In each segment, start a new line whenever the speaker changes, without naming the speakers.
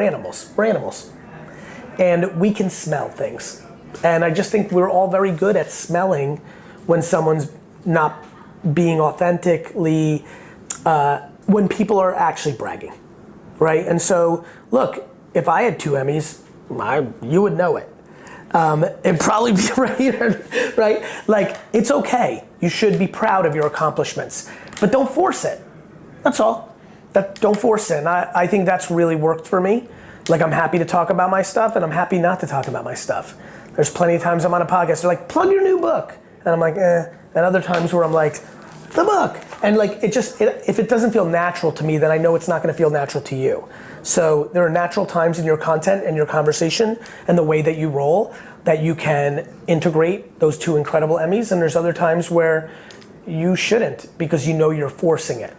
animals. We're animals. And we can smell things. And I just think we're all very good at smelling when someone's not being authentically, when people are actually bragging, right? And so, look, if I had 2 Emmys, you would know it. It'd probably be right? Like, it's okay. You should be proud of your accomplishments, but don't force it. That's all. Don't force it. And I think that's really worked for me. Like, I'm happy to talk about my stuff, and I'm happy not to talk about my stuff. There's plenty of times I'm on a podcast, they're like, plug your new book. And I'm like, eh. And other times where I'm like, the book. And like, if it doesn't feel natural to me, then I know it's not gonna feel natural to you. So there are natural times in your content and your conversation and the way that you roll that you can integrate those 2 incredible Emmys, and there's other times where you shouldn't because you know you're forcing it.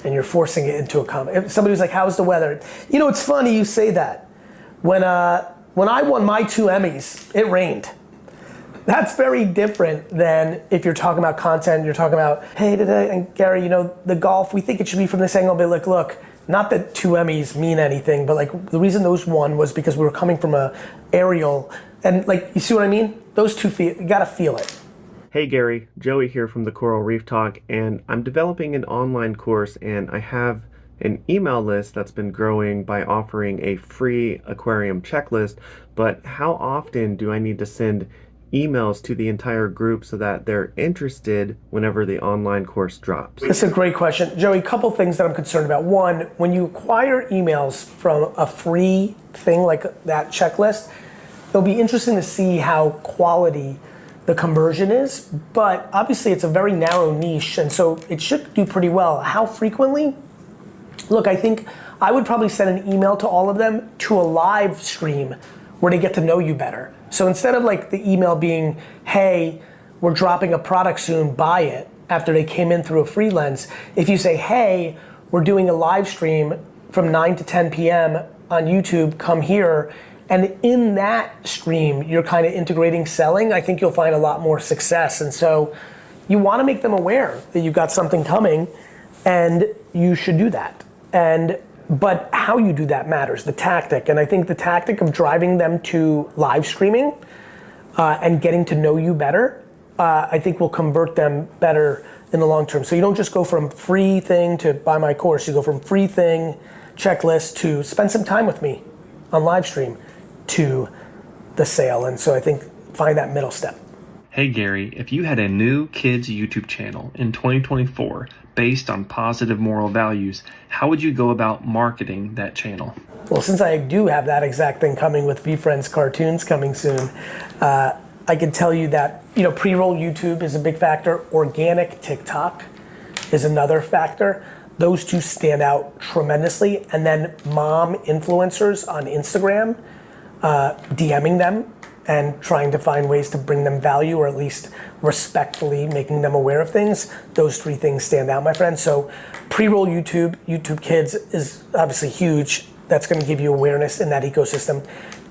And you're forcing it into a comment. If somebody was like, how's the weather? You know, it's funny you say that. When I won my 2 Emmys, it rained. That's very different than if you're talking about content, you're talking about, hey, today, and Gary, you know, the golf, we think it should be from this angle, but like, look, not that 2 Emmys mean anything, but like the reason those won was because we were coming from a aerial, and like, you see what I mean? Those 2 you gotta feel it.
Hey Gary, Joey here from the Coral Reef Talk, and I'm developing an online course, and I have an email list that's been growing by offering a free aquarium checklist, but how often do I need to send emails to the entire group so that they're interested whenever the online course drops?
That's a great question. Joey, a couple things that I'm concerned about. One, when you acquire emails from a free thing like that checklist, it'll be interesting to see how quality the conversion is, but obviously it's a very narrow niche, and so it should do pretty well. How frequently? Look, I think I would probably send an email to all of them to a live stream where they get to know you better. So instead of like the email being, hey, we're dropping a product soon, buy it, after they came in through a free lens, if you say, hey, we're doing a live stream from 9 to 10 p.m. on YouTube, come here, and in that stream, you're kind of integrating selling, I think you'll find a lot more success. And so you want to make them aware that you've got something coming, and you should do that. But how you do that matters, the tactic. And I think the tactic of driving them to live streaming and getting to know you better, I think will convert them better in the long term. So you don't just go from free thing to buy my course, you go from free thing, checklist, to spend some time with me on live stream, to the sale. And so I think find that middle step.
Hey Gary, if you had a new kids YouTube channel in 2024 based on positive moral values, how would you go about marketing that channel?
Well, since I do have that exact thing coming with VeeFriends cartoons coming soon, I can tell you that, you know, pre-roll YouTube is a big factor. Organic TikTok is another factor. Those 2 stand out tremendously. And then mom influencers on Instagram, DMing them and trying to find ways to bring them value, or at least respectfully making them aware of things. Those 3 things stand out, my friend. So pre-roll YouTube Kids is obviously huge. That's gonna give you awareness in that ecosystem.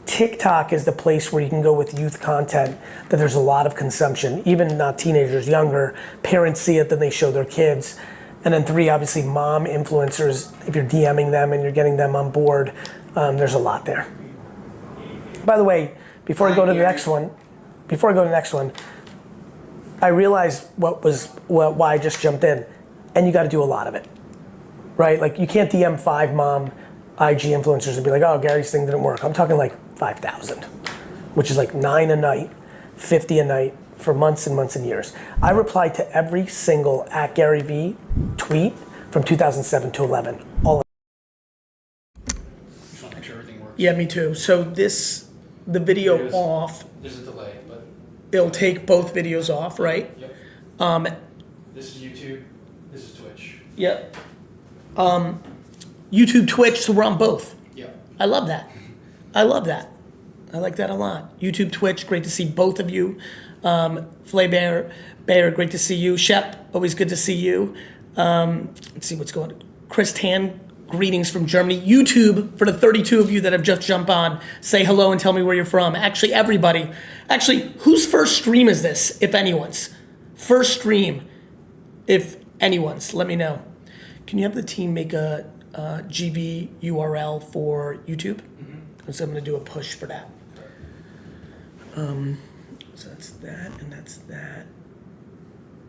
TikTok is the place where you can go with youth content that there's a lot of consumption, even not teenagers, younger. Parents see it, then they show their kids. And then 3, obviously mom influencers, if you're DMing them and you're getting them on board, there's a lot there. By the way, before I go to the next one, I realized why I just jumped in, and you got to do a lot of it, right? Like, you can't DM 5 mom IG influencers and be like, oh, Gary's thing didn't work. I'm talking like 5,000, which is like 9 a night, 50 a night for months and months and years. I replied to every single @GaryVee tweet from 2007 to 11. All of it.
Just want to make sure everything works.
Yeah, me too. So the video off.
There's a delay, but
It'll take both videos off, right?
Yep. This is YouTube. This is Twitch.
Yep. YouTube, Twitch, so we're on both.
Yep.
I love that. I like that a lot. YouTube, Twitch, great to see both of you. Bear, great to see you. Shep, always good to see you. Let's see what's going on. Chris Tan, greetings from Germany. YouTube, for the 32 of you that have just jumped on, say hello and tell me where you're from. Actually, everybody. Actually, whose first stream is this, if anyone's? First stream, if anyone's, let me know. Can you have the team make a GV URL for YouTube. And so I'm going to do a push for that. So that's that, and that's that.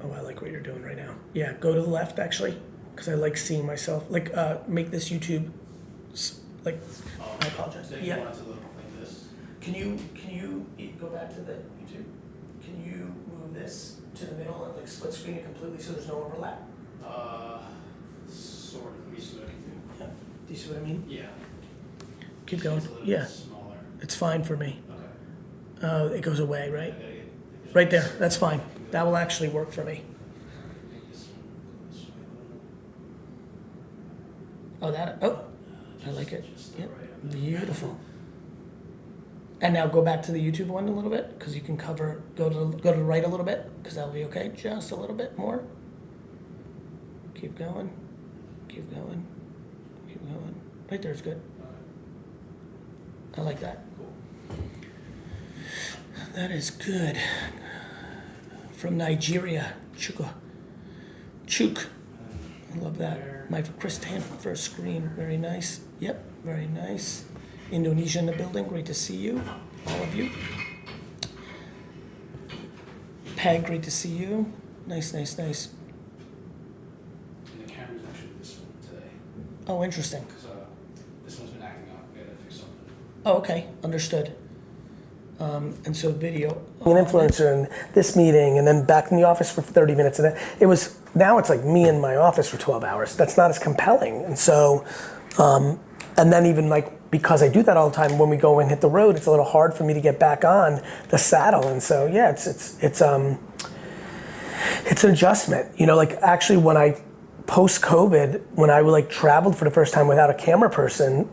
Oh, I like what you're doing right now. Yeah, go to the left actually, because I like seeing myself. Like, make this YouTube. Like, I apologize.
Then you
Yeah.
want it to look like this.
Can you go back to the YouTube? Can you move this to the middle and like split screen it completely so there's no overlap?
Sort of. Let me see what I can do.
Yeah. Do you see what I mean?
Yeah.
Keep going.
It's a little
Yeah,
bit smaller.
it's fine for me.
Okay.
It goes away, right?
I gotta get
Right there. That's fine. That will actually work for me.
make this one this way a little.
Oh, that. Oh, I like it.
Just
Yep.
right up there.
Beautiful. And now go back to the YouTube one a little bit, because you can go to the right a little bit, because that'll be okay. Just a little bit more. Keep going. Keep going. Keep going. Right there is good. I like that. That is good. From Nigeria, Chuk. I love that. My Chris Tan first screen. Very nice. Yep, very nice. Indonesia in the building. Great to see you, all of you. Peg, great to see you. Nice, nice, nice.
And the camera's actually this one today.
Oh, interesting.
Because this one's been acting up. I gotta fix something.
Oh, okay, understood. And so video. An influencer in this meeting, and then back in the office for 30 minutes, and now it's like me in my office for 12 hours. That's not as compelling, and so, and then even like because I do that all the time, when we go and hit the road, it's a little hard for me to get back on the saddle, and so yeah, it's an adjustment. You know, like actually when I post-COVID, when I like traveled for the first time without a camera person.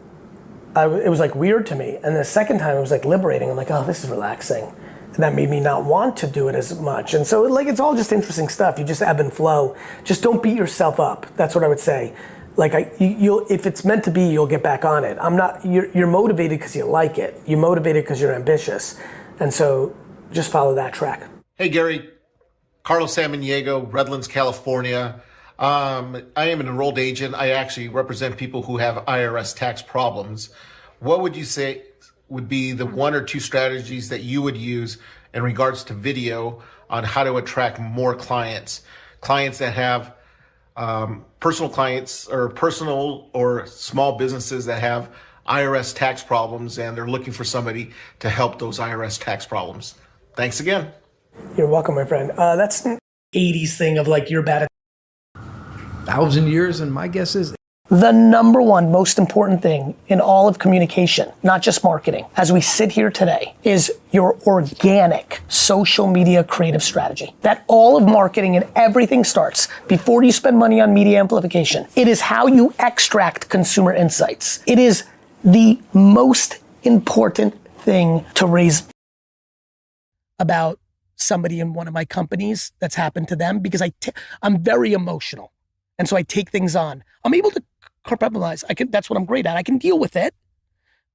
It was like weird to me, and the second time it was like liberating. I'm like, oh, this is relaxing, and that made me not want to do it as much. And so like it's all just interesting stuff. You just ebb and flow. Just don't beat yourself up. That's what I would say. Like you'll if it's meant to be, you'll get back on it. You're motivated because you like it. You're motivated because you're ambitious, and so just follow that track.
Hey Gary, Carlos Samaniego, Redlands, California. I am an enrolled agent. I actually represent people who have IRS tax problems. What would you say would be the one or two strategies that you would use in regards to video on how to attract more clients? Clients that have personal clients or personal or small businesses that have IRS tax problems and they're looking for somebody to help those IRS tax problems. Thanks again.
You're welcome, my friend. That's an 80s thing of like you're bad at
1,000 years, and my guess is
the number one most important thing in all of communication, not just marketing, as we sit here today, is your organic social media creative strategy. That all of marketing and everything starts before you spend money on media amplification. It is how you extract consumer insights. It is the most important thing to raise about somebody in one of my companies that's happened to them, because I'm very emotional. And so I take things on. I'm able to compartmentalize. That's what I'm great at. I can deal with it.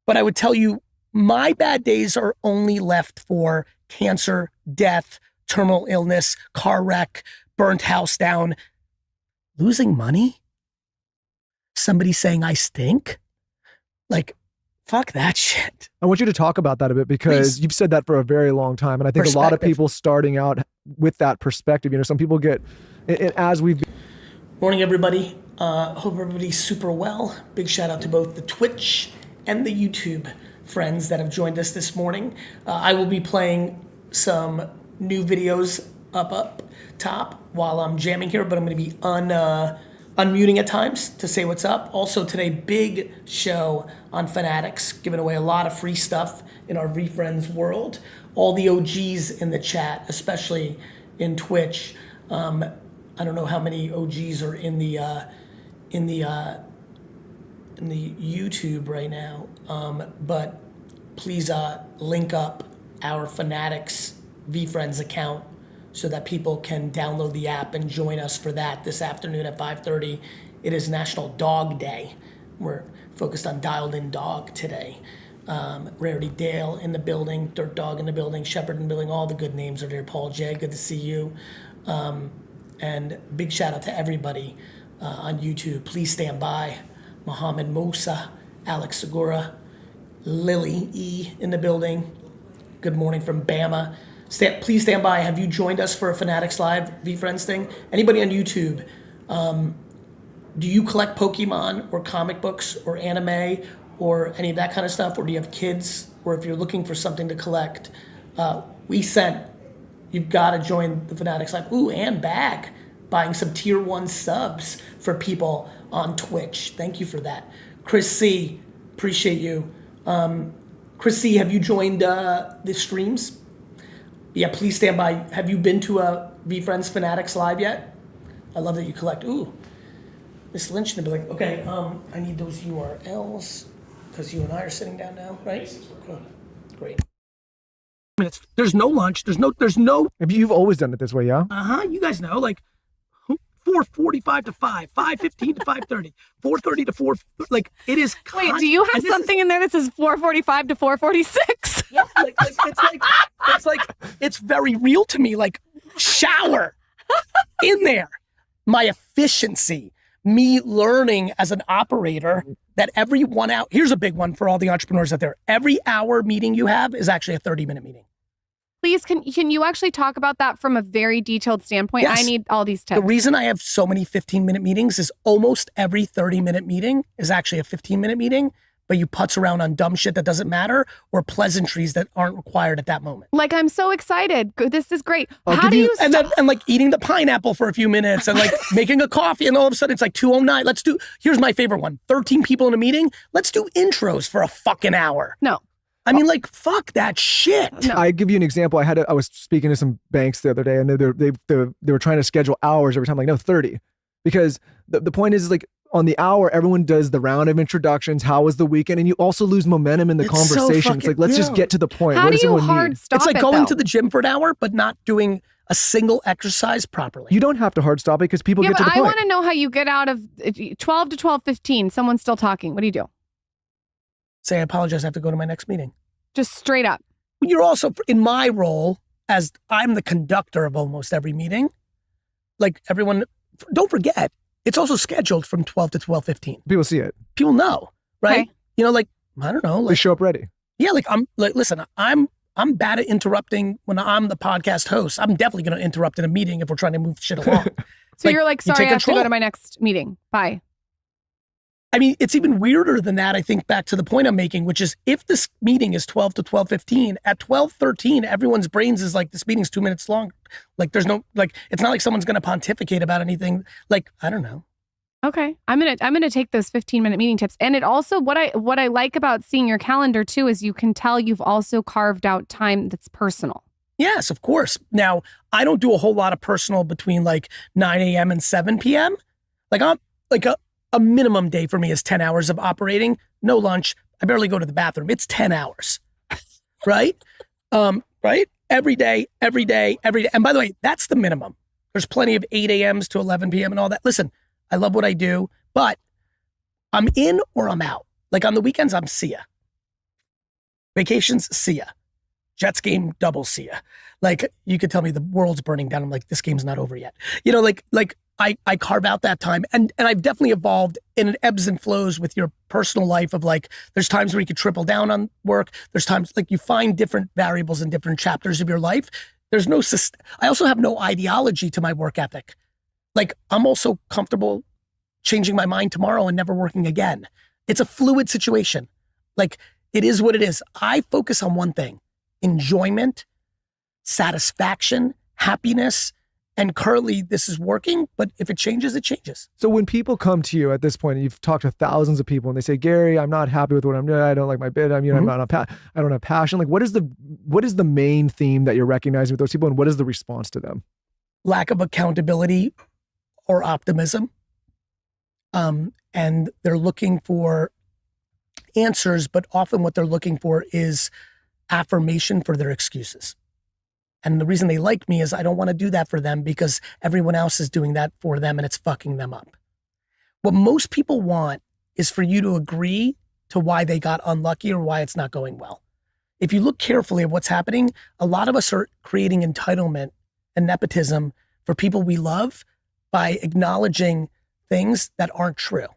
But I would tell you, my bad days are only left for cancer, death, terminal illness, car wreck, burnt house down, losing money, somebody saying I stink. Like, fuck that shit.
I want you to talk about that a bit, because
Please.
You've said that for a very long time. And I think a lot of people starting out with that perspective, some people get, as we've
Morning, everybody. Hope everybody's super well. Big shout out to both the Twitch and the YouTube friends that have joined us this morning. I will be playing some new videos up top while I'm jamming here, but I'm going to be unmuting at times to say what's up. Also today, big show on Fanatics, giving away a lot of free stuff in our VeeFriends world. All the OGs in the chat, especially in Twitch. I don't know how many OGs are in the YouTube right now, but please link up our Fanatics VeeFriends account so that people can download the app and join us for that this afternoon at 5:30. It is National Dog Day. We're focused on Dialed In Dog today. Rarity Dale in the building, Dirt Dog in the building, Shepherd in the building. All the good names are there. Paul J, good to see you. And big shout out to everybody on YouTube. Please stand by. Mohammed Musa, Alex Segura, Lily E in the building. Good morning from Bama. Please stand by. Have you joined us for a Fanatics Live VeeFriends thing? Anybody on YouTube? Do you collect Pokemon or comic books or anime or any of that kind of stuff? Or do you have kids? Or if you're looking for something to collect, you've got to join the Fanatics Live. Ooh, and bag. Buying some tier 1 subs for people on Twitch. Thank you for that. Chris C, appreciate you. Chris C, have you joined the streams? Yeah, please stand by. Have you been to a VeeFriends Fanatics Live yet? I love that you collect. Ooh, Miss Lynch in the building. Okay, I need those URLs because you and I are sitting down now, right? Cool. Great. Minutes. There's no lunch. There's no.
You've always done it this way, yeah?
You guys know, like 4:45 to 5, 5:15 to 5:30, 4:30 to 4. Like it is.
Wait, do you have something in there that says 4:45 to 4:46?
Yeah, it's very real to me. Like shower in there, my efficiency, me learning as an operator that every 1 hour. Here's a big one for all the entrepreneurs out there. Every hour meeting you have is actually a 30-minute meeting.
Please, can you actually talk about that from a very detailed standpoint?
Yes.
I need all these tips.
The reason I have so many 15-minute meetings is almost every 30-minute meeting is actually a 15-minute meeting, but you putz around on dumb shit that doesn't matter or pleasantries that aren't required at that moment.
Like, I'm so excited. This is great.
Oh,
How do you
and like eating the pineapple for a few minutes and like making a coffee and all of a sudden it's like 2:09. Here's my favorite one. 13 people in a meeting. Let's do intros for a fucking hour.
No.
I mean, like, fuck that shit.
No.
I give you an example. I was speaking to some banks the other day, and they were trying to schedule hours every time. Like, no, 30, because the point is like on the hour, everyone does the round of introductions. How was the weekend? And you also lose momentum in the conversation. It's like, let's just get to the point.
How
what
do
does
you
everyone
hard
need?
stop
It's like
it,
going
though?
to the gym for an hour, but not doing a single exercise properly.
You don't have to hard stop it because people
Yeah,
get to
but
the
I
point.
want to know how you get out of 12 to 12:15. Someone's still talking. What do you do?
Say, I apologize. I have to go to my next meeting.
Just straight up.
You're also, in my role, as I'm the conductor of almost every meeting, like everyone, don't forget, it's also scheduled from 12 to 12:15.
People see it.
People know, right?
Okay.
You know, like, I don't know.
They
Like,
show up ready.
yeah, like, listen, I'm bad at interrupting when I'm the podcast host. I'm definitely going to interrupt in a meeting if we're trying to move shit along.
So you're like,
you
sorry,
take
I have to go
control.
to my next meeting. Bye.
I mean, it's even weirder than that, I think, back to the point I'm making, which is if this meeting is 12 to 12:15, at 12:13, everyone's brains is like, this meeting's 2 minutes long. Like, there's no, like, it's not like someone's going to pontificate about anything. Like, I don't know.
Okay. I'm gonna take those 15-minute meeting tips. And it also, what I like about seeing your calendar too is you can tell you've also carved out time that's personal.
Yes, of course. Now, I don't do a whole lot of personal between like 9 a.m. and 7 p.m. Like, I'm like a minimum day for me is 10 hours of operating, no lunch. I barely go to the bathroom. It's 10 hours, right? Right? Every day. And by the way, that's the minimum. There's plenty of 8 a.m.s to 11 p.m. and all that. Listen, I love what I do, but I'm in or I'm out. Like on the weekends, I'm see ya. Vacations, see ya. Jets game, double see ya. Like you could tell me the world's burning down. I'm like, this game's not over yet. You know, like I carve out that time. And I've definitely evolved and it ebbs and flows with your personal life of like, there's times where you could triple down on work. There's times like you find different variables in different chapters of your life. There's no, I also have no ideology to my work ethic. Like I'm also comfortable changing my mind tomorrow and never working again. It's a fluid situation. Like it is what it is. I focus on one thing, enjoyment, satisfaction, happiness. And currently this is working, but if it changes, it changes.
So when people come to you at this point, you've talked to thousands of people and they say, Gary, I'm not happy with what I'm doing. I don't like my bid. I don't have passion. Like what is the main theme that you're recognizing with those people and what is the response to them?
Lack of accountability or optimism. And they're looking for answers, but often what they're looking for is affirmation for their excuses. And the reason they like me is I don't want to do that for them because everyone else is doing that for them and it's fucking them up. What most people want is for you to agree to why they got unlucky or why it's not going well. If you look carefully at what's happening, a lot of us are creating entitlement and nepotism for people we love by acknowledging things that aren't true.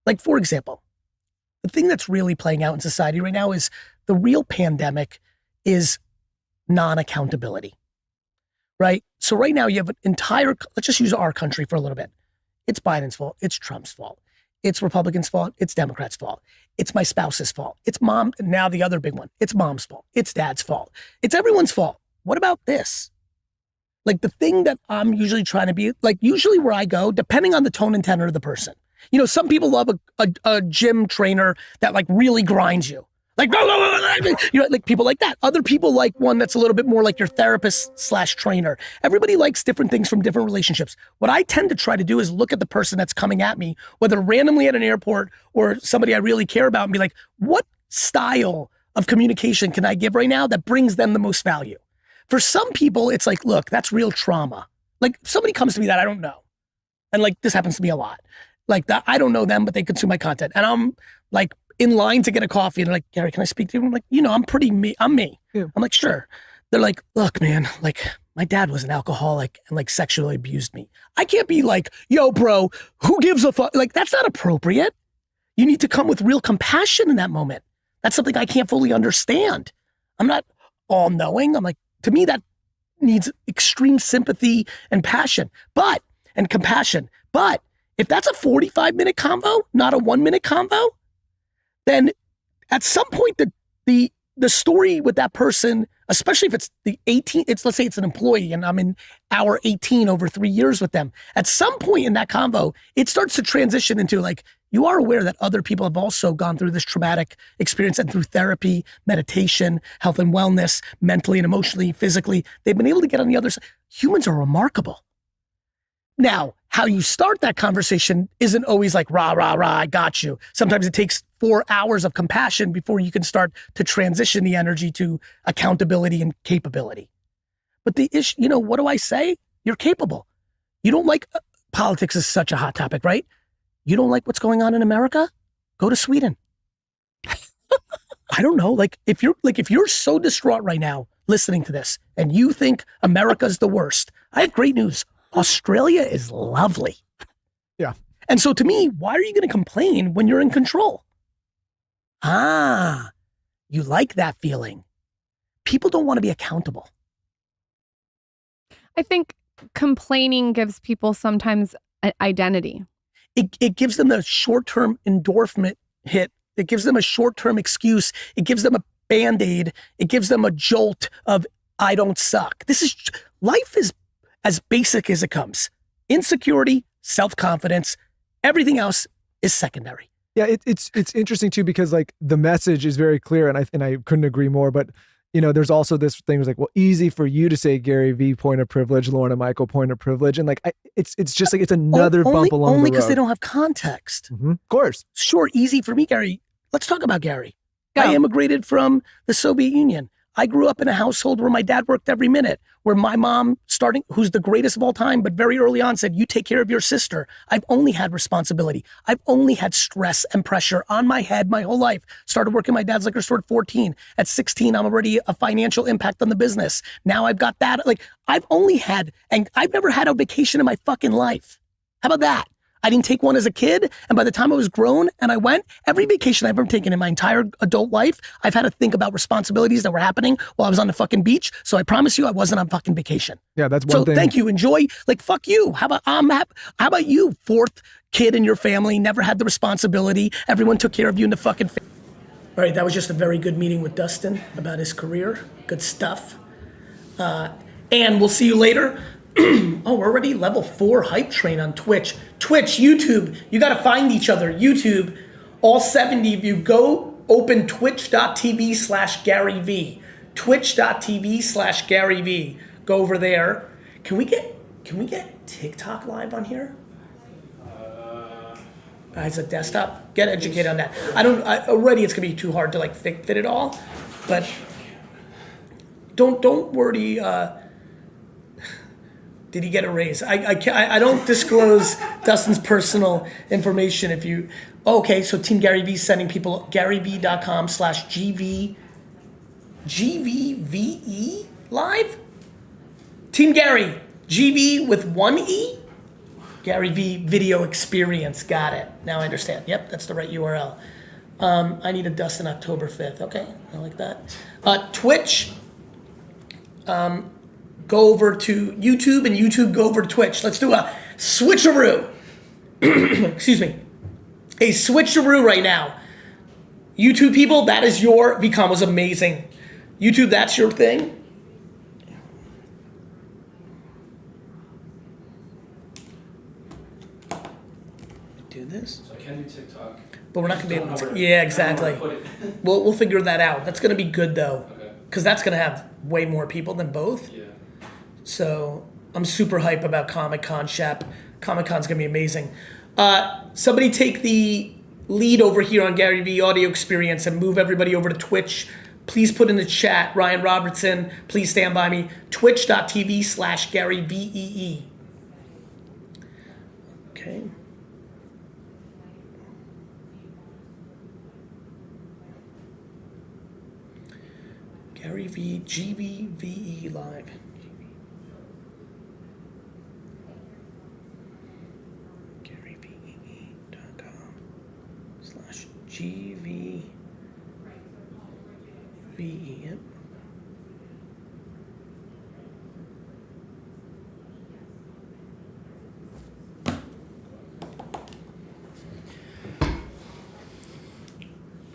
Like, for example, the thing that's really playing out in society right now is the real pandemic is non-accountability, right? So right now you have an entire, let's just use our country for a little bit. It's Biden's fault. It's Trump's fault. It's Republicans' fault. It's Democrats' fault. It's my spouse's fault. It's mom. Now the other big one. It's mom's fault. It's dad's fault. It's everyone's fault. What about this? Like the thing that I'm usually trying to be, like usually where I go, depending on the tone and tenor of the person. You know, some people love a gym trainer that like really grinds you. Like, you know, like people like that. Other people like one that's a little bit more like your therapist/trainer. Everybody likes different things from different relationships. What I tend to try to do is look at the person that's coming at me, whether randomly at an airport or somebody I really care about, and be like, what style of communication can I give right now that brings them the most value? For some people, it's like, look, that's real trauma. Like if somebody comes to me that I don't know. And like, this happens to me a lot. Like that, I don't know them, but they consume my content. And I'm like, in line to get a coffee and they're like, Gary, can I speak to you? I'm like, you know, I'm pretty me. I'm me. Yeah. I'm like, sure. They're like, look, man, like my dad was an alcoholic and like sexually abused me. I can't be like, yo, bro, who gives a fuck? Like, that's not appropriate. You need to come with real compassion in that moment. That's something I can't fully understand. I'm not all knowing. I'm like, to me, that needs extreme sympathy and passion, and compassion. But if that's a 45-minute convo, not a 1-minute convo, then at some point the story with that person, especially if it's the 18, let's say it's an employee and I'm in hour 18 over 3 years with them. At some point in that convo, it starts to transition into like, you are aware that other people have also gone through this traumatic experience and through therapy, meditation, health and wellness, mentally and emotionally, physically, they've been able to get on the other side. Humans are remarkable. Now, how you start that conversation isn't always like, rah, rah, rah, I got you. Sometimes it takes 4 hours of compassion before you can start to transition the energy to accountability and capability. But the issue, you know, what do I say? You're capable. You don't like, politics is such a hot topic, right? You don't like what's going on in America? Go to Sweden. I don't know. Like if you're so distraught right now listening to this and you think America's the worst, I have great news. Australia is lovely.
Yeah.
And so to me, why are you going to complain when you're in control? Ah, you like that feeling. People don't want to be accountable.
I think complaining gives people sometimes an identity.
It gives them a short-term endorphin hit. It gives them a short-term excuse. It gives them a Band-Aid. It gives them a jolt of, I don't suck. Life is as basic as it comes. Insecurity, self-confidence, everything else is secondary.
Yeah, it's interesting too, because like the message is very clear, and I couldn't agree more. But you know, there's also this thing was like, well, easy for you to say GaryVee, point of privilege, Lauren and Michael, point of privilege, and like it's just like it's another bump along the road.
Only because they don't have context.
Mm-hmm. Of course.
Sure, easy for me, Gary. Let's talk about Gary.
Go.
I immigrated from the Soviet Union. I grew up in a household where my dad worked every minute, where my mom, who's the greatest of all time, but very early on said, you take care of your sister. I've only had responsibility. I've only had stress and pressure on my head my whole life. Started working my dad's liquor store at 14. At 16, I'm already a financial impact on the business. Now I've got that. Like I've never had a vacation in my fucking life. How about that? I didn't take one as a kid, and by the time I was grown and I went, every vacation I've ever taken in my entire adult life, I've had to think about responsibilities that were happening while I was on the fucking beach. So I promise you I wasn't on fucking vacation.
Yeah, that's one thing.
So thank you, enjoy, like fuck you. How about you, fourth kid in your family, never had the responsibility, everyone took care of you in the fucking family. All right, that was just a very good meeting with Dustin about his career. Good stuff. And we'll see you later. Oh, we're already level 4 hype train on Twitch. Twitch, YouTube, you got to find each other. YouTube, all 70 of you, go open twitch.tv/GaryVee. Twitch.tv/GaryVee. Go over there. Can we get TikTok live on here? As a desktop? Get educated on that. Already it's going to be too hard to like fit it all, but don't worry. Did he get a raise? I don't disclose Dustin's personal information. If you, okay, so Team GaryVee sending people GaryVee.com/GVVE live. Team Gary, GV with 1 E. GaryVee video experience. Got it. Now I understand. Yep, that's the right URL. I need a dust on October 5th. Okay, I like that. Twitch. Go over to YouTube, and YouTube go over to Twitch. Let's do a switcheroo. Excuse me. A switcheroo right now. YouTube people, that is your VCon was amazing. YouTube, that's your thing. Do this.
So I can do TikTok.
But we're not gonna be able
Don't know
to.
where-
Yeah,
I don't know where
exactly.
to put it.
We'll figure that out. That's gonna be good though,
Okay.
because that's gonna have way more people than both.
Yeah.
So I'm super hype about Comic Con, Shep. Comic Con's gonna be amazing. Somebody take the lead over here on GaryVee audio experience and move everybody over to Twitch. Please put in the chat, Ryan Robertson, please stand by me. Twitch.tv/GaryVee. Okay. GaryVee, GVVE live. GaryVee.com/GVVE. Yep.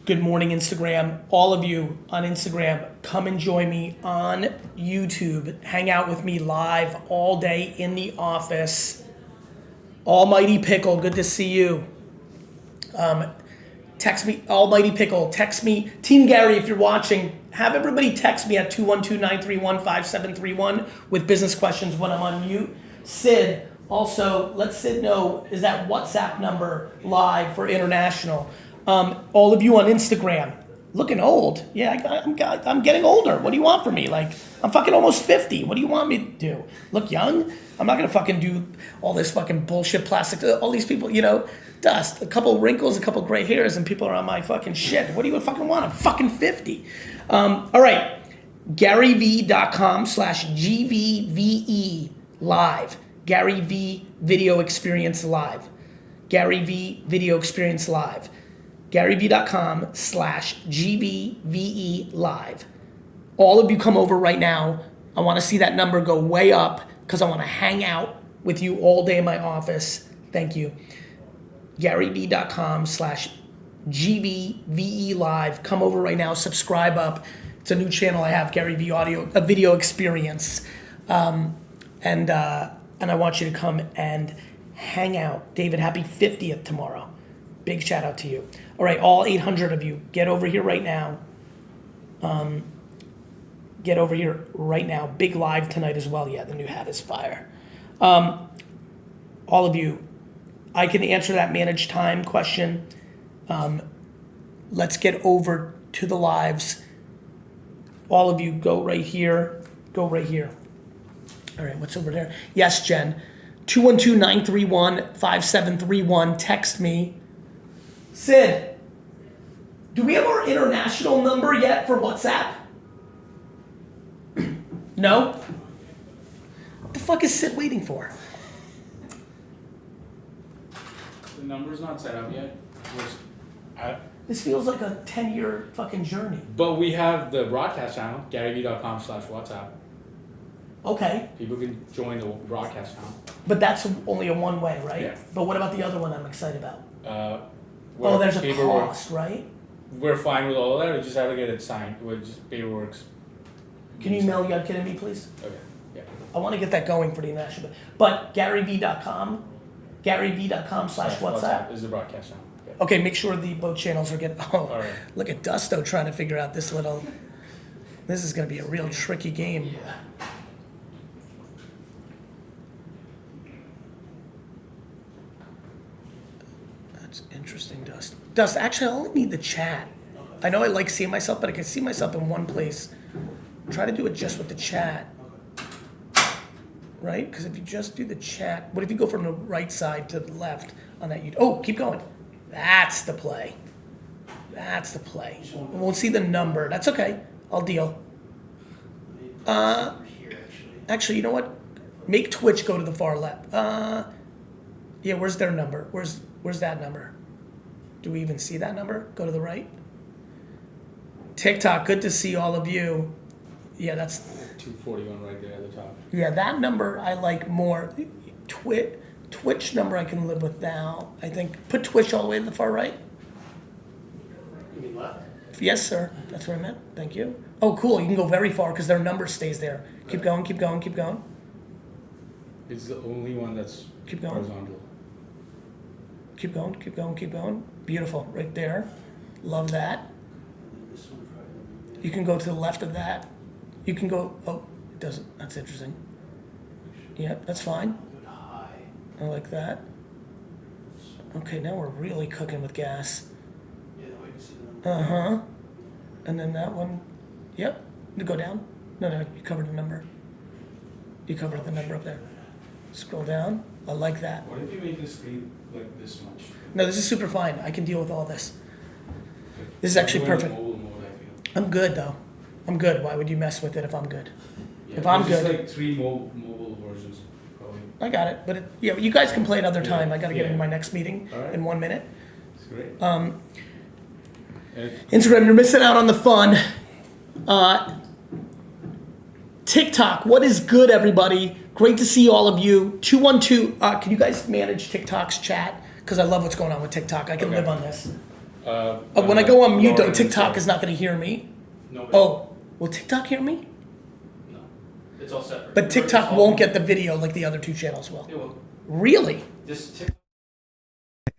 Good morning, Instagram. All of you on Instagram, come and join me on YouTube. Hang out with me live all day in the office. Almighty Pickle, good to see you. Text me, Almighty Pickle, text me. Team Gary, if you're watching, have everybody text me at 212-931-5731 with business questions when I'm on mute. Sid, also, let Sid know, is that WhatsApp number live for international? All of you on Instagram, looking old. Yeah, I'm getting older. What do you want from me? Like, I'm fucking almost 50. What do you want me to do? Look young? I'm not gonna fucking do all this fucking bullshit plastic. All these people, dust, a couple wrinkles, a couple gray hairs, and people are on my fucking shit. What do you fucking want? I'm fucking 50. All right, GaryVee.com/GVVE live. GaryVee video experience live. GaryVee video experience live. GaryVee.com/GVVE live. All of you come over right now. I want to see that number go way up because I want to hang out with you all day in my office. Thank you. GaryVee.com/GVVE live. Come over right now. Subscribe up. It's a new channel I have, GaryVee audio, a video experience. And I want you to come and hang out. David, happy 50th tomorrow. Big shout out to you. All right, all 800 of you, get over here right now. Get over here right now. Big live tonight as well. Yeah, the new hat is fire. All of you, I can answer that manage time question. Let's get over to the lives. All of you, go right here. Go right here. All right, what's over there? Yes, Jen. 212-931-5731. Text me. Sid, do we have our international number yet for WhatsApp? No? What the fuck is Sid waiting for?
The number's not set up yet.
This feels like a 10-year fucking journey.
But we have the broadcast channel, GaryVee.com/WhatsApp.
Okay,
People can join the broadcast channel.
but that's only a one way, right?
Yeah.
But what about the other one I'm excited about?
Where
There's a
paperwork-
cost, right?
We're fine with all of that. We just have to get it signed. We're just paperwork's.
Can you email Yud Kid me, please?
Okay. Yeah.
I want to get that going for the international. But GaryVee.com, GaryVee.com/WhatsApp.
is the broadcast channel. Yeah.
Okay, make sure the both channels are getting. Oh,
All right.
look at Dusto trying to figure out this little. This is going to be a real tricky game. That's interesting, Dust. Dust, actually, I only need the chat. I know I like seeing myself, but I can see myself in one place. Try to do it just with the chat. Right? Because if you just do the chat, what if you go from the right side to the left on that? Oh, keep going. That's the play. That's the play. And we'll see the number. That's okay. I'll deal. Actually, you know what? Make Twitch go to the far left. Yeah, where's their number? Where's that number? Do we even see that number? Go to the right. TikTok, good to see all of you. Yeah, that's
241 right there at the top.
yeah, that number I like more. Twitch number I can live with now. I think put Twitch all the way to the far right.
You mean left?
Yes, sir. That's what I meant. Thank you. Oh, cool. You can go very far because their number stays there. Keep going, keep going, keep going.
It's the only one that's
Keep going.
horizontal.
Keep going, keep going, keep going. Beautiful. Right there. Love that. You can go to the left of that. You can go, oh, it doesn't. That's interesting. Yep, that's fine. I like that. Okay, now we're really cooking with gas. Uh-huh. And then that one. Yep. You go down. No, you covered the number. You covered the number up there. Scroll down. I like that.
What if you make the screen like this much?
No, this is super fine. I can deal with all this. This is actually perfect.
Mobile mode, I feel.
I'm good though. I'm good. Why would you mess with it if I'm good?
Yeah,
If I'm
there's
good.
like 3 mobile versions, probably.
I got it. But you guys can play another time. I got to get
Yeah.
into my next meeting
All right.
in 1 minute.
It's great.
Instagram, you're missing out on the fun. TikTok, what is good, everybody? Great to see all of you. 212, can you guys manage TikTok's chat? Because I love what's going on with TikTok. I can live on this. When I go on mute, though, TikTok is not going to hear me.
No.
Oh, will TikTok hear me?
No. It's all separate.
But TikTok won't get the video like the other two channels will.
It will.
Really?
Just TikTok.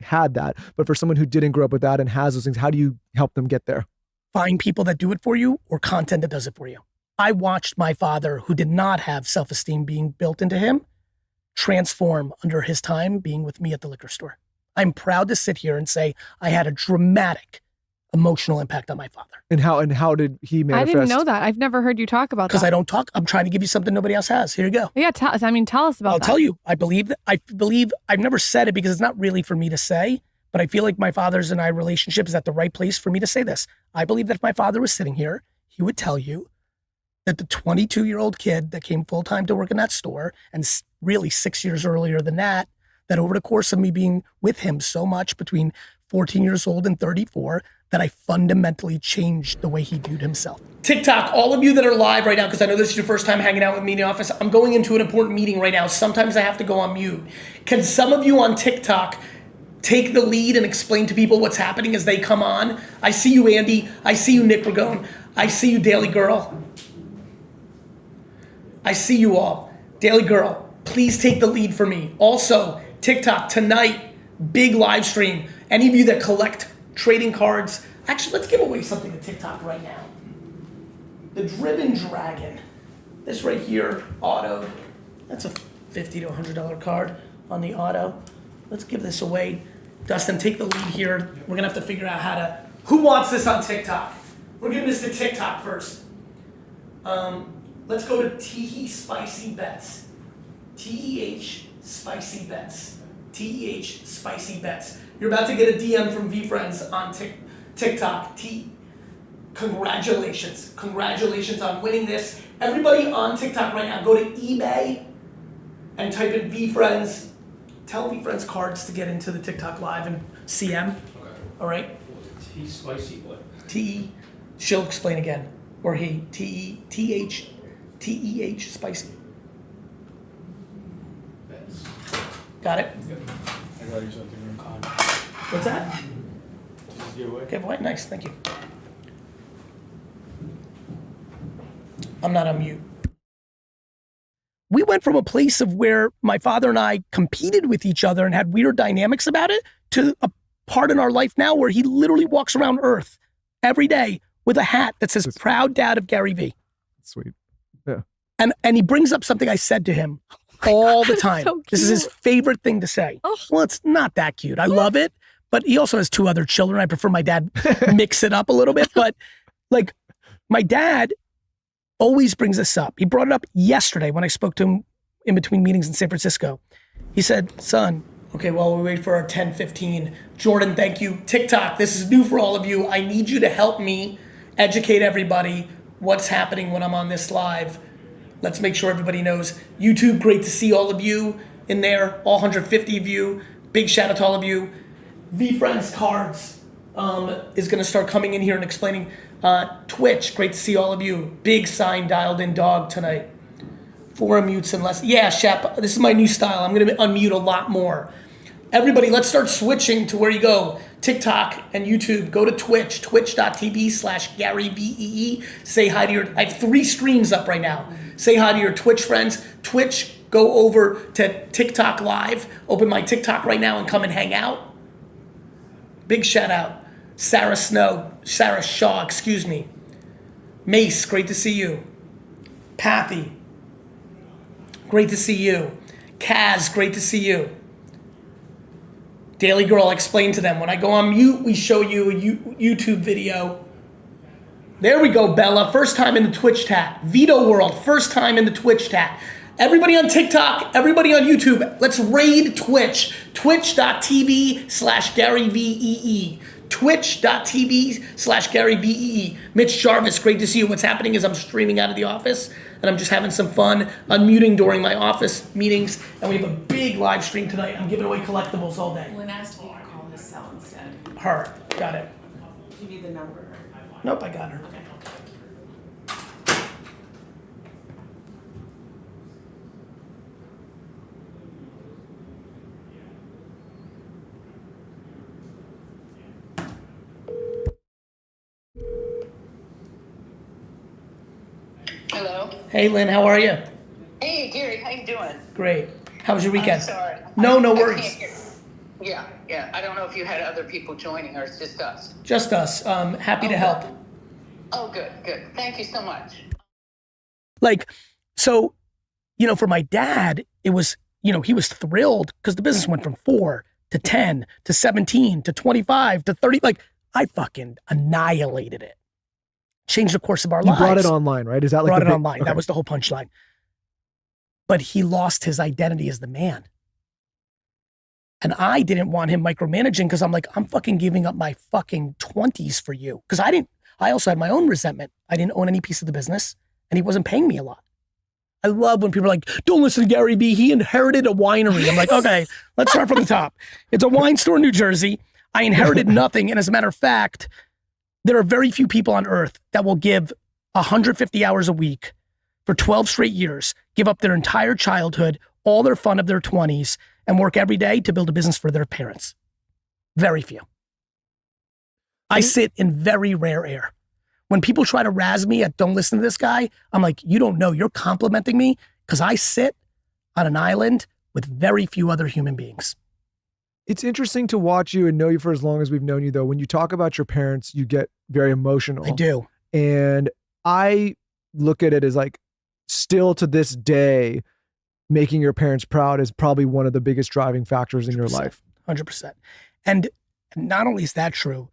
Had that, but for someone who didn't grow up with that and has those things, how do you help them get there?
Find people that do it for you or content that does it for you. I watched my father, who did not have self-esteem being built into him, transform under his time being with me at the liquor store. I'm proud to sit here and say I had a dramatic emotional impact on my father.
And how did he manifest?
I didn't know that. I've never heard you talk about
Because
that.
I don't talk. I'm trying to give you something nobody else has. Here you go.
Yeah, tell us about
I'll
that.
tell you. I believe I've never said it because it's not really for me to say, but I feel like my father's and I relationship is at the right place for me to say this. I believe that if my father was sitting here, he would tell you that the 22-year-old kid that came full-time to work in that store, and really 6 years earlier than that over the course of me being with him so much between 14 years old and 34, that I fundamentally changed the way he viewed himself. TikTok, all of you that are live right now, because I know this is your first time hanging out with me in the office, I'm going into an important meeting right now. Sometimes I have to go on mute. Can some of you on TikTok take the lead and explain to people what's happening as they come on? I see you, Andy. I see you, Nick Ragone. I see you, Daily Girl. I see you all. Daily Girl, please take the lead for me. Also, TikTok, tonight, big live stream. Any of you that collect trading cards, actually, let's give away something to TikTok right now. The Driven Dragon. This right here, auto. That's a $50 to $100 card on the auto. Let's give this away. Dustin, take the lead here. We're gonna have to figure out who wants this on TikTok? We're giving this to TikTok first. Let's go to Teehee Spicy Bets. TEH Spicy Bets. TEH Spicy Bets. You're about to get a DM from VeeFriends on TikTok. Congratulations. Congratulations on winning this. Everybody on TikTok right now, go to eBay and type in VeeFriends. Tell VeeFriends cards to get into the TikTok live and CM.
Okay.
All right?
Tea spicy what?
T. She'll explain again. Or he. TEH spicy.
That's.
Got it?
Yep. I got you something from Con.
What's that?
Just give away.
Giveaway? Nice, thank you. I'm not on mute. We went from a place of where my father and I competed with each other and had weird dynamics about it to a part in our life now where he literally walks around Earth every day with a hat that says proud dad of GaryVee.
Sweet. Yeah.
And he brings up something I said to him all the time.
So
this is his
cute.
favorite thing to say.
Oh.
Well, it's not that cute. I love it, but he also has 2 other children. I prefer my dad mix it up a little bit, but like my dad always brings this up. He brought it up yesterday when I spoke to him in between meetings in San Francisco. He said, son, okay, while we wait for our 10:15, Jordan, thank you. TikTok, this is new for all of you. I need you to help me educate everybody what's happening when I'm on this live. Let's make sure everybody knows. YouTube, great to see all of you. in there, all 150 of you. Big shout out to all of you. VeeFriends cards is going to start coming in here and explaining. Twitch, great to see all of you. Big sign dialed in dog tonight. 4 unmutes and less. Yeah, Shep, this is my new style. I'm going to unmute a lot more. Everybody, let's start switching to where you go. TikTok and YouTube. Go to Twitch, twitch.tv/GaryVee. Say hi to I have 3 streams up right now. Say hi to your Twitch friends. Twitch, go over to TikTok Live. Open my TikTok right now and come and hang out. Big shout out. Sarah Shaw, excuse me. Mace, great to see you. Pathy, great to see you. Kaz, great to see you. Daily Girl, explain to them. When I go on mute, we show you a YouTube video. There we go, Bella. First time in the Twitch chat. Vito World, first time in the Twitch chat. Everybody on TikTok, everybody on YouTube, let's raid Twitch. Twitch.tv/GaryVee. Twitch.tv/GaryVee. Mitch Jarvis, great to see you. What's happening is I'm streaming out of the office and I'm just having some fun unmuting during my office meetings. And we have a big live stream tonight. I'm giving away collectibles all day.
Lynn asked me to call his cell instead.
Her, got it.
Give you the number.
Nope, I got her.
Okay.
Hello.
Hey, Lynn, how are you?
Hey, Gary, how you doing?
Great. How was your weekend?
I'm sorry.
No
I
worries.
can't hear. Yeah. I don't know if you had other people joining or it's just us.
Just us. Happy to help.
Oh, good. Thank you so much.
So, for my dad, it was, he was thrilled because the business went from 4 to 10 to 17 to 25 to 30. I fucking annihilated it. Changed the course of our lives.
You brought it online, right? Is that
brought it
big,
online.
Okay.
That was the whole punchline. But he lost his identity as the man. And I didn't want him micromanaging because I'm like, I'm fucking giving up my fucking 20s for you. Because I also had my own resentment. I didn't own any piece of the business and he wasn't paying me a lot. I love when people are like, don't listen to Gary Vee. He inherited a winery. I'm like, okay, let's start from the top. It's a wine store in New Jersey. I inherited nothing. And as a matter of fact, there are very few people on earth that will give 150 hours a week for 12 straight years, give up their entire childhood, all their fun of their 20s, and work every day to build a business for their parents. Very few. I sit in very rare air. When people try to razz me at don't listen to this guy, I'm like, you don't know, you're complimenting me because I sit on an island with very few other human beings.
It's interesting to watch you and know you for as long as we've known you, though. When you talk about your parents, you get very emotional.
I do.
And I look at it as still to this day, making your parents proud is probably one of the biggest driving factors in your life.
100%. And not only is that true,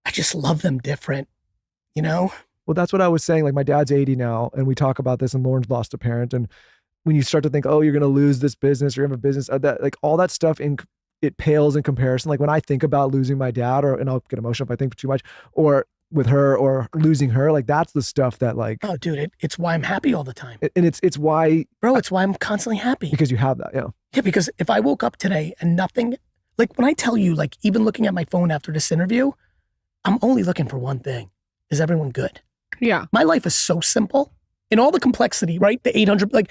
I just love them different, Well,
that's what I was saying. My dad's 80 now, and we talk about this, and Lauren's lost a parent. And when you start to think, oh, you're going to lose this business, you're going to have a business, all that stuff it pales in comparison. When I think about losing my dad, and I'll get emotional if I think too much, or with her, or losing her, that's the stuff that oh,
dude, it's why I'm happy all the time.
And it's why,
bro, it's why I'm constantly happy.
Because you have that, yeah.
Yeah, because if I woke up today and nothing, when I tell you, even looking at my phone after this interview, I'm only looking for one thing. Is everyone good?
Yeah.
My life is so simple in all the complexity, right? The 800,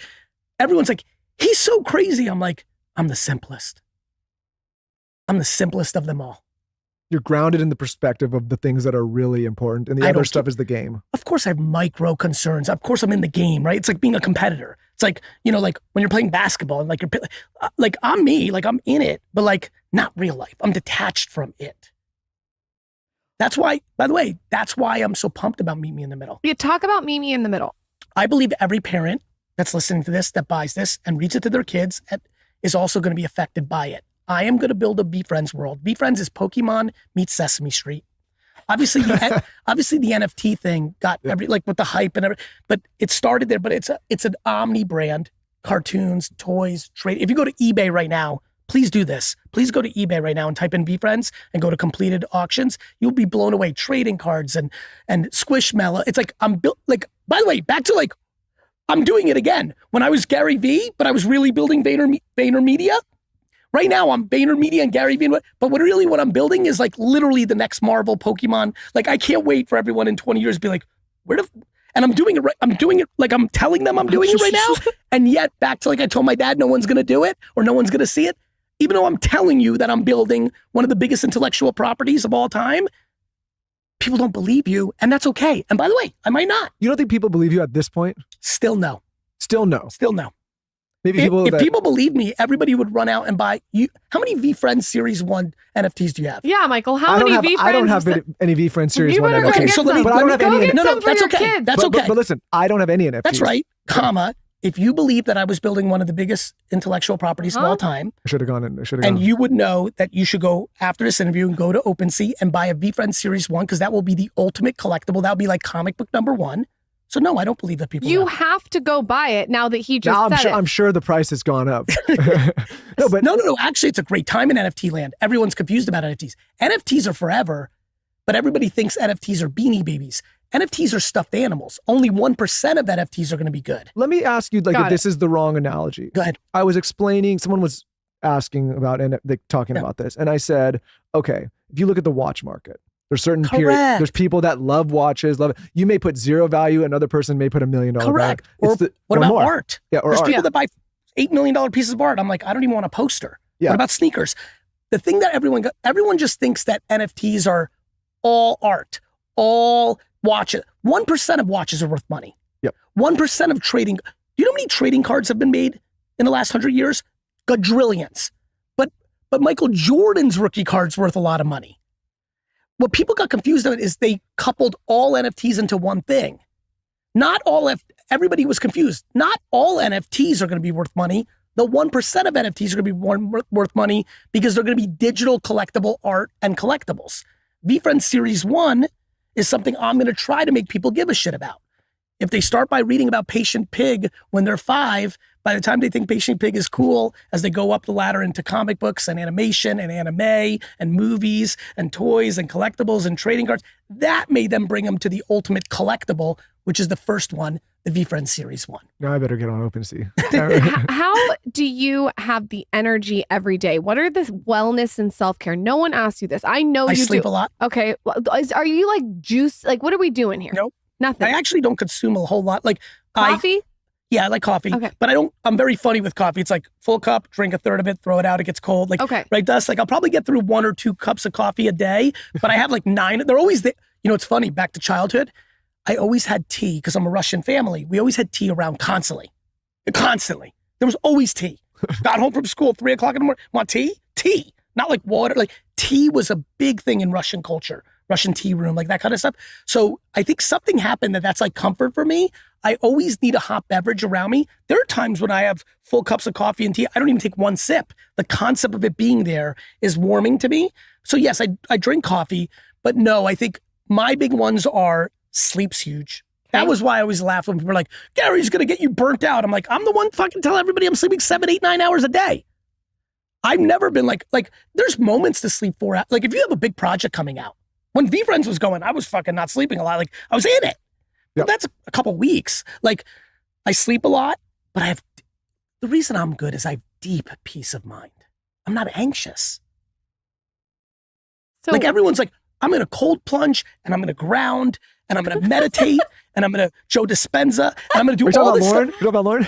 everyone's like, he's so crazy. I'm like, I'm the simplest. I'm the simplest of them all.
You're grounded in the perspective of the things that are really important, and the other stuff is the game.
Of course I have micro concerns. Of course I'm in the game, right? It's like being a competitor. It's like, when you're playing basketball and you're I'm me, I'm in it, but not real life. I'm detached from it. That's why, by the way, that's why I'm so pumped about Meet Me in the Middle.
Yeah, talk about Meet Me in the Middle.
I believe every parent that's listening to this, that buys this and reads it to their kids is also going to be affected by it. I am going to build a VeeFriends world. VeeFriends is Pokemon meets Sesame Street. Obviously, the NFT thing got with the hype and everything, but it started there. But it's an omni brand, cartoons, toys, trade. If you go to eBay right now, please do this. Please go to eBay right now and type in VeeFriends and go to completed auctions. You'll be blown away. Trading cards and Squishmallow. It's I'm built by the way, back to I'm doing it again. When I was GaryVee, but I was really building VaynerMedia. Right now, I'm VaynerMedia and GaryVee, but what I'm building is like literally the next Marvel Pokemon. Like, I can't wait for everyone in 20 years to be like, and I'm doing it right. I'm doing it like I'm telling them I'm doing it right now. And yet, back to like I told my dad, no one's gonna do it or no one's gonna see it. Even though I'm telling you that I'm building one of the biggest intellectual properties of all time, people don't believe you, and that's okay. And by the way, I might not.
You don't think people believe you at this point?
Still no.
Still no.
Still no.
Maybe
if people believe me, everybody would run out and buy you. How many VeeFriends Series 1 NFTs do you have?
Yeah, Michael, how many VeeFriends?
I don't have any VeeFriends Series 1 NFTs.
Okay, so let me,
but I don't have any.
No, that's okay. That's okay.
But listen, I don't have any NFTs.
That's right, comma. If you believe that I was building one of the biggest intellectual properties of all time,
I should have gone in.
And you would know that you should go after this interview and go to OpenSea and buy a VeeFriends Series 1 because that will be the ultimate collectible. That will be like comic book number 1. So no, I don't believe that people.
You have to go buy it now that he just said it.
I'm sure the price has gone up.
No. Actually, it's a great time in NFT land. Everyone's confused about NFTs. NFTs are forever, but everybody thinks NFTs are Beanie Babies. NFTs are stuffed animals. Only 1% of NFTs are going to be good.
Let me ask you, if this is the wrong analogy.
Go ahead.
I was explaining. Someone was asking about and talking about this, and I said, okay, if you look at the watch market. There's certain periods. There's people that love watches. You may put zero value. Another person may put $1 million.
Correct.
Value.
What about art?
Yeah. Or
there's
art.
people that buy $8 million pieces of art. I'm like, I don't even want a poster.
Yeah.
What about sneakers? The thing that everyone just thinks that NFTs are all art, all watches. 1% of watches are worth money.
Yep.
1% of trading. You know how many trading cards have been made in the last 100 years? Quadrillions. But Michael Jordan's rookie card's worth a lot of money. What people got confused about is they coupled all NFTs into one thing. Everybody was confused. Not all NFTs are going to be worth money. The 1% of NFTs are going to be worth money because they're going to be digital collectible art and collectibles. VeeFriends Series 1 is something I'm going to try to make people give a shit about. If they start by reading about Patient Pig when they're 5, by the time they think Patient Pig is cool, as they go up the ladder into comic books and animation and anime and movies and toys and collectibles and trading cards, that made them bring them to the ultimate collectible, which is the first one, the VeeFriends Series 1.
Now I better get on OpenSea.
How do you have the energy every day? What are the wellness and self-care? No one asked you this. I know you
sleep a lot.
Okay. Well, are you like juice? Like, what are we doing here?
Nope.
Nothing.
I actually don't consume a whole lot. Like
coffee?
Yeah, I like coffee.
Okay.
But I'm very funny with coffee. It's like full cup, drink a third of it, throw it out, it gets cold. Like,
okay.
Right, Dust? Like I'll probably get through 1 or 2 cups of coffee a day, but I have like 9. They're always there. You know, it's funny, back to childhood, I always had tea because I'm a Russian family. We always had tea around constantly. Constantly. There was always tea. Got home from school, 3 o'clock in the morning. Want tea? Tea. Not like water. Like tea was a big thing in Russian culture. Russian tea room, like that kind of stuff. So I think something happened that's like comfort for me. I always need a hot beverage around me. There are times when I have full cups of coffee and tea. I don't even take 1 sip. The concept of it being there is warming to me. So yes, I drink coffee, but no, I think my big ones are sleep's huge. That was why I always laugh when people are like, Gary's going to get you burnt out. I'm like, I'm the one fucking tell everybody I'm sleeping 7, 8, 9 hours a day. I've never been like there's moments to sleep 4 hours. Like if you have a big project coming out, when VeeFriends was going, I was fucking not sleeping a lot. Like I was in it. But that's a couple weeks. Like I sleep a lot, but the reason I'm good is I have deep peace of mind. I'm not anxious. So like everyone's like, I'm going to cold plunge and I'm going to ground and I'm going to meditate and I'm going to Joe Dispenza and I'm going to do all this stuff.
You talking about Lauren?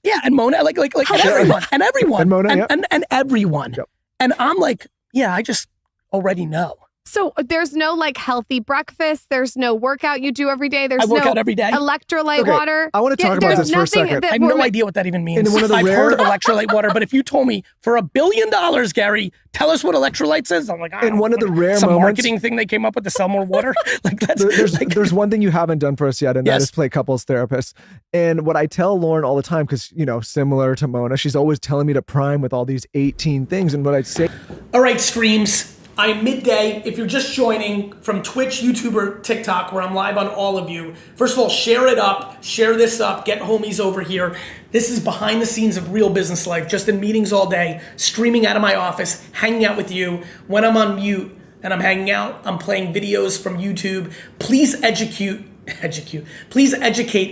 Yeah, and Mona, like and everyone
and Mona,
and everyone. Yep. And I'm like, yeah, I just already know.
So there's no like healthy breakfast. There's no workout you do every day. There's
I work out every day.
Electrolyte water.
I want to talk about this for a second.
I have no idea what that even means. I've heard of electrolyte water, but if you told me for $1 billion, Gary, tell us what electrolytes is, I'm like,
one of the rare
some
moments,
marketing thing they came up with to sell more water. Like
there's one thing you haven't done for us yet, and that is play couples therapist. And what I tell Lauren all the time, because similar to Mona, she's always telling me to prime with all these 18 things, and what I'd say.
All right, streams. I'm midday. If you're just joining from Twitch, YouTube, or TikTok, where I'm live on all of you, first of all, share it up, share this up, get homies over here. This is behind the scenes of real business life, just in meetings all day, streaming out of my office, hanging out with you. When I'm on mute and I'm hanging out, I'm playing videos from YouTube. Please educate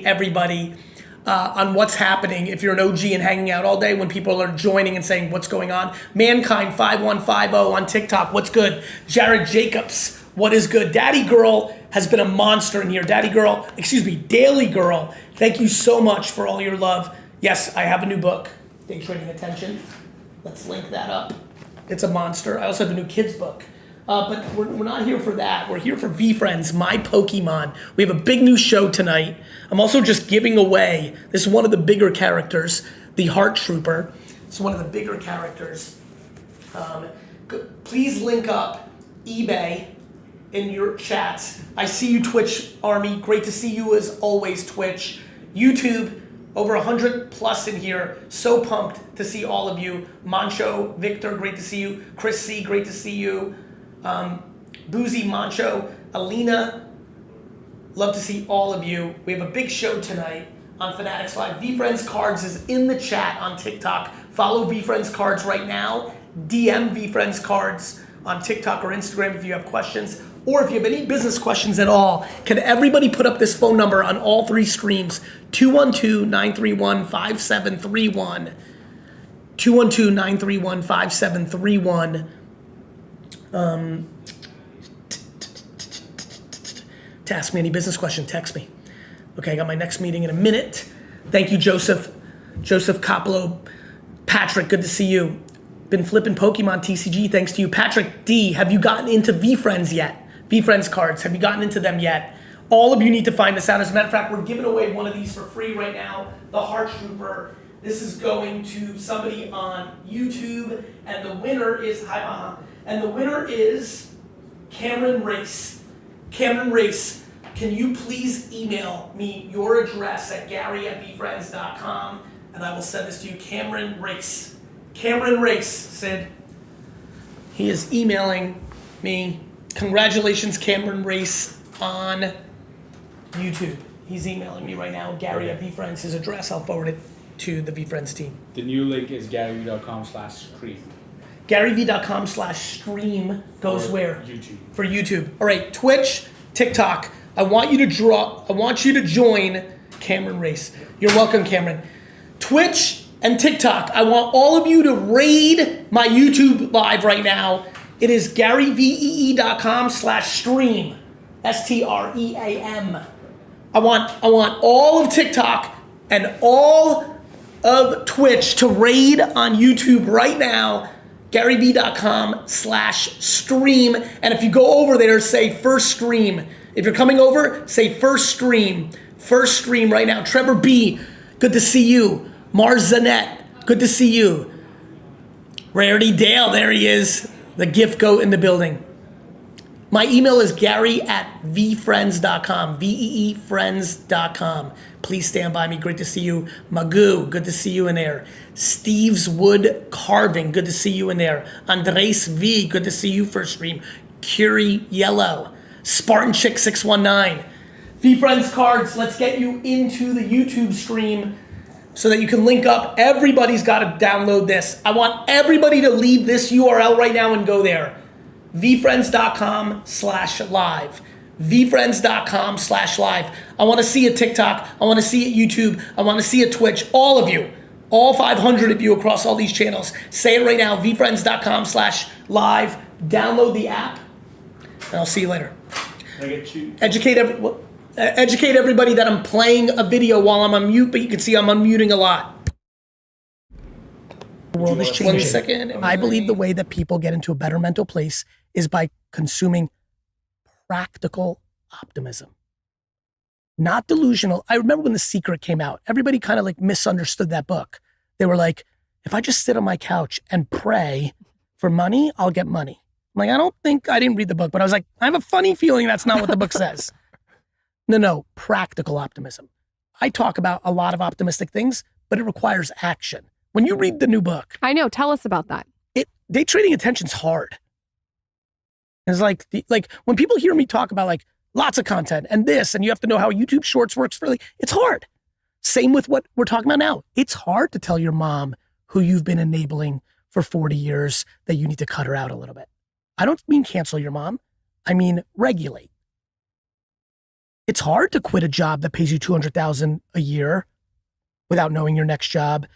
everybody. on what's happening. If you're an OG and hanging out all day, when people are joining and saying what's going on. Mankind 5150 on TikTok, what's good? Jared Jacobs, what is good? Daddy Girl has been a monster in here. Daily Girl, thank you so much for all your love. Yes, I have a new book, Day Trading Attention. Let's link that up. It's a monster. I also have a new kids book. But we're not here for that. We're here for VeeFriends, my Pokemon. We have a big new show tonight. I'm also just giving away, this is one of the bigger characters, the Heart Trooper. It's one of the bigger characters. Please link up eBay in your chats. I see you, Twitch Army. Great to see you as always, Twitch. YouTube, over 100 plus in here. So pumped to see all of you. Mancho, Victor, great to see you. Chris C, great to see you. Boozy, Mancho, Alina, love to see all of you. We have a big show tonight on Fanatics Live. VeeFriends Cards is in the chat on TikTok. Follow VeeFriends Cards right now. DM VeeFriends Cards on TikTok or Instagram if you have questions. Or if you have any business questions at all, can everybody put up this phone number on all three streams? 212-931-5731. 212-931-5731. To ask me any business question, text me. Okay, I got my next meeting in a minute. Thank you, Joseph. Joseph Coppola. Patrick, good to see you. Been flipping Pokemon TCG, thanks to you. Patrick D, have you gotten into VeeFriends yet? VeeFriends cards, have you gotten into them yet? All of you need to find this out. As a matter of fact, we're giving away one of these for free right now, the Heart Trooper. This is going to somebody on YouTube, and the winner is, and the winner is Cameron Race. Cameron Race, can you please email me your address at Gary@VeeFriends.com, and I will send this to you. Cameron Race. Cameron Race, Sid. He is emailing me. Congratulations, Cameron Race on YouTube. He's emailing me right now, Gary@VeeFriends. His address, I'll forward it to the VeeFriends team.
The new link is GaryVee.com/stream.
GaryVee.com/stream goes where?
YouTube.
For YouTube. All right, Twitch, TikTok. I want you to join Cameron Race. You're welcome, Cameron. Twitch and TikTok. I want all of you to raid my YouTube live right now. It is GaryVee.com/stream. STREAM. I want all of TikTok and all of Twitch to raid on YouTube right now. GaryVee.com/stream. And if you go over there, say first stream. If you're coming over, say first stream. First stream right now. Trevor B, good to see you. Mars Zanette, good to see you. Rarity Dale, there he is. The gift goat in the building. My email is Gary@VeeFriends.com. VeeFriends.com. Please stand by me. Great to see you. Magoo, good to see you in there. Steve's Wood Carving, good to see you in there. Andres V, good to see you first stream. Curie Yellow. Spartan Chick 619. VeeFriends cards, let's get you into the YouTube stream so that you can link up. Everybody's got to download this. I want everybody to leave this URL right now and go there. VeeFriends.com/live. VeeFriends.com/live. I want to see a TikTok. I want to see a YouTube. I want to see a Twitch. All of you. All 500 of you across all these channels. Say it right now. VeeFriends.com/live. Download the app. And I'll see you later. Educate everybody that I'm playing a video while I'm on mute, but you can see I'm unmuting a lot. The world is changing. 1 second. I believe the way that people get into a better mental place is by consuming practical optimism. Not delusional. I remember when The Secret came out, everybody kind of like misunderstood that book. They were like, if I just sit on my couch and pray for money, I'll get money. I'm like, I didn't read the book, but I was like, I have a funny feeling that's not what the book says. No, practical optimism. I talk about a lot of optimistic things, but it requires action. When you read the new book.
I know, tell us about that.
Day trading attention's hard. It's like when people hear me talk about like lots of content and this, and you have to know how YouTube Shorts works it's hard. Same with what we're talking about now. It's hard to tell your mom who you've been enabling for 40 years that you need to cut her out a little bit. I don't mean cancel your mom. I mean regulate. It's hard to quit a job that pays you $200,000 a year without knowing your next job,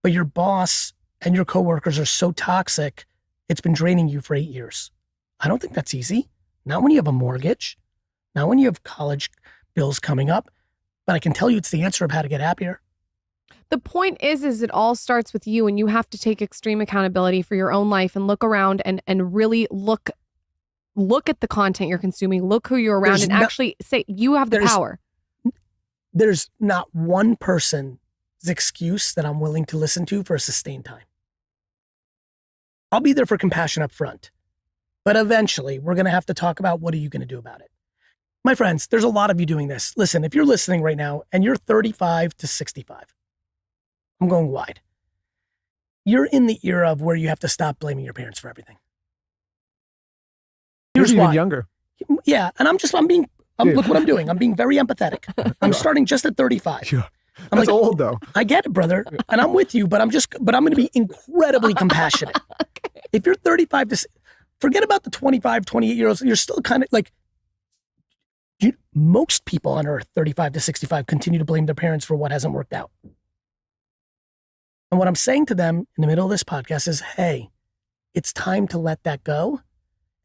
but your boss and your coworkers are so toxic, it's been draining you for 8 years. I don't think that's easy. Not when you have a mortgage, not when you have college bills coming up, but I can tell you it's the answer of how to get happier.
The point is it all starts with you, and you have to take extreme accountability for your own life and look around and really look at the content you're consuming, look who you're around, and actually say you have the power.
There's not one person's excuse that I'm willing to listen to for a sustained time. I'll be there for compassion up front, but eventually we're going to have to talk about what are you going to do about it. My friends, there's a lot of you doing this. Listen, if you're listening right now and you're 35 to 65, I'm going wide. You're in the era of where you have to stop blaming your parents for everything. Here's
You're
why.
even younger.
Yeah, and look what I'm doing. I'm being very empathetic. I'm starting just at 35.
Yeah.
I'm
That's old though.
I get it, brother. And I'm with you, but I'm going to be incredibly compassionate. Okay. If you're 35 forget about the 25, 28-year-olds. You're still kind of like, most people on earth, 35 to 65, continue to blame their parents for what hasn't worked out. And what I'm saying to them in the middle of this podcast is, hey, it's time to let that go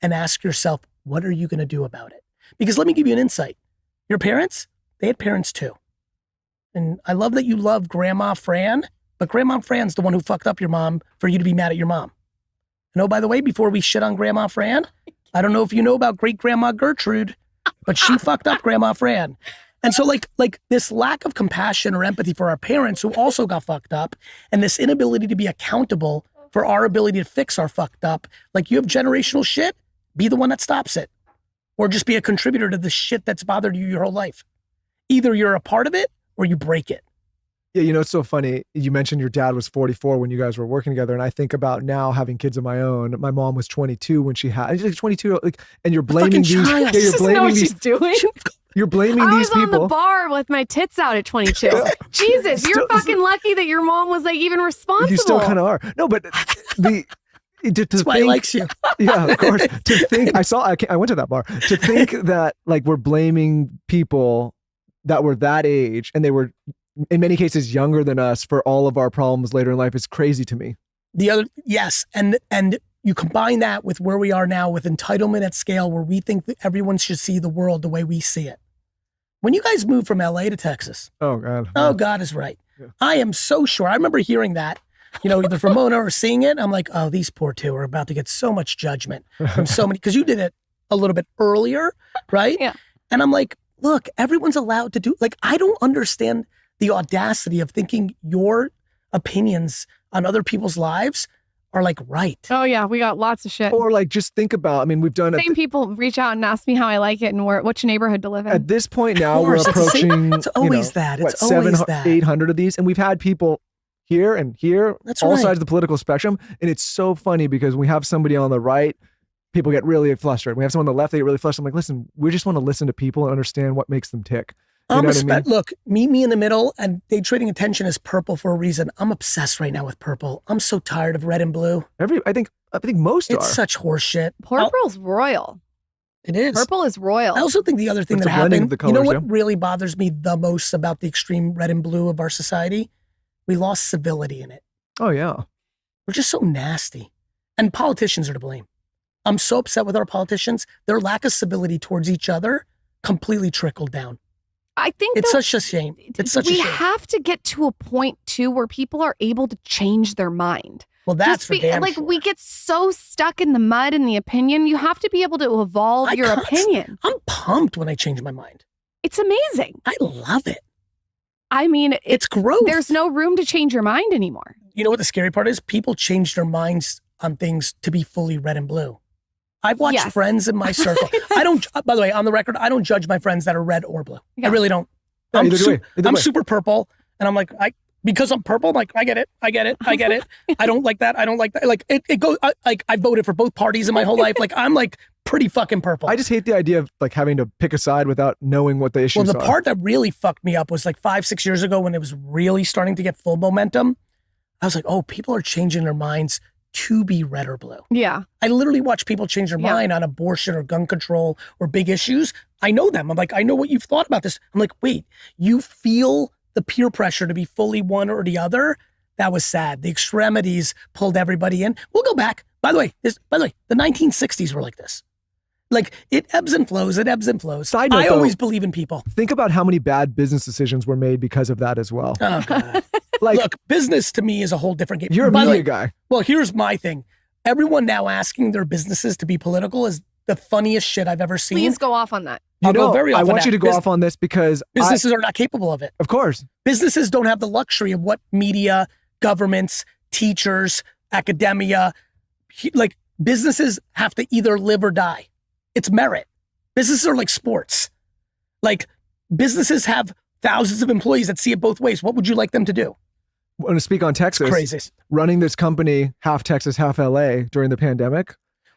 and ask yourself, what are you going to do about it? Because let me give you an insight. Your parents, they had parents too. And I love that you love Grandma Fran, but Grandma Fran's the one who fucked up your mom for you to be mad at your mom. And oh, by the way, before we shit on Grandma Fran, I don't know if you know about great Grandma Gertrude, but she fucked up Grandma Fran. And so like this lack of compassion or empathy for our parents who also got fucked up, and this inability to be accountable for our ability to fix our fucked up, like you have generational shit, be the one that stops it. Or just be a contributor to the shit that's bothered you your whole life. Either you're a part of it or you break it.
Yeah, you know, it's so funny. You mentioned your dad was 44 when you guys were working together. And I think about now having kids of my own. My mom was 22 when she had, she's like 22, like, and you're blaming these. Yeah, you're blaming these.
She's doing.
You're blaming these people.
I was on the bar with my tits out at 22. Jesus, you're fucking lucky that your mom was like even responsible.
You still kind of are. No, but
That's why he likes you.
Yeah, of course. To think, I went to that bar. To think that like we're blaming people that were that age and they were in many cases younger than us for all of our problems later in life is crazy to me.
Yes. And you combine that with where we are now with entitlement at scale, where we think that everyone should see the world the way we see it. When you guys moved from LA to Texas.
Oh God.
Oh, God is right. Yeah. I am so sure. I remember hearing that, either from Mona or seeing it. I'm like, oh, these poor two are about to get so much judgment from so many, because you did it a little bit earlier, right?
Yeah.
And I'm like, look, everyone's allowed to do, like, I don't understand the audacity of thinking your opinions on other people's lives are like right.
Oh yeah, we got lots of shit.
Or like, just think about, I mean, we've done
Same people reach out and ask me how I like it and which neighborhood to live in.
At this point now, we're approaching,
it's always that. It's
what,
always that.
800 of these. And we've had people here and here,
That's
all
right.
sides of the political spectrum. And it's so funny because we have somebody on the right, people get really flustered. We have someone on the left, they get really flustered. I'm like, listen, we just want to listen to people and understand what makes them tick. You know what I mean?
Look, meet me in the middle, and day trading attention is purple for a reason. I'm obsessed right now with purple. I'm so tired of red and blue.
I think most
It's
are.
such horseshit.
Purple's royal.
It is.
Purple is royal.
I also think the other thing
It's
that
a blending
happened,
of the colors,
what really bothers me the most about the extreme red and blue of our society? We lost civility in it.
Oh yeah.
We're just so nasty. And politicians are to blame. I'm so upset with our politicians. Their lack of civility towards each other completely trickled down.
I think
it's such a shame. It's such a shame.
We have to get to a point too where people are able to change their mind.
Well, that's for damn
like
sure.
We get so stuck in the mud in the opinion. You have to be able to evolve your opinion.
I'm pumped when I change my mind.
It's amazing.
I love it.
I mean,
it's growth.
There's no room to change your mind anymore.
You know what the scary part is? People change their minds on things to be fully red and blue. I've watched friends in my circle. I don't, by the way, on the record, I don't judge my friends that are red or blue. Yeah. I really don't.
No,
I'm super purple. And I'm like, because I'm purple, I'm like, I get it. I don't like that. Like it goes, I voted for both parties in my whole life. Like I'm like pretty fucking purple.
I just hate the idea of like having to pick a side without knowing what the issues are.
Well, the part that really fucked me up was like 5-6 years ago when it was really starting to get full momentum. I was like, oh, people are changing their minds to be red or blue.
Yeah.
I literally watch people change their mind on abortion or gun control or big issues. I know them. I'm like, I know what you've thought about this. I'm like, wait, you feel the peer pressure to be fully one or the other, that was sad. The extremities pulled everybody in. We'll go back. By the way, the 1960s were like this. Like, it ebbs and flows. It ebbs and flows.
Side note,
I
though,
always believe in people.
Think about how many bad business decisions were made because of that as well.
Oh, God.
Like,
look, business to me is a whole different game.
you're a
By the
media
way,
guy.
Well, here's my thing. Everyone now asking their businesses to be political is the funniest shit I've ever seen.
Please go off on that.
You
I'll go
know,
very
I
off on
want
that.
you to go off on this because
Businesses are not capable of it.
of course.
Businesses don't have the luxury of what media, governments, teachers, academia, like businesses have to either live or die. It's merit. Businesses are like sports. Like, businesses have thousands of employees that see it both ways. What would you like them to do?
I want to speak on Texas.
Crazy.
Running this company, half Texas, half LA during the pandemic.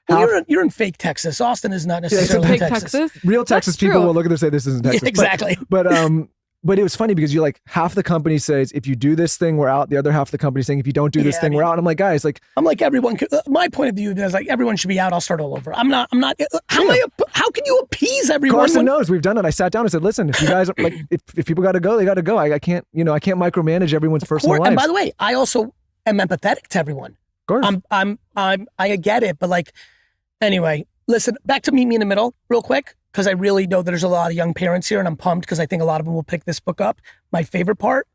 Well, you're in fake Texas. Austin is not necessarily
Fake
Texas.
Texas.
Real Texas
That's
people
true.
will look at this and say this isn't Texas.
Yeah, exactly.
But it was funny because you like half the company says, if you do this thing, we're out. The other half of the company saying, if you don't do this thing, we're out. And I'm like, guys, like,
I'm like, everyone, my point of view is like, everyone should be out. I'll start all over. How can you appease everyone?
Carson knows we've done it. I sat down and said, listen, if you guys like, if people got to go, they got to go. I can't micromanage everyone's personal life.
And by the way, I also am empathetic to everyone.
Of course.
I get it, but like, anyway, listen, back to Meet Me in the Middle real quick, because I really know that there's a lot of young parents here and I'm pumped because I think a lot of them will pick this book up. My favorite part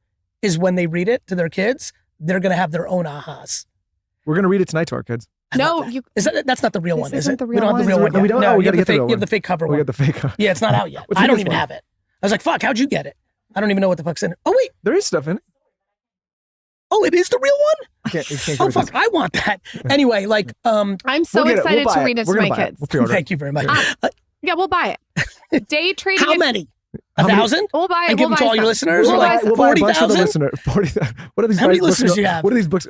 is when they read it to their kids, they're going to have their own ahas.
We're going to read it tonight to our kids.
No,
that's not the real one, is it?
The
We
real
don't have the
one.
real one.
No, we don't.
No,
Oh, we
you have
gotta
the
get the
fake.
real
You have the
one.
fake cover
We
one.
got the fake.
Yeah, it's not out yet.
What's the
I don't
newest
even
one?
have it. I was like, fuck, how'd you get it? I don't even know what the fuck's in it. Oh, wait.
There is stuff in it.
Oh, it is the real one?
You can't
Oh,
give it
fuck,
this.
I want that. Anyway, like,
I'm so
We'll get it. We'll
excited
buy
to
it.
read it
We're
to
gonna
my
buy it.
kids.
We'll pre-order it.
thank you very much.
Yeah, we'll buy it. Day trading.
How many?
How many?
1,000?
We'll buy it.
And give them to all your listeners?
We'll
Or
buy
like
some.
We'll buy a bunch for the
40,000?
listener. 40,000. What are these
How many
books
listeners
go-
do you have?
What are these books?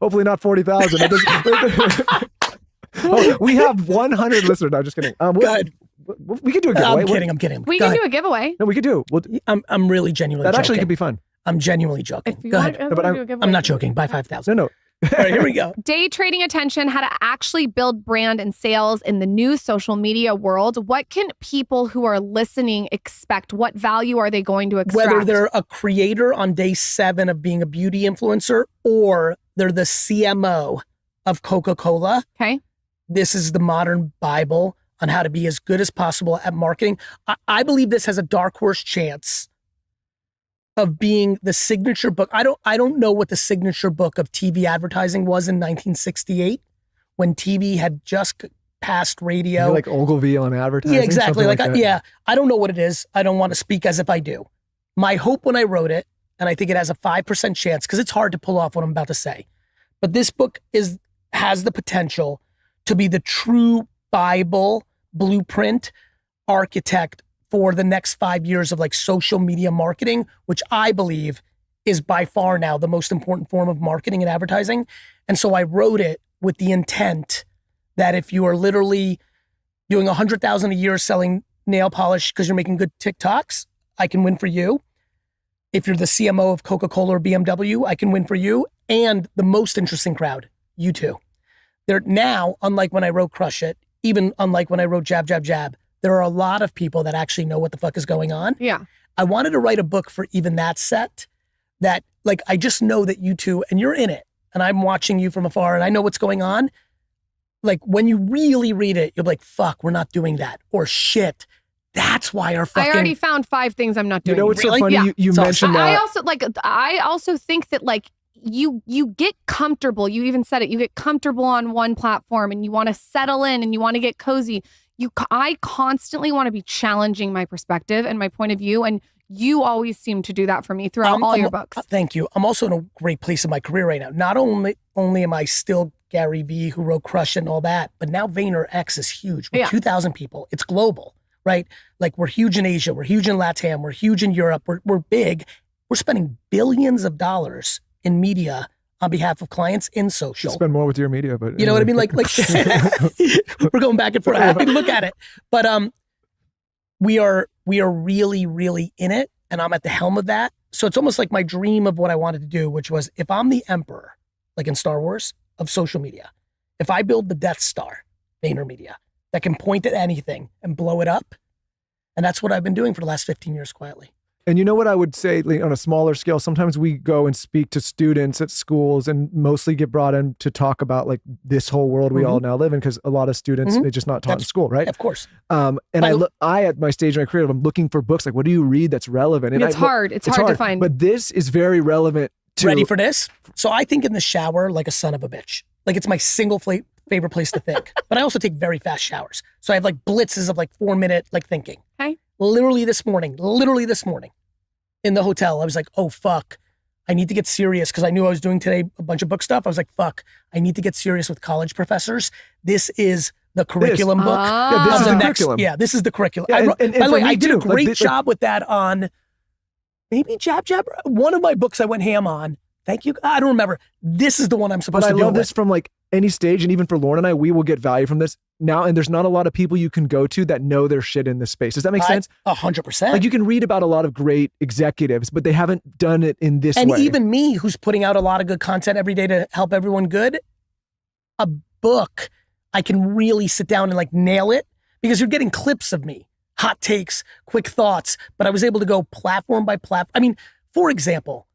Hopefully not 40,000. Oh, we have 100 listeners. No, just kidding.
Good.
We could do a giveaway.
I'm kidding.
We
Go
can
ahead.
do a giveaway.
No, we could do.
I'm really genuinely
That
joking.
actually could be fun.
I'm genuinely joking.
If you
Go
want,
ahead.
but
do a giveaway.
I'm not joking. Buy 5,000.
No.
All right, here we go.
Day trading attention, how to actually build brand and sales in the new social media world. What can people who are listening expect? What value are they going to extract?
Whether they're a creator on day 7 of being a beauty influencer or they're the CMO of Coca-Cola,
Okay.
this is the modern Bible on how to be as good as possible at marketing. I believe this has a dark horse chance of being the signature book. I don't know what the signature book of TV advertising was in 1968 when TV had just passed radio.
Maybe like Ogilvy on advertising.
Yeah, exactly.
something like that.
I don't know what it is. I don't want to speak as if I do. My hope when I wrote it, and I think it has a 5% chance because it's hard to pull off what I'm about to say, but this book has the potential to be the true Bible blueprint architect for the next 5 years of like social media marketing, which I believe is by far now the most important form of marketing and advertising. And so I wrote it with the intent that if you are literally doing 100,000 a year selling nail polish because you're making good TikToks, I can win for you. If you're the CMO of Coca-Cola or BMW, I can win for you. And the most interesting crowd, you too. They're now, unlike when I wrote Crush It, even unlike when I wrote Jab, Jab, Jab, there are a lot of people that actually know what the fuck is going on.
Yeah.
I wanted to write a book for even that set that like, I just know that you two, and you're in it, and I'm watching you from afar and I know what's going on. Like when you really read it, you'll be like, fuck, we're not doing that. Or shit, that's why our fucking...
I already found 5 things I'm not doing.
You know what's
Really?
so funny?
Yeah.
You
So
mentioned that.
I also think that like you get comfortable. You even said it. You get comfortable on one platform and you want to settle in and you want to get cozy. I constantly want to be challenging my perspective and my point of view, and you always seem to do that for me throughout all your books.
Thank you. I'm also in a great place in my career right now. Not only am I still GaryVee, who wrote Crush It and all that, but now VaynerX is huge. We're 2,000 people. It's global, right? Like we're huge in Asia. We're huge in LATAM. We're huge in Europe. We're big. We're spending billions of dollars in media on behalf of clients in social.
Spend more with your media, but
You know what I mean? Like we're going back and forth. Happy to look at it. But we are really, really in it, and I'm at the helm of that. So it's almost like my dream of what I wanted to do, which was if I'm the emperor, like in Star Wars, of social media, if I build the Death Star, VaynerMedia, that can point at anything and blow it up, and that's what I've been doing for the last 15 years quietly.
And you know what I would say, like, on a smaller scale, sometimes we go and speak to students at schools and mostly get brought in to talk about like this whole world we all now live in, because a lot of students, they're just not taught in school, right?
Of course.
And I at my stage in my career, I'm looking for books like, what do you read that's relevant? And
it's hard. It's hard to find.
But this is very relevant to...
Ready for this? So I think in the shower like a son of a bitch. Like it's my single favorite place to think. But I also take very fast showers. So I have like blitzes of like 4-minute like thinking.
Okay.
Literally this morning in the hotel, I was like, oh, fuck. I need to get serious because I knew I was doing today a bunch of book stuff. I was like, fuck, I need to get serious with college professors. This is the curriculum book.
Yeah, this is the curriculum.
Yeah, this is the curriculum.
Yeah,
by the way, I did a great
like,
job with that on maybe Jab. One of my books I went ham on. Thank you. I don't remember. This is the one I'm supposed to do.
But I love this from like any stage, and even for Lauren and I, we will get value from this now. And there's not a lot of people you can go to that know their shit in this space. Does that make sense?
100%.
Like you can read about a lot of great executives, but they haven't done it in this way.
And even me, who's putting out a lot of good content every day to help everyone good, a book, I can really sit down and like nail it because you're getting clips of me, hot takes, quick thoughts, but I was able to go platform by platform. I mean, for example,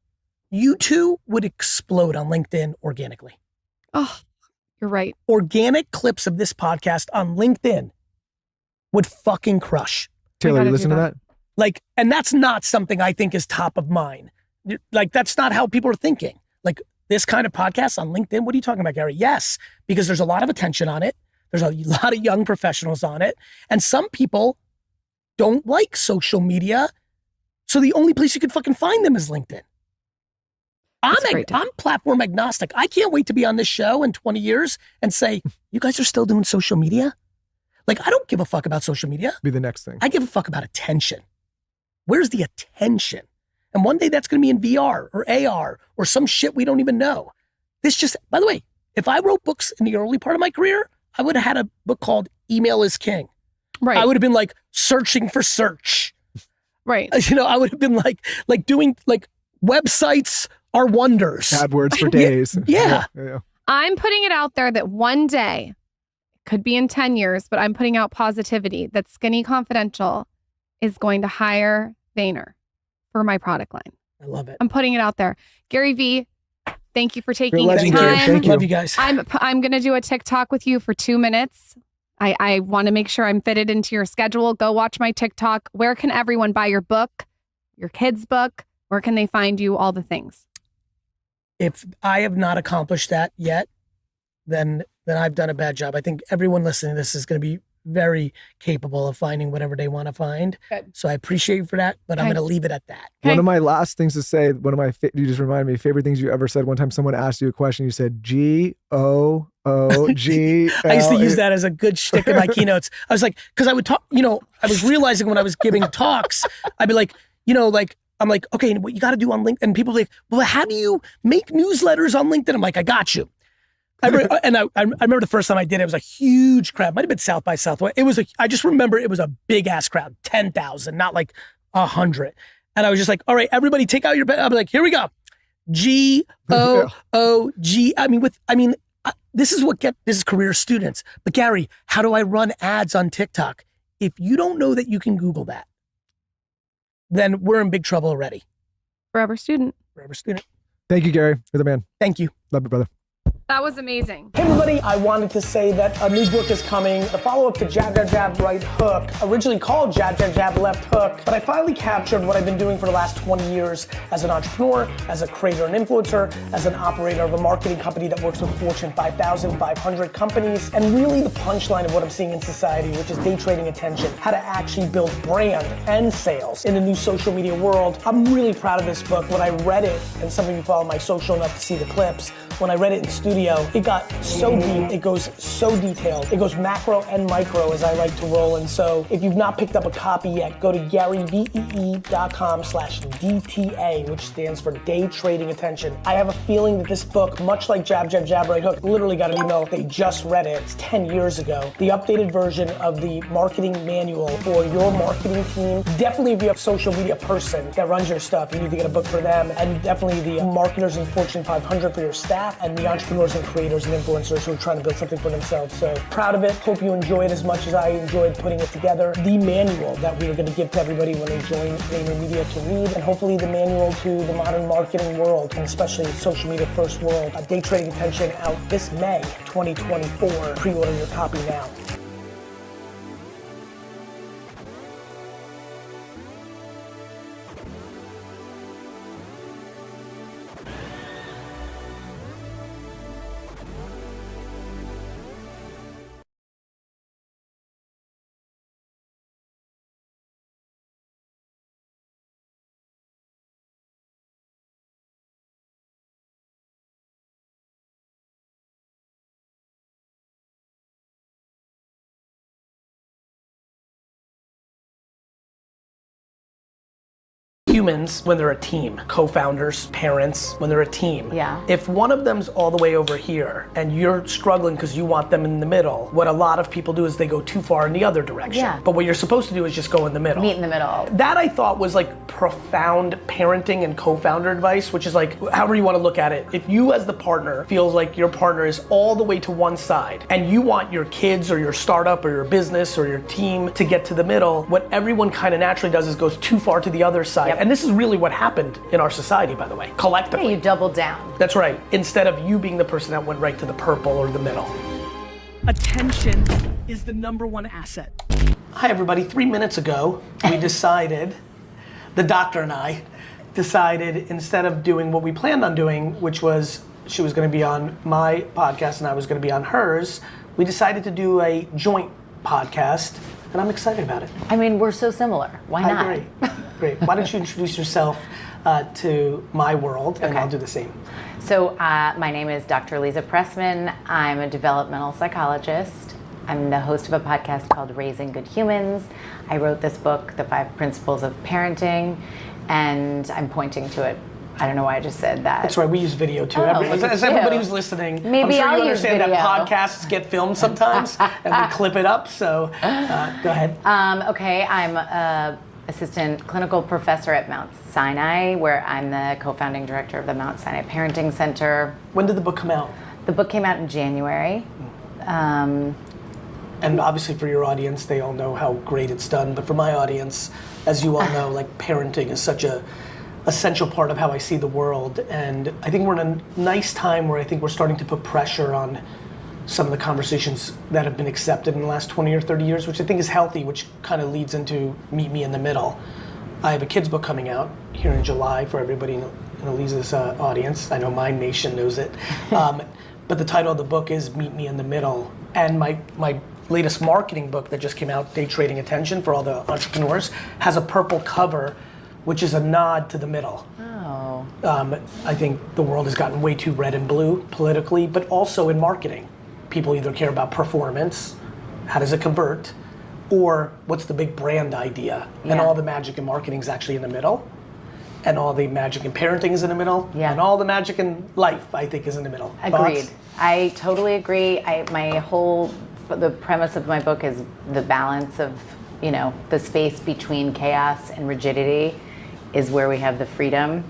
you two would explode on LinkedIn organically.
Oh, you're right.
Organic clips of this podcast on LinkedIn would fucking crush.
Taylor, you listen to that?
Like, and that's not something I think is top of mind. Like, that's not how people are thinking. Like, this kind of podcast on LinkedIn, what are you talking about, Gary? Yes, because there's a lot of attention on it. There's a lot of young professionals on it. And some people don't like social media. So the only place you can fucking find them is LinkedIn. I'm platform agnostic. I can't wait to be on this show in 20 years and say, you guys are still doing social media? Like, I don't give a fuck about social media.
Be the next thing.
I give a fuck about attention. Where's the attention? And one day that's going to be in VR or AR or some shit we don't even know. This just, by the way, if I wrote books in the early part of my career, I would have had a book called Email is King.
Right.
I would have been like searching for search.
Right.
You know, I would have been like doing like websites are wonders.
AdWords for days.
Yeah.
I'm putting it out there that one day, could be in 10 years, but I'm putting out positivity that Skinny Confidential is going to hire Vayner for my product line.
I love it.
I'm putting it out there. GaryVee, thank you for taking the
Thank
time.
you. Love you guys.
I'm going to do a TikTok with you for 2 minutes. I want to make sure I'm fitted into your schedule. Go watch my TikTok. Where can everyone buy your book, your kids' book? Where can they find you? All the things.
If I have not accomplished that yet, then I've done a bad job. I think everyone listening to this is going to be very capable of finding whatever they want to find.
Good.
So I appreciate you for that, but I'm going to leave it at that.
One of my last things to say, you just reminded me, favorite things you ever said. One time someone asked you a question, you said GOOG.
I used to use that as a good shtick in my keynotes. I was like, because I would talk, I was realizing when I was giving talks, I'd be like, I'm like, okay, what you got to do on LinkedIn? And people are like, well, how do you make newsletters on LinkedIn? I'm like, I got you. I remember the first time I did it, it was a huge crowd. Might have been South by Southwest. I just remember it was a big ass crowd, 10,000, not like 100. And I was just like, all right, everybody take out your pen. I'll be like, here we go. GOOG. This is career students. But Gary, how do I run ads on TikTok? If you don't know that you can Google that, then we're in big trouble already.
Forever student.
Forever student.
Thank you, Gary. You're the man.
Thank you.
Love you, brother.
That was amazing.
Hey everybody, I wanted to say that a new book is coming. The follow-up to Jab, Jab, Jab, Right Hook, originally called Jab, Jab, Jab, Left Hook, but I finally captured what I've been doing for the last 20 years as an entrepreneur, as a creator and influencer, as an operator of a marketing company that works with Fortune 5,000, 500 companies, and really the punchline of what I'm seeing in society, which is day trading attention, how to actually build brand and sales in the new social media world. I'm really proud of this book. When I read it, and some of you follow my social enough to see the clips, when I read it in studio, it got so deep, it goes so detailed. It goes macro and micro as I like to roll. And so if you've not picked up a copy yet, go to GaryVee.com/DTA, which stands for Day Trading Attention. I have a feeling that this book, much like Jab, Jab, Jab, Right Hook, literally got an email, they just read it, it's 10 years ago. The updated version of the marketing manual for your marketing team. Definitely if you're a social media person that runs your stuff, you need to get a book for them. And definitely the marketers in Fortune 500 for your staff. staff and the entrepreneurs and creators and influencers who are trying to build something for themselves. So proud of it. Hope you enjoy it as much as I enjoyed putting it together. The manual that we are going to give to everybody when they join VaynerMedia to read, and hopefully the manual to the modern marketing world, and especially social media first world. Day Trading Attention out this May 2024. Pre-order your copy now. Humans, when they're a team, co-founders, parents, when they're a team.
Yeah.
If one of them's all the way over here and you're struggling because you want them in the middle, what a lot of people do is they go too far in the other direction.
Yeah.
But what you're supposed to do is just go in the middle.
Meet in the middle.
That I thought was like profound parenting and co-founder advice, which is like, however you want to look at it. If you as the partner feels like your partner is all the way to one side and you want your kids or your startup or your business or your team to get to the middle, what everyone kind of naturally does is goes too far to the other side.
Yep.
And this is really what happened in our society, by the way, collectively.
Yeah, you double down.
That's right. Instead of you being the person that went right to the purple or the middle.
Attention is the #1 asset.
Hi everybody, 3 minutes ago, we decided, the doctor and I decided instead of doing what we planned on doing, which was she was gonna be on my podcast and I was gonna be on hers, we decided to do a joint podcast, and I'm excited about it.
I mean, we're so similar. Why not?
I agree. Great. Why don't you introduce yourself to my world, and I'll do the same.
So my name is Dr. Lisa Pressman. I'm a developmental psychologist. I'm the host of a podcast called Raising Good Humans. I wrote this book, The 5 Principles of Parenting, and I'm pointing to it. I don't know why I just said that.
That's right, we use video too.
Oh,
As everybody who's listening,
Maybe
I'm sure
I'll
you
use
understand
video.
that podcasts get filmed sometimes, and we clip it up, so go ahead.
Okay, I'm a assistant clinical professor at Mount Sinai, where I'm the co-founding director of the Mount Sinai Parenting Center.
When did the book come out?
The book came out in January.
And obviously for your audience, they all know how great it's done, but for my audience, as you all know, like parenting is such a essential part of how I see the world, and I think we're in a nice time where I think we're starting to put pressure on some of the conversations that have been accepted in the last 20 or 30 years, which I think is healthy, which kind of leads into meet me in the middle. I have a kids book coming out here in July for everybody in Elisa's audience. I know my nation knows it. But the title of the book is Meet Me in the Middle. And my latest marketing book that just came out, Day Trading Attention for all the entrepreneurs, has a purple cover, which is a nod to the middle.
Oh.
I think the world has gotten way too red and blue politically, but also in marketing. People either care about performance, how does it convert, or what's the big brand idea? Yeah. And all the magic in marketing is actually in the middle, and all the magic in parenting is in the middle, and all the magic in life, I think, is in the middle.
Agreed.
Thoughts?
I totally agree. The premise of my book is the balance of, the space between chaos and rigidity is where we have the freedom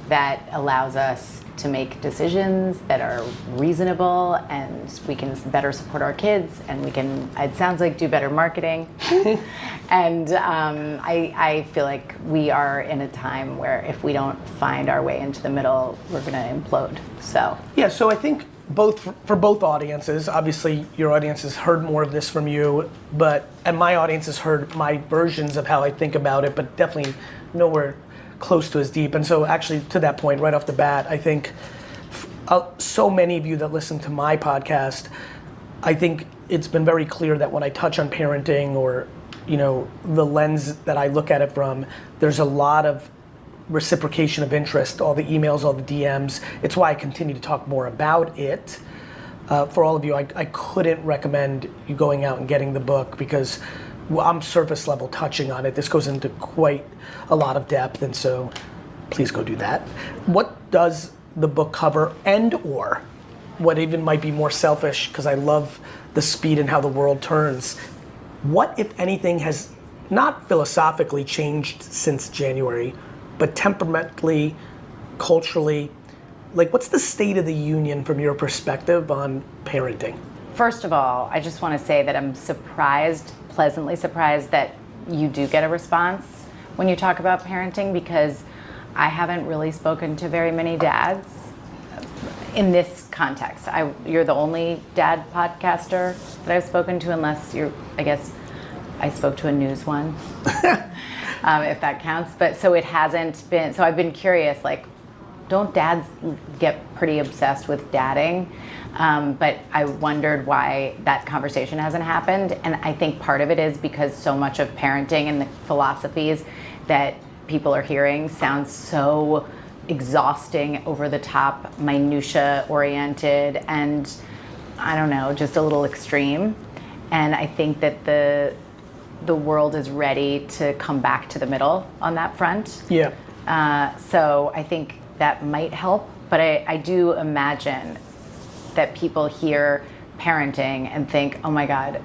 that allows us to make decisions that are reasonable, and we can better support our kids, and we can, it sounds like, do better marketing. And I feel like we are in a time where if we don't find our way into the middle, we're gonna implode, so.
Yeah, so I think for both audiences, obviously your audience has heard more of this from you, and my audience has heard my versions of how I think about it, but definitely nowhere close to as deep. And so actually to that point, right off the bat, I think so many of you that listen to my podcast, I think it's been very clear that when I touch on parenting or the lens that I look at it from, there's a lot of reciprocation of interest, all the emails, all the DMs. It's why I continue to talk more about it. For all of you, I couldn't recommend you going out and getting the book because I'm surface level touching on it. This goes into quite a lot of depth, and so please go do that. What does the book cover, and or what even might be more selfish, because I love the speed and how the world turns, what, if anything, has not philosophically changed since January, but temperamentally, culturally, Like, what's the state of the union from your perspective on parenting?
First of all, I just want to say that I'm surprised, pleasantly surprised, that you do get a response when you talk about parenting, because I haven't really spoken to very many dads in this context. You're the only dad podcaster that I've spoken to, unless I guess I spoke to a news one, if that counts. But so it hasn't been, so I've been curious, like, don't dads get pretty obsessed with dadding? But I wondered why that conversation hasn't happened. And I think part of it is because so much of parenting and the philosophies that people are hearing sounds so exhausting, over the top, minutia oriented, and I don't know, just a little extreme. And I think that the world is ready to come back to the middle on that front.
Yeah.
So I think that might help, but I do imagine that people hear parenting and think, oh my God,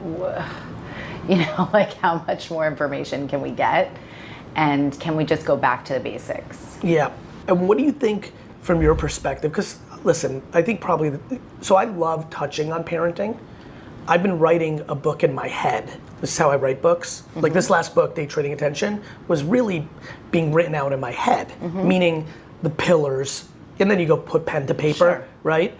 like, how much more information can we get? And can we just go back to the basics?
Yeah. And what do you think from your perspective? Because listen, I think probably, so I love touching on parenting. I've been writing a book in my head. This is how I write books. Mm-hmm. Like this last book, Day Trading Attention, was really being written out in my head, mm-hmm. meaning the pillars, and then you go put pen to paper, sure. right?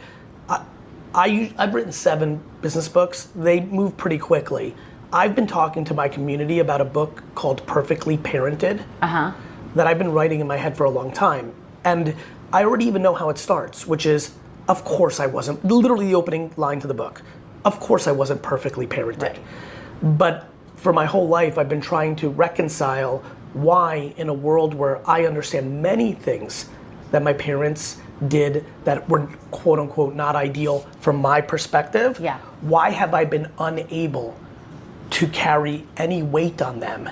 I've written 7 business books. They move pretty quickly. I've been talking to my community about a book called Perfectly Parented that I've been writing in my head for a long time. And I already even know how it starts, which is, of course I wasn't, literally the opening line to the book, of course I wasn't perfectly parented. Right. But for my whole life, I've been trying to reconcile why, in a world where I understand many things that my parents did that were quote unquote not ideal from my perspective, why have I been unable to carry any weight on them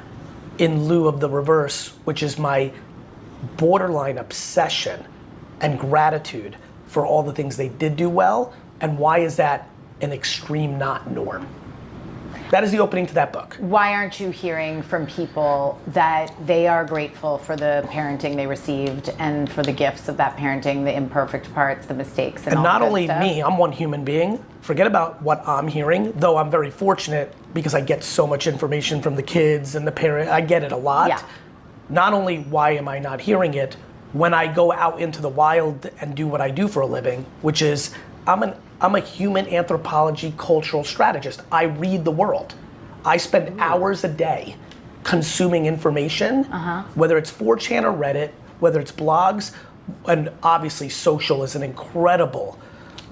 in lieu of the reverse, which is my borderline obsession and gratitude for all the things they did do well, and why is that an extreme not norm? That is the opening to that book.
Why aren't you hearing from people that they are grateful for the parenting they received and for the gifts of that parenting, the imperfect parts, the mistakes, and all
not
that
only
stuff?
Me, I'm one human being. Forget about what I'm hearing, though I'm very fortunate because I get so much information from the kids and the parent. I get it a lot.
Yeah.
Not only why am I not hearing it, when I go out into the wild and do what I do for a living, which is I'm a human anthropology cultural strategist. I read the world. I spend hours a day consuming information, whether it's 4chan or Reddit, whether it's blogs, and obviously social is an incredible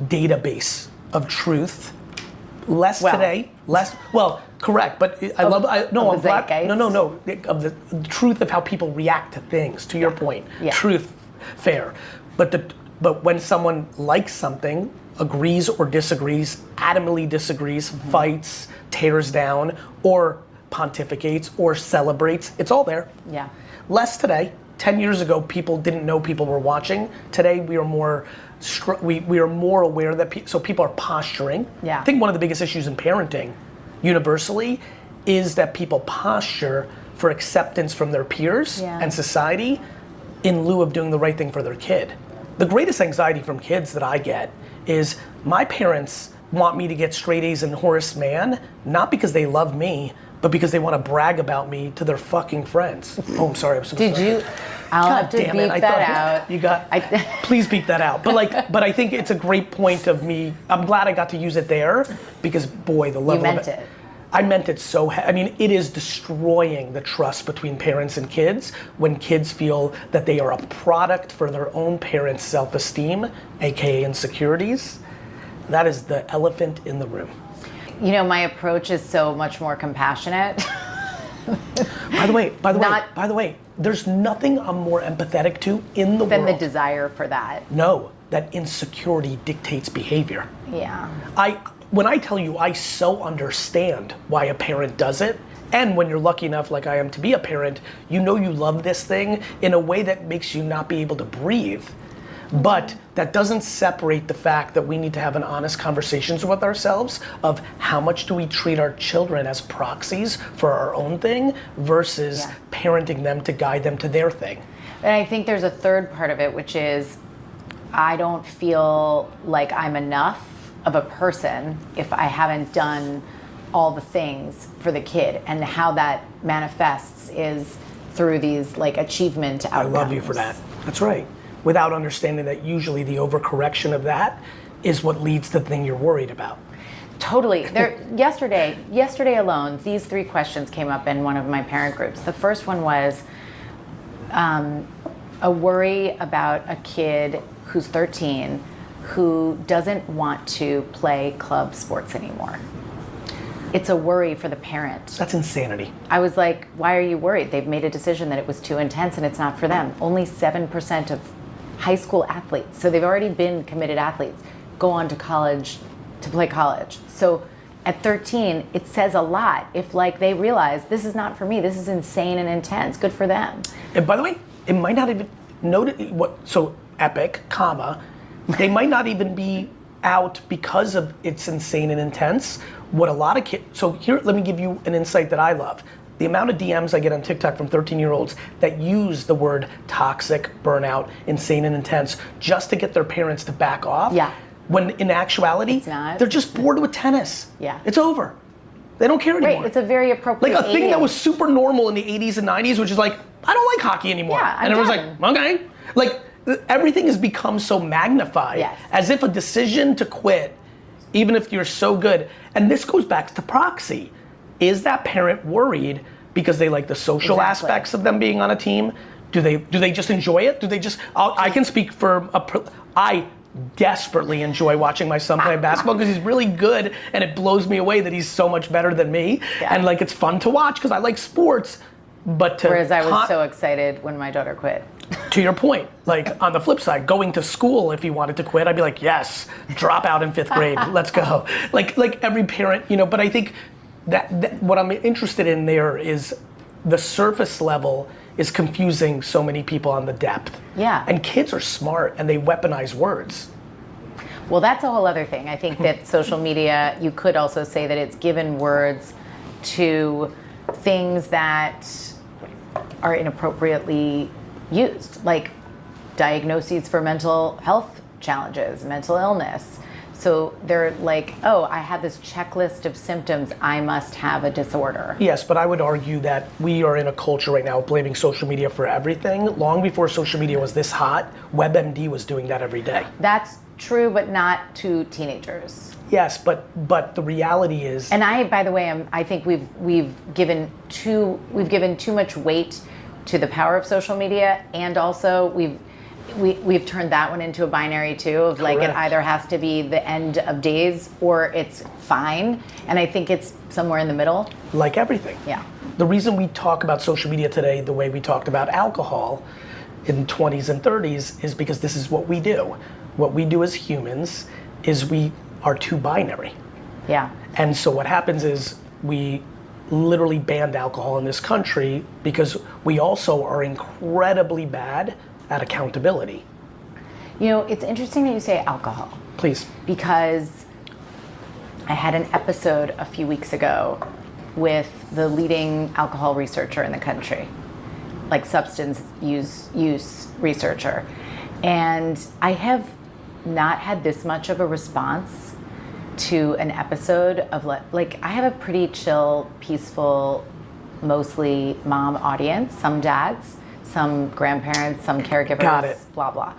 database of truth. Correct, but I'm glad, of the truth of how people react to things, to your point, truth, fair. But when someone likes something, agrees or disagrees, adamantly disagrees, fights, tears down, or pontificates, or celebrates, it's all there.
Yeah.
Less today. 10 years ago, people didn't know people were watching. Today, we are more aware that so people are posturing.
Yeah.
I think one of the biggest issues in parenting, universally, is that people posture for acceptance from their peers and society in lieu of doing the right thing for their kid. The greatest anxiety from kids that I get is my parents want me to get straight A's in Horace Mann, not because they love me, but because they want to brag about me to their fucking friends. Oh, I'm sorry. I'm so sorry.
Did you? I'll have to beep that out.
You got. Please beep that out. But I think it's a great point of me. I'm glad I got to use it there because boy, the level
you meant
of it.
it.
I meant it so. I mean, it is destroying the trust between parents and kids when kids feel that they are a product for their own parents' self-esteem, aka insecurities. That is the elephant in the room.
You know, my approach is so much more compassionate.
By the way, there's nothing I'm more empathetic to in the world
than the desire for that.
No, that insecurity dictates behavior.
Yeah.
When I tell you I so understand why a parent does it, and when you're lucky enough like I am to be a parent, you know you love this thing in a way that makes you not be able to breathe. But that doesn't separate the fact that we need to have an honest conversations with ourselves of how much do we treat our children as proxies for our own thing versus parenting them to guide them to their thing.
And I think there's a third part of it, which is I don't feel like I'm enough of a person if I haven't done all the things for the kid, and how that manifests is through these like achievement outcomes.
I love you for that. That's right. Without understanding that usually the overcorrection of that is what leads to the thing you're worried about.
Totally. Yesterday alone, these 3 questions came up in one of my parent groups. The first one was a worry about a kid who's 13 who doesn't want to play club sports anymore. It's a worry for the parent.
That's insanity.
I was like, why are you worried? They've made a decision that it was too intense and it's not for them. Only 7% of high school athletes, so they've already been committed athletes, go on to college to play college. So at 13, it says a lot if like they realize this is not for me, this is insane and intense, good for them.
And by the way, it might not even so epic, comma, they might not even be out because of it's insane and intense. What a lot of kids, so here, let me give you an insight that I love. The amount of DMs I get on TikTok from 13-year-olds that use the word toxic, burnout, insane and intense just to get their parents to back off.
Yeah.
When in actuality, they're just bored with tennis.
Yeah.
It's over. They don't care anymore.
Right, it's a very appropriate
Like a thing
age.
that was super normal in the 80s and 90s, which is like, I don't like hockey anymore.
Yeah,
and everyone's like, okay. Like, everything has become so magnified,
Yes.
as if a decision to quit, even if you're so good, and this goes back to proxy. Is that parent worried because they like the social aspects of them being on a team? Do they just enjoy it? Do they just, I can speak for, I desperately enjoy watching my son play basketball because he's really good, and it blows me away that he's so much better than me.
Yeah.
And like, it's fun to watch because I like sports, but to
Whereas I was so excited when my daughter quit.
to your point, like on the flip side, going to school, if he wanted to quit, I'd be like, yes, drop out in 5th grade, let's go. Like every parent, but I think that what I'm interested in there is the surface level is confusing so many people on the depth.
Yeah.
And kids are smart and they weaponize words.
Well, that's a whole other thing. I think that social media, you could also say that it's given words to things that are inappropriately used, like diagnoses for mental health challenges, mental illness. So they're like, oh, I have this checklist of symptoms, I must have a disorder.
Yes, but I would argue that we are in a culture right now of blaming social media for everything. Long before social media was this hot, WebMD was doing that every day.
That's true, but not to teenagers.
Yes, but the reality is,
and by the way, I think we've given too much weight to the power of social media, and also we've turned that one into a binary too, of like it either has to be the end of days or it's fine, and I think it's somewhere in the middle.
Like everything.
Yeah.
The reason we talk about social media today the way we talked about alcohol in 20s and 30s is because this is what we do. What we do as humans is we are too binary.
Yeah.
And so what happens is we literally banned alcohol in this country because we also are incredibly bad at accountability.
It's interesting that you say alcohol.
Please.
Because I had an episode a few weeks ago with the leading alcohol researcher in the country, like substance use researcher. And I have not had this much of a response to an episode of like I have a pretty chill, peaceful, mostly mom audience, some dads, some grandparents, some caregivers,
Got it.
Blah, blah.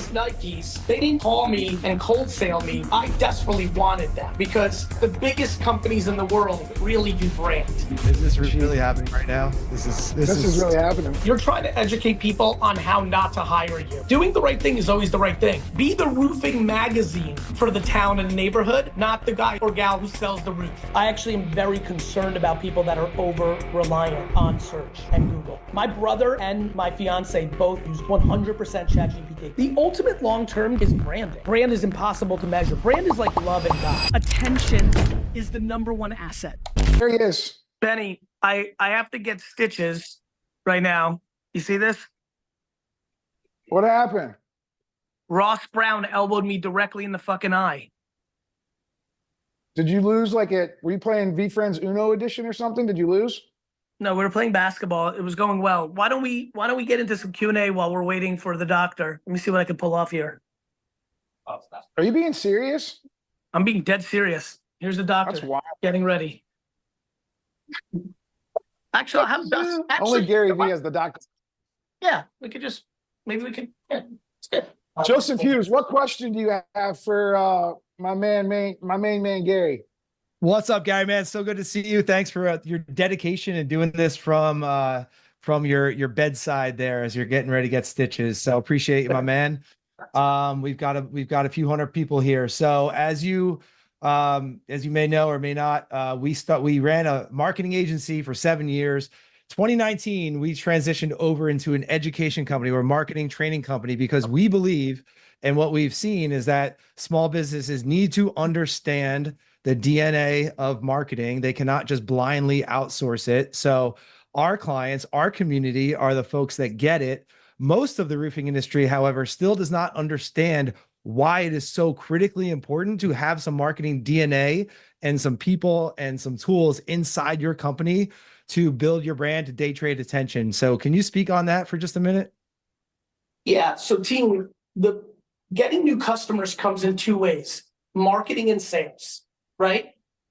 Nikes, they didn't call me and cold sale me. I desperately wanted them because the biggest companies in the world really do brand.
Is this really happening right now? This is really happening.
You're trying to educate people on how not to hire you. Doing the right thing is always the right thing. Be the roofing magazine for the town and neighborhood, not the guy or gal who sells the roof. I actually am very concerned about people that are over-reliant on search and Google. My brother and my fiance both use 100% ChatGPT. The ultimate long-term is branding. Brand is impossible to measure. Brand is like love and God.
Attention is the #1 asset.
There he is.
Benny, I have to get stitches right now. You see this?
What happened?
Ross Brown elbowed me directly in the fucking eye.
Did you lose were you playing VeeFriends Uno edition or something? Did you lose?
No, we were playing basketball. It was going well. Why don't we get into some Q&A while we're waiting for the doctor? Let me see what I can pull off here.
Are you being serious?
I'm being dead serious. Here's the doctor.
That's wild.
Getting ready. Actually, I'll have Dustin.
Only GaryVee has the doctor.
Yeah, we could just, maybe we could, yeah, it's good.
Joseph Hughes, what question do you have for my main man Gary?
What's up, Gary, man? So good to see you. Thanks for your dedication and doing this from your bedside there as you're getting ready to get stitches. So appreciate you, my man. We've got a few hundred people here. So as you may know or may not, we ran a marketing agency for 7 years. 2019, we transitioned over into an education company or a marketing training company because we believe, and what we've seen is that small businesses need to understand the DNA of marketing. They cannot just blindly outsource it. So our clients, our community are the folks that get it. Most of the roofing industry, however, still does not understand why it is so critically important to have some marketing DNA and some people and some tools inside your company to build your brand, to day trade attention. So can you speak on that for just a minute?
Yeah, so team, getting new customers comes in two ways, marketing and sales, right?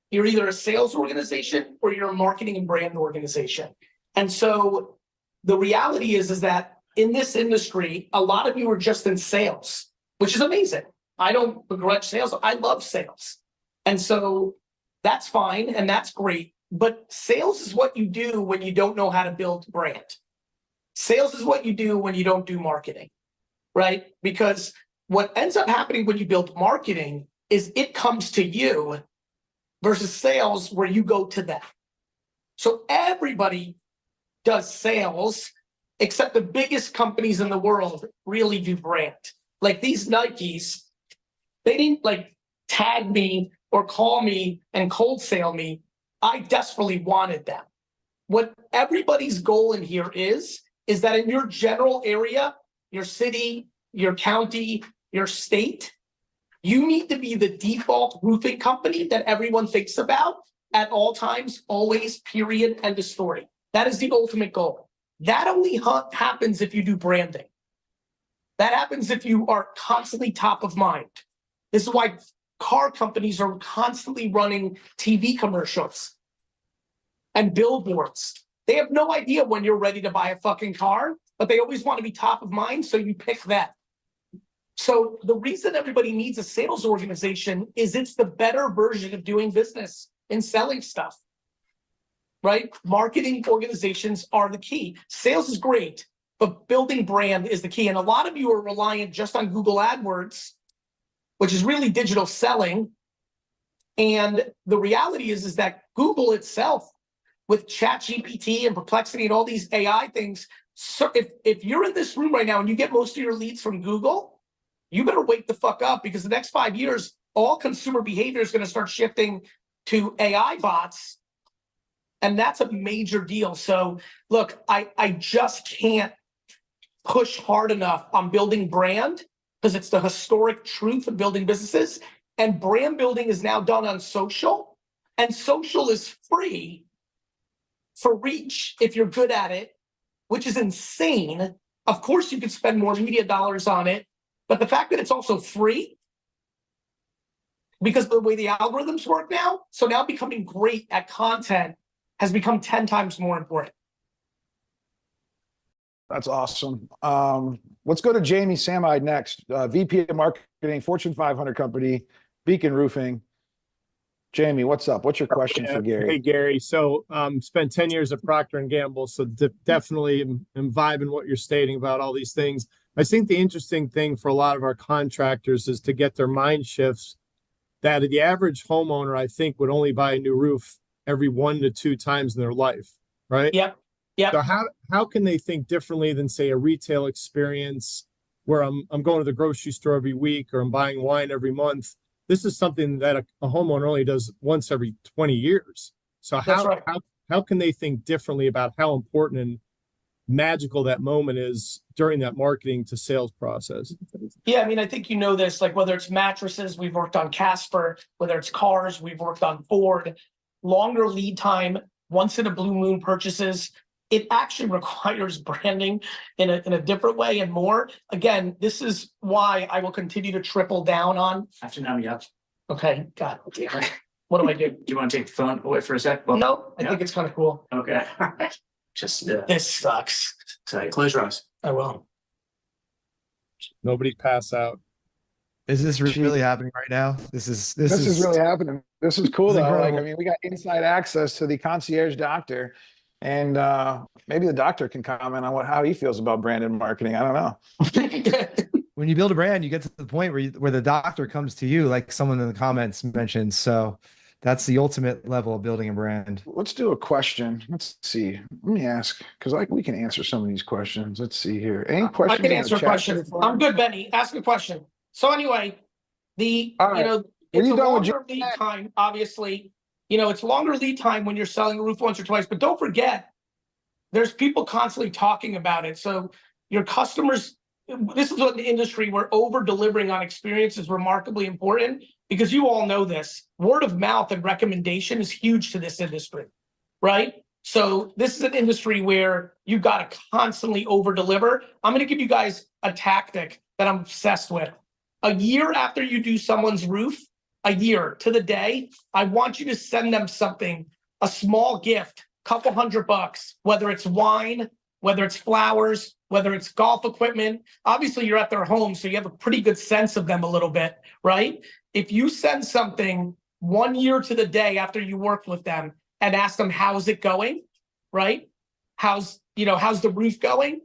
You're either a sales organization or you're a marketing and brand organization. And so the reality is that in this industry, a lot of you are just in sales, which is amazing. I don't begrudge sales. I love sales. And so that's fine and that's great. But sales is what you do when you don't know how to build brand. Sales is what you do when you don't do marketing, right? Because what ends up happening when you build marketing is it comes to you versus sales where you go to them. So everybody does sales except the biggest companies in the world really do brand. Like these Nikes, they didn't like tag me or call me and cold sale me. I desperately wanted them. What everybody's goal in here is that in your general area, your city, your county, your state, you need to be the default roofing company that everyone thinks about at all times, always, period, end of story. That is the ultimate goal. That only happens if you do branding. That happens if you are constantly top of mind. This is why car companies are constantly running TV commercials and billboards. They have no idea when you're ready to buy a fucking car, but they always want to be top of mind, so you pick that. So the reason everybody needs a sales organization is it's the better version of doing business and selling stuff, right? Marketing organizations are the key. Sales is great, but building brand is the key. And a lot of you are reliant just on Google AdWords, which is really digital selling. And the reality is that Google itself, with ChatGPT and Perplexity and all these AI things, so if you're in this room right now and you get most of your leads from Google, you better wake the fuck up, because the next 5 years, all consumer behavior is going to start shifting to AI bots. And that's a major deal. So look, I just can't push hard enough on building brand, because it's the historic truth of building businesses. And brand building is now done on social, and social is free for reach if you're good at it, which is insane. Of course, you could spend more media dollars on it, but the fact that it's also free, because of the way the algorithms work now, so now becoming great at content has become 10 times more important.
That's awesome. Let's go to Jamie Samide next. VP of Marketing, Fortune 500 company, Beacon Roofing. Jamie, what's up? What's your question for Gary?
Hey, Gary. So spent 10 years at Procter & Gamble, so definitely am vibing what you're stating about all these things. I think the interesting thing for a lot of our contractors is to get their mind shifts that the average homeowner, I think, would only buy a new roof every 1 to 2 times in their life, right?
Yep. Yep.
So how can they think differently than, say, a retail experience where I'm going to the grocery store every week or I'm buying wine every month? This is something that a homeowner only does once every 20 years. So how can they think differently about how important and magical that moment is during that marketing to sales process?
Yeah, I mean, I think you know this, like whether it's mattresses, we've worked on Casper, whether it's cars, we've worked on Ford, longer lead time once in a blue moon purchases. It actually requires branding in a different way and more. Again, this is why I will continue to triple down on.
After now, yeah.
Okay, God damn it. What do I do?
Do you want to take the phone away for a sec? Well,
No, I think it's kind of cool.
Okay. Just
This sucks.
so close your eyes.
I will.
Nobody pass out.
Is this really happening right now? This is
really happening. This is cool
This is
though. Like,
incredible.
I mean, we got inside access to the concierge doctor, and maybe the doctor can comment on how he feels about branded marketing. I don't know.
When you build a brand, you get to the point where the doctor comes to you, like someone in the comments mentioned. So that's the ultimate level of building a brand.
Let's do a question. Let's see. Let me ask, because we can answer some of these questions. Let's see here. Any questions?
I can
in the
answer a
chat
question.
so far?
I'm good, Benny. Ask a question. So anyway,
All right.
it's
Were
a
you done with
longer lead time, obviously. It's longer lead time when you're selling a roof once or twice, but don't forget, there's people constantly talking about it. So your customers, this is an industry where over delivering on experience is remarkably important, because you all know this. Word of mouth and recommendation is huge to this industry, right? So this is an industry where you've got to constantly over deliver. I'm going to give you guys a tactic that I'm obsessed with. A year after you do someone's roof, a year to the day, I want you to send them something, a small gift, couple $100, whether it's wine, whether it's flowers, whether it's golf equipment. Obviously, you're at their home, so you have a pretty good sense of them a little bit, right? If you send something 1 year to the day after you worked with them and ask them, how's it going, right? How's the roof going?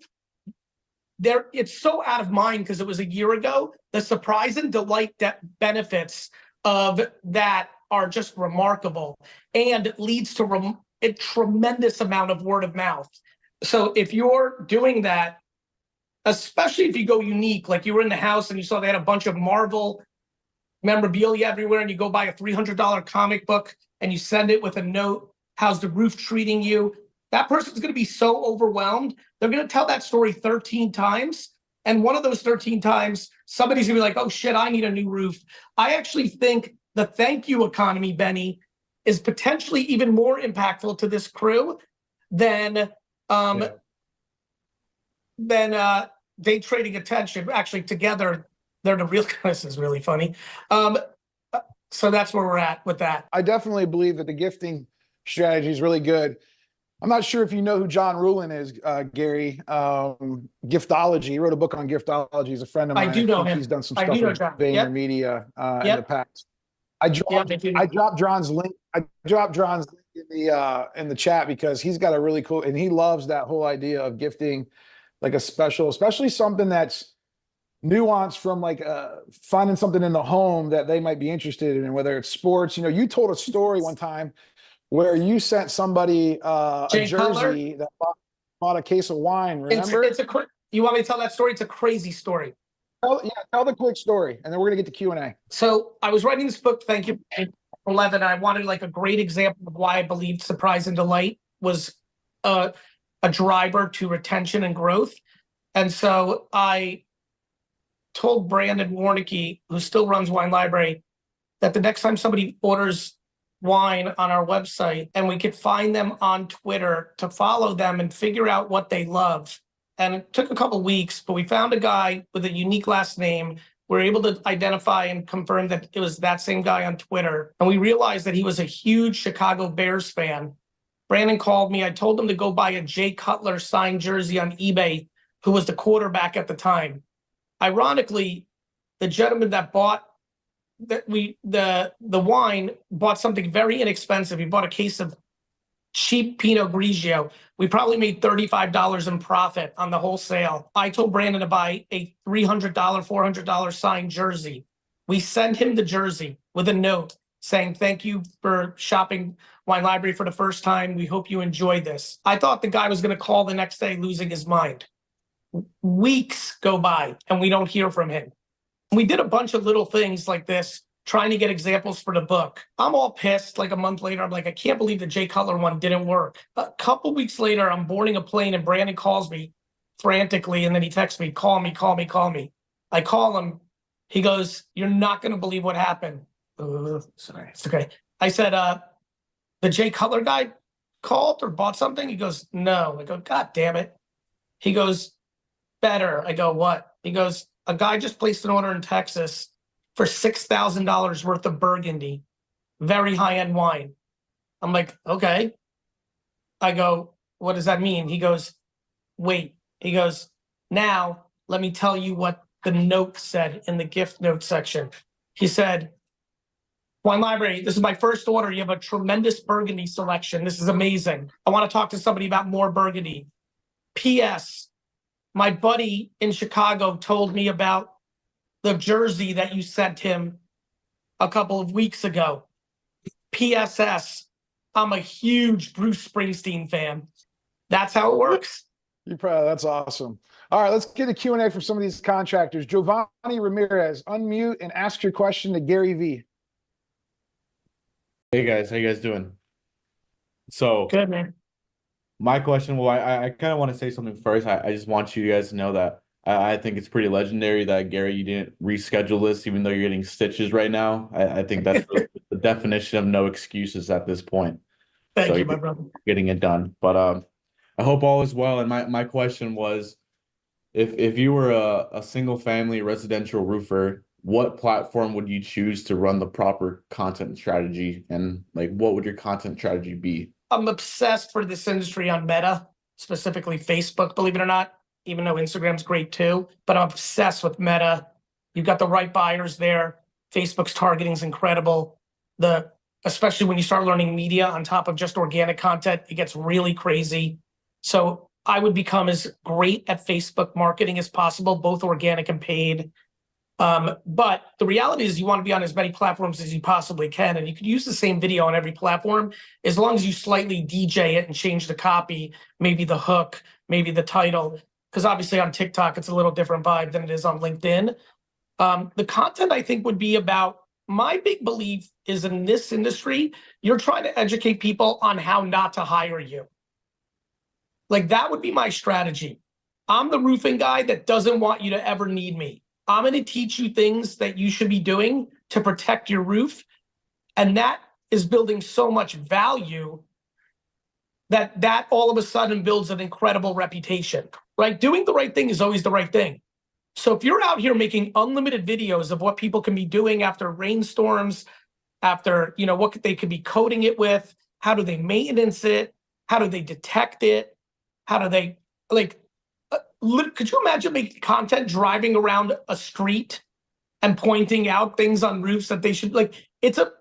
It's so out of mind because it was a year ago. The surprise and delight benefits of that are just remarkable, and leads to a tremendous amount of word of mouth. So if you're doing that, especially if you go unique, like you were in the house and you saw they had a bunch of Marvel memorabilia everywhere, and you go buy a $300 comic book and you send it with a note, how's the roof treating you? That person's going to be so overwhelmed. They're going to tell that story 13 times. And one of those 13 times, somebody's going to be like, oh shit, I need a new roof. I actually think the thank you economy, Benny, is potentially even more impactful to this crew than day trading attention. Actually, together, they're the real, this is really funny. So that's where we're at with that.
I definitely believe that the gifting strategy is really good. I'm not sure if you know who John Rulin is, Gary. Giftology. He wrote a book on giftology. He's a friend of mine.
I do know him.
He's done some
I
stuff
do know
with
John.
VaynerMedia in the past. I dropped John's link. I dropped John's link in the chat because he's got a really cool, and he loves that whole idea of gifting, like a special, especially something that's nuanced from like finding something in the home that they might be interested in, whether it's sports. You told a story one time where you sent somebody a jersey that bought a case of wine. Remember?
You want me to tell that story? It's a crazy story.
Tell the quick story, and then we're gonna get to Q&A.
So I was writing this book, thank you, 11. I wanted like a great example of why I believed surprise and delight was a driver to retention and growth. And so I told Brandon Warnicki, who still runs Wine Library, that the next time somebody orders wine on our website and we could find them on Twitter, to follow them and figure out what they love. And it took a couple of weeks, but we found a guy with a unique last name. We were able to identify and confirm that it was that same guy on Twitter. And we realized that he was a huge Chicago Bears fan. Brandon called me. I told him to go buy a Jay Cutler signed jersey on eBay, who was the quarterback at the time. Ironically, the gentleman that bought the wine bought something very inexpensive. He bought a case of cheap Pinot Grigio. We probably made $35 in profit on the whole sale. I told Brandon to buy a $300, $400 signed jersey. We sent him the jersey with a note saying, thank you for shopping Wine Library for the first time. We hope you enjoyed this. I thought the guy was going to call the next day losing his mind. Weeks go by and we don't hear from him. We did a bunch of little things like this, trying to get examples for the book. I'm all pissed. Like a month later, I'm like, I can't believe the Jay Cutler one didn't work. A couple weeks later, I'm boarding a plane and Brandon calls me frantically, and then he texts me, call me. I call him. He goes, you're not going to believe what happened. Sorry, it's okay. I said, the Jay Cutler guy, called or bought something? He goes, no. I go, God damn it. He goes, better. I go, what? He goes, a guy just placed an order in Texas for $6,000 worth of Burgundy, very high-end wine. I'm like, okay. I go, what does that mean? He goes, wait. He goes, now let me tell you what the note said in the gift note section. He said, Wine Library, this is my first order. You have a tremendous Burgundy selection. This is amazing. I want to talk to somebody about more Burgundy. P.S. My buddy in Chicago told me about the jersey that you sent him a couple of weeks ago. PSS, I'm a huge Bruce Springsteen fan. That's how it works.
That's awesome. All right, let's get a Q&A from some of these contractors. Giovanni Ramirez, unmute and ask your question to GaryVee.
Hey guys, how you guys doing? So
good, man.
My question, well, I kind of want to say something first. I just want you guys to know that I think it's pretty legendary that Gary, you didn't reschedule this, even though you're getting stitches right now. I think that's the definition of no excuses at this point.
Thank you, my brother.
Getting it done. But I hope all is well. And my question was, if you were a single family residential roofer, what platform would you choose to run the proper content strategy? And like, what would your content strategy be?
I'm obsessed for this industry on Meta, specifically Facebook, believe it or not, even though Instagram's great too, but I'm obsessed with Meta. You've got the right buyers there. Facebook's targeting is incredible. Especially when you start learning media on top of just organic content, it gets really crazy. So I would become as great at Facebook marketing as possible, both organic and paid. But the reality is you want to be on as many platforms as you possibly can, and you could use the same video on every platform as long as you slightly DJ it and change the copy, maybe the hook, maybe the title, because obviously on TikTok it's a little different vibe than it is on LinkedIn. The content I think would be about, my big belief is in this industry, you're trying to educate people on how not to hire you. Like that would be my strategy. I'm the roofing guy that doesn't want you to ever need me. I'm going to teach you things that you should be doing to protect your roof. And that is building so much value that all of a sudden builds an incredible reputation, right? Doing the right thing is always the right thing. So if you're out here making unlimited videos of what people can be doing after rainstorms, after, what they could be coating it with, how do they maintenance it? How do they detect it? How do they, could you imagine making content driving around a street and pointing out things on roofs that they should,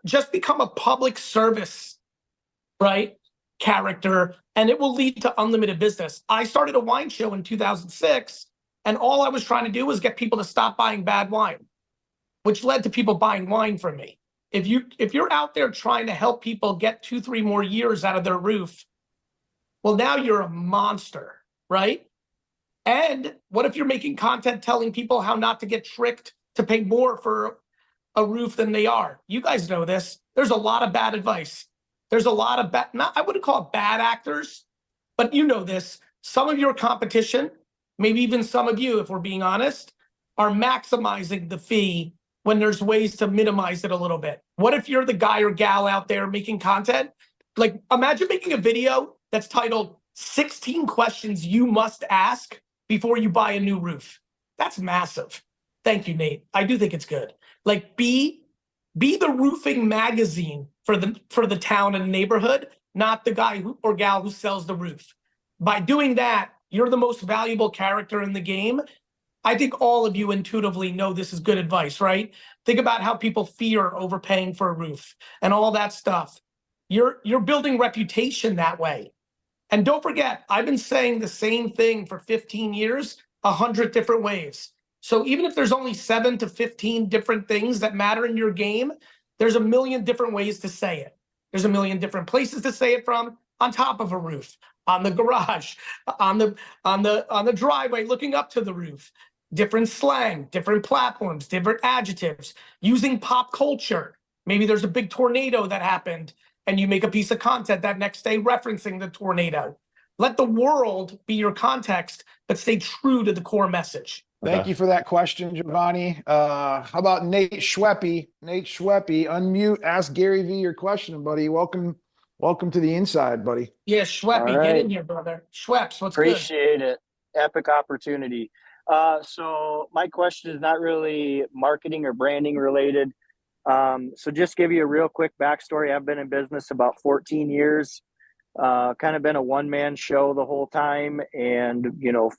just become a public service, right? Character, and it will lead to unlimited business. I started a wine show in 2006, and all I was trying to do was get people to stop buying bad wine, which led to people buying wine from me. If you're out there trying to help people get 2-3 more years out of their roof, well, now you're a monster, right? And what if you're making content telling people how not to get tricked to pay more for a roof than they are? You guys know this. There's a lot of bad advice. There's a lot of I wouldn't call it bad actors, but you know this. Some of your competition, maybe even some of you, if we're being honest, are maximizing the fee when there's ways to minimize it a little bit. What if you're the guy or gal out there making content? Like, imagine making a video that's titled 16 questions you must ask before you buy a new roof. That's massive. Thank you, Nate. I do think it's good. Like, be the roofing magazine for the town and neighborhood, not the guy or gal who sells the roof. By doing that, you're the most valuable character in the game. I think all of you intuitively know this is good advice, right? Think about how people fear overpaying for a roof and all that stuff. You're building reputation that way. And don't forget, I've been saying the same thing for 15 years, 100 different ways. So even if there's only 7 to 15 different things that matter in your game, there's a million different ways to say it. There's a million different places to say it from, on top of a roof, on the garage, on the driveway, looking up to the roof, different slang, different platforms, different adjectives, using pop culture. Maybe there's a big tornado that happened and you make a piece of content that next day referencing the tornado. Let the world be your context, but stay true to the core message.
Thank you for that question, Giovanni. How about Nate Schweppe? Nate Schweppe, unmute, ask GaryVee your question, buddy. Welcome welcome to the inside, buddy.
Yeah, Schweppy, get in here, brother. Schweppes, what's
Appreciate it. Epic opportunity. So my question is not really marketing or branding related. So just give you a real quick backstory. I've been in business about 14 years, kind of been a one-man show the whole time, and,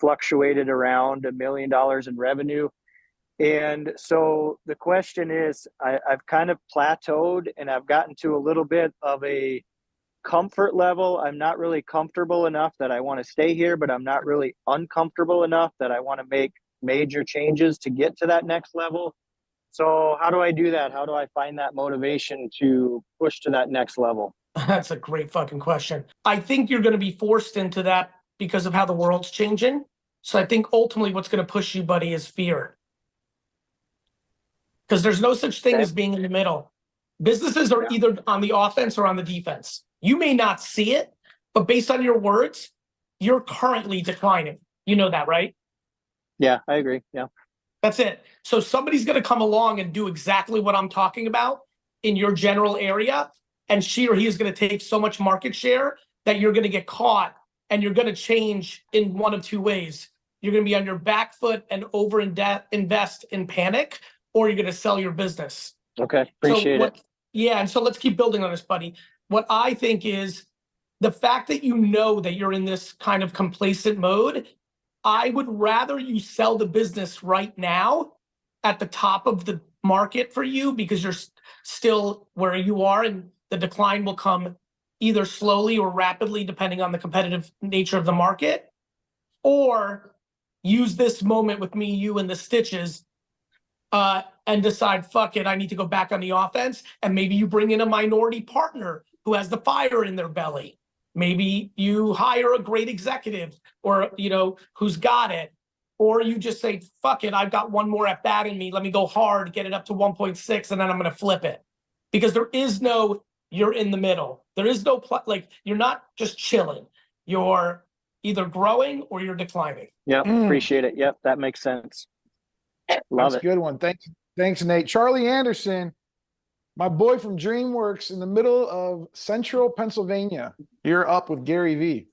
fluctuated around $1 million in revenue. And so the question is, I've kind of plateaued, and I've gotten to a little bit of a comfort level. I'm not really comfortable enough that I want to stay here, but I'm not really uncomfortable enough that I want to make major changes to get to that next level. So how do I do that? How do I find that motivation to push to that next level?
That's a great fucking question. I think you're going to be forced into that because of how the world's changing. So I think ultimately what's going to push you, buddy, is fear. Because there's no such thing as being in the middle. Businesses are either on the offense or on the defense. You may not see it, but based on your words, you're currently declining. You know that, right?
Yeah, I agree. Yeah.
That's it. So somebody's going to come along and do exactly what I'm talking about in your general area, and she or he is going to take so much market share that you're going to get caught, and you're going to change in one of two ways. You're going to be on your back foot and invest in panic, or you're going to sell your business.
Okay, appreciate it.
Yeah, and so let's keep building on this, buddy. What I think is the fact that you know that you're in this kind of complacent mode, I would rather you sell the business right now at the top of the market for you, because you're still where you are, and the decline will come either slowly or rapidly depending on the competitive nature of the market, or use this moment with me, you, and the stitches and decide, fuck it, I need to go back on the offense. And maybe you bring in a minority partner who has the fire in their belly. Maybe you hire a great executive, or, who's got it. Or you just say, fuck it, I've got one more at bat in me. Let me go hard, get it up to 1.6, and then I'm going to flip it. Because there is no, you're in the middle. There is no, you're not just chilling. You're either growing or you're declining.
Yep, appreciate it. Yep, that makes sense. Love
That's
it.
a good one. Thanks, Nate. Charlie Anderson, my boy from DreamWorks in the middle of central Pennsylvania. You're up with GaryVee.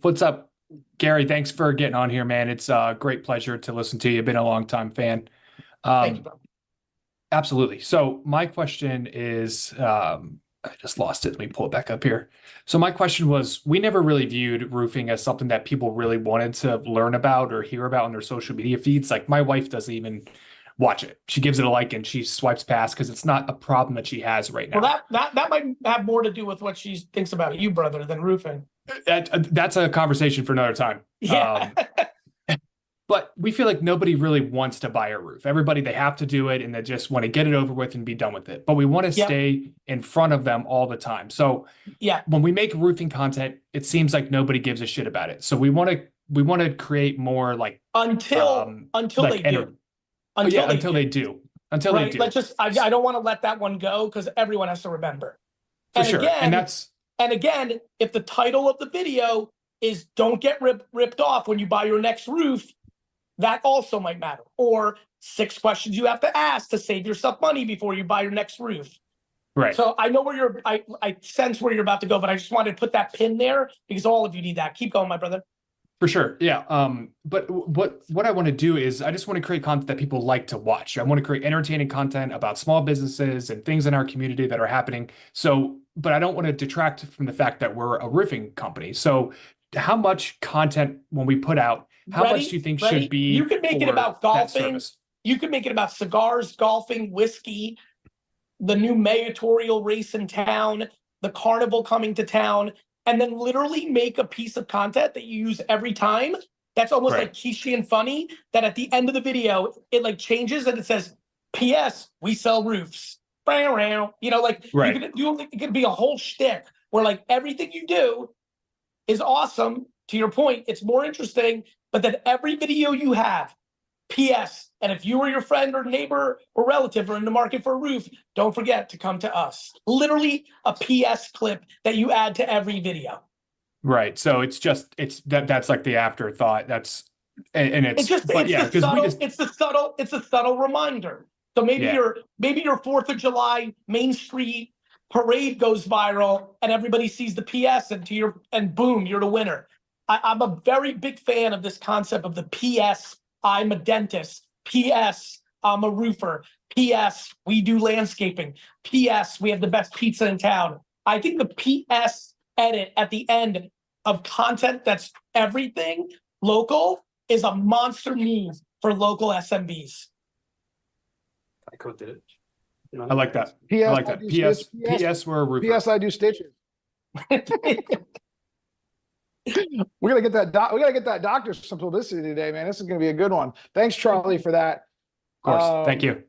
What's up, Gary? Thanks for getting on here, man. It's a great pleasure to listen to you. Been a long time fan.
Thank you, bro.
Absolutely. So my question is, I just lost it. Let me pull it back up here. So my question was, we never really viewed roofing as something that people really wanted to learn about or hear about on their social media feeds. Like, my wife doesn't even watch it. She gives it a like and she swipes past because it's not a problem that she has right now.
Well, that might have more to do with what she thinks about you, brother, than roofing.
That's a conversation for another time.
Yeah.
But we feel like nobody really wants to buy a roof. Everybody, they have to do it and they just want to get it over with and be done with it. But we want to stay in front of them all the time. So when we make roofing content, it seems like nobody gives a shit about it. So we want to create more like
until they do.
Until they do.
I don't want to let that one go, because everyone has to remember.
For sure.
And again, if the title of the video is "Don't get ripped off when you buy your next roof," that also might matter. Or 6 questions you have to ask to save yourself money before you buy your next roof.
Right.
So I know where I sense where you're about to go, but I just wanted to put that pin there because all of you need that. Keep going, my brother.
For sure. Yeah. But what I want to do is I just want to create content that people like to watch. I want to create entertaining content about small businesses and things in our community that are happening. So, but I don't want to detract from the fact that we're a roofing company. So how much content when we put out, how much do you think should be?
You can make it about golfing. You can make it about cigars, golfing, whiskey, the new mayoral race in town, the carnival coming to town, and then literally make a piece of content that you use every time. That's almost like kitschy and funny, that at the end of the video, it like changes and it says, P.S. we sell roofs. You know, like it could be a whole shtick where like everything you do is awesome. To your point, it's more interesting, but then every video you have, P.S. And if you or your friend or neighbor or relative are in the market for a roof, don't forget to come to us. Literally a P.S. clip that you add to every video.
Right. So it's that's like the afterthought. It's
a subtle reminder. So maybe your 4th of July Main Street parade goes viral and everybody sees the PS and boom, you're the winner. I'm a very big fan of this concept of the PS, I'm a dentist. PS, I'm a roofer. PS, we do landscaping. PS, we have the best pizza in town. I think the PS edit at the end of content that's everything local is a monster need for local SMBs.
I coded it. I like that.
PS,
I like that. PS, we're a roofer.
PS, I do stitches. We gotta get that doctor some publicity today, man. This is gonna be a good one. Thanks, Charlie, for that.
Of course. Thank you.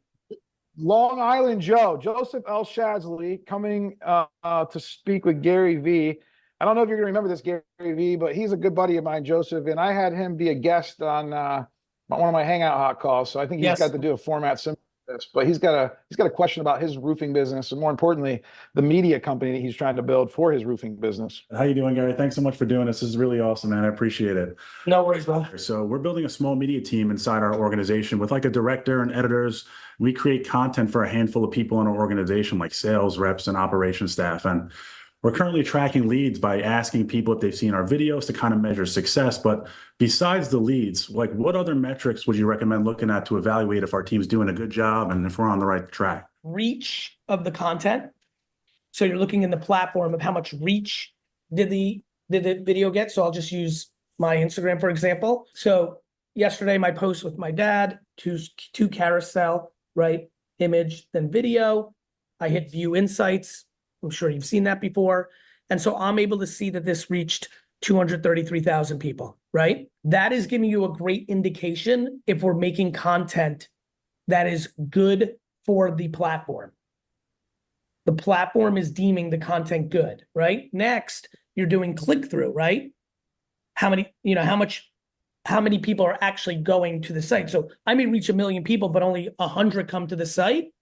Long Island Joe, Joseph L. Shadley, coming to speak with GaryVee. I don't know if you're gonna remember this, GaryVee, but he's a good buddy of mine, Joseph, and I had him be a guest on one of my Hangout hot calls. So I think he's got to do a format similar to this. But he's got a question about his roofing business, and more importantly, the media company that he's trying to build for his roofing business.
How you doing, Gary? Thanks so much for doing this. This is really awesome, man. I appreciate it.
No worries, brother.
So we're building a small media team inside our organization with like a director and editors. We create content for a handful of people in our organization, like sales reps and operations staff. And we're currently tracking leads by asking people if they've seen our videos to kind of measure success. But besides the leads, like what other metrics would you recommend looking at to evaluate if our team's doing a good job and if we're on the right track?
Reach of the content. So you're looking in the platform of how much reach did the video get. So I'll just use my Instagram, for example. So yesterday, my post with my dad, two carousel, right? Image, then video. I hit view insights. I'm sure you've seen that before. And so I'm able to see that this reached 233,000 people, right? That is giving you a great indication if we're making content that is good for the platform. The platform is deeming the content good, right? Next, you're doing click-through, right? How many people are actually going to the site? So I may reach 1 million people, but only 100 come to the site.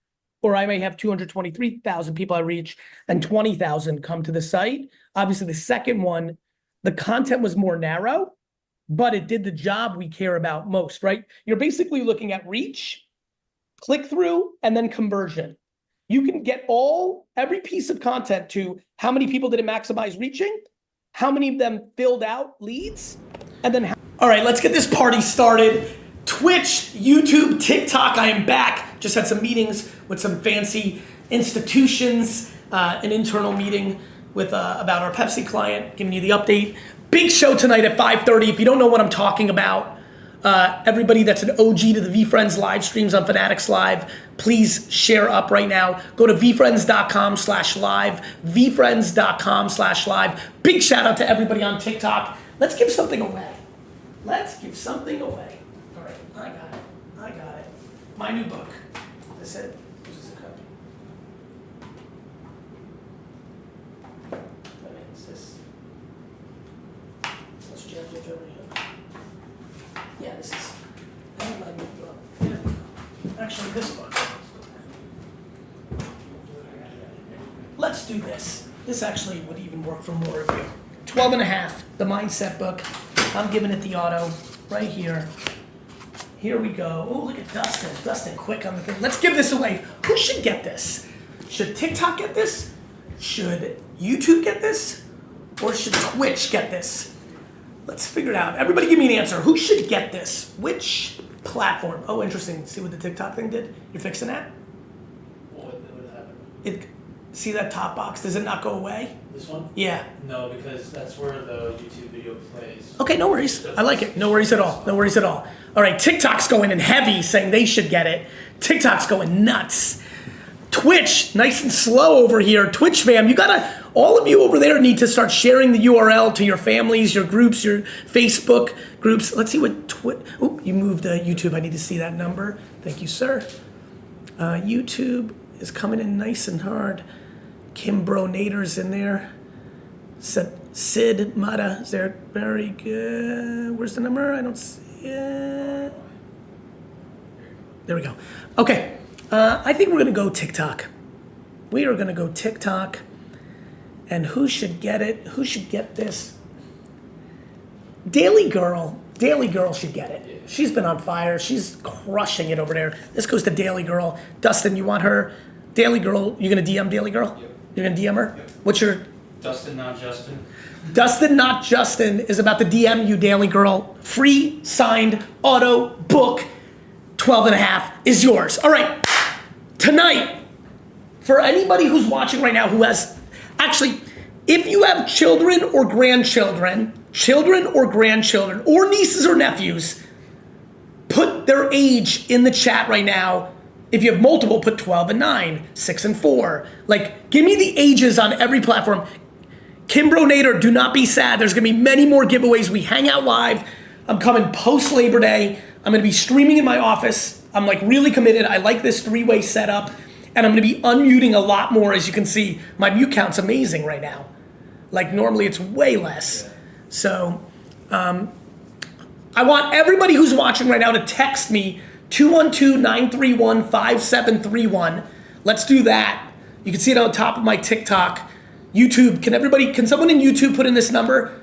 Or I may have 223,000 people I reach and 20,000 come to the site. Obviously, the second one, the content was more narrow, but it did the job we care about most, right? You're basically looking at reach, click-through, and then conversion. You can get every piece of content to how many people did it maximize reaching, how many of them filled out leads, and then all right, let's get this party started. Twitch, YouTube, TikTok, I am back. Just had some meetings with some fancy institutions, an internal meeting with about our Pepsi client, giving you the update. Big show tonight at 5:30. If you don't know what I'm talking about, everybody that's an OG to the VeeFriends live streams on Fanatics Live, please share up right now. Go to VeeFriends.com/live, VeeFriends.com/live. Big shout out to everybody on TikTok. Let's give something away. Let's give something away. All right, I got it. My new book. This is it. This is a copy. That means this. Let's judge it over here. Yeah, this is. My new book. Yeah. Actually, this one. Let's do this. This actually would even work for more of you. 12 and a half, the mindset book. I'm giving it the auto right here. Here we go. Oh, look at Dustin. Dustin, quick on the thing. Let's give this away. Who should get this? Should TikTok get this? Should YouTube get this? Or should Twitch get this? Let's figure it out. Everybody give me an answer. Who should get this? Which platform? Oh, interesting. See what the TikTok thing did? You're fixing that?
What would happen?
See that top box? Does it not go away?
This one?
Yeah.
No, because that's where the YouTube video plays.
Okay, no worries. I like it. No worries at all. No worries at all. All right, TikTok's going in heavy, saying they should get it. TikTok's going nuts. Twitch, nice and slow over here. Twitch fam, all of you over there need to start sharing the URL to your families, your groups, your Facebook groups. Let's see what oh, you moved YouTube. I need to see that number. Thank you, sir. YouTube is coming in nice and hard. Kim Bro Nader's in there. Sid Mata is there. Very good. Where's the number? I don't see it. There we go. Okay. I think we're going to go TikTok. We are going to go TikTok. And who should get it? Who should get this? Daily Girl. Daily Girl should get it. She's been on fire. She's crushing it over there. This goes to Daily Girl. Dustin, you want her? Daily Girl, you going to DM Daily Girl?
Yep.
You're gonna DM her? What's your?
Dustin, not Justin.
Dustin, not Justin is about to DM you, Daily Girl. Free signed auto book, 12 and a half is yours. All right, tonight, for anybody who's watching right now who has, actually, if you have children or grandchildren, or nieces or nephews, put their age in the chat right now. If you have multiple, put 12 and 9, 6 and 4. Like, give me the ages on every platform. Kimbro Nader, do not be sad. There's gonna be many more giveaways. We hang out live. I'm coming post Labor Day. I'm gonna be streaming in my office. I'm like really committed. I like this 3-way setup. And I'm gonna be unmuting a lot more. As you can see, my mute count's amazing right now. Like normally it's way less. So I want everybody who's watching right now to text me 212-931-5731. Let's do that. You can see it on top of my TikTok. YouTube, can someone in YouTube put in this number?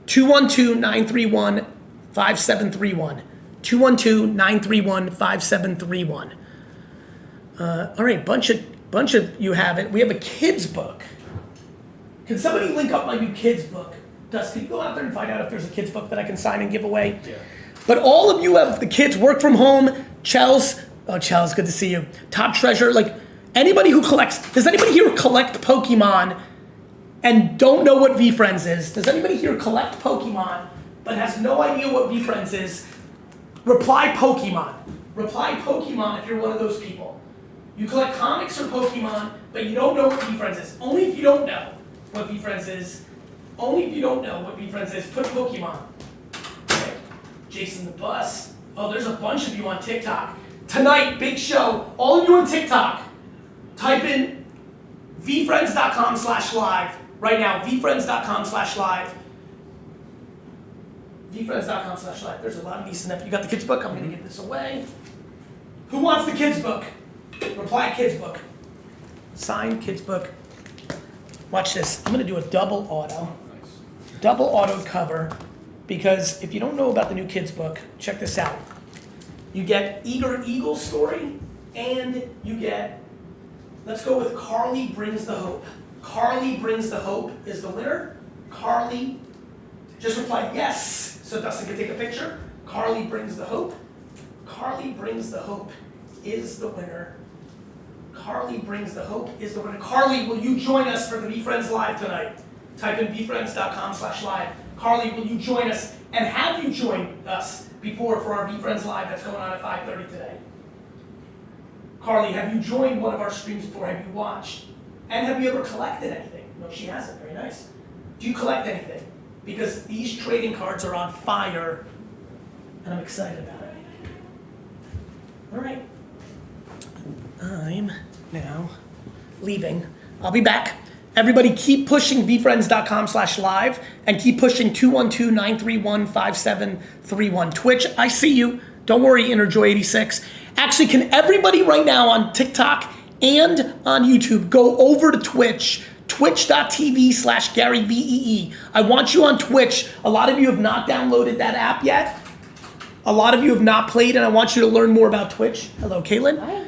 212-931-5731. 212-931-5731. All right, bunch of you have it. We have a kids book. Can somebody link up my new kids book? Dust, can you go out there and find out if there's a kids book that I can sign and give away? Yeah. But all of you have the kids work from home. Chels, good to see you. Top Treasure, like anybody who collects, does anybody here collect Pokemon and don't know what VeeFriends is? Does anybody here collect Pokemon but has no idea what VeeFriends is? Reply Pokemon. Reply Pokemon if you're one of those people. You collect comics or Pokemon, but you don't know what VeeFriends is. Only if you don't know what VeeFriends is. Only if you don't know what VeeFriends is, put Pokemon. Okay. Jason the Bus. Oh, there's a bunch of you on TikTok. Tonight, big show. All of you on TikTok, type in VeeFriends.com/live right now. VeeFriends.com/live. VeeFriends.com/live. There's a lot of nieces and nephews. You got the kids book? I'm gonna give this away. Who wants the kids book? Reply kids book. Signed kids book. Watch this. I'm gonna do a double auto cover, because if you don't know about the new kids book, check this out. You get Eager Eagle story, and you get, let's go with Carly Brings the Hope. Carly Brings the Hope is the winner. Carly, just reply yes, so Dustin can take a picture. Carly Brings the Hope. Carly Brings the Hope is the winner. Carly Brings the Hope is the winner. Carly, will you join us for the VeeFriends Live tonight? Type in VeeFriends.com/live. Carly, will you join us? And have you joined us before for our VeeFriends Live that's going on at 5:30 today? Carly, have you joined one of our streams before? Have you watched? And have you ever collected anything? No, she hasn't. Very nice. Do you collect anything? Because these trading cards are on fire, and I'm excited about it. All right. I'm now leaving. I'll be back. Everybody keep pushing VeeFriends.com/live and keep pushing 212-931-5731. Twitch, I see you. Don't worry, InnerJoy86. Actually, can everybody right now on TikTok and on YouTube go over to Twitch, twitch.tv/GaryVee. I want you on Twitch. A lot of you have not downloaded that app yet. A lot of you have not played, and I want you to learn more about Twitch. Hello, Caitlin. Hi.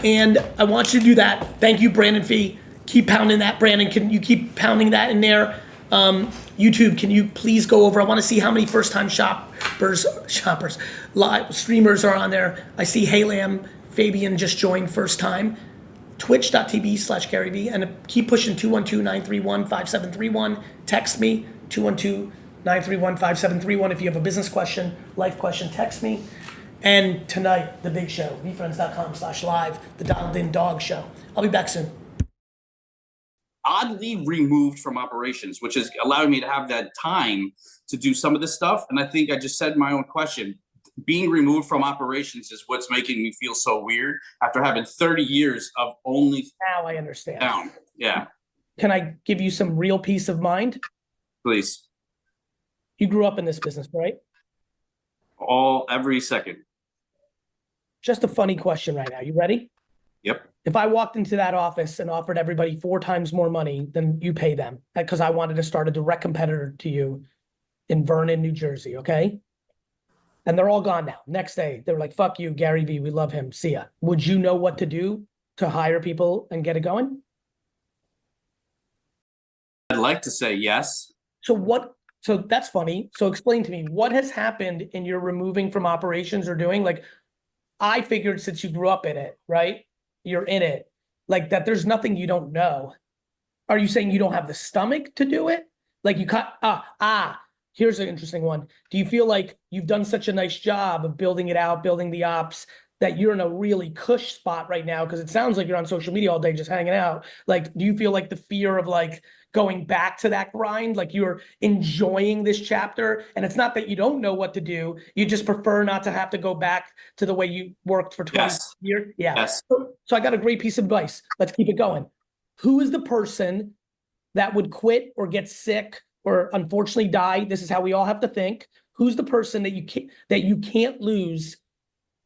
And I want you to do that. Thank you, Brandon Fee. Keep pounding that, Brandon. Can you keep pounding that in there? YouTube, can you please go over? I want to see how many first-time shoppers, live streamers are on there. I see Haylam, Fabian just joined first time. Twitch.tv/GaryVee, and keep pushing 212-931-5731. Text me 212-931-5731 if you have a business question, life question. Text me. And tonight, the big show, VeeFriends.com/live, the Dialed In Dog Show. I'll be back soon.
Oddly removed from operations, which is allowing me to have that time to do some of this stuff. And I think I just said my own question. Being removed from operations is what's making me feel so weird after having 30 years of only.
Now I understand.
Down. Yeah.
Can I give you some real peace of mind?
Please.
You grew up in this business, right?
Every second.
Just a funny question right now. You ready?
Yep.
If I walked into that office and offered everybody 4 times more money than you pay them, because I wanted to start a direct competitor to you in Vernon, New Jersey, okay? And they're all gone now. Next day, they were like, fuck you, GaryVee, we love him, see ya. Would you know what to do to hire people and get it going?
I'd like to say yes.
So that's funny. So explain to me, what has happened in your removing from operations or doing? Like, I figured since you grew up in it, right? You're in it, like that there's nothing you don't know. Are you saying you don't have the stomach to do it? Like you cut, here's an interesting one. Do you feel like you've done such a nice job of building it out, building the ops, that you're in a really cush spot right now? Because it sounds like you're on social media all day just hanging out. Like, do you feel like the fear of like going back to that grind, like you're enjoying this chapter? And it's not that you don't know what to do, you just prefer not to have to go back to the way you worked for 20 years? Yeah.
Yes.
So I got a great piece of advice. Let's keep it going. Who is the person that would quit or get sick or unfortunately die? This is how we all have to think. Who's the person that you can't lose?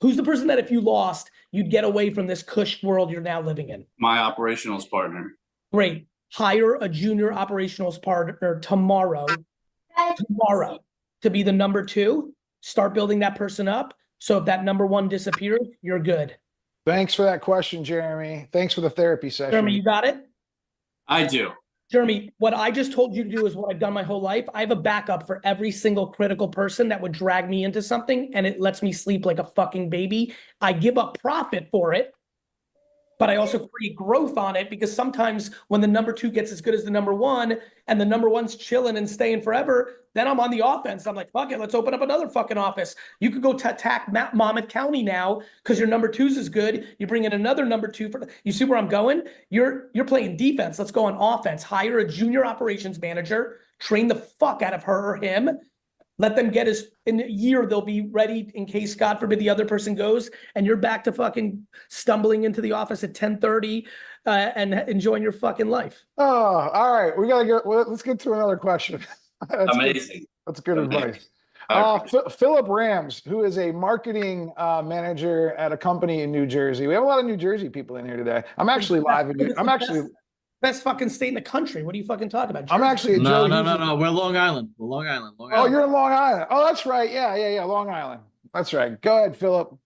Who's the person that if you lost, you'd get away from this cush world you're now living in?
My operationals partner.
Great. Hire a junior operationals partner tomorrow to be the number 2. Start building that person up. So if that number 1 disappears, you're good.
Thanks for that question, Jeremy. Thanks for the therapy session.
Jeremy, you got it?
I do.
Jeremy, what I just told you to do is what I've done my whole life. I have a backup for every single critical person that would drag me into something, and it lets me sleep like a fucking baby. I give up profit for it, but I also create growth on it, because sometimes when the number 2 gets as good as the number 1 and the number 1's chilling and staying forever, then I'm on the offense. I'm like, fuck it, let's open up another fucking office. You could go attack Monmouth County now because your number 2's is good. You bring in another number 2 you see where I'm going? You're playing defense. Let's go on offense. Hire a junior operations manager, train the fuck out of her or him. Let them get in a year, they'll be ready in case, God forbid, the other person goes, and you're back to fucking stumbling into the office at 10:30 and enjoying your fucking life.
Oh, all right. We gotta go. Let's get to another question. That's
amazing.
Good. That's good advice. Philip Rams, who is a marketing manager at a company in New Jersey. We have a lot of New Jersey people in here today. I'm actually live in I'm actually
best fucking state in the country. What are you fucking talking about? Jersey?
I'm actually
no. We're Long Island. We're Long Island.
Oh, you're in Long Island. Oh, that's right. Yeah. Long Island. That's right. Go ahead, Philip.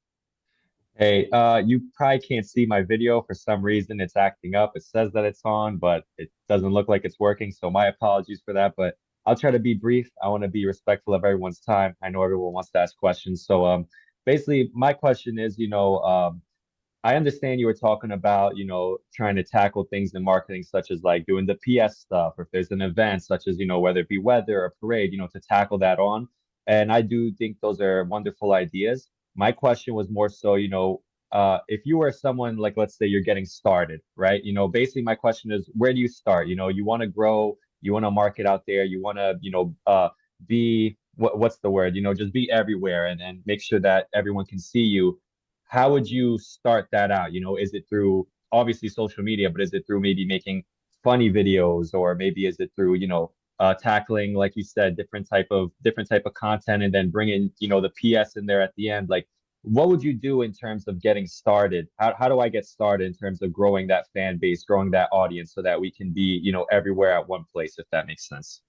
Hey, you probably can't see my video for some reason. It's acting up. It says that it's on, but it doesn't look like it's working. So my apologies for that. But I'll try to be brief. I want to be respectful of everyone's time. I know everyone wants to ask questions. So basically, my question is, I understand you were talking about, trying to tackle things in marketing, such as like doing the PS stuff, or if there's an event such as, whether it be weather or parade, to tackle that on. And I do think those are wonderful ideas. My question was more so, if you were someone like, let's say you're getting started, right? Basically my question is, where do you start? You want to grow, you want to market out there, you want to, be, what's the word? Just be everywhere and make sure that everyone can see you. How would you start that out? Is it through obviously social media, but is it through maybe making funny videos, or maybe is it through, tackling, like you said, different type of content, and then bringing, the PS in there at the end? Like, what would you do in terms of getting started? How do I get started in terms of growing that fan base, growing that audience, so that we can be, everywhere at one place, if that makes sense?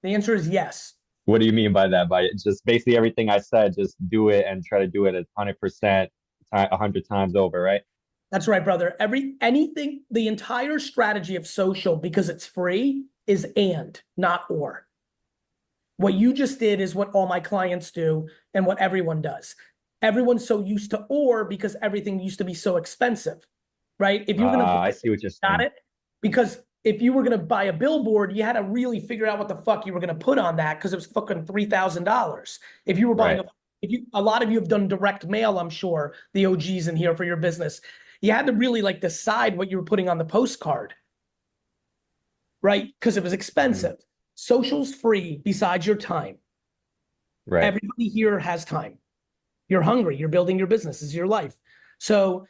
The answer is yes.
What do you mean by that? By just basically everything I said, just do it and try to do it 100%, 100 times over, right?
That's right, brother. The entire strategy of social, because it's free, is and, not or. What you just did is what all my clients do and what everyone does. Everyone's so used to or because everything used to be so expensive, right? If you're gonna,
I see what you're saying.
Got it? Because if you were gonna buy a billboard, you had to really figure out what the fuck you were gonna put on that, because it was fucking $3,000. If you were buying a lot of you have done direct mail, I'm sure, the OGs in here for your business. You had to really decide what you were putting on the postcard, right? Because it was expensive. Social's free besides your time.
Right.
Everybody here has time. You're hungry. You're building your business. This is your life. So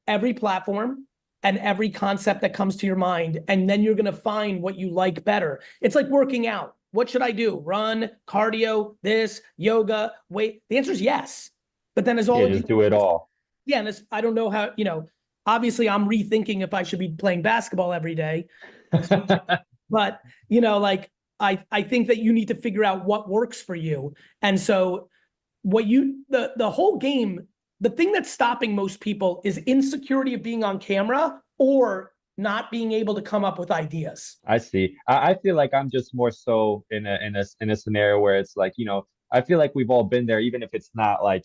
every platform and every concept that comes to your mind, and then you're going to find what you like better. It's like working out. What should I do? Run, cardio, this, yoga, weight? The answer is yes. But then as all
just do it all.
Yeah, and I don't know how, obviously I'm rethinking if I should be playing basketball every day. But, I think that you need to figure out what works for you. And so the whole game, the thing that's stopping most people is insecurity of being on camera, or not being able to come up with ideas.
I see. I feel like I'm just more so in a scenario where it's like, I feel like we've all been there, even if it's not like,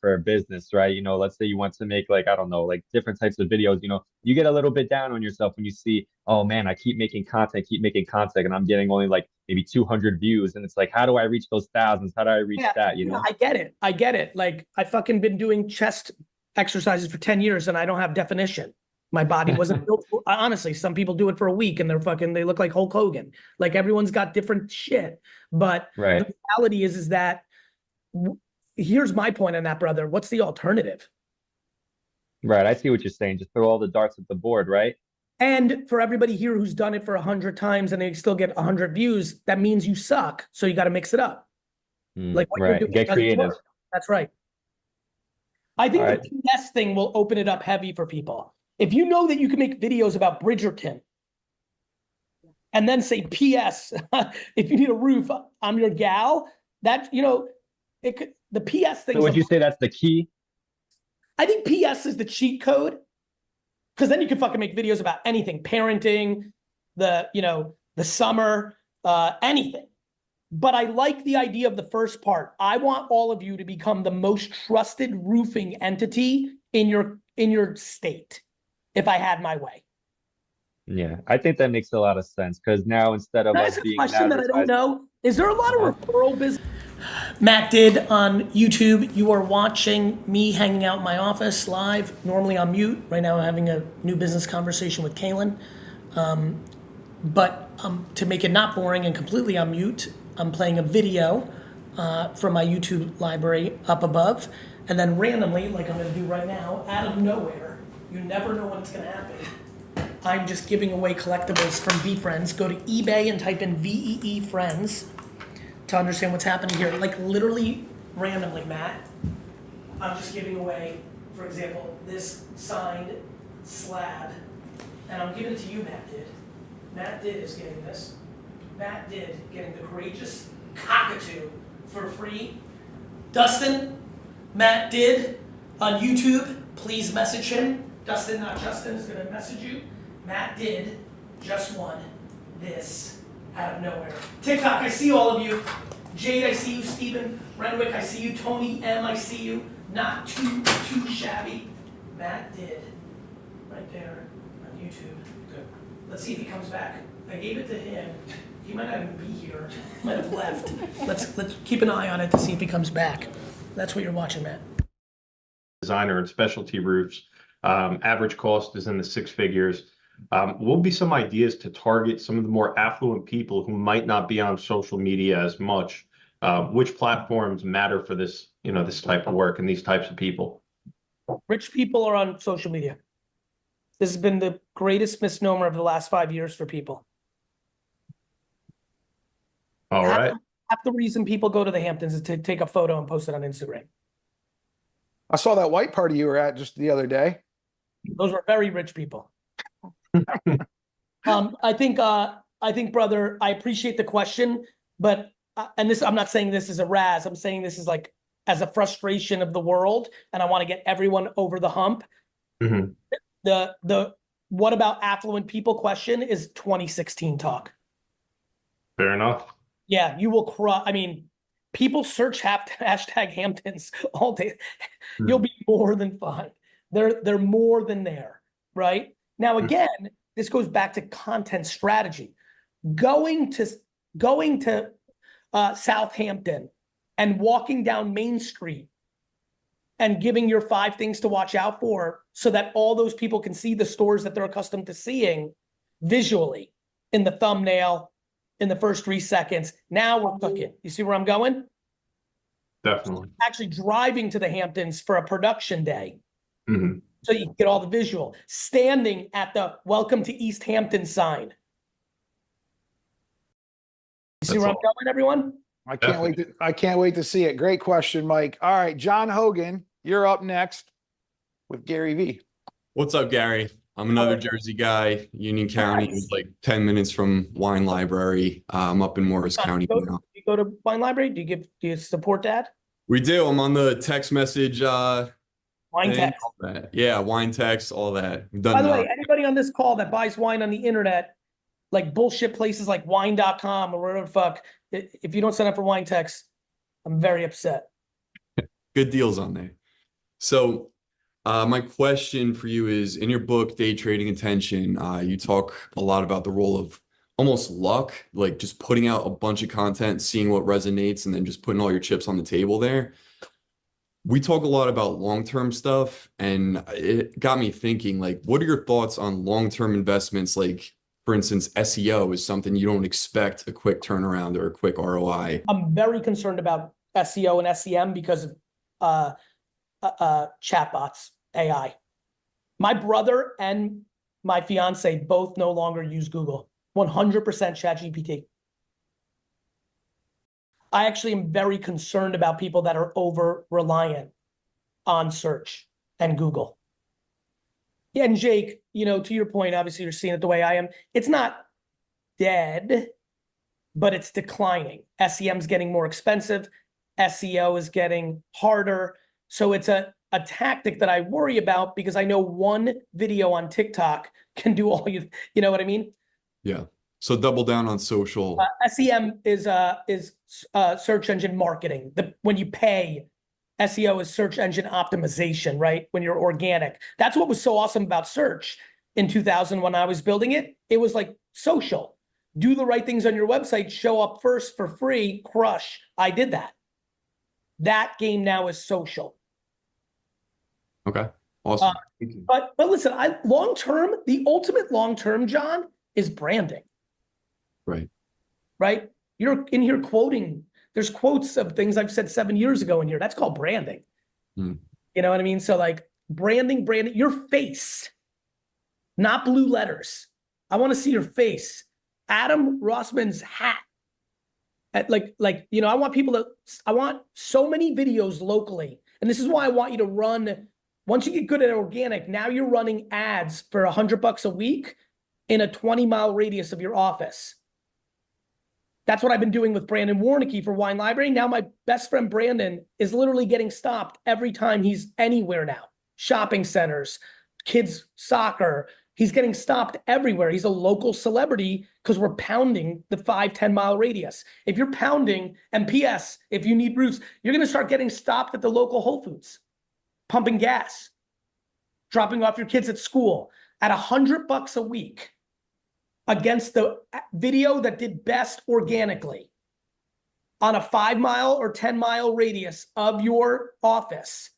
for a business, right? Let's say you want to make like, I don't know, like different types of videos, you get a little bit down on yourself when you see, oh man, I keep making content, and I'm getting only like maybe 200 views. And it's like, how do I reach those thousands? How do I reach that,
I get it. I get it. Like I fucking been doing chest exercises for 10 years and I don't have definition. My body wasn't built for, honestly, some people do it for a week and they look like Hulk Hogan. Like everyone's got different shit. But
right.
the reality is that here's my point on that, brother. What's the alternative?
Right. I see what you're saying. Just throw all the darts at the board, right?
And for everybody here who's done it for 100 times and they still get 100 views, that means you suck. So you got to mix it up. Like what you're doing.
Get creative.
Work. That's right. I think the PS thing will open it up heavy for people. If you know that you can make videos about Bridgerton and then say, PS, if you need a roof, I'm your gal, that, it could, the PS thing.
So would you say that's the key?
I think PS is the cheat code because then you can fucking make videos about anything, parenting, the summer, anything. But I like the idea of the first part. I want all of you to become the most trusted roofing entity in your state. If I had my way.
Yeah, I think that makes a lot of sense because now instead of us being
question that I don't know, is there a lot of referral business? Matt did on YouTube. You are watching me hanging out in my office live, normally on mute. Right now I'm having a new business conversation with Kaylin. But to make it not boring and completely on mute, I'm playing a video from my YouTube library up above. And then randomly, like I'm gonna do right now, out of nowhere, you never know when it's going to happen. I'm just giving away collectibles from VeeFriends. Go to eBay and type in VeeFriends to understand what's happening here. Like literally randomly, Matt, I'm just giving away, for example, this signed slab. And I'm giving it to you, Matt did. Matt did is getting this. Matt did getting the courageous cockatoo for free. Dustin, Matt did on YouTube. Please message him. Dustin, not Justin, is going to message you. Matt did just won this out of nowhere. TikTok, I see all of you. Jade, I see you. Steven Renwick, I see you. Tony M, I see you. Not too shabby. Matt did right there on YouTube. Good. Let's see if he comes back. I gave it to him. He might not even be here. Might have left. Let's keep an eye on it to see if he comes back. That's what you're watching, Matt.
Designer and specialty roofs. Average cost is in the six figures. What would be some ideas to target some of the more affluent people who might not be on social media as much? Which platforms matter for this, this type of work and these types of people?
Rich people are on social media. This has been the greatest misnomer of the last 5 years for people.
All right.
Half the reason people go to the Hamptons is to take a photo and post it on Instagram.
I saw that white party you were at just the other day.
Those were very rich people. I think, brother, I appreciate the question, but and this, I'm not saying this is a razz. I'm saying this is like as a frustration of the world, and I want to get everyone over the hump.
Mm-hmm.
The what about affluent people question is 2016 talk.
Fair enough.
Yeah, you will cry. I mean, people search hashtag Hamptons all day. You'll be more than fine. They're more than there, right? Now, again, this goes back to content strategy. Going to Southampton and walking down Main Street and giving your 5 things to watch out for so that all those people can see the stores that they're accustomed to seeing visually in the thumbnail, in the first 3 seconds. Now we're cooking. You see where I'm going?
Definitely.
Actually driving to the Hamptons for a production day.
Mm-hmm.
So you can get all the visual. Standing at the Welcome to East Hampton sign. You see where I'm going, everyone?
I can't wait to see it. Great question, Mike. All right, John Hogan, you're up next with GaryVee.
What's up, Gary? I'm another Jersey guy, Union County, like 10 minutes from Wine Library. I'm up in Morris County now.
Do you go to Wine Library? Do you support that?
We do. I'm on the text message.
Wine text.
Yeah, wine text, all that.
By the way, anybody on this call that buys wine on the internet, like bullshit places like wine.com or whatever the fuck, if you don't sign up for Wine Text, I'm very upset.
Good deals on there. So my question for you is, in your book, Day Trading Attention, you talk a lot about the role of almost luck, like just putting out a bunch of content, seeing what resonates, and then just putting all your chips on the table there. We talk a lot about long-term stuff, and it got me thinking, like, what are your thoughts on long-term investments? Like, for instance, SEO is something you don't expect a quick turnaround or a quick ROI.
I'm very concerned about SEO and SEM because of chatbots, AI. My brother and my fiance both no longer use Google. 100% ChatGPT. I actually am very concerned about people that are over reliant on search and Google. Yeah, and Jake, you know, to your point, obviously you're seeing it the way I am. It's not dead, but it's declining. SEM's getting more expensive. SEO is getting harder. So it's a tactic that I worry about because I know one video on TikTok can do all you know what I mean?
Yeah. So double down on social.
SEM is search engine marketing. When you pay, SEO is search engine optimization, right? When you're organic. That's what was so awesome about search in 2000 when I was building it. It was like social. Do the right things on your website, show up first for free, crush. I did that. That game now is social.
Okay. Awesome.
But listen, long term, the ultimate long term, John, is branding.
Right.
Right? You're in here quoting. There's quotes of things I've said 7 years ago in here. That's called branding. You know what I mean? So like branding, your face, not blue letters. I want to see your face. Adam Rossman's hat. You know, I want so many videos locally. And this is why I want you to run, once you get good at organic, now you're running ads for $100 a week in a 20-mile radius of your office. That's what I've been doing with Brandon Warnicki for Wine Library. Now my best friend Brandon is literally getting stopped every time he's anywhere now. Shopping centers, kids soccer. He's getting stopped everywhere. He's a local celebrity because we're pounding the 5-10 mile radius. If you're pounding, and PS, if you need roofs, you're going to start getting stopped at the local Whole Foods, pumping gas, dropping off your kids at school at $100 a week. Against the video that did best organically on a 5-mile or 10-mile radius of your office,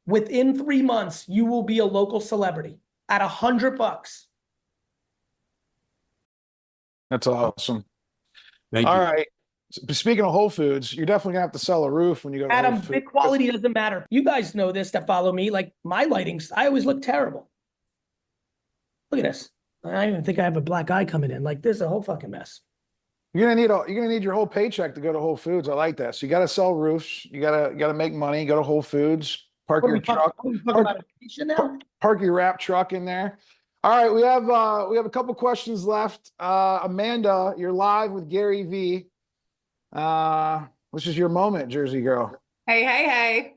within 3 months, you will be a local celebrity at $100.
That's awesome.
Thank
All
you.
right. Speaking of Whole Foods, you're definitely gonna have to sell a roof when you go to
Adam,
Whole Foods.
big quality doesn't matter. You guys know this that follow me. Like my lightings, I always look terrible. Look at this. I don't even think I have a black eye coming in. Like this is a whole fucking mess.
You're gonna need your whole paycheck to go to Whole Foods. I like that. So you gotta sell roofs. You gotta make money. Go to Whole Foods. Park your truck. Park your wrap truck in there. All right, we have a couple questions left. Amanda, you're live with GaryVee. This is your moment, Jersey girl.
Hey.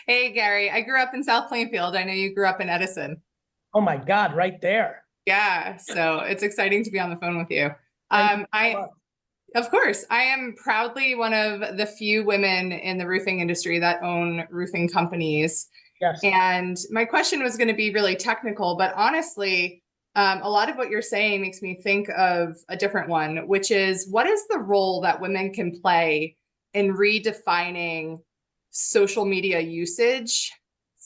Hey, Gary. I grew up in South Plainfield. I know you grew up in Edison.
Oh my God, right there.
Yeah, so it's exciting to be on the phone with you. Of course, I am proudly one of the few women in the roofing industry that own roofing companies.
Yes.
And my question was going to be really technical, but honestly, a lot of what you're saying makes me think of a different one, which is what is the role that women can play in redefining social media usage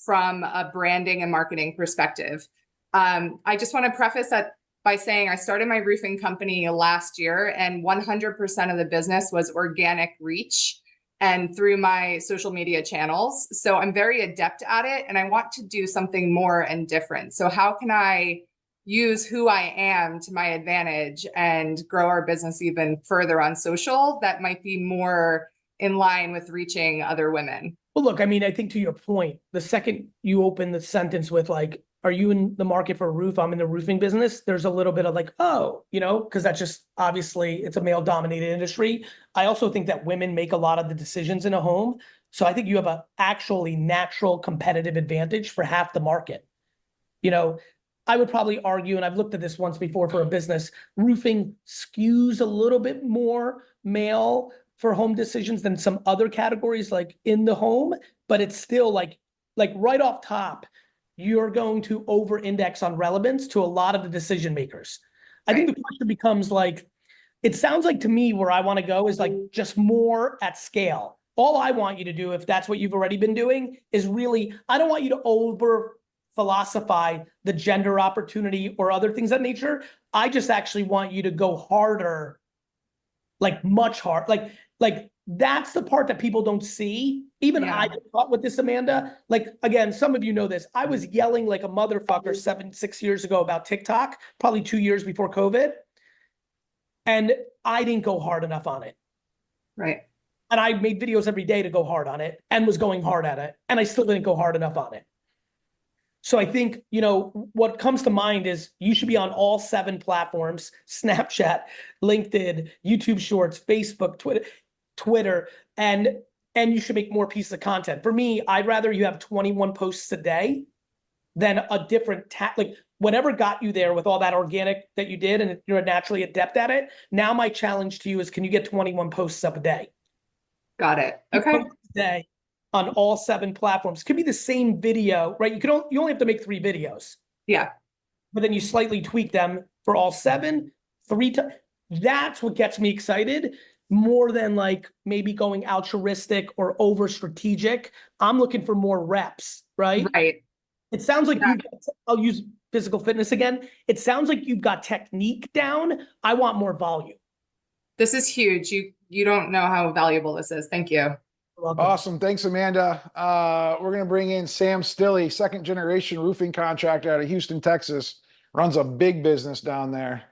from a branding and marketing perspective? I just want to preface that by saying I started my roofing company last year and 100% of the business was organic reach and through my social media channels. So I'm very adept at it and I want to do something more and different. So how can I use who I am to my advantage and grow our business even further on social that might be more in line with reaching other women?
Well, look, I mean, I think to your point, the second you open the sentence with like, are you in the market for a roof? I'm in the roofing business. There's a little bit of like, oh, you know, because that's just obviously it's a male dominated industry. I also think that women make a lot of the decisions in a home. So I think you have a actually natural competitive advantage for half the market. You know,
I would probably argue, and I've looked at this once before for a business, roofing skews a little bit more male for home decisions than some other categories like in the home, but it's still like right off top, you're going to over index on relevance to a lot of the decision makers. I think the question becomes like, it sounds like to me where I want to go is like just more at scale. All I want you to do, if that's what you've already been doing, is really, I don't want you to over philosophize the gender opportunity or other things of that nature. I just actually want you to go harder, like much hard, like that's the part that people don't see. Even I thought with this, Amanda, like, again, some of you know this. I was yelling like a motherfucker 6 years ago about TikTok, probably 2 years before COVID. And I didn't go hard enough on it.
Right.
And I made videos every day to go hard on it and was going hard at it. And I still didn't go hard enough on it. So I think, you know, what comes to mind is you should be on all 7 platforms: Snapchat, LinkedIn, YouTube Shorts, Facebook, Twitter, and you should make more pieces of content. For me, I'd rather you have 21 posts a day than a different like whatever got you there with all that organic that you did and you're naturally adept at it. Now my challenge to you is, can you get 21 posts up a day?
Got it. Okay.
Day on all 7 platforms. Could be the same video, right? You only have to make 3 videos.
Yeah.
But then you slightly tweak them for all 7, 3 times. That's what gets me excited more than like maybe going altruistic or over strategic. I'm looking for more reps, right?
Right.
It sounds like I'll use physical fitness again. It sounds like you've got technique down. I want more volume.
This is huge. You don't know how valuable this is. Thank you.
Awesome. Thanks, Amanda. We're going to bring in Sam Stilley, 2nd generation roofing contractor out of Houston, Texas. Runs a big business down there.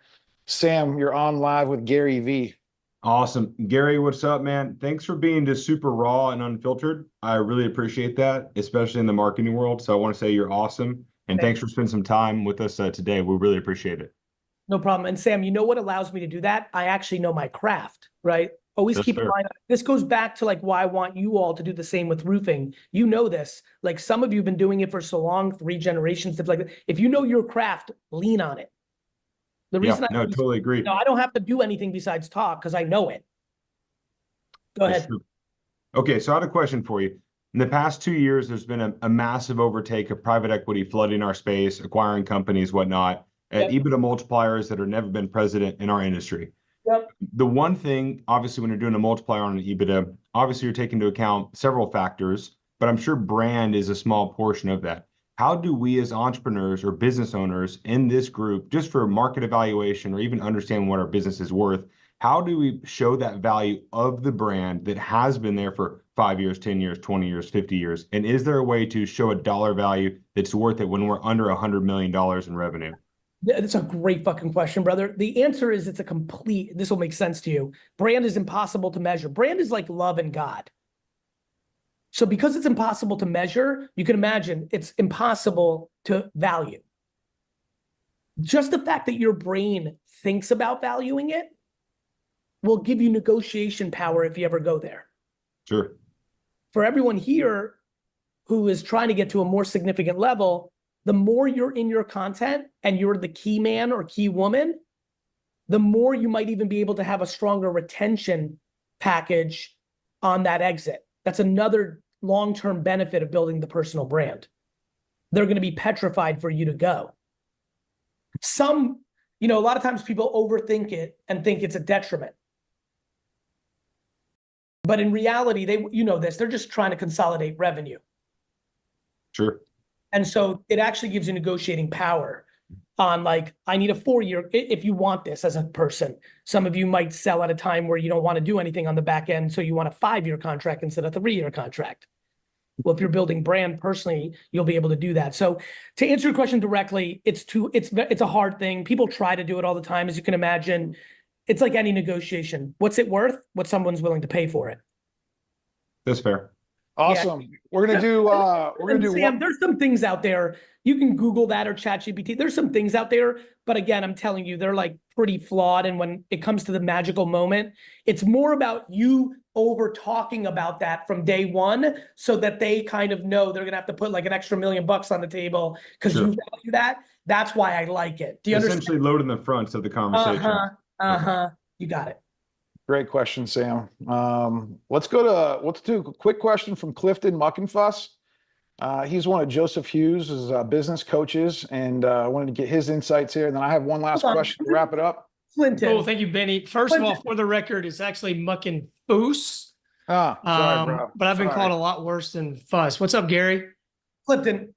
Sam, you're on live with GaryVee.
Awesome. Gary, what's up, man? Thanks for being just super raw and unfiltered. I really appreciate that, especially in the marketing world. So I want to say you're awesome. And thanks for spending some time with us today. We really appreciate it.
No problem. And Sam, you know what allows me to do that? I actually know my craft, right? Always keep in mind, this goes back to like why I want you all to do the same with roofing. You know this, like some of you have been doing it for so long, 3 generations, stuff like that. If you know your craft, lean on it. The reason
I totally agree.
No, I don't have to do anything besides talk because I know it. Go ahead.
Okay, so I had a question for you. In the past 2 years, there's been a massive overtake of private equity flooding our space, acquiring companies, whatnot, at EBITDA multipliers that have never been present in our industry.
Yep.
The one thing, obviously, when you're doing a multiplier on an EBITDA, obviously you're taking into account several factors, but I'm sure brand is a small portion of that. How do we as entrepreneurs or business owners in this group, just for market evaluation or even understanding what our business is worth, how do we show that value of the brand that has been there for 5 years, 10 years, 20 years, 50 years? And is there a way to show a dollar value that's worth it when we're under $100 million in revenue?
That's a great fucking question, brother. The answer is this will make sense to you. Brand is impossible to measure. Brand is like love and God. So because it's impossible to measure, you can imagine it's impossible to value. Just the fact that your brain thinks about valuing it will give you negotiation power if you ever go there.
Sure.
For everyone here who is trying to get to a more significant level, the more you're in your content and you're the key man or key woman, the more you might even be able to have a stronger retention package on that exit. That's another long-term benefit of building the personal brand. They're going to be petrified for you to go. A lot of times people overthink it and think it's a detriment. But in reality, they're just trying to consolidate revenue.
Sure.
And so it actually gives you negotiating power on like, I need a 4-year, if you want this as a person. Some of you might sell at a time where you don't want to do anything on the back end. So you want a 5-year contract instead of a 3-year contract. Well, if you're building brand personally, you'll be able to do that. So to answer your question directly, it's a hard thing. People try to do it all the time. As you can imagine, it's like any negotiation. What's it worth? What someone's willing to pay for it.
That's fair.
Awesome. Yeah. We're gonna do
Sam, there's some things out there. You can Google that or ChatGPT. There's some things out there, but again, I'm telling you, they're like pretty flawed. And when it comes to the magical moment, it's more about you
over talking about that from day one so that they kind of know they're gonna have to put like an extra $1 million on the table because you value that. That's why I like it. Do you
Essentially
understand?
loading the fronts of the conversation.
You got it.
Great question, Sam. Let's do a quick question from Clifton Muckenfuss. He's one of Joseph Hughes' business coaches, and I wanted to get his insights here. And then I have one last question to wrap it up.
Clinton.
Oh, thank you, Benny. First of all, for the record, it's actually Muckenfuss.
Sorry, bro.
But I've been called a lot worse than Fuss. What's up, Gary?
Clifton,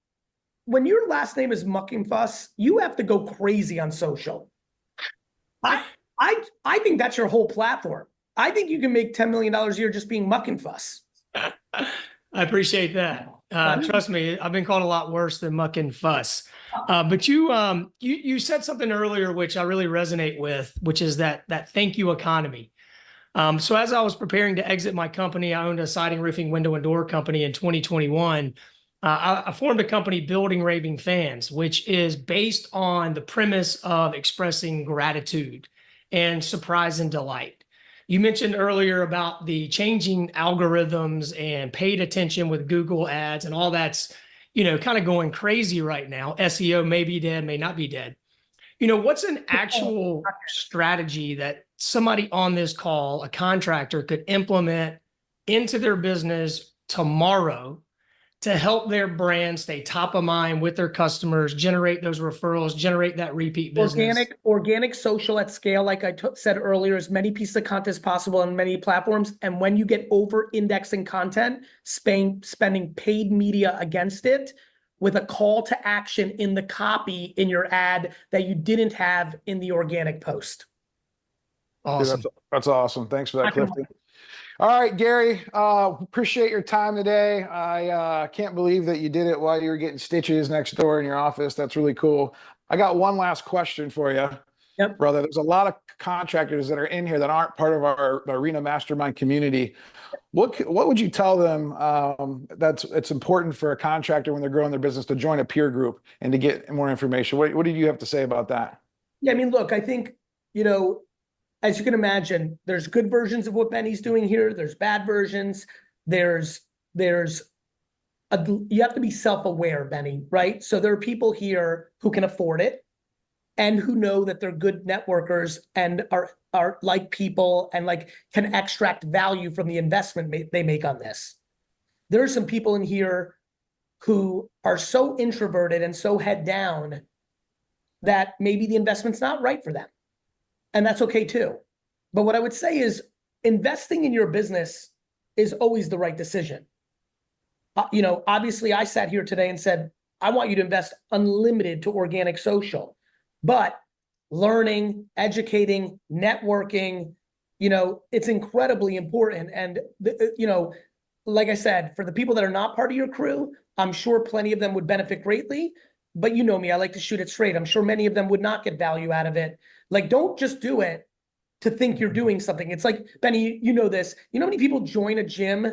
when your last name is Muckenfuss, you have to go crazy on social. I think that's your whole platform. I think you can make $10 million a year just being Muckenfuss.
I appreciate that. Trust me, I've been called a lot worse than Muckenfuss. But you said something earlier which I really resonate with, which is that thank you economy. So as I was preparing to exit my company, I owned a siding, roofing, window, and door company in 2021. I formed a company, Building Raving Fans, which is based on the premise of expressing gratitude and surprise and delight. You mentioned earlier about the changing algorithms and paid attention with Google ads and all that's, kind of going crazy right now. SEO may be dead, may not be dead. What's an actual strategy that somebody on this call, a contractor, could implement into their business tomorrow to help their brand stay top of mind with their customers, generate those referrals, generate that repeat business?
Organic social at scale, like I said earlier, as many pieces of content as possible on many platforms. And when you get over indexing content, spending paid media against it with a call to action in the copy in your ad that you didn't have in the organic post.
Awesome. Dude, that's awesome. Thanks for that, Clifton. All right, Gary, appreciate your time today. I can't believe that you did it while you were getting stitches next door in your office. That's really cool. I got one last question for you, brother. There's a lot of contractors that are in here that aren't part of our Arena Mastermind community. What would you tell them it's important for a contractor when they're growing their business to join a peer group and to get more information? What do you have to say about that?
Yeah, I mean, look, I think, as you can imagine, there's good versions of what Benny's doing here. There's bad versions. You have to be self-aware, Benny, right? So there are people here who can afford it and who know that they're good networkers and are like people and can extract value from the investment they make on this. There are some people in here who are so introverted and so head down that maybe the investment's not right for them. And that's okay too. But what I would say is investing in your business is always the right decision. Obviously I sat here today and said, I want you to invest unlimited to organic social, but learning, educating, networking, it's incredibly important. And, like I said, for the people that are not part of your crew, I'm sure plenty of them would benefit greatly, but you know me, I like to shoot it straight. I'm sure many of them would not get value out of it. Don't just do it to think you're doing something. It's like, Benny, you know this. You know how many people join a gym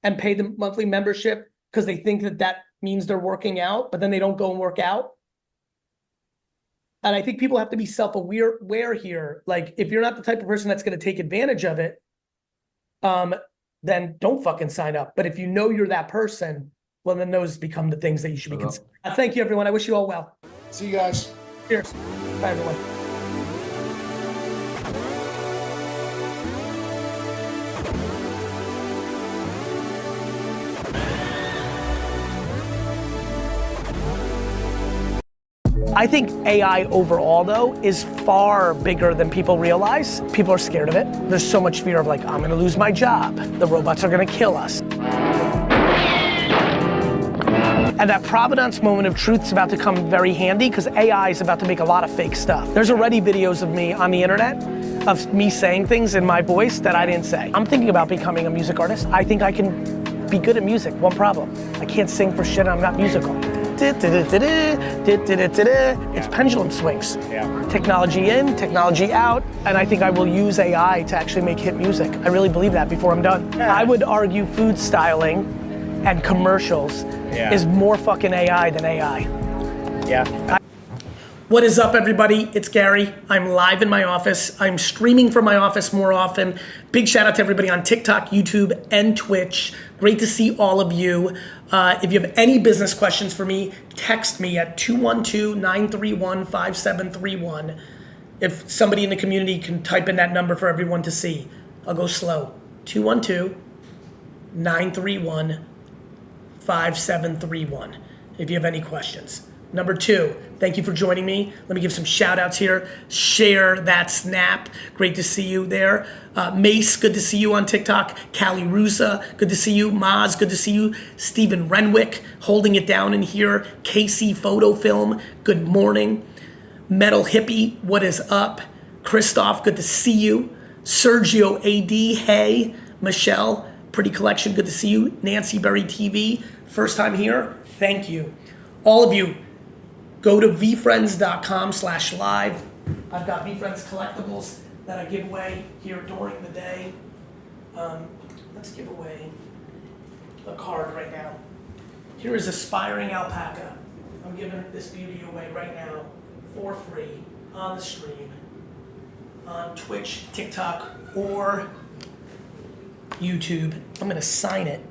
and pay the monthly membership because they think that means they're working out, but then they don't go and work out? And I think people have to be self-aware here. If you're not the type of person that's going to take advantage of it, then don't fucking sign up. But if you know you're that person, well, then those become the things that you should be considering. Thank you, everyone. I wish you all well.
See you guys.
Cheers. Bye, everyone. I think AI overall, though, is far bigger than people realize. People are scared of it. There's so much fear of I'm gonna lose my job. The robots are gonna kill us. And that provenance moment of truth is about to come very handy because AI is about to make a lot of fake stuff. There's already videos of me on the internet of me saying things in my voice that I didn't say. I'm thinking about becoming a music artist. I think I can be good at music. One problem, I can't sing for shit and I'm not musical. It's pendulum swings. Technology in, technology out, and I think I will use AI to actually make hit music. I really believe that before I'm done. I would argue food styling and commercials is more fucking AI than AI.
What is up, everybody? It's Gary. I'm live in my office. I'm streaming from my office more often. Big shout out to everybody on TikTok, YouTube, and Twitch. Great to see all of you. If you have any business questions for me, text me at 212-931-5731. If somebody in the community can type in that number for everyone to see. I'll go slow. 212-931-5731 if you have any questions. Number 2, thank you for joining me. Let me give some shout outs here. Share that snap. Great to see you there. Mace, good to see you on TikTok. Callie Rusa, good to see you. Maz, good to see you. Stephen Renwick, holding it down in here. KC Photo Film, good morning. Metal Hippie, what is up? Christoph, good to see you. Sergio AD, hey. Michelle, Pretty Collection, good to see you. Nancy Berry TV, first time here, thank you. All of you, go to VeeFriends.com/live. I've got VeeFriends collectibles that I give away here during the day. Let's give away a card right now. Here is Aspiring Alpaca. I'm giving this beauty away right now for free on the stream, on Twitch, TikTok, or YouTube. I'm gonna sign it.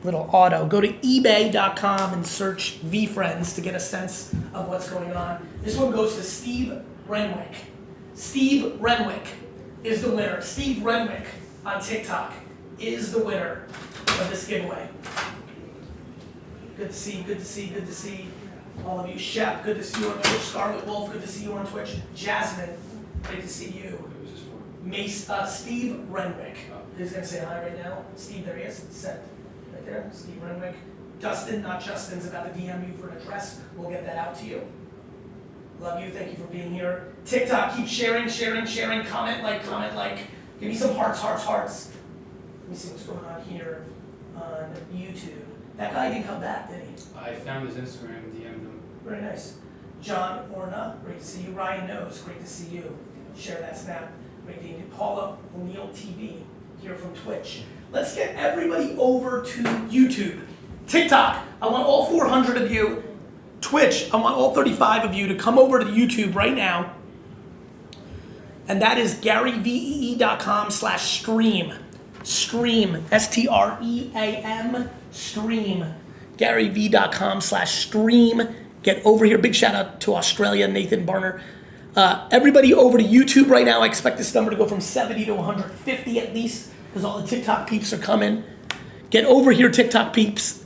Little auto. Go to ebay.com and search VeeFriends to get a sense of what's going on. This one goes to Steve Renwick. Steve Renwick is the winner. Steve Renwick on TikTok is the winner of this giveaway. Good to see, good to see, good to see all of you. Shep, good to see you on Twitch. Scarlet Wolf, good to see you on Twitch. Jasmine, great to see you. Mace, Steve Renwick. He's gonna say hi right now. Steve, there he is. Sent. Right there, Steve Renwick. Dustin, not Justin's about to DM you for an address. We'll get that out to you. Love you, thank you for being here. TikTok, keep sharing, comment like. Give me some hearts. Let me see what's going on here on YouTube. That guy didn't come back, did he?
I found his Instagram and DM'd him.
Very nice. John Orna, great to see you. Ryan Knows, great to see you. Share that snap. Great to see you. Paula O'Neill TV here from Twitch. Let's get everybody over to YouTube. TikTok, I want all 400 of you. Twitch, I want all 35 of you to come over to YouTube right now. And that is GaryVee.com/stream. Stream, STREAM, stream. GaryVee.com/stream. Get over here. Big shout out to Australia, Nathan Barner. Everybody over to YouTube right now. I expect this number to go from 70 to 150 at least, because all the TikTok peeps are coming. Get over here, TikTok peeps.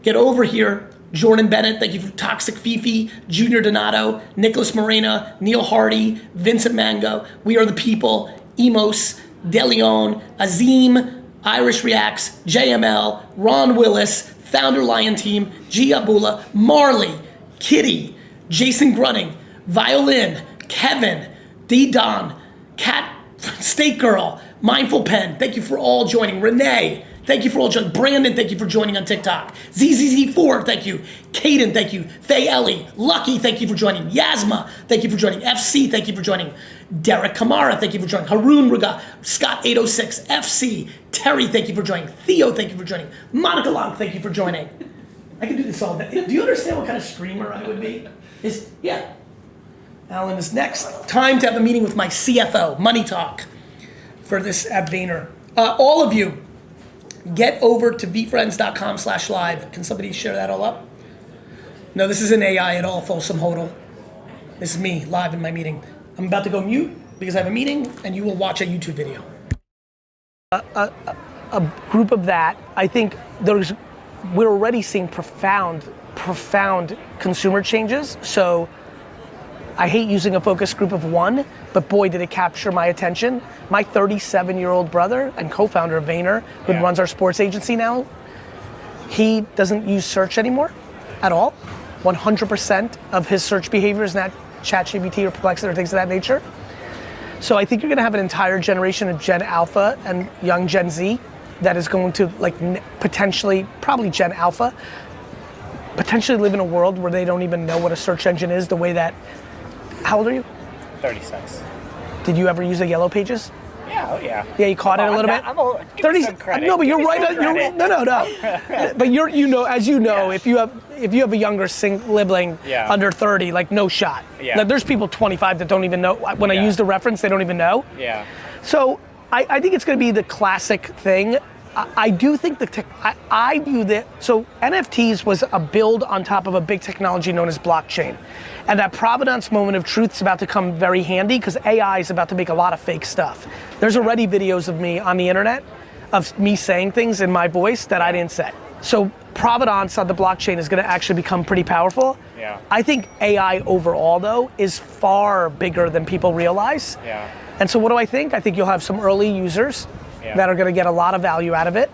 Get over here. Jordan Bennett, thank you for Toxic Fifi, Junior Donato, Nicholas Morena, Neil Hardy, Vincent Mango, We Are the People, Emos, DeLeon, Azim, Irish Reacts, JML, Ron Willis, Founder Lion Team, Gia Bula, Marley, Kitty, Jason Grunning, Violin, Kevin, D. Don, Cat, State Girl, Mindful Pen, thank you for all joining. Renee, thank you for all joining. Brandon, thank you for joining on TikTok. ZZZ4, thank you. Caden, thank you. Faye Ellie, Lucky, thank you for joining. Yasma, thank you for joining. FC, thank you for joining. Derek Kamara, thank you for joining. Haroon Raga, Scott 806, FC, Terry, thank you for joining. Theo, thank you for joining. Monica Long, thank you for joining. I can do this all day. Do you understand what kind of streamer I would be? Yeah. Alan is next. Time to have a meeting with my CFO, Money Talk, for this at Vayner. All of you, get over to VeeFriends.com/live. Can somebody share that all up? No, this isn't AI at all, Folsom Hodel. This is me, live in my meeting. I'm about to go mute because I have a meeting, and you will watch a YouTube video. A group of that, I think we're already seeing profound consumer changes. So I hate using a focus group of one, but boy, did it capture my attention. My 37-year-old brother and co-founder of Vayner, who runs our sports agency now, he doesn't use search anymore at all. 100% of his search behavior is not ChatGPT or Perplexity or things of that nature. So I think you're gonna have an entire generation of Gen Alpha and young Gen Z that is going to potentially, probably Gen Alpha, potentially live in a world where they don't even know what a search engine is the way that. How old are you?
36.
Did you ever use a Yellow Pages?
Yeah, oh yeah.
Yeah, you caught it a little bit.
Give me some credit.
No, but you're
Give me
right.
some credit.
No. But you know, as you know, if you have a younger sibling under 30, like no shot.
Yeah.
Like, there's people 25 that don't even know. When I use the reference, they don't even know.
Yeah.
So I think it's going to be the classic thing. I do think I view that, so NFTs was a build on top of a big technology known as blockchain. And that provenance moment of truth is about to come very handy because AI is about to make a lot of fake stuff. There's already videos of me on the internet of me saying things in my voice that I didn't say. So provenance on the blockchain is gonna actually become pretty powerful.
Yeah.
I think AI overall though is far bigger than people realize.
Yeah.
And so what do I think? I think you'll have some early users that are gonna get a lot of value out of it.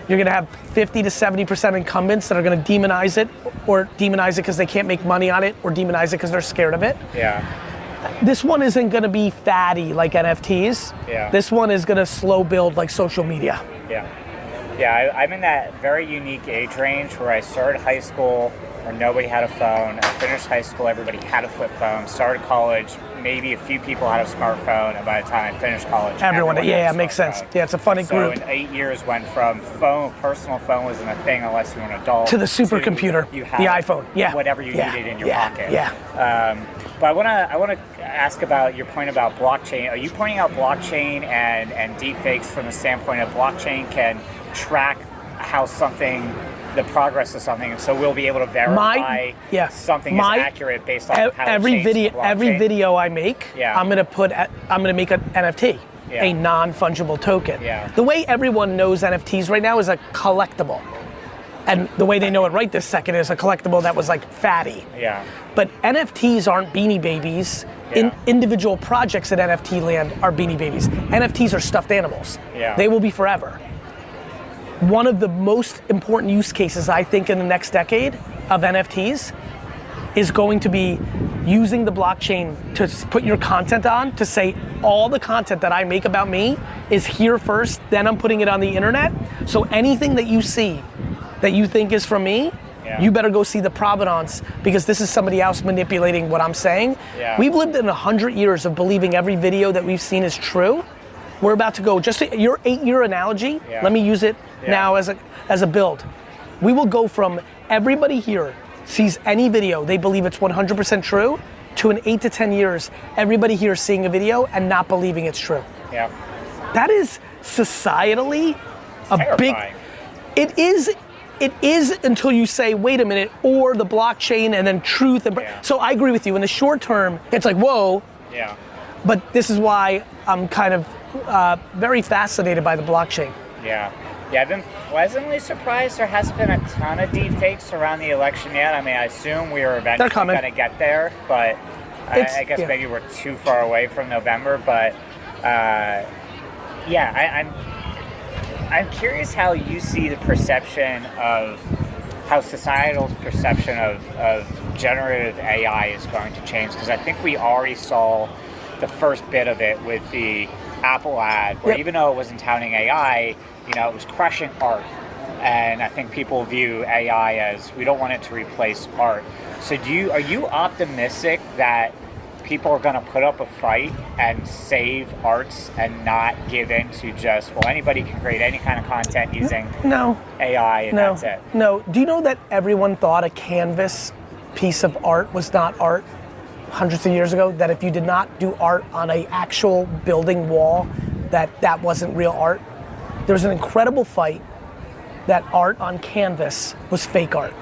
You're gonna have 50 to 70% incumbents that are gonna demonize it because they can't make money on it, or demonize it because they're scared of it.
Yeah.
This one isn't gonna be fatty like NFTs.
Yeah.
This one is gonna slow build like social media.
Yeah. Yeah, I'm in that very unique age range where I started high school where nobody had a phone. I finished high school, everybody had a flip phone. Started college, maybe a few people had a smartphone, and by the time I finished college,
Everyone
had
yeah,
a
makes
smartphone.
sense. Yeah, it's a funny
So
group.
in 8 years went from personal phone wasn't a thing unless you were an adult.
To the supercomputer,
You
the
had
iPhone, yeah.
whatever you
Yeah,
needed in your
yeah,
pocket.
yeah.
But I wanna ask about your point about blockchain. Are you pointing out blockchain and deepfakes from the standpoint of blockchain can track how the progress of something, and so we'll be able to verify something is accurate based on how
every video I make, I'm gonna make an NFT, a non-fungible token. The way everyone knows NFTs right now is a collectible, and the way they know it right this second is a collectible that was like fatty.
Yeah.
But NFTs aren't Beanie Babies. Individual projects in NFT land are Beanie Babies. NFTs are stuffed animals.
Yeah.
They will be forever. One of the most important use cases, I think, in the next decade of NFTs is going to be using the blockchain to put your content on, to say all the content that I make about me is here first, then I'm putting it on the internet. So anything that you see that you think is from me, you better go see the provenance, because this is somebody else manipulating what I'm saying. We've lived in 100 years of believing every video that we've seen is true. We're about to go, just your 8-year analogy, let me use it now as a build. We will go from everybody here sees any video, they believe it's 100% true, to in 8 to 10 years, everybody here is seeing a video and not believing it's true.
Yeah.
That is societally
terrifying.
It is until you say, wait a minute, or the blockchain and then truth. So I agree with you, in the short term, it's like, whoa.
Yeah.
But this is why I'm kind of very fascinated by the blockchain.
Yeah. I've been pleasantly surprised there hasn't been a ton of deepfakes around the election yet. I mean, I assume we are eventually going to get there, but I guess maybe we're too far away from November. But I'm curious how you see the perception of how societal's perception of generative AI is going to change, because I think we already saw the first bit of it with the Apple ad, where even though it wasn't touting AI, it was crushing art. And I think people view AI as, we don't want it to replace art. So are you optimistic that people are going to put up a fight and save arts and not give in to just, well, anybody can create any kind of content using AI and that's it?
No. Do you know that everyone thought a canvas piece of art was not art hundreds of years ago? That if you did not do art on an actual building wall, that wasn't real art? There was an incredible fight that art on canvas was fake art.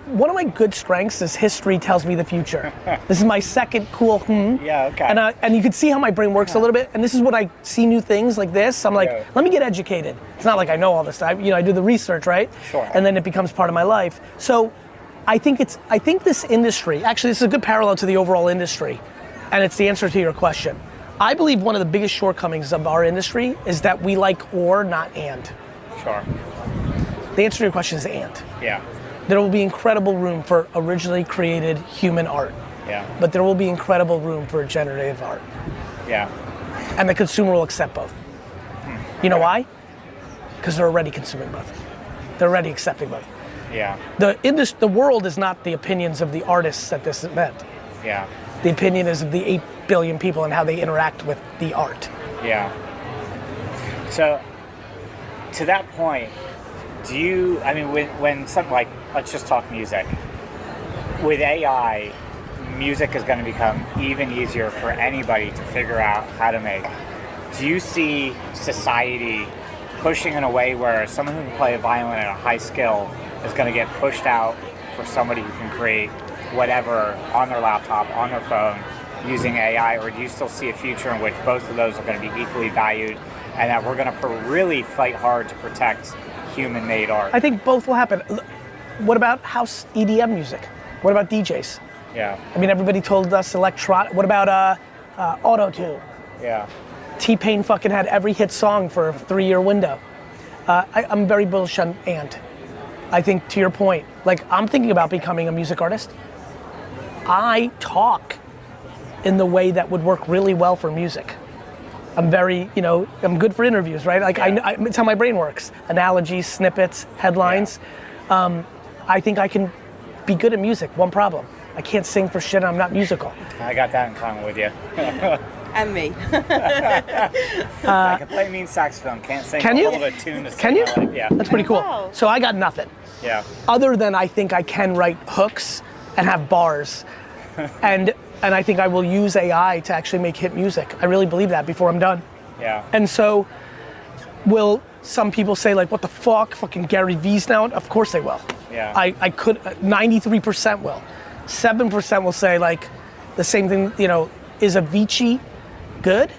One of my good strengths is history tells me the future. This is my second cool
Yeah, okay.
And you can see how my brain works a little bit, and this is what I see new things like this. I'm like, let me get educated. It's not like I know all this stuff. I do the research, right?
Sure.
And then it becomes part of my life. So I think this industry, actually this is a good parallel to the overall industry, and it's the answer to your question. I believe one of the biggest shortcomings of our industry is that we like or, not and.
Sure.
The answer to your question is and.
Yeah.
There will be incredible room for originally created human art.
Yeah.
But there will be incredible room for generative art.
Yeah.
And the consumer will accept both. You know why? Because they're already consuming both. They're already accepting both.
Yeah.
The world is not the opinions of the artists at this event.
Yeah.
The opinion is of the 8 billion people and how they interact with the art.
Yeah. So, to that point, do you, I mean, when something like, let's just talk music. With AI, music is going to become even easier for anybody to figure out how to make. Do you see society pushing in a way where someone who can play a violin at a high skill is going to get pushed out for somebody who can create whatever on their laptop, on their phone, using AI? Or do you still see a future in which both of those are going to be equally valued and that we're going to really fight hard to protect human-made art?
I think both will happen. What about house EDM music? What about DJs?
Yeah.
I mean, everybody told us electronic. What about auto-tune?
Yeah.
T-Pain fucking had every hit song for a 3-year window. I'm very bullish on and. I think to your point, like I'm thinking about becoming a music artist. I talk in the way that would work really well for music. I'm very, I'm good for interviews, right? Like it's how my brain works. Analogies, snippets, headlines. I think I can be good at music. One problem, I can't sing for shit and I'm not musical.
I got that in common with you.
And me.
I can play mean saxophone, can't sing
Can you?
a little tune to
Can you?
sing. Yeah.
That's pretty cool.
Wow.
So I got nothing.
Yeah.
Other than I think I can write hooks and have bars. and I think I will use AI to actually make hit music. I really believe that before I'm done.
Yeah.
And so will some people say like, what the fuck, fucking GaryVee's now? Of course they will.
Yeah.
I could, 93% will. 7% will say like the same thing, is Avicii good?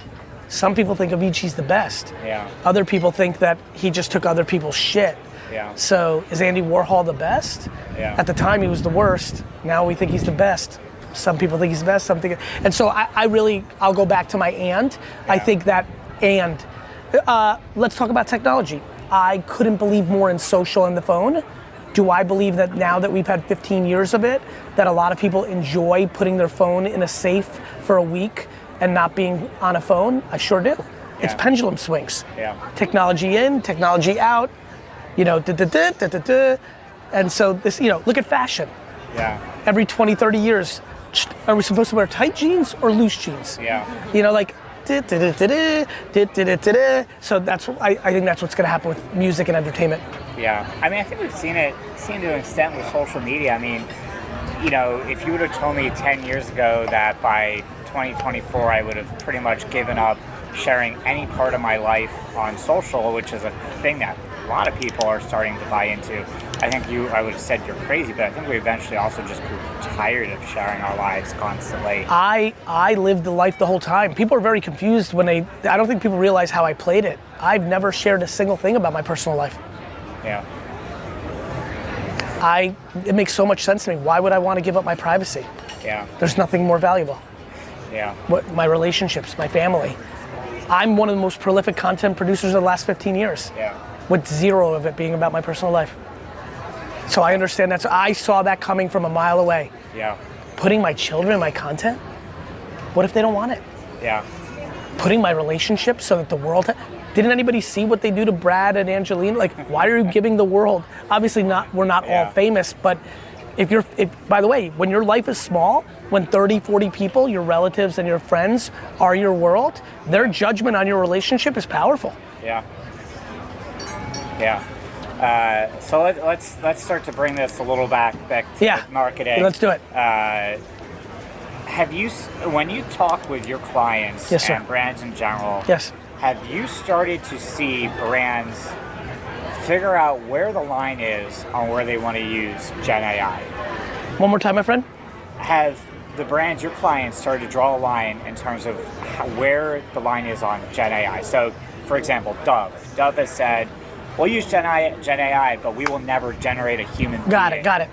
Some people think Avicii's the best.
Yeah.
Other people think that he just took other people's shit.
Yeah.
So is Andy Warhol the best?
Yeah.
At the time he was the worst. Now we think he's the best. Some people think he's the best, some think, and so I'll go back to my and. I think that let's talk about technology. I couldn't believe more in social and the phone. Do I believe that now that we've had 15 years of it, that a lot of people enjoy putting their phone in a safe for a week and not being on a phone? I sure do. It's pendulum swings.
Yeah.
Technology in, technology out, and so this, look at fashion.
Yeah.
Every 20, 30 years, are we supposed to wear tight jeans or loose jeans?
Yeah.
Like, so that's, I think that's what's gonna happen with music and entertainment.
Yeah, I mean, I think we've seen to an extent with social media. I mean, if you would have told me 10 years ago that by 2024 I would have pretty much given up sharing any part of my life on social, which is a thing that a lot of people are starting to buy into, I would have said you're crazy, but I think we eventually also just grew tired of sharing our lives constantly.
I lived the life the whole time. People are very confused when I don't think people realize how I played it. I've never shared a single thing about my personal life.
Yeah.
It makes so much sense to me. Why would I want to give up my privacy?
Yeah.
There's nothing more valuable.
Yeah.
My relationships, my family. I'm one of the most prolific content producers of the last 15 years.
Yeah.
With zero of it being about my personal life. So I understand that. So I saw that coming from a mile away.
Yeah.
Putting my children in my content? What if they don't want it?
Yeah.
Putting my relationship so that the world... Didn't anybody see what they do to Brad and Angelina? Like, why are you giving the world... Obviously we're not all famous, but by the way, when your life is small, when 30, 40 people, your relatives and your friends are your world, their judgment on your relationship is powerful.
Yeah. Yeah. So let's start to bring this a little back to marketing.
Let's do it.
Have you, when you talk with your clients and brands in general, have you started to see brands figure out where the line is on where they want to use Gen AI?
One more time, my friend.
Have the brands, your clients, started to draw a line in terms of where the line is on Gen AI? So, for example, Dove has said, we'll use Gen AI, but we will never generate a human being.
Got it.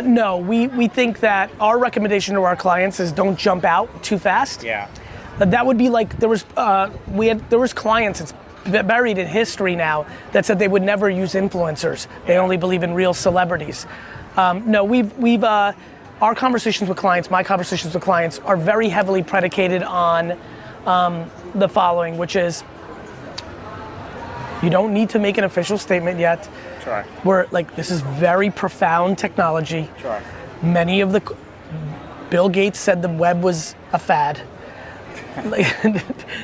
No, we think that our recommendation to our clients is don't jump out too fast.
Yeah.
That would be like, there was clients, it's buried in history now, that said they would never use influencers. They only believe in real celebrities. No, our conversations with clients, my conversations with clients are very heavily predicated on the following, which is, you don't need to make an official statement yet.
Sure.
We're like, this is very profound technology.
Sure.
Bill Gates said the web was a fad.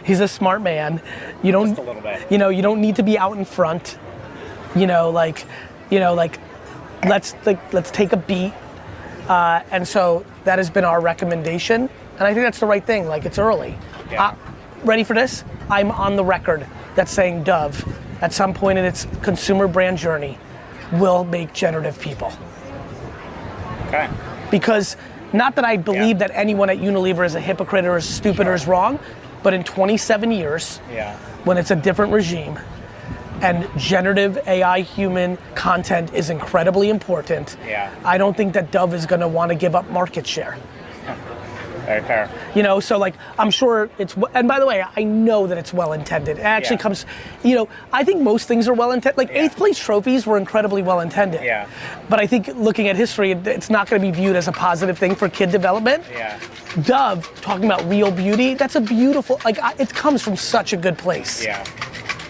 he's a smart man. You don't,
Just a little bit.
You know, you don't need to be out in front. Let's take a beat. And so that has been our recommendation. And I think that's the right thing. Like, it's early.
Yeah.
Ready for this? I'm on the record that's saying Dove, at some point in its consumer brand journey, will make generative people.
Okay.
Because, not that I believe that anyone at Unilever is a hypocrite or is stupid or is wrong, but in 27 years, when it's a different regime, and generative AI human content is incredibly important, I don't think that Dove is gonna wanna give up market share.
Very fair.
So like, I'm sure it's, and by the way, I know that it's well-intended. It actually comes, I think most things are well-intended. Like 8th place trophies were incredibly well-intended.
Yeah.
But I think looking at history, it's not gonna be viewed as a positive thing for kid development.
Yeah.
Dove, talking about real beauty, that's a beautiful, it comes from such a good place.
Yeah.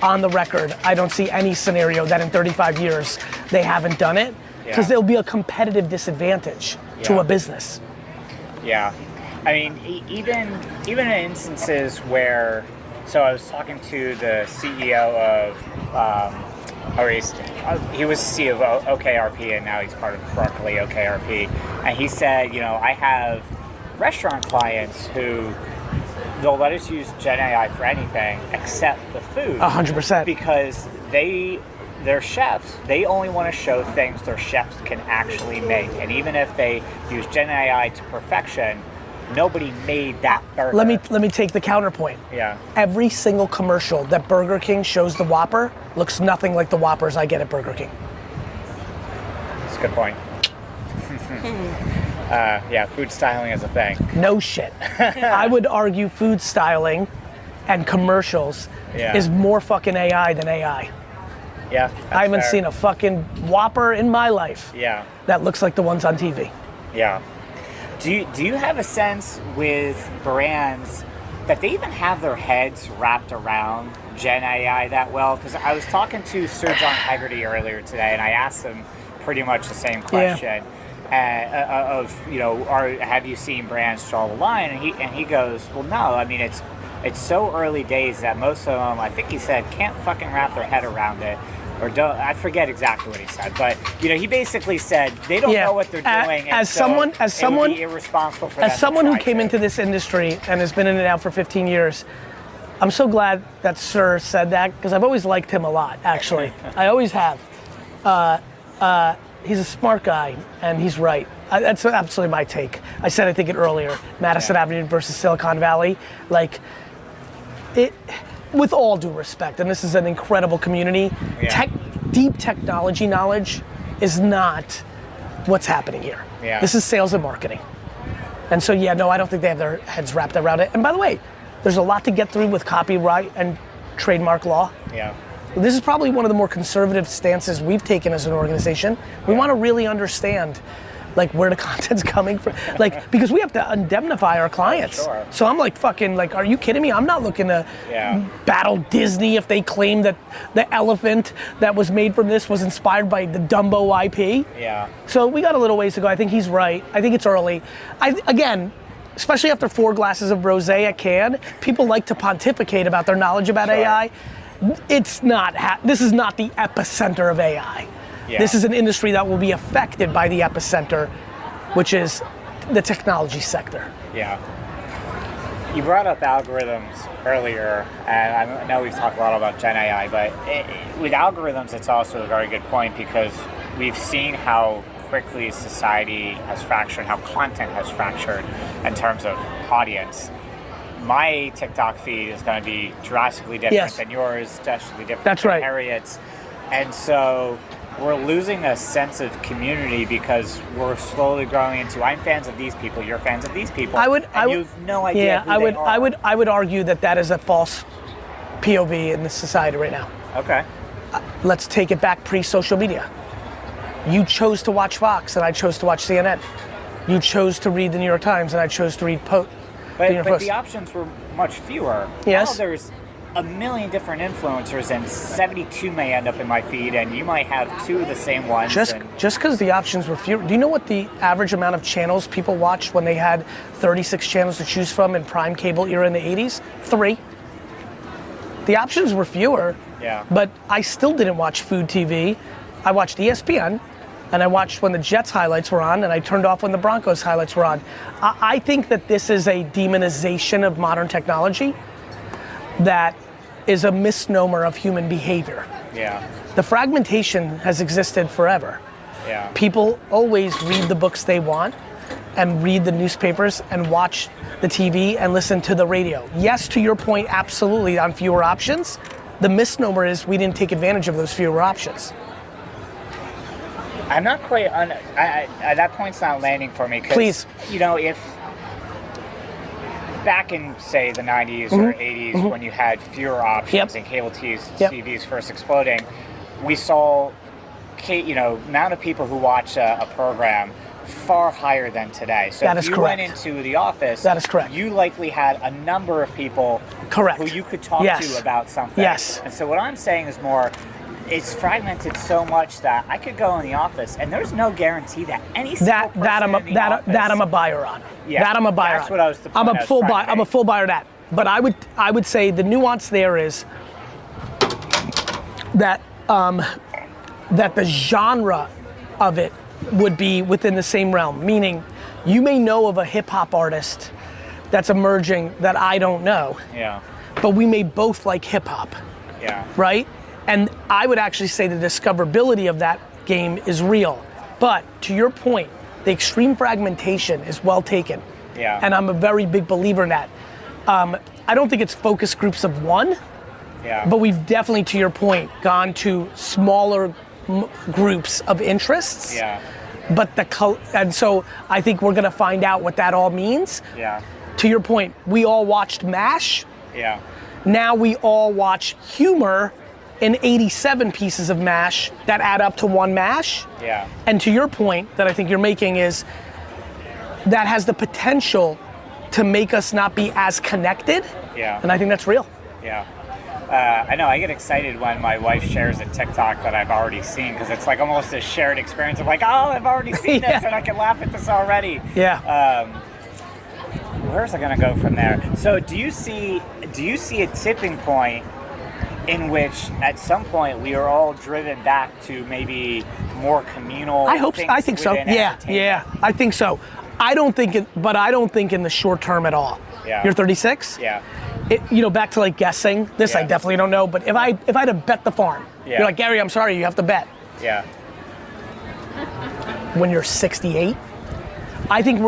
On the record, I don't see any scenario that in 35 years they haven't done it, because there'll be a competitive disadvantage to a business.
Yeah. I mean, even in instances where, so I was talking to the CEO of, he was the CEO of OKRP, and now he's part of Berkeley OKRP, and he said, I have restaurant clients who they'll let us use Gen AI for anything except the food.
100%.
Because they're chefs, they only want to show things their chefs can actually make, and even if they use Gen AI to perfection, nobody made that burger.
Let me take the counterpoint.
Yeah.
Every single commercial that Burger King shows the Whopper looks nothing like the Whoppers I get at Burger King.
That's a good point. Food styling is a thing.
No shit. I would argue food styling and commercials is more fucking AI than AI.
Yeah.
I haven't seen a fucking Whopper in my life that looks like the ones on TV.
Yeah. Do you have a sense with brands that they even have their heads wrapped around Gen AI that well? Because I was talking to Sir John Haggerty earlier today, and I asked him pretty much the same question have you seen brands draw the line? And he goes, well, no. I mean, it's so early days that most of them, I think he said, can't fucking wrap their head around it. Or don't, I forget exactly what he said, but he basically said they don't know what they're doing. It would be irresponsible for them.
As someone who came into this industry and has been in it now for 15 years, I'm so glad that Sir said that, because I've always liked him a lot, actually. I always have. He's a smart guy, and he's right. That's absolutely my take. I said I think it earlier, Madison Avenue versus Silicon Valley. With all due respect, and this is an incredible community, deep technology knowledge is not what's happening here. This is sales and marketing. And so, I don't think they have their heads wrapped around it. And by the way, there's a lot to get through with copyright and trademark law.
Yeah.
This is probably one of the more conservative stances we've taken as an organization. We want to really understand where the content's coming from, because we have to indemnify our clients.
Sure.
So I'm are you kidding me? I'm not looking to battle Disney if they claim that the elephant that was made from this was inspired by the Dumbo IP.
Yeah.
So we got a little ways to go. I think he's right. I think it's early. Again, especially after 4 glasses of rosé at Cannes, people like to pontificate about their knowledge about AI. It's not, this is not the epicenter of AI. This is an industry that will be affected by the epicenter, which is the technology sector.
Yeah. You brought up algorithms earlier, and I know we've talked a lot about Gen AI, but with algorithms, it's also a very good point, because we've seen how quickly society has fractured, how content has fractured in terms of audience. My TikTok feed is going to be drastically different than yours, drastically different than Harriet's. And so we're losing a sense of community, because we're slowly growing into, I'm fans of these people, you're fans of these people, you have no idea who they are.
I would argue that is a false POV in the society right now.
Okay.
Let's take it back pre-social media. You chose to watch Fox, and I chose to watch CNN. You chose to read the New York Times, and I chose to read
But the options were much fewer.
Yes.
Now there's a million different influencers, and 72 may end up in my feed, and you might have 2 of the same ones.
Just because the options were fewer. Do you know what the average amount of channels people watched when they had 36 channels to choose from in prime cable era in the 80s? 3. The options were fewer.
Yeah.
But I still didn't watch food TV. I watched ESPN, and I watched when the Jets highlights were on, and I turned off when the Broncos highlights were on. I think that this is a demonization of modern technology that is a misnomer of human behavior.
Yeah.
The fragmentation has existed forever.
Yeah.
People always read the books they want and read the newspapers and watch the TV and listen to the radio. Yes, to your point, absolutely, on fewer options. The misnomer is we didn't take advantage of those fewer options.
I'm not quite that point's not landing for me. 'Cause,
Please.
You know, if back in, say, the 90s or 80s, when you had fewer options and cable TVs first exploding, we saw, amount of people who watch a program far higher than today. So
that
if
is
you
correct.
went into the office,
that is correct.
You likely had a number of people
correct.
who you could talk
yes.
to about something.
Yes.
And so what I'm saying is more, it's fragmented so much that I could go in the office and there's no guarantee that any single person
I'm a buyer on.
Yeah,
that I'm a buyer
that's
on.
What I was the
I'm a full buyer. I'm a full buyer of that. But I would say the nuance there is that that the genre of it would be within the same realm. Meaning, you may know of a hip hop artist that's emerging that I don't know.
Yeah.
But we may both like hip hop.
Yeah.
Right? And I would actually say the discoverability of that game is real. But to your point, the extreme fragmentation is well taken.
Yeah.
And I'm a very big believer in that. I don't think it's focus groups of one.
Yeah.
But we've definitely, to your point, gone to smaller groups of interests.
Yeah.
But and so I think we're gonna find out what that all means.
Yeah.
To your point, we all watched MASH.
Yeah.
Now we all watch humor in 87 pieces of MASH that add up to one MASH.
Yeah.
And to your point that I think you're making is that has the potential to make us not be as connected.
Yeah.
And I think that's real.
Yeah. I know, I get excited when my wife shares a TikTok that I've already seen, because it's like almost a shared experience of like, oh, I've already seen this and I can laugh at this already.
Yeah.
Where's it gonna go from there? So do you see a tipping point in which at some point we are all driven back to maybe more communal
I think so. Yeah, I think so. I don't think in the short term at all.
Yeah.
You're 36?
Yeah.
Back to like guessing, this I definitely don't know, but if I had to bet the farm, you're like, Gary, I'm sorry, you have to bet.
Yeah.
When you're 68, I think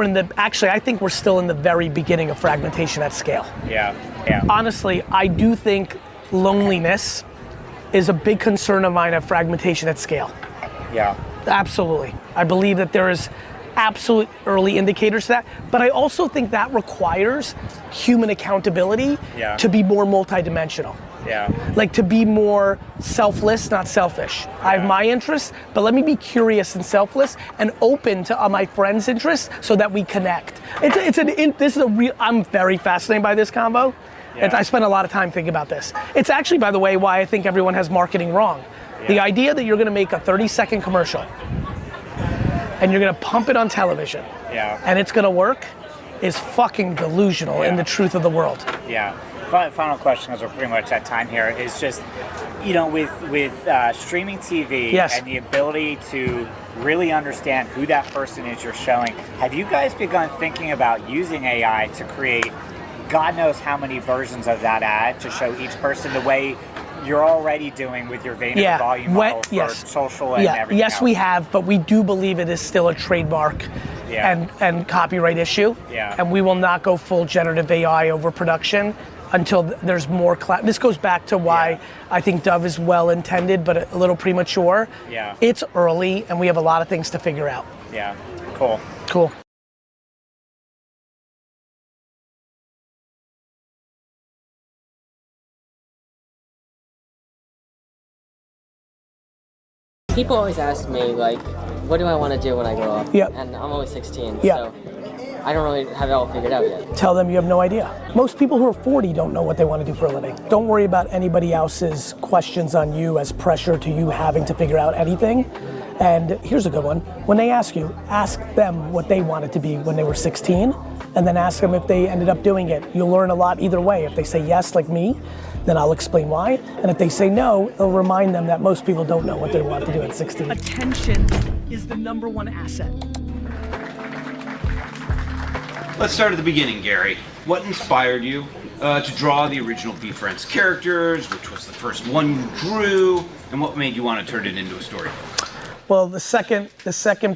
we're still in the very beginning of fragmentation at scale.
Yeah. Yeah.
Honestly, I do think loneliness is a big concern of mine of fragmentation at scale.
Yeah.
Absolutely. I believe that there is absolute early indicators to that, but I also think that requires human accountability to be more multidimensional.
Yeah.
Like to be more selfless, not selfish. I have my interests, but let me be curious and selfless and open to my friends' interests so that we connect. I'm very fascinated by this convo.
Yeah.
I spend a lot of time thinking about this. It's actually, by the way, why I think everyone has marketing wrong. Yeah. The idea that you're gonna make a 30-second commercial and you're gonna pump it on television and it's gonna work is fucking delusional in the truth of the world.
Yeah. Final question, because we're pretty much at time here, is just, with streaming TV and the ability to really understand who that person is you're showing, have you guys begun thinking about using AI to create God knows how many versions of that ad to show each person the way you're already doing with your Vayner volume model for social and everything
Yes,
else?
we have, but we do believe it is still a trademark and copyright issue.
Yeah.
And we will not go full generative AI over production until there's more this goes back to why I think Dove is well intended but a little premature.
Yeah.
It's early and we have a lot of things to figure out.
Yeah. Cool.
Cool.
People always ask me, like, what do I want to do when I grow up?
Yep.
And I'm only 16,
Yep.
so I don't really have it all figured out yet.
Tell them you have no idea. Most people who are 40 don't know what they want to do for a living. Don't worry about anybody else's questions on you as pressure to you having to figure out anything. And here's a good one. When they ask you, ask them what they wanted to be when they were 16, and then ask them if they ended up doing it. You'll learn a lot either way. If they say yes, like me, then I'll explain why. And if they say no, it'll remind them that most people don't know what they want to do at 16.
Attention is the #1 asset.
Let's start at the beginning, Gary. What inspired you to draw the original VeeFriends characters? Which was the first one you drew? And what made you want to turn it into a story?
Well, the second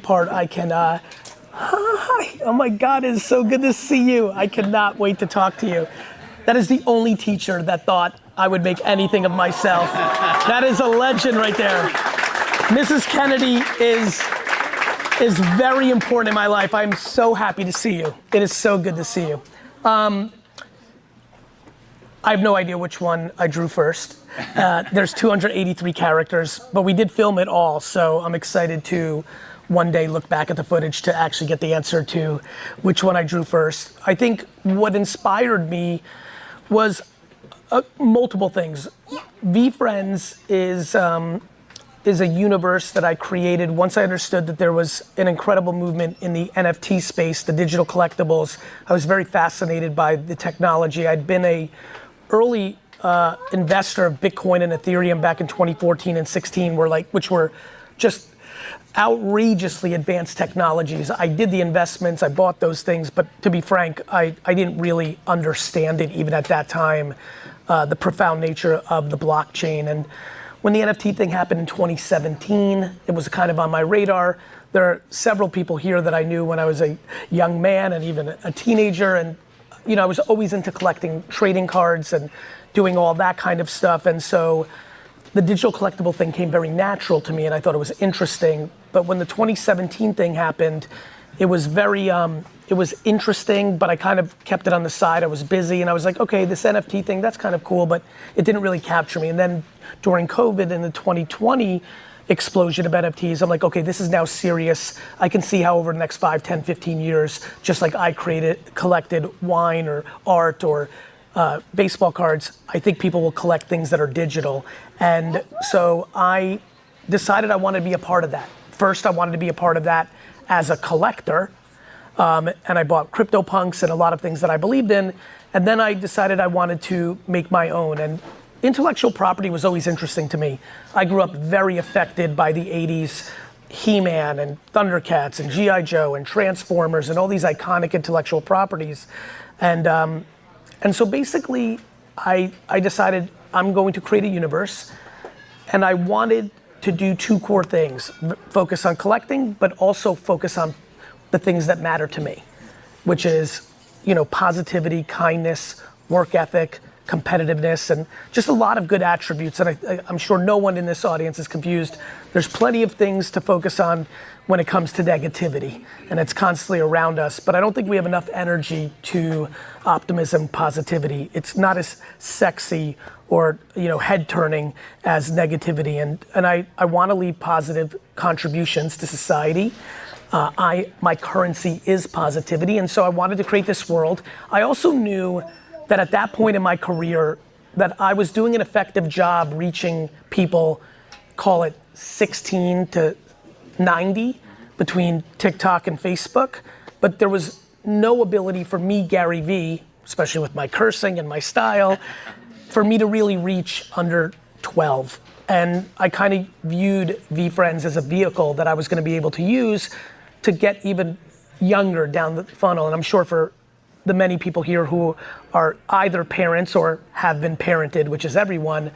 part I can, hi, oh my God, it's so good to see you. I cannot wait to talk to you. That is the only teacher that thought I would make anything of myself. That is a legend right there. Mrs. Kennedy is very important in my life. I'm so happy to see you. It is so good to see you. I have no idea which one I drew first. There's 283 characters, but we did film it all, so I'm excited to one day look back at the footage to actually get the answer to which one I drew first. I think what inspired me was multiple things. VeeFriends is a universe that I created once I understood that there was an incredible movement in the NFT space, the digital collectibles. I was very fascinated by the technology. I'd been a early investor of Bitcoin and Ethereum back in 2014 and 16, which were just outrageously advanced technologies. I did the investments, I bought those things, but to be frank, I didn't really understand it even at that time, the profound nature of the blockchain. And when the NFT thing happened in 2017, it was kind of on my radar. There are several people here that I knew when I was a young man and even a teenager, and I was always into collecting trading cards and doing all that kind of stuff. And so the digital collectible thing came very natural to me, and I thought it was interesting. But when the 2017 thing happened, it was it was interesting, but I kind of kept it on the side. I was busy, and I was like, okay, this NFT thing, that's kind of cool, but it didn't really capture me. And then during COVID and the 2020 explosion of NFTs, I'm like, okay, this is now serious. I can see how over the next 5, 10, 15 years, just like I collected wine or art or baseball cards, I think people will collect things that are digital. And so I decided I wanted to be a part of that. First, I wanted to be a part of that as a collector. And I bought CryptoPunks and a lot of things that I believed in. And then I decided I wanted to make my own. And intellectual property was always interesting to me. I grew up very affected by the 80s He-Man and Thundercats and G.I. Joe and Transformers and all these iconic intellectual properties. And so basically, I decided I'm going to create a universe, and I wanted to do two core things: focus on collecting, but also focus on the things that matter to me, which is, positivity, kindness, work ethic, competitiveness, and just a lot of good attributes. And I'm sure no one in this audience is confused. There's plenty of things to focus on when it comes to negativity, and it's constantly around us, but I don't think we have enough energy to optimism, positivity. It's not as sexy or head turning as negativity, and I want to leave positive contributions to society. My currency is positivity, and so I wanted to create this world. I also knew that at that point in my career that I was doing an effective job reaching people, call it 16 to 90 between TikTok and Facebook, but there was no ability for me, GaryVee, especially with my cursing and my style, for me to really reach under 12. And I kind of viewed VeeFriends as a vehicle that I was going to be able to use to get even younger down the funnel. And I'm sure for the many people here who are either parents or have been parented, which is everyone,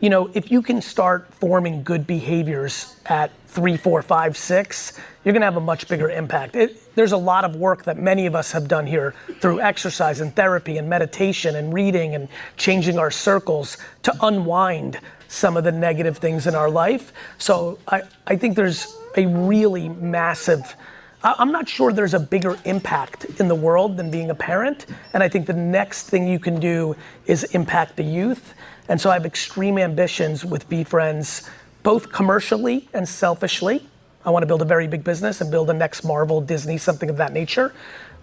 if you can start forming good behaviors at 3, 4, 5, 6, you're gonna have a much bigger impact. There's a lot of work that many of us have done here through exercise and therapy and meditation and reading and changing our circles to unwind some of the negative things in our life. So I think there's a really massive, I'm not sure there's a bigger impact in the world than being a parent. And I think the next thing you can do is impact the youth. And so I have extreme ambitions with VeeFriends, both commercially and selfishly. I want to build a very big business and build a next Marvel, Disney, something of that nature,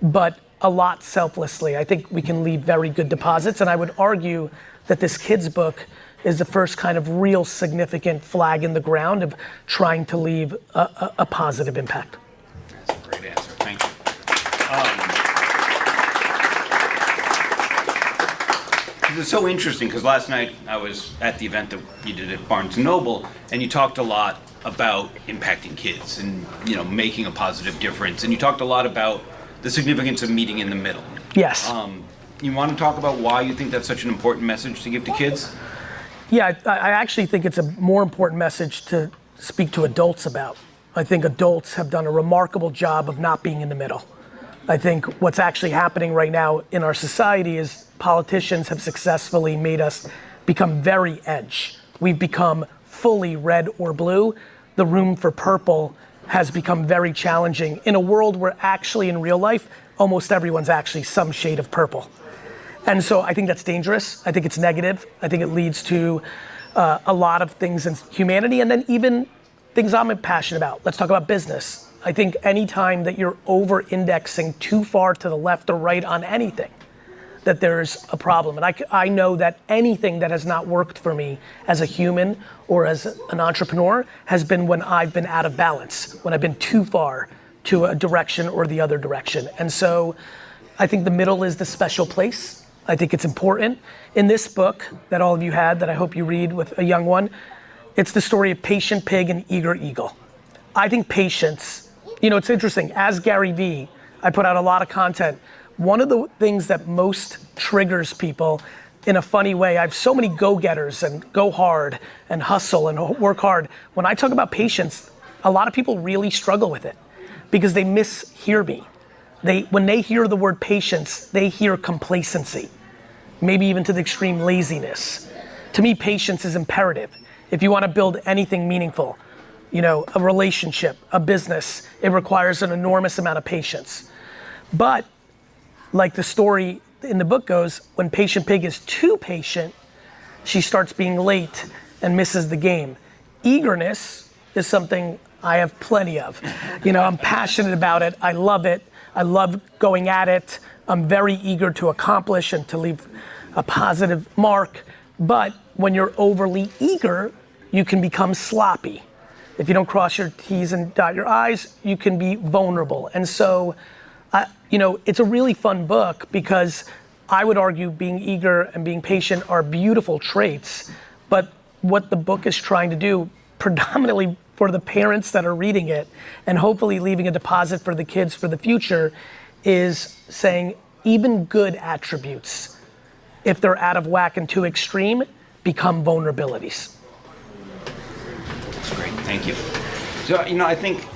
but a lot selflessly. I think we can leave very good deposits, and I would argue that this kid's book is the first kind of real significant flag in the ground of trying to leave a positive impact.
That's a great answer. Thank you. It's so interesting because last night I was at the event that you did at Barnes & Noble, and you talked a lot about impacting kids and, you know, making a positive difference. And you talked a lot about the significance of meeting in the middle.
Yes.
You want to talk about why you think that's such an important message to give to kids?
Yeah, I actually think it's a more important message to speak to adults about. I think adults have done a remarkable job of not being in the middle. I think what's actually happening right now in our society is politicians have successfully made us become very edge. We've become fully red or blue. The room for purple has become very challenging in a world where actually in real life, almost everyone's actually some shade of purple. And so I think that's dangerous. I think it's negative. I think it leads to a lot of things in humanity, and then even things I'm passionate about. Let's talk about business. I think anytime that you're over-indexing too far to the left or right on anything, that there's a problem. And I know that anything that has not worked for me as a human or as an entrepreneur has been when I've been out of balance, when I've been too far to a direction or the other direction. And so I think the middle is the special place. I think it's important. In this book that all of you had, that I hope you read with a young one, it's the story of Patient Pig and Eager Eagle. I think patience, you know, it's interesting, as GaryVee, I put out a lot of content. One of the things that most triggers people in a funny way, I have so many go-getters and go hard and hustle and work hard. When I talk about patience, a lot of people really struggle with it because they mishear me. When they hear the word patience, they hear complacency, maybe even to the extreme laziness. To me, patience is imperative. If you want to build anything meaningful, you know, a relationship, a business, it requires an enormous amount of patience. But like the story in the book goes, when Patient Pig is too patient, she starts being late and misses the game. Eagerness is something I have plenty of. You know, I'm passionate about it. I love it. I love going at it. I'm very eager to accomplish and to leave a positive mark. But when you're overly eager, you can become sloppy. If you don't cross your T's and dot your I's, you can be vulnerable. And so, you know, it's a really fun book because I would argue being eager and being patient are beautiful traits, but what the book is trying to do, predominantly for the parents that are reading it, and hopefully leaving a deposit for the kids for the future, is saying even good attributes, if they're out of whack and too extreme, become vulnerabilities.
That's great, thank you. So, you know, I think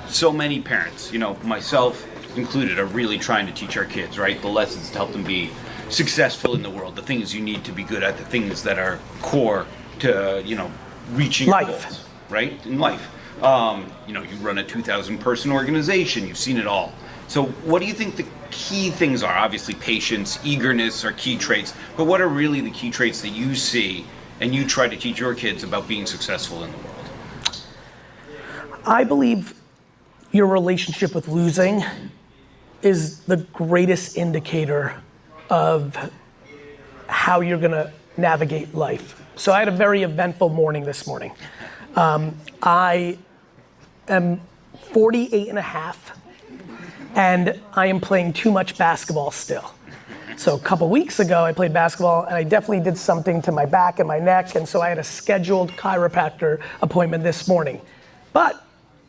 so many parents, you know, myself included, are really trying to teach our kids, right? The lessons to help them be successful in the world, the things you need to be good at, the things that are core to, you know, reaching your goals, right? In life. You know, you run a 2,000 person organization, you've seen it all. So what do you think the key things are? Obviously patience, eagerness are key traits, but what are really the key traits that you see and you try to teach your kids about being successful in the world?
I believe your relationship with losing is the greatest indicator of how you're gonna navigate life. So I had a very eventful morning this morning. I am 48 and a half, and I am playing too much basketball still. So a couple weeks ago, I played basketball, and I definitely did something to my back and my neck, and so I had a scheduled chiropractor appointment this morning. But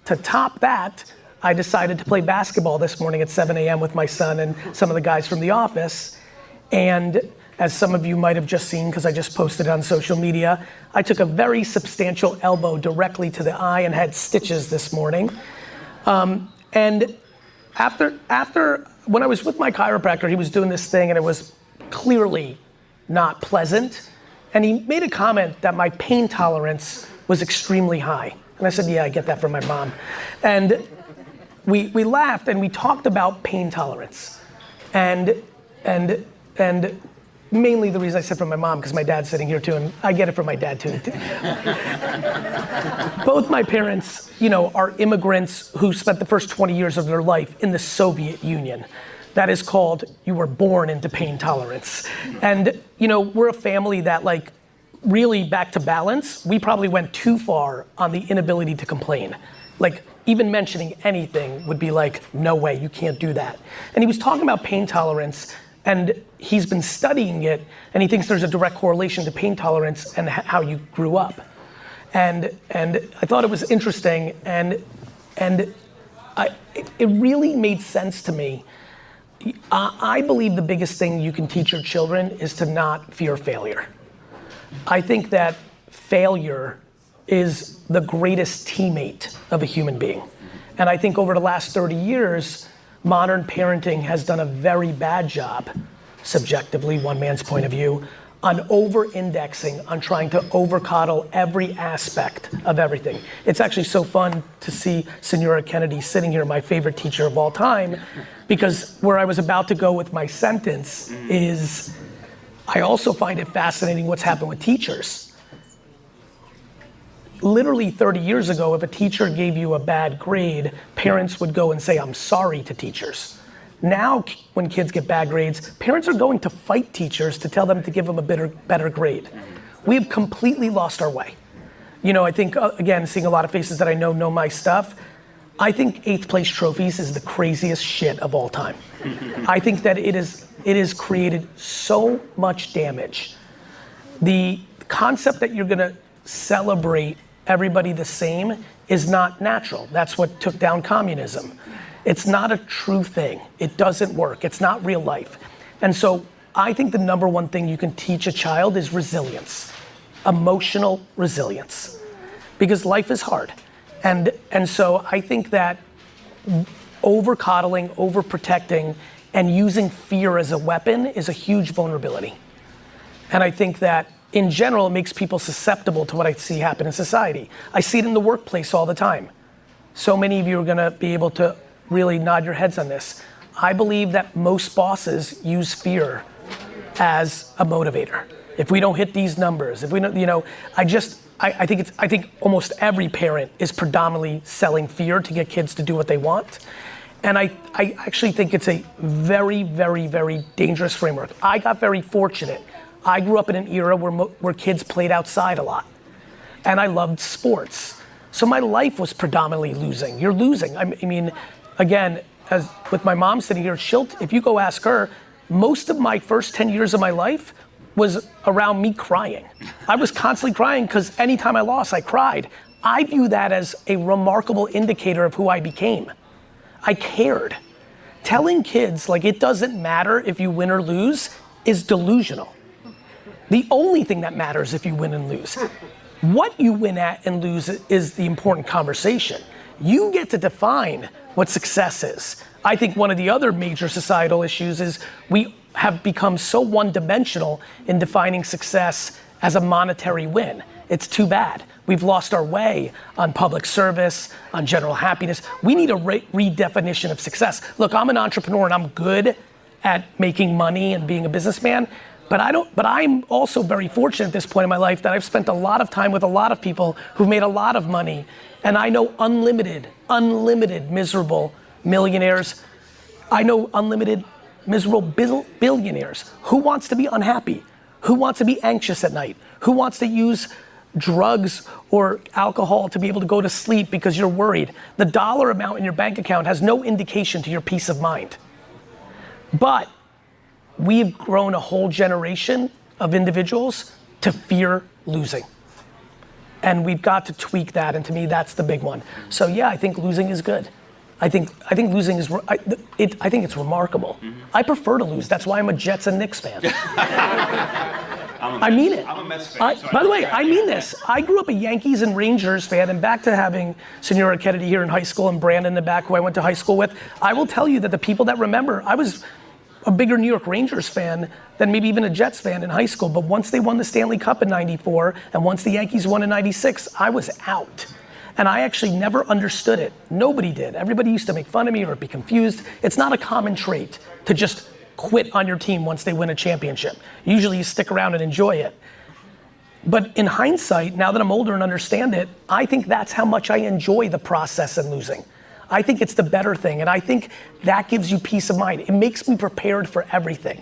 to top that, I decided to play basketball this morning at 7 a.m. with my son and some of the guys from the office. And as some of you might have just seen, because I just posted it on social media, I took a very substantial elbow directly to the eye and had stitches this morning. And after, when I was with my chiropractor, he was doing this thing and it was clearly not pleasant. And he made a comment that my pain tolerance was extremely high. And I said, yeah, I get that from my mom. And we laughed and we talked about pain tolerance. And mainly the reason I said from my mom, because my dad's sitting here too, and I get it from my dad too. Both my parents, are immigrants who spent the first 20 years of their life in the Soviet Union. That is called, you were born into pain tolerance. And, we're a family that really back to balance, we probably went too far on the inability to complain. Even mentioning anything would be no way, you can't do that. And he was talking about pain tolerance, and he's been studying it, and he thinks there's a direct correlation to pain tolerance and how you grew up. And I thought it was interesting, and it really made sense to me. I believe the biggest thing you can teach your children is to not fear failure. I think that failure is the greatest teammate of a human being. And I think over the last 30 years, modern parenting has done a very bad job, subjectively, one man's point of view, on over-indexing, on trying to over-coddle every aspect of everything. It's actually so fun to see Senora Kennedy sitting here, my favorite teacher of all time, because where I was about to go with my sentence is, I also find it fascinating what's happened with teachers. Literally 30 years ago, if a teacher gave you a bad grade, parents would go and say, I'm sorry to teachers. Now, when kids get bad grades, parents are going to fight teachers to tell them to give them a better grade. We've completely lost our way. I think, again, seeing a lot of faces that I know my stuff, I think 8th place trophies is the craziest shit of all time. I think that it has created so much damage. The concept that you're gonna celebrate everybody the same is not natural. That's what took down communism. It's not a true thing. It doesn't work. It's not real life. And so I think the number one thing you can teach a child is resilience, emotional resilience, because life is hard. And so I think that over-coddling, over-protecting, and using fear as a weapon is a huge vulnerability. And I think that in general, it makes people susceptible to what I see happen in society. I see it in the workplace all the time. So many of you are gonna be able to really nod your heads on this. I believe that most bosses use fear as a motivator. If we don't hit these numbers, if we don't, I think almost every parent is predominantly selling fear to get kids to do what they want. And I actually think it's a very, very, very dangerous framework. I got very fortunate. I grew up in an era where kids played outside a lot. And I loved sports. So my life was predominantly losing. You're losing. I mean, again, as with my mom sitting here, if you go ask her, most of my first 10 years of my life was around me crying. I was constantly crying because anytime I lost, I cried. I view that as a remarkable indicator of who I became. I cared. Telling kids it doesn't matter if you win or lose is delusional. The only thing that matters if you win and lose. What you win at and lose is the important conversation. You get to define what success is. I think one of the other major societal issues is we have become so one-dimensional in defining success as a monetary win. It's too bad. We've lost our way on public service, on general happiness. We need a redefinition of success. Look, I'm an entrepreneur and I'm good at making money and being a businessman, but I'm also very fortunate at this point in my life that I've spent a lot of time with a lot of people who've made a lot of money, and I know unlimited miserable millionaires. I know unlimited miserable billionaires. Who wants to be unhappy? Who wants to be anxious at night? Who wants to use drugs or alcohol to be able to go to sleep because you're worried? The dollar amount in your bank account has no indication to your peace of mind. But we've grown a whole generation of individuals to fear losing. And we've got to tweak that, and to me, that's the big one. So yeah, I think losing is good. I think losing is, I think it's remarkable. Mm-hmm. I prefer to lose. That's why I'm a Jets and Knicks fan. I mean it.
I'm a Mets fan.
By the way, I mean this. I grew up a Yankees and Rangers fan, and back to having Senora Kennedy here in high school and Brandon in the back, who I went to high school with, I will tell you that the people that remember, I was a bigger New York Rangers fan than maybe even a Jets fan in high school. But once they won the Stanley Cup in '94, and once the Yankees won in '96, I was out. And I actually never understood it. Nobody did. Everybody used to make fun of me or be confused. It's not a common trait to just
quit on your team once they win a championship. Usually you stick around and enjoy it. But in hindsight, now that I'm older and understand it, I think that's how much I enjoy the process of losing. I think it's the better thing, and I think that gives you peace of mind. It makes me prepared for everything.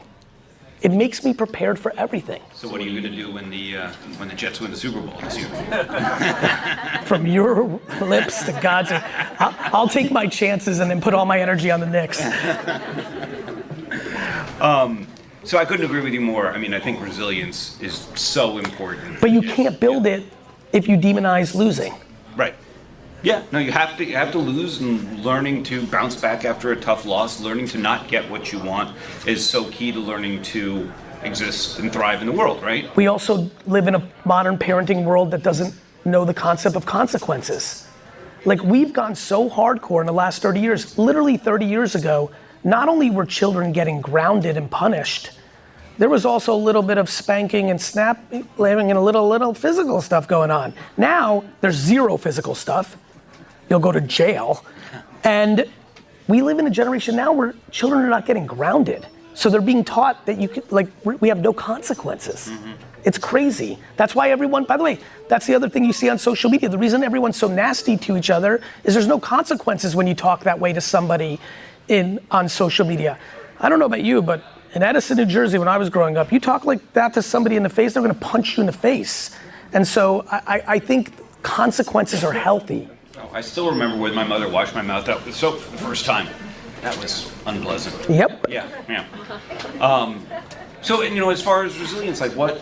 It makes me prepared for everything.
So what are you going to do when the Jets win the Super Bowl this year?
From your lips to God's, I'll take my chances and then put all my energy on the Knicks.
So I couldn't agree with you more. I mean, I think resilience is so important.
But you can't build it if you demonize losing.
Right. Yeah. No, you have to lose, and learning to bounce back after a tough loss, learning to not get what you want is so key to learning to exist and thrive in the world, right?
We also live in a modern parenting world that doesn't know the concept of consequences. Like, we've gone so hardcore in the last 30 years. Literally 30 years ago, not only were children getting grounded and punished, there was also a little bit of spanking and slapping and a little physical stuff going on. Now, there's zero physical stuff. You'll go to jail. And we live in a generation now where children are not getting grounded. So they're being taught that you can, like, we have no consequences. Mm-hmm. It's crazy. That's why everyone, by the way, that's the other thing you see on social media. The reason everyone's so nasty to each other is there's no consequences when you talk that way to somebody on social media. I don't know about you, but in Edison, New Jersey, when I was growing up, you talk like that to somebody in the face, they're gonna punch you in the face. And so I think consequences are healthy.
I still remember when my mother washed my mouth out with soap for the first time. That was unpleasant.
Yep.
Yeah. So, you know, as far as resilience, like, what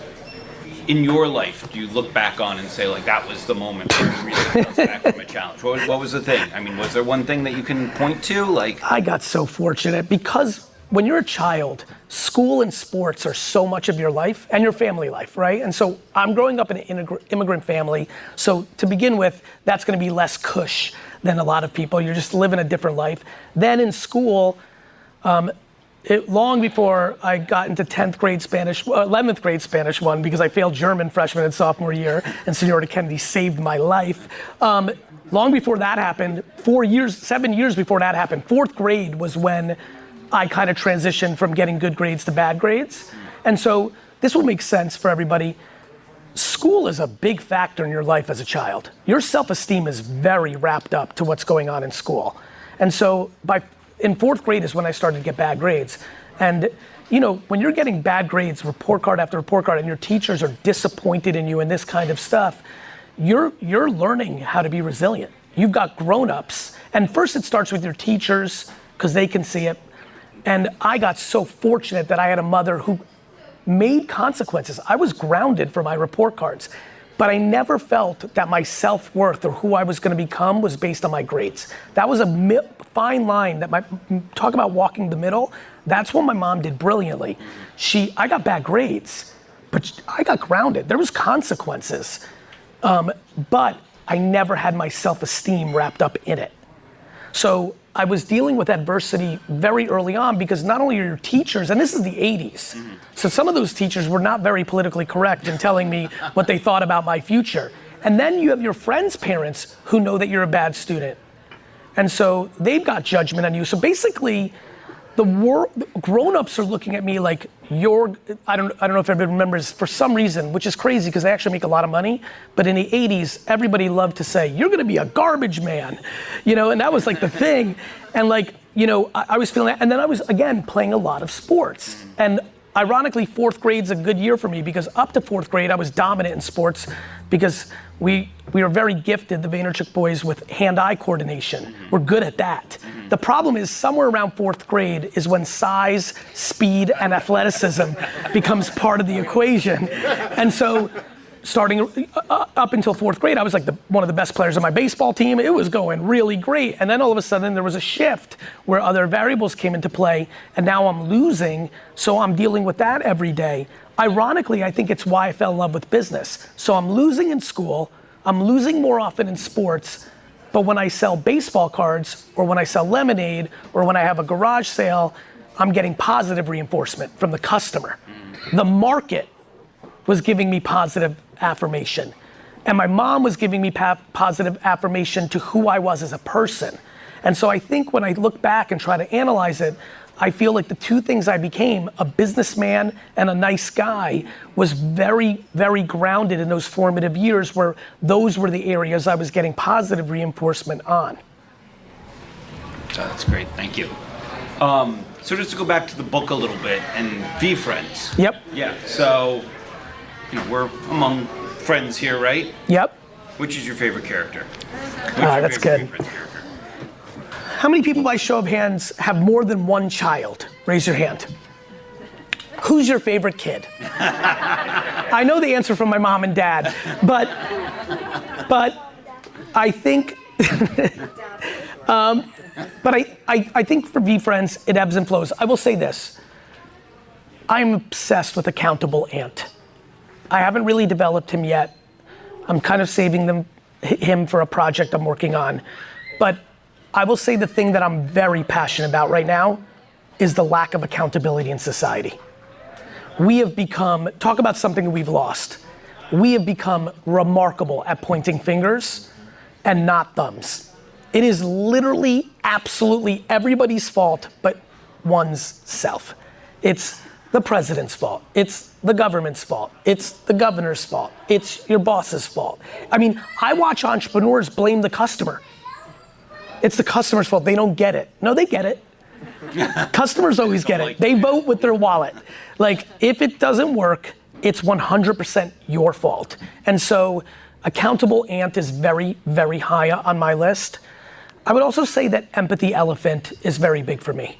in your life do you look back on and say, like, that was the moment when you really bounced back from a challenge? What was the thing? I mean, was there one thing that you can point to? Like,
I got so fortunate because when you're a child, school and sports are so much of your life and your family life, right? And so I'm growing up in an immigrant family. So to begin with, that's gonna be less cush than a lot of people. You're just living a different life. Then in school, long before I got into 10th grade Spanish, 11th grade Spanish 1, because I failed German freshman and sophomore year, and Senora Kennedy saved my life. Long before that happened, 7 years before that happened, 4th grade was when I kind of transitioned from getting good grades to bad grades. And so this will make sense for everybody. School is a big factor in your life as a child. Your self-esteem is very wrapped up to what's going on in school. And so in 4th grade is when I started to get bad grades. And you know, when you're getting bad grades, report card after report card, and your teachers are disappointed in you and this kind of stuff, you're learning how to be resilient. You've got grown-ups, and first it starts with your teachers, because they can see it. And I got so fortunate that I had a mother who made consequences. I was grounded for my report cards, but I never felt that my self-worth or who I was gonna become was based on my grades. That was a fine line that talk about walking the middle. That's what my mom did brilliantly. I got bad grades, but I got grounded. There was consequences, but I never had my self-esteem wrapped up in it. So I was dealing with adversity very early on because not only are your teachers, and this is the 80s, so some of those teachers were not very politically correct in telling me what they thought about my future. And then you have your friends' parents who know that you're a bad student. And so they've got judgment on you. So basically, grown-ups are looking at me like I don't know if everybody remembers, for some reason, which is crazy because they actually make a lot of money, but in the 80s, everybody loved to say, you're gonna be a garbage man, you know, and that was like the thing. And like, you know, I was feeling that, and then I was, again, playing a lot of sports. And ironically, 4th grade's a good year for me because up to 4th grade, I was dominant in sports because we are very gifted, the Vaynerchuk boys, with hand-eye coordination. We're good at that. The problem is somewhere around 4th grade is when size, speed, and athleticism becomes part of the equation. And so starting up until 4th grade, I was like one of the best players on my baseball team. It was going really great. And then all of a sudden there was a shift where other variables came into play, and now I'm losing, so I'm dealing with that every day. Ironically, I think it's why I fell in love with business. So I'm losing in school, I'm losing more often in sports, but when I sell baseball cards, or when I sell lemonade, or when I have a garage sale, I'm getting positive reinforcement from the customer. The market was giving me positive affirmation. And my mom was giving me positive affirmation to who I was as a person.
And so I think when I look back and try to analyze it, I feel like the two things I became, a businessman and a nice guy, was very, very grounded in those formative years where those were the areas I was getting positive reinforcement on.
That's great, thank you. So just to go back to the book a little bit and VeeFriends.
Yep.
Yeah, so, we're among friends here, right?
Yep.
Which is your favorite character?
That's good. How many people by show of hands have more than one child? Raise your hand. Who's your favorite kid? I know the answer from my mom and dad, but I think, I think for VeeFriends, it ebbs and flows. I will say this, I'm obsessed with Accountable Ant. I haven't really developed him yet. I'm kind of saving him for a project I'm working on. But I will say the thing that I'm very passionate about right now is the lack of accountability in society. We have become, talk about something we've lost. We have become remarkable at pointing fingers and not thumbs. It is literally, absolutely everybody's fault but one's self. It's the president's fault. It's the government's fault. It's the governor's fault. It's your boss's fault. I mean, I watch entrepreneurs blame the customer. It's the customer's fault. They don't get it. No, they get it. Customers always get it. They vote with their wallet. Like, if it doesn't work, it's 100% your fault. And so, Accountable Ant is very, very high on my list. I would also say that Empathy Elephant is very big for me.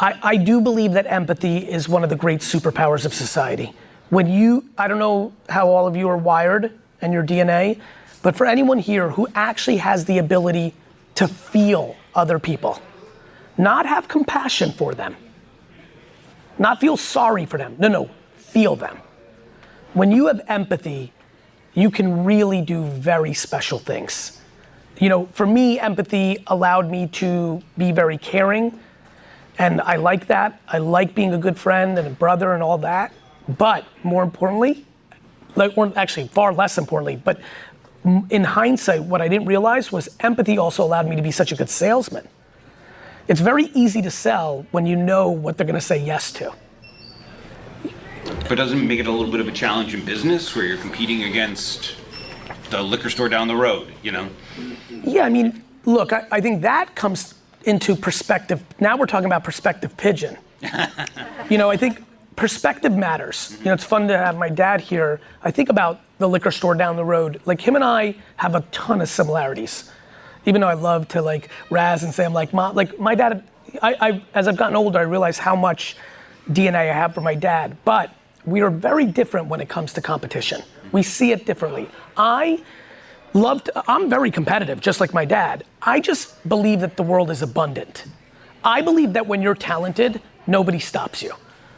I do believe that empathy is one of the great superpowers of society. I don't know how all of you are wired and your DNA, but for anyone here who actually has the ability to feel other people, not have compassion for them, not feel sorry for them, no, feel them. When you have empathy, you can really do very special things. For me, empathy allowed me to be very caring, and I like that. I like being a good friend and a brother and all that, but more importantly, or actually far less importantly, but in hindsight, what I didn't realize was empathy also allowed me to be such a good salesman. It's very easy to sell when you know what they're gonna say yes to.
But doesn't it make it a little bit of a challenge in business where you're competing against the liquor store down the road,
Yeah, I mean, look, I think that comes into perspective. Now we're talking about perspective pigeon. I think perspective matters. It's fun to have my dad here. I think about the liquor store down the road. Like, him and I have a ton of similarities. Even though I love to razz and say I'm like mom. Like, my dad, as I've gotten older, I realize how much DNA I have from my dad. But we are very different when it comes to competition. We see it differently. I'm very competitive, just like my dad. I just believe that the world is abundant. I believe that when you're talented, nobody stops you.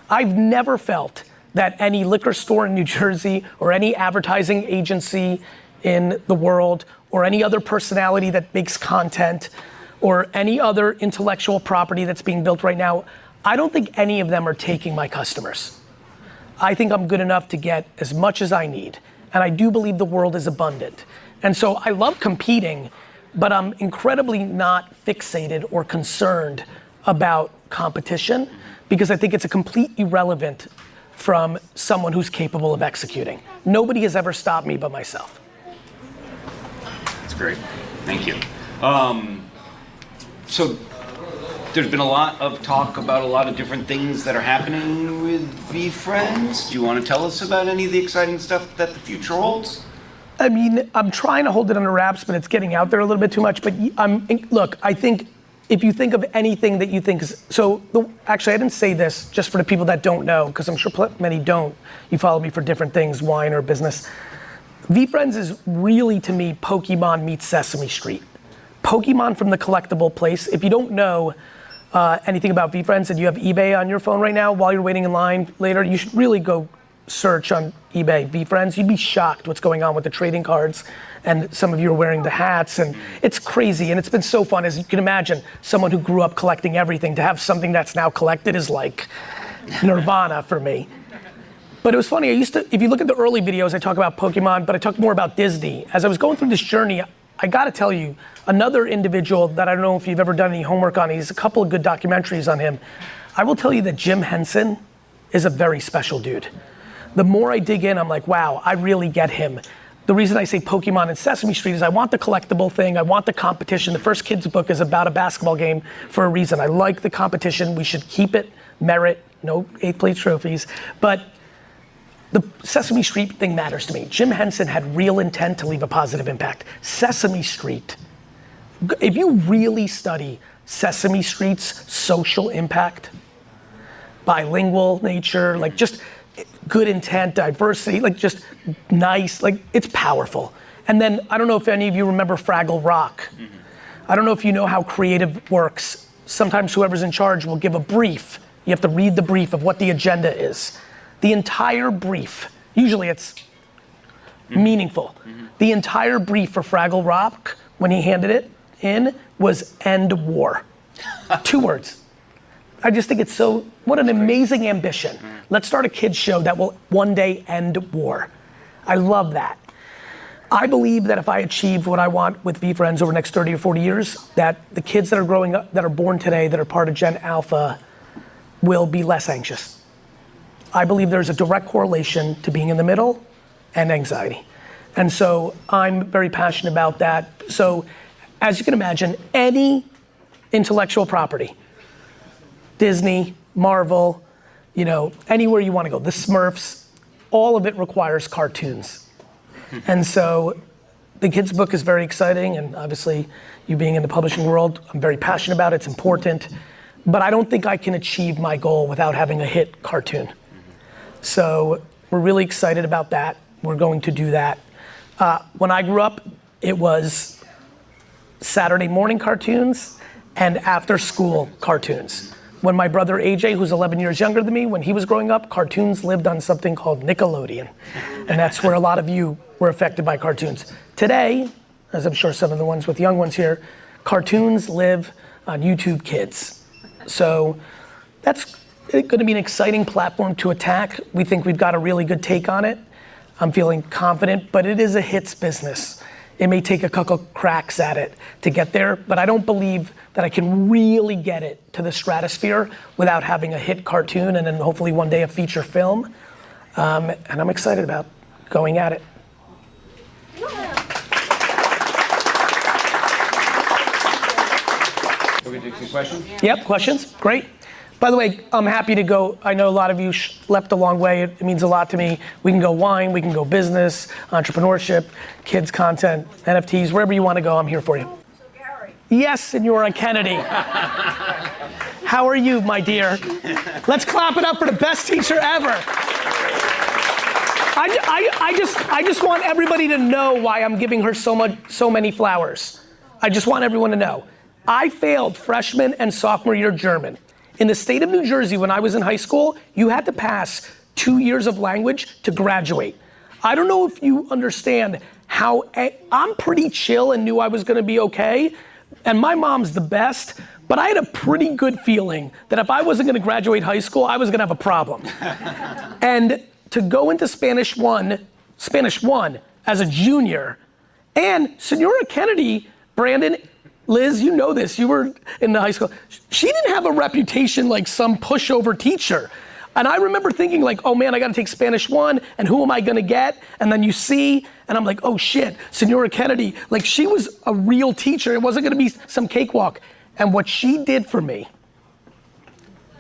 I've never felt that any liquor store in New Jersey or any advertising agency in the world or any other personality that makes content or any other intellectual property that's being built right now, I don't think any of them are taking my customers. I think I'm good enough to get as much as I need. And I do believe the world is abundant. And so I love competing, but I'm incredibly not fixated or concerned about competition because I think it's a complete irrelevant from someone who's capable of executing. Nobody has ever stopped me but myself.
That's great. Thank you. So there's been a lot of talk about a lot of different things that are happening with VeeFriends. Do you want to tell us about any of the exciting stuff that the future holds?
I mean, I'm trying to hold it under wraps, but it's getting out there a little bit too much. But look, I think if you think of anything that you think is, actually I didn't say this just for the people that don't know, because I'm sure many don't. You follow me for different things, wine or business. VeeFriends is really, to me, Pokemon meets Sesame Street. Pokemon from the collectible place. If you don't know anything about VeeFriends and you have eBay on your phone right now while you're waiting in line later, you should really go search on eBay VeeFriends. You'd be shocked what's going on with the trading cards, and some of you are wearing the hats, and it's crazy, and it's been so fun. As you can imagine, someone who grew up collecting everything, to have something that's now collected is like nirvana for me. But it was funny, if you look at the early videos, I talk about Pokemon, but I talk more about Disney. As I was going through this journey, I gotta tell you, another individual that I don't know if you've ever done any homework on, he's a couple of good documentaries on him. I will tell you that Jim Henson is a very special dude. The more I dig in, I'm like, wow, I really get him. The reason I say Pokemon and Sesame Street is I want the collectible thing, I want the competition. The first kid's book is about a basketball game for a reason. I like the competition, we should keep it, merit, no 8th place trophies. But the Sesame Street thing matters to me. Jim Henson had real intent to leave a positive impact. Sesame Street, if you really study Sesame Street's social impact, bilingual nature, like just good intent, diversity, like just nice, like it's powerful. And then I don't know if any of you remember Fraggle Rock. I don't know if you know how creative works. Sometimes whoever's in charge will give a brief. You have to read the brief of what the agenda is. The entire brief, usually it's meaningful. The entire brief for Fraggle Rock, when he handed it in, was end war. 2 words. I just think it's so, what an amazing ambition. Let's start a kids show that will one day end war. I love that. I believe that if I achieve what I want with VeeFriends over the next 30 or 40 years, that the kids that are growing up, that are born today, that are part of Gen Alpha, will be less anxious. I believe there's a direct correlation to being in the middle and anxiety. And so I'm very passionate about that. So as you can imagine, any intellectual property, Disney, Marvel, you know, anywhere you want to go, the Smurfs, all of it requires cartoons. And so the kids' book is very exciting, and obviously you being in the publishing world, I'm very passionate about it, it's important, but I don't think I can achieve my goal without having a hit cartoon. So we're really excited about that. We're going to do that. When I grew up, it was Saturday morning cartoons and after school cartoons. When my brother AJ, who's 11 years younger than me, when he was growing up, cartoons lived on something called Nickelodeon. And that's where a lot of you were affected by cartoons. Today, as I'm sure some of the ones with young ones here, cartoons live on YouTube Kids. So that's gonna be an exciting platform to attack. We think we've got a really good take on it. I'm feeling confident, but it is a hits business. It may take a couple cracks at it to get there, but I don't believe that I can really get it to the stratosphere without having a hit cartoon and then hopefully one day a feature film. And I'm excited about going at it.
We're gonna take some questions?
Yep, questions, great. By the way, I'm happy to go. I know a lot of you leapt a long way. It means a lot to me. We can go wine, we can go business, entrepreneurship, kids content, NFTs, wherever you want to go, I'm here for you. So Gary. Yes, Senora Kennedy. How are you, my dear? Let's clap it up for the best teacher ever. I just want everybody to know why I'm giving her so many flowers. I just want everyone to know. I failed freshman and sophomore year German. In the state of New Jersey, when I was in high school, you had to pass 2 years of language to graduate. I don't know if you understand how, I'm pretty chill and knew I was gonna be okay, and my mom's the best, but I had a pretty good feeling that if I wasn't gonna graduate high school, I was gonna have a problem. And to go into Spanish 1 as a junior, and Senora Kennedy, Brandon, Liz, you know this, you were in the high school. She didn't have a reputation like some pushover teacher. And I remember thinking like, oh man, I gotta take Spanish 1, and who am I gonna get? And then you see, and I'm like, oh shit, Senora Kennedy, like she was a real teacher. It wasn't gonna be some cakewalk. And what she did for me,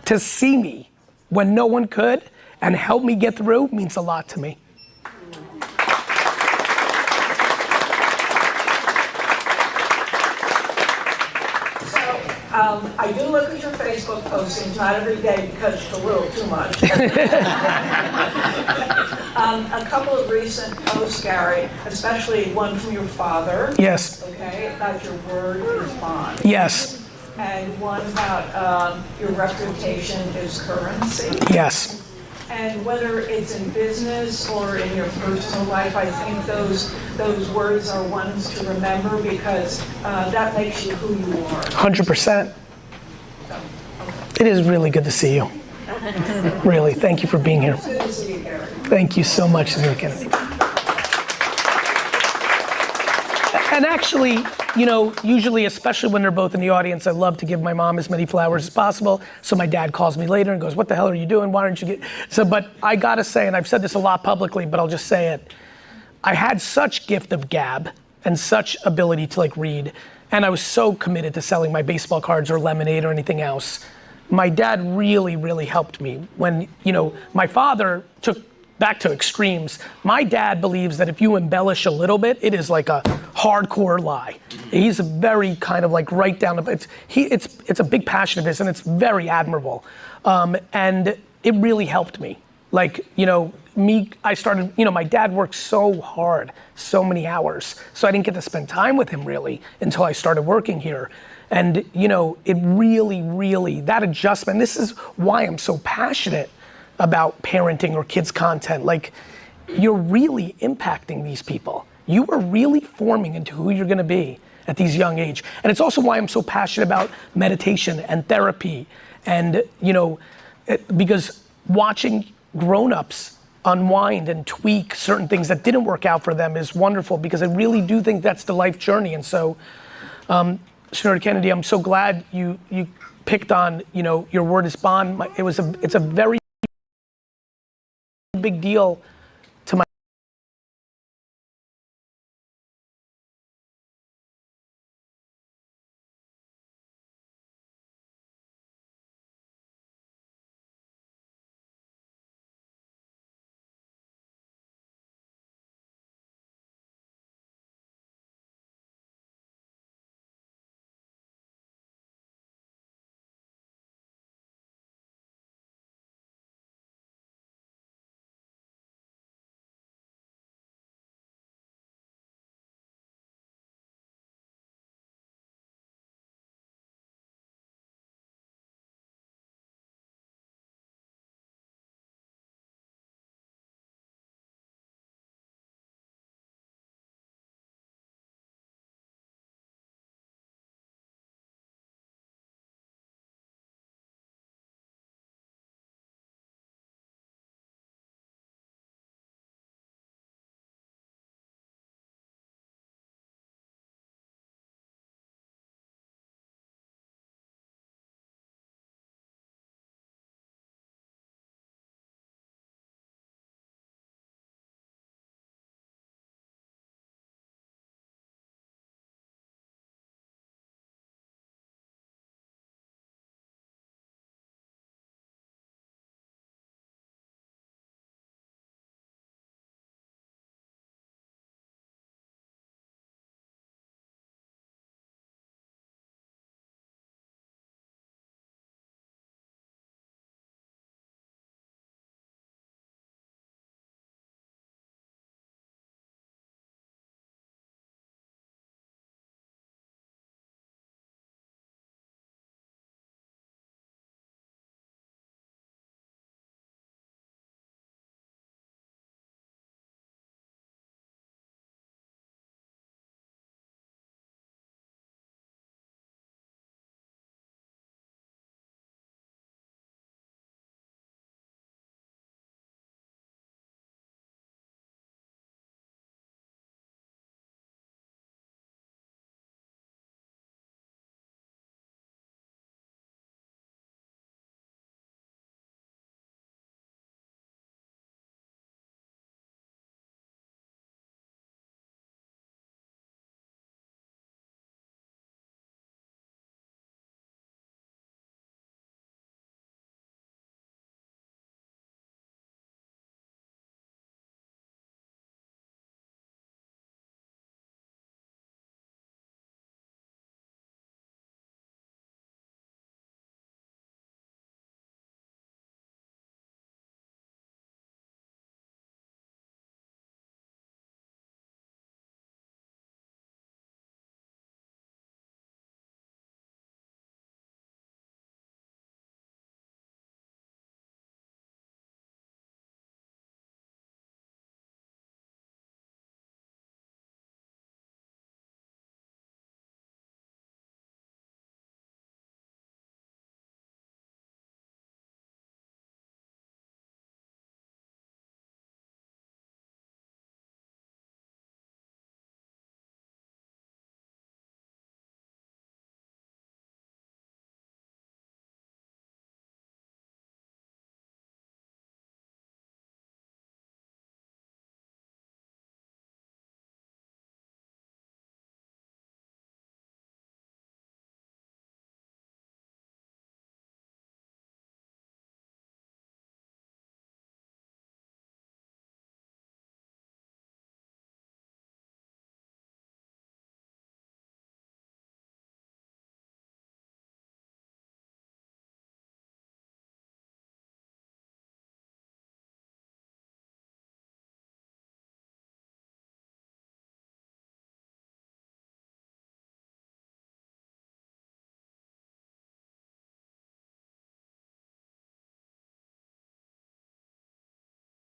to see me when no one could, and help me get through, means a lot to me.
I do look at your Facebook postings, not every day because it's a little too much. A couple of recent posts, Gary, especially one from your father.
Yes.
Okay, about your word is bond.
Yes.
And one about your reputation is currency.
Yes.
And whether it's in business or in your personal life, I think those words are ones to remember because that makes you who you are.
100%. It is really good to see you. Really, thank you for being here.
Good to see you, Gary.
Thank you so much, Senora Kennedy. And actually, usually, especially when they're both in the audience, I love to give my mom as many flowers as possible. So my dad calls me later and goes, "What the hell are you doing? Why aren't you get?" So, but I gotta say, and I've said this a lot publicly, but I'll just say it. I had such gift of gab and such ability to read, and I was so committed to selling my baseball cards or lemonade or anything else. My dad really, really helped me when, my father took back to extremes. My dad believes that if you embellish a little bit, it is like a hardcore lie. He's a very kind of right down the, it's a big passion of his and it's very admirable. And it really helped me. I started, my dad worked so hard, so many hours. So I didn't get to spend time with him really until I started working here. And it really, really, that adjustment, this is why I'm so passionate about parenting or kids content. You're really impacting these people. You are really forming into who you're gonna be at these young age. And it's also why I'm so passionate about meditation and therapy. And because watching grown-ups unwind and tweak certain things that didn't work out for them is wonderful, because I really do think that's the life journey. And so, Senator Kennedy, I'm so glad you picked on, your word is bond. It's a very big deal to my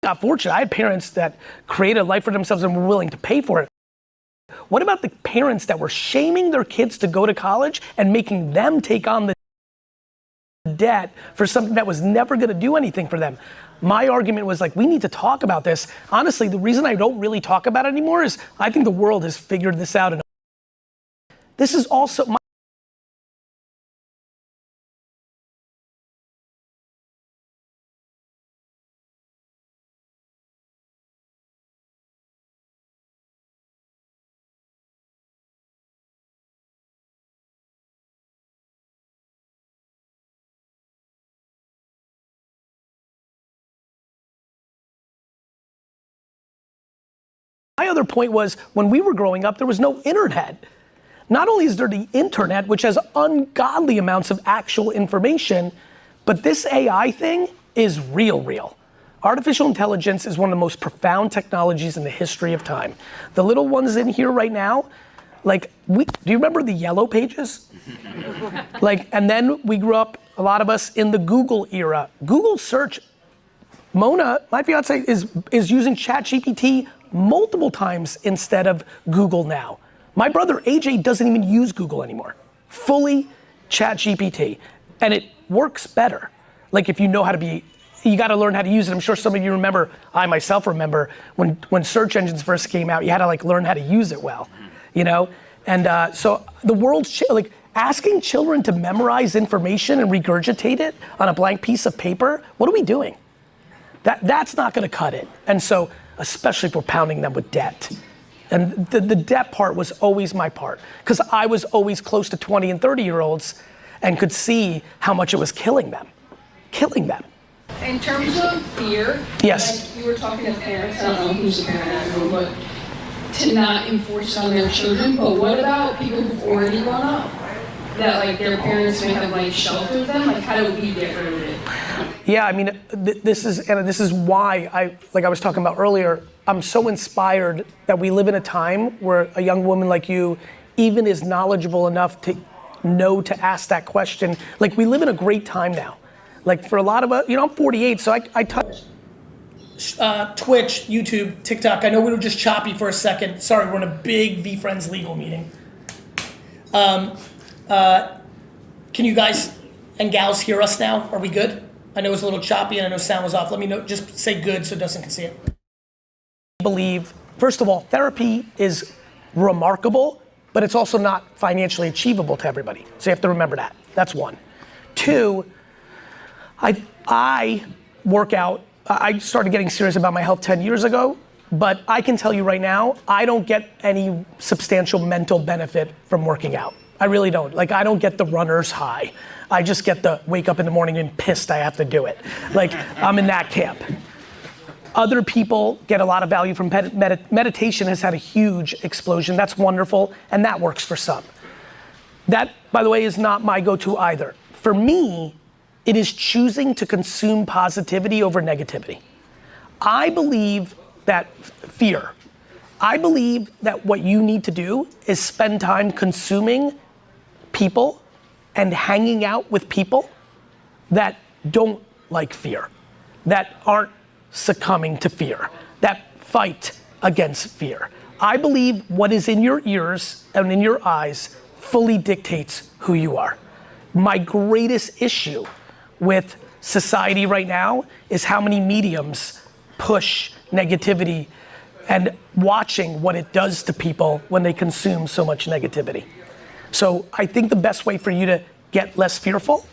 got fortunate. I had parents that created a life for themselves and were willing to pay for it. What about the parents that were shaming their kids to go to college and making them take on the debt for something that was never going to do anything for them? My argument was like, we need to talk about this. Honestly, the reason I don't really talk about it anymore is I think the world has figured this out. And this is also my other point was, when we were growing up, there was no internet. Not only is there the internet, which has ungodly amounts of actual information, but this AI thing is real. Artificial intelligence is one of the most profound technologies in the history of time. The little ones in here right now, like, do you remember the yellow pages? And then we grew up, a lot of us, in the Google era. Google search, Mona, my fiance, is using ChatGPT multiple times instead of Google now. My brother AJ doesn't even use Google anymore. Fully ChatGPT. And it works better. Like, if you know how to you gotta learn how to use it. I'm sure some of you remember, I myself remember, when search engines first came out, you had to learn how to use it well, you know? And so the world's, asking children to memorize information and regurgitate it on a blank piece of paper, what are we doing? That's not gonna cut it. And so, especially if we're pounding them with debt. And the debt part was always my part, because I was always close to 20 and 30-year-olds and could see how much it was killing them.
In terms of fear,
yes.
You were talking to parents, I don't know who's a parent, but to not enforce it on their children, but what about people who've already grown up? That their parents may have sheltered them, how do we get rid of it?
Yeah, I mean, this is why I was talking about earlier, I'm so inspired that we live in a time where a young woman like you even is knowledgeable enough to know to ask that question. We live in a great time now. For a lot of us, I'm 48, so I touch
Twitch, YouTube, TikTok. I know we were just choppy for a second. Sorry, we're in a big VeeFriends legal meeting. Can you guys and gals hear us now? Are we good? I know it was a little choppy and I know sound was off. Let me know, just say good so Dustin can see it.
I believe, first of all, therapy is remarkable, but it's also not financially achievable to everybody. So you have to remember that. That's one. Two, I work out. I started getting serious about my health 10 years ago, but I can tell you right now, I don't get any substantial mental benefit from working out. I really don't. I don't get the runner's high. I just get the wake up in the morning and pissed I have to do it. I'm in that camp. Other people get a lot of value from meditation. Has had a huge explosion. That's wonderful, and that works for some. That, by the way, is not my go-to either. For me, it is choosing to consume positivity over negativity. I believe that fear. I believe that what you need to do is spend time consuming people and hanging out with people that don't like fear, that aren't succumbing to fear, that fight against fear. I believe what is in your ears and in your eyes fully dictates who you are. My greatest issue with society right now is how many mediums push negativity and watching what it does to people when they consume so much negativity. So I think the best way for you to get less fearful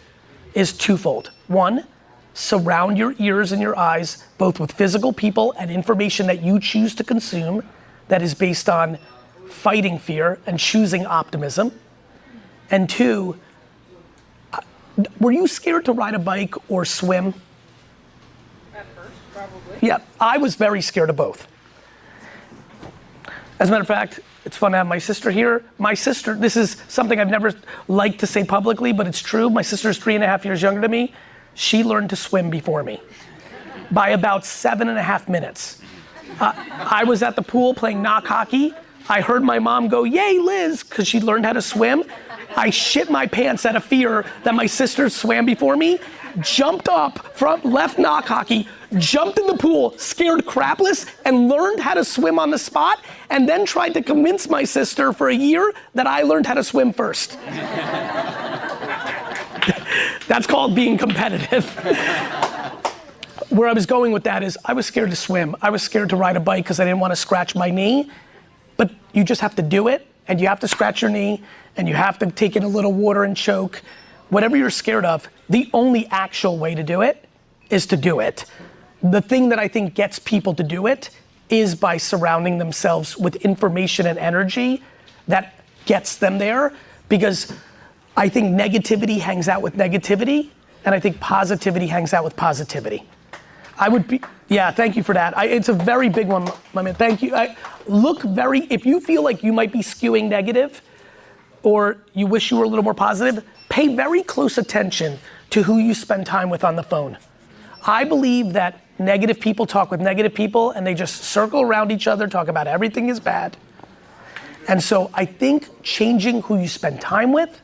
is twofold. One, surround your ears and your eyes both with physical people and information that you choose to consume that is based on fighting fear and choosing optimism. And two, were you scared to ride a bike or swim?
At first, probably.
Yeah, I was very scared of both. As a matter of fact, it's fun to have my sister here. My sister, this is something I've never liked to say publicly, but it's true. My sister's 3.5 years younger than me. She learned to swim before me by about 7.5 minutes. I was at the pool playing knock hockey. I heard my mom go, "Yay, Liz," because she learned how to swim. I shit my pants out of fear that my sister swam before me, jumped up from left knock hockey,
jumped in the pool, scared crapless, and learned how to swim on the spot, and then tried to convince my sister for a year that I learned how to swim first. That's called being competitive. Where I was going with that is I was scared to swim. I was scared to ride a bike because I didn't want to scratch my knee. But you just have to do it, and you have to scratch your knee, and you have to take in a little water and choke. Whatever you're scared of, the only actual way to do it is to do it. The thing that I think gets people to do it is by surrounding themselves with information and energy that gets them there, because I think negativity hangs out with negativity, and I think positivity hangs out with positivity. Yeah, thank you for that. It's a very big one, my man, thank you. If you feel like you might be skewing negative, or you wish you were a little more positive, pay very close attention to who you spend time with on the phone. I believe that negative people talk with negative people, and they just circle around each other, talk about everything is bad. And so I think changing who you spend time with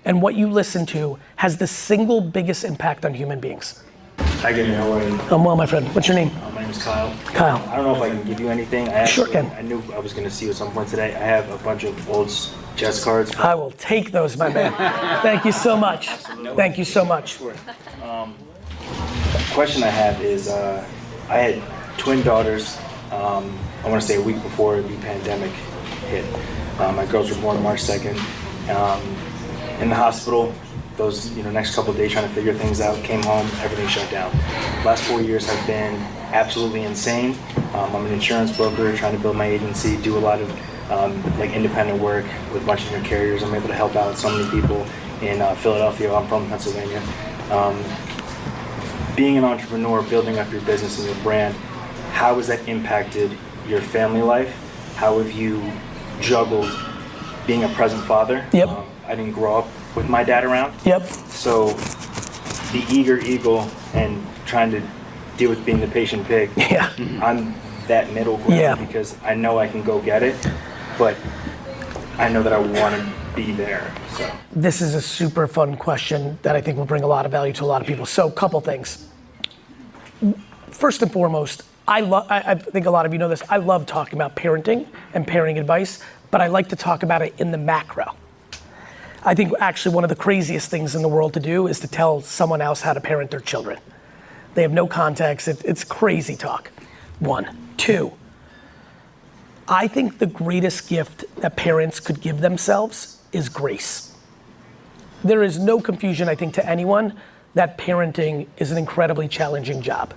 and what you listen to has the single biggest impact on human beings.
Hi, Gary, how are you?
I'm well, my friend. What's your name?
My name is Kyle.
Kyle.
I don't know if I can give you anything.
Sure can.
I knew I was going to see you at some point today. I have a bunch of old chess cards.
I will take those, my man. Thank you so much. Thank you so much.
Sure. Question I have is, I had twin daughters, I want to say a week before the pandemic hit. My girls were born March 2nd. In the hospital, those next couple of days trying to figure things out, came home, everything shut down. Last 4 years have been absolutely insane. I'm an insurance broker trying to build my agency, do a lot of independent work with a bunch of different carriers. I'm able to help out so many people in Philadelphia. I'm from Pennsylvania. Being an entrepreneur, building up your business and your brand, how has that impacted your family life? How have you juggled being a present father?
Yep.
I didn't grow up with my dad around.
Yep.
So the eager eagle and trying to deal with being the patient pig.
Yeah.
I'm that middle ground because I know I can go get it, but I know that I want to be there. So
this is a super fun question that I think will bring a lot of value to a lot of people. So, couple things. First and foremost, I think a lot of you know this. I love talking about parenting and parenting advice, but I like to talk about it in the macro. I think actually one of the craziest things in the world to do is to tell someone else how to parent their children. They have no context. It's crazy talk. 1. 2, I think the greatest gift that parents could give themselves is grace. There is no confusion, I think, to anyone that parenting is an incredibly challenging job,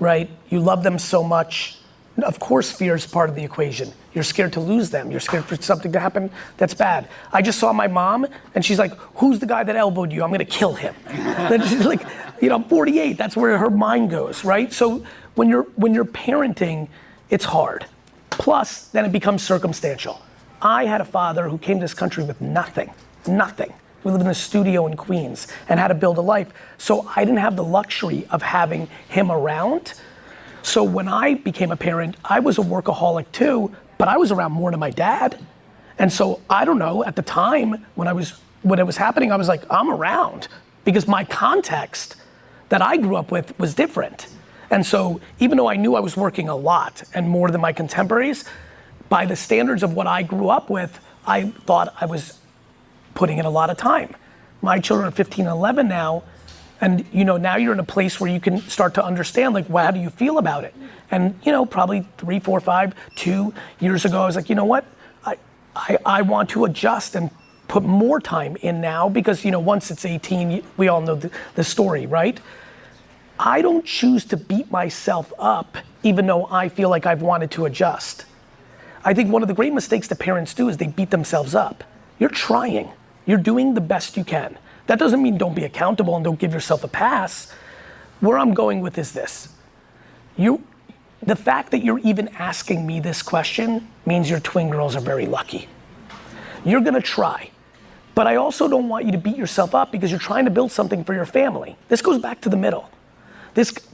right? You love them so much. Of course, fear is part of the equation. You're scared to lose them. You're scared for something to happen that's bad. I just saw my mom, and she's like, who's the guy that elbowed you? I'm gonna kill him. Then she's like, I'm 48, that's where her mind goes, right? So when you're parenting, it's hard. Plus, then it becomes circumstantial. I had a father who came to this country with nothing. We lived in a studio in Queens and had to build a life. So I didn't have the luxury of having him around. So when I became a parent, I was a workaholic too, but I was around more than my dad. And so I don't know, at the time when it was happening, I was like, I'm around, because my context that I grew up with was different. And so even though I knew I was working a lot and more than my contemporaries, by the standards of what I grew up with, I thought I was putting in a lot of time. My children are 15 and 11 now, and now you're in a place where you can start to understand, like, well, how do you feel about it? And probably 3, 4, 5, 2 years ago, I was like, you know what? I want to adjust and put more time in now, because once it's 18, we all know the story, right? I don't choose to beat myself up, even though I feel like I've wanted to adjust. I think one of the great mistakes that parents do is they beat themselves up. You're trying. You're doing the best you can. That doesn't mean don't be accountable and don't give yourself a pass. Where I'm going with is this. The fact that you're even asking me this question means your twin girls are very lucky. You're gonna try. But I also don't want you to beat yourself up because you're trying to build something for your family. This goes back to the middle.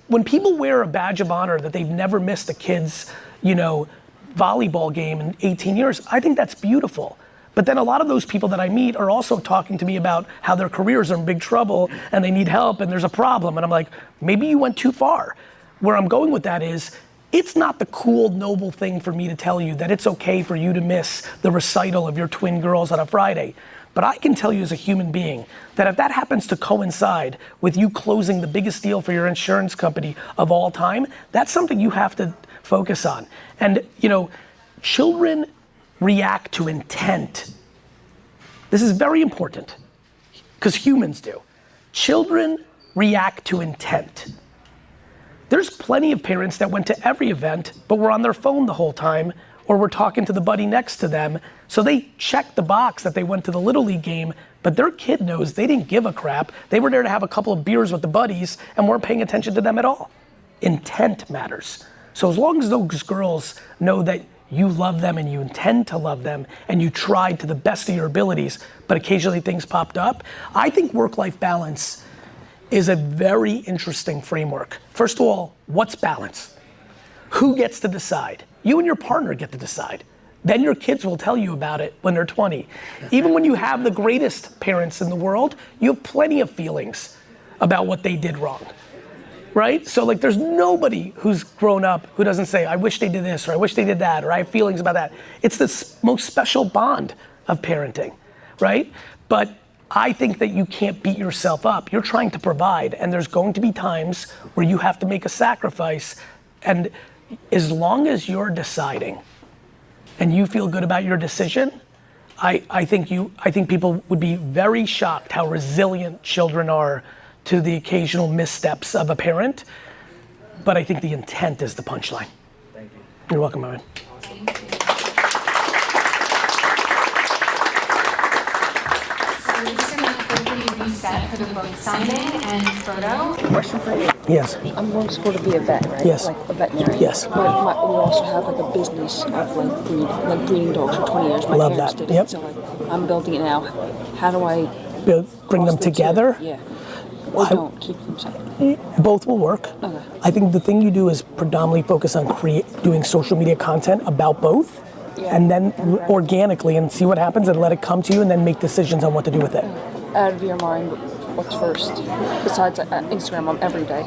When people wear a badge of honor that they've never missed a kid's, volleyball game in 18 years, I think that's beautiful. But then a lot of those people that I meet are also talking to me about how their careers are in big trouble and they need help and there's a problem. And I'm like, maybe you went too far. where I'm going with that is, it's not the cool, noble thing for me to tell you that it's okay for you to miss the recital of your twin girls on a Friday. But I can tell you as a human being that if that happens to coincide with you closing the biggest deal for your insurance company of all time, that's something you have to focus on. And children react to intent. This is very important, because humans do. Children react to intent. There's plenty of parents that went to every event, but were on their phone the whole time, or were talking to the buddy next to them. So they checked the box that they went to the Little League game, but their kid knows they didn't give a crap. They were there to have a couple of beers with the buddies and weren't paying attention to them at all. Intent matters. So as long as those girls know that you love them and you intend to love them and you tried to the best of your abilities, but occasionally things popped up, I think work-life balance is a very interesting framework. First of all, what's balance? Who gets to decide? You and your partner get to decide. Then your kids will tell you about it when they're 20. Even when you have the greatest parents in the world, you have plenty of feelings about what they did wrong, right? So there's nobody who's grown up who doesn't say, I wish they did this, or I wish they did that, or I have feelings about that. It's the most special bond of parenting, right? But I think that you can't beat yourself up. You're trying to provide, and there's going to be times where you have to make a sacrifice. And as long as you're deciding and you feel good about your decision, I think people would be very shocked how resilient children are to the occasional missteps of a parent. But I think the intent is the punchline.
Thank you.
You're welcome, my man.
We're just going to quickly reset for the book signing and photo.
Question for you.
Yes.
I'm going to school to be a vet, right?
Yes.
Like a veterinarian.
Yes.
But we also have a business of breeding dogs for 20 years. My
Love
parents
that.
did it,
Yep.
so I'm building it now. How do I
bring them together?
Yeah. Or don't keep them separate.
Both will work.
Okay.
I think the thing you do is predominantly focus on doing social media content about both, and then organically, and see what happens, and let it come to you, and then make decisions on what to do with it.
Out of your mind, what's first? Besides Instagram, I'm every day.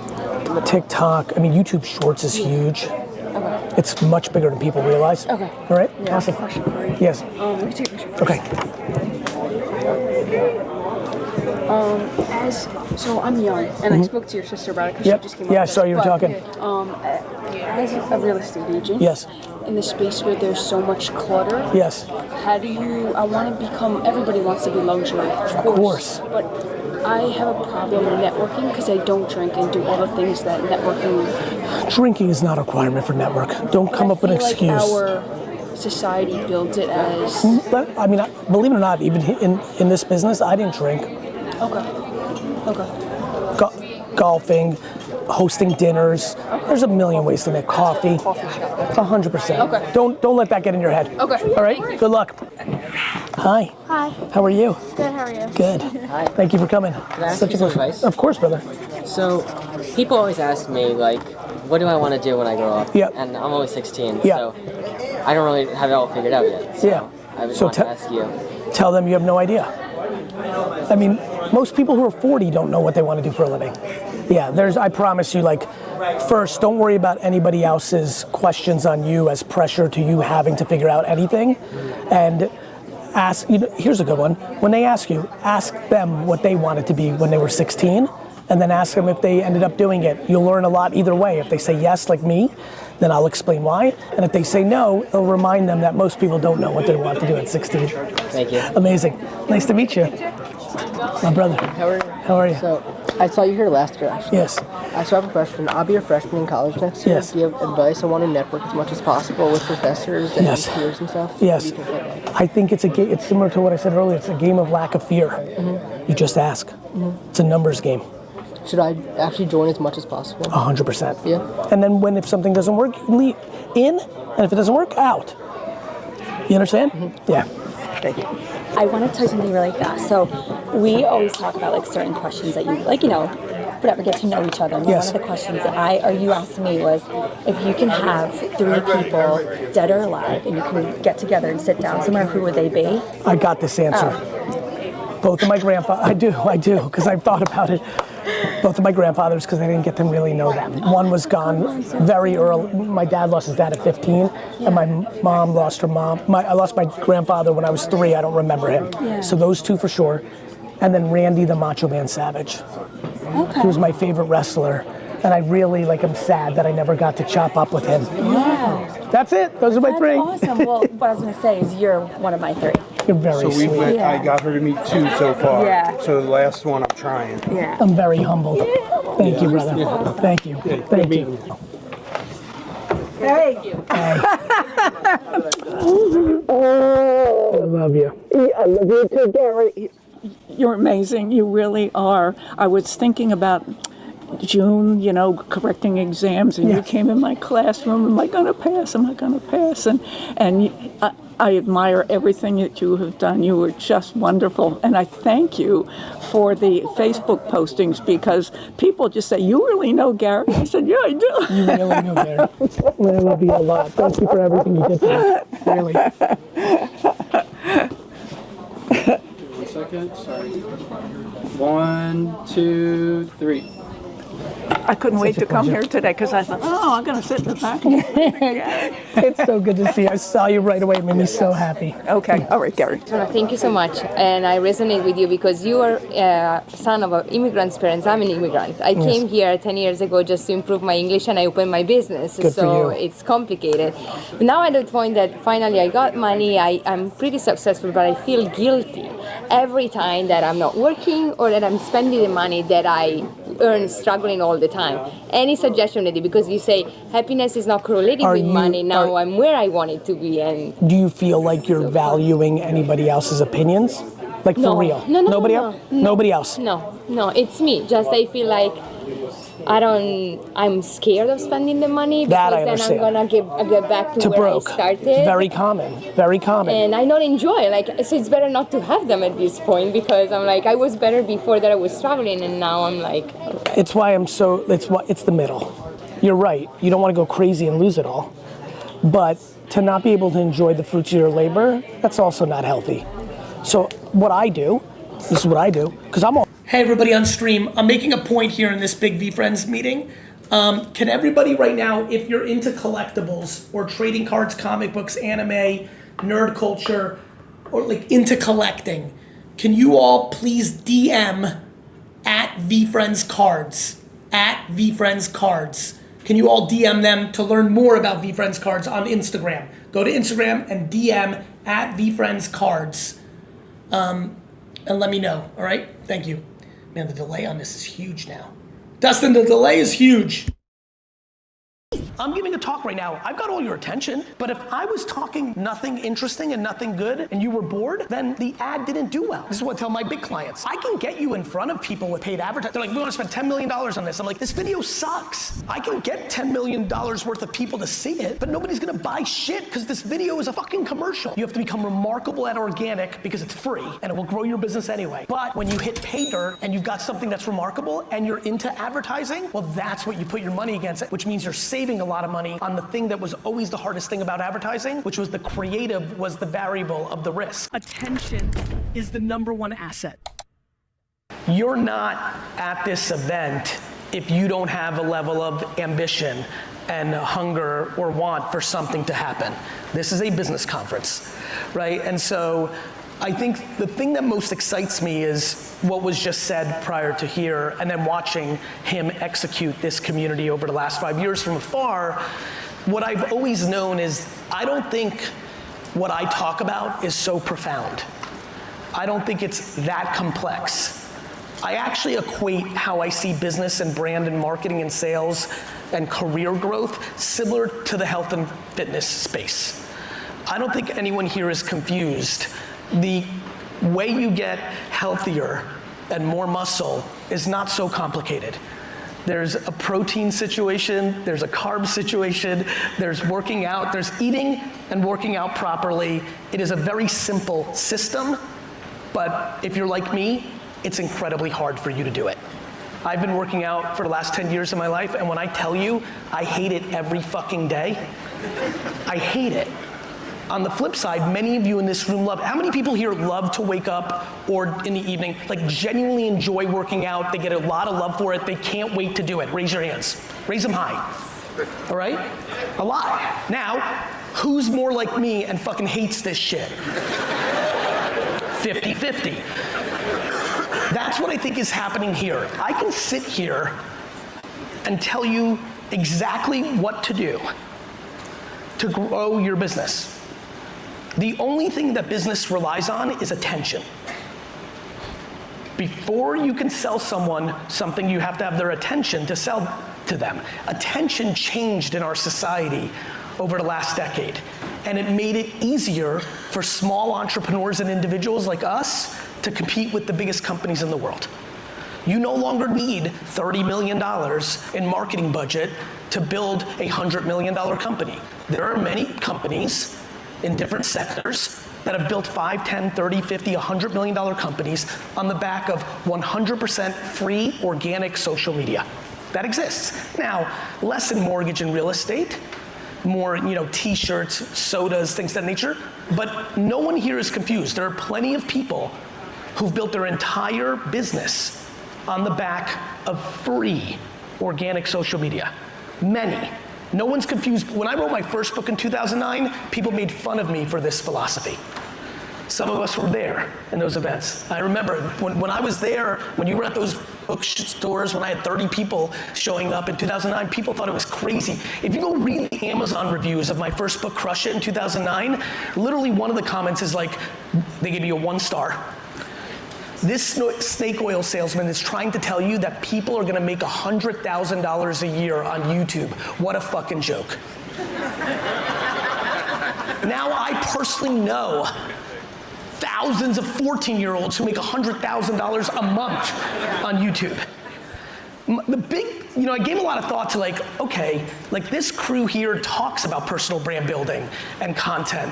TikTok, YouTube Shorts is huge.
Okay.
It's much bigger than people realize.
Okay.
All right?
Yeah.
Awesome.
Question for you.
Yes.
Let me take a picture first.
Okay.
So I'm young, and I spoke to your sister about it because
Yep.
she just came up
Yeah, I
with
saw
it.
you were talking.
As a real estate agent,
Yes.
in the space where there's so much clutter,
Yes.
how do you, I want to become, everybody wants to be luxury, of course. But I have a problem networking because I don't drink and do all the things that networking.
Drinking is not a requirement for network. Don't come up with an excuse.
Like our society builds it as.
Believe it or not, even in this business, I didn't drink.
Okay.
Golfing, hosting dinners. There's a million ways to make coffee. 100%.
Okay.
Don't let that get in your head.
Okay.
All right. Good luck. Hi.
Hi.
How are you?
Good, how are you?
Good.
Hi.
Thank you for coming.
Can I ask
Such
you
a
some
pleasure.
advice?
Of course, brother.
So, people always ask me, what do I want to do when I grow up?
Yep.
And I'm only 16,
Yeah.
so I don't really have it all figured out yet. So
Yeah.
I just
So
want to ask you.
Tell them you have no idea. Most people who are 40 don't know what they want to do for a living. Yeah, I promise you, first, don't worry about anybody else's questions on you as pressure to you having to figure out anything. And ask, here's a good one. When they ask you, ask them what they wanted to be when they were 16, and then ask them if they ended up doing it. You'll learn a lot either way. If they say yes, like me, then I'll explain why. And if they say no, it'll remind them that most people don't know what they want to do at 16.
Thank you.
Amazing. Nice to meet you. My brother. How are you?
So, I saw you here last year, actually.
Yes.
So I have a question. I'll be a freshman in college next year.
Yes.
Do you have advice? I want to network as much as possible with professors and
Yes.
peers and stuff.
Yes.
What do you think about that?
I think it's similar to what I said earlier. It's a game of lack of fear. You just ask. It's a numbers game.
Should I actually join as much as possible?
100%.
Yeah.
And then if something doesn't work, you leave in, and if it doesn't work, out. You understand? Yeah.
Thank you.
I want to tell you something really fast. So we always talk about certain questions that you whatever, get to know each other. And
Yes.
One of the questions that you asked me was if you can have 3 people, dead or alive, and you can get together and sit down somewhere, who would they be?
I got this answer. Both of my grandfathers. I do, because I've thought about it.
Both of my grandfathers, because I didn't get to really know them. One was gone very early. My dad lost his dad at 15, and my mom lost her mom. I lost my grandfather when I was 3. I don't remember him.
Yeah.
So those two for sure. And then Randy the Macho Man Savage.
Okay.
He was my favorite wrestler. And I really, I'm sad that I never got to chop up with him.
Yeah.
That's it. Those are my 3.
Awesome. Well, what I was going to say is you're one of my 3.
You're very sweet.
I got her to meet 2 so far.
Yeah.
So the last one I'm trying.
Yeah.
I'm very humbled. Thank you, brother.
Yeah.
Thank you. Thank you.
Thank you.
I love you.
I love you too, Gary. You're amazing. You really are. I was thinking about June, correcting exams, and you came in my classroom. Am I going to pass? Am I going to pass? And I admire everything that you have done. You were just wonderful. And I thank you for the Facebook postings, because people just say, you really know Gary? I said, yeah, I do.
You really know Gary. I love you a lot. Thank you for everything you did for me. Really.
1 second, sorry. 1, 2, 3.
I couldn't wait to come here today because I thought, I'm going to sit in the back.
It's so good to see you. I saw you right away. It made me so happy.
Okay. All right, Gary.
Thank you so much. And I resonate with you because you are a son of immigrant's parents. I'm an immigrant. I came here 10 years ago just to improve my English, and I opened my business.
Good
so
for you.
It's complicated. But now at the point that finally I got money, I'm pretty successful, but I feel guilty every time that I'm not working or that I'm spending the money that I earn struggling all the time. Any suggestion, Eddie? Because you say happiness is not correlated with money. Now I'm where I want it to be. And
do you feel like you're valuing anybody else's opinions? For real?
No.
Nobody else? Nobody else?
No, it's me. Just I feel like I'm scared of spending the money because then I'm gonna get back to where
broke.
I started.
It's very common. Very common.
And I don't enjoy so it's better not to have them at this point, because I'm like, I was better before that I was traveling, and now I'm like, okay.
It's why it's the middle. You're right. You don't want to go crazy and lose it all. But to not be able to enjoy the fruits of your labor, that's also not healthy. So this is what I do, because I'm all.
Hey everybody on stream, I'm making a point here in this big VeeFriends meeting. Can everybody right now, if you're into collectibles or trading cards, comic books, anime, nerd culture, or into collecting, can you all please DM at VeeFriends Cards, at VeeFriends Cards. Can you all DM them to learn more about VeeFriends Cards on Instagram? Go to Instagram and DM at VeeFriends Cards. And let me know, all right? Thank you. Man, the delay on this is huge now. Dustin, the delay is huge. I'm giving a talk right now. I've got all your attention, but if I was talking nothing interesting and nothing good and you were bored, then the ad didn't do well. This is what I tell my big clients. I can get you in front of people with paid advertising. They're like, we want to spend $10 million on this. I'm like, this video sucks. I can get $10 million worth of people to see it, but nobody's gonna buy shit because this video is a fucking commercial. You have to become remarkable at organic because it's free and it will grow your business anyway. But when you hit pay dirt and you've got something that's remarkable and you're into advertising, well, that's what you put your money against it, which means you're saving a lot of money on the thing that was always the hardest thing about advertising, which was the creative was the variable of the risk. Attention is the #1 asset. You're not at this event if you don't have a level of ambition and hunger or want for something to happen. This is a business conference, right? And so I think the thing that most excites me is what was just said prior to here, and then watching him execute this community over the last 5 years from afar. What I've always known is I don't think what I talk about is so profound. I don't think it's that complex. I actually equate how I see business and brand and marketing and sales and career growth similar to the health and fitness space. I don't think anyone here is confused. The way you get healthier and more muscle is not so complicated. There's a protein situation, there's a carb situation, there's working out, there's eating and working out properly. It is a very simple system, but if you're like me, it's incredibly hard for you to do it. I've been working out for the last 10 years of my life, and when I tell you I hate it every fucking day, I hate it. on the flip side, many of you in this room love, how many people here love to wake up or in the evening, like genuinely enjoy working out, they get a lot of love for it, they can't wait to do it? Raise your hands, raise them high, all right? A lot. Now, who's more like me and fucking hates this shit? 50-50. That's what I think is happening here. I can sit here and tell you exactly what to do to grow your business. The only thing that business relies on is attention. Before you can sell someone something, you have to have their attention to sell to them. Attention changed in our society over the last decade, and it made it easier for small entrepreneurs and individuals like us to compete with the biggest companies in the world. You no longer need $30 million in marketing budget to build a $100 million company. There are many companies in different sectors that have built 5, 10, 30, 50, $100 million companies on the back of 100% free organic social media. That exists. Now, less in mortgage and real estate, more, t-shirts, sodas, things of that nature, but no one here is confused. There are plenty of people who've built their entire business on the back of free organic social media. Many. No one's confused. When I wrote my first book in 2009, people made fun of me for this philosophy. Some of us were there in those events. I remember when I was there, when you were at those bookstores, when I had 30 people showing up in 2009, people thought it was crazy. If you go read the Amazon reviews of my first book, Crush It, in 2009, literally one of the comments is like, they gave me a 1 star. This snake oil salesman is trying to tell you that people are gonna make $100,000 a year on YouTube. What a fucking joke. Now I personally know thousands of 14-year-olds who make $100,000 a month on YouTube. The big, I gave a lot of thought to this crew here talks about personal brand building and content.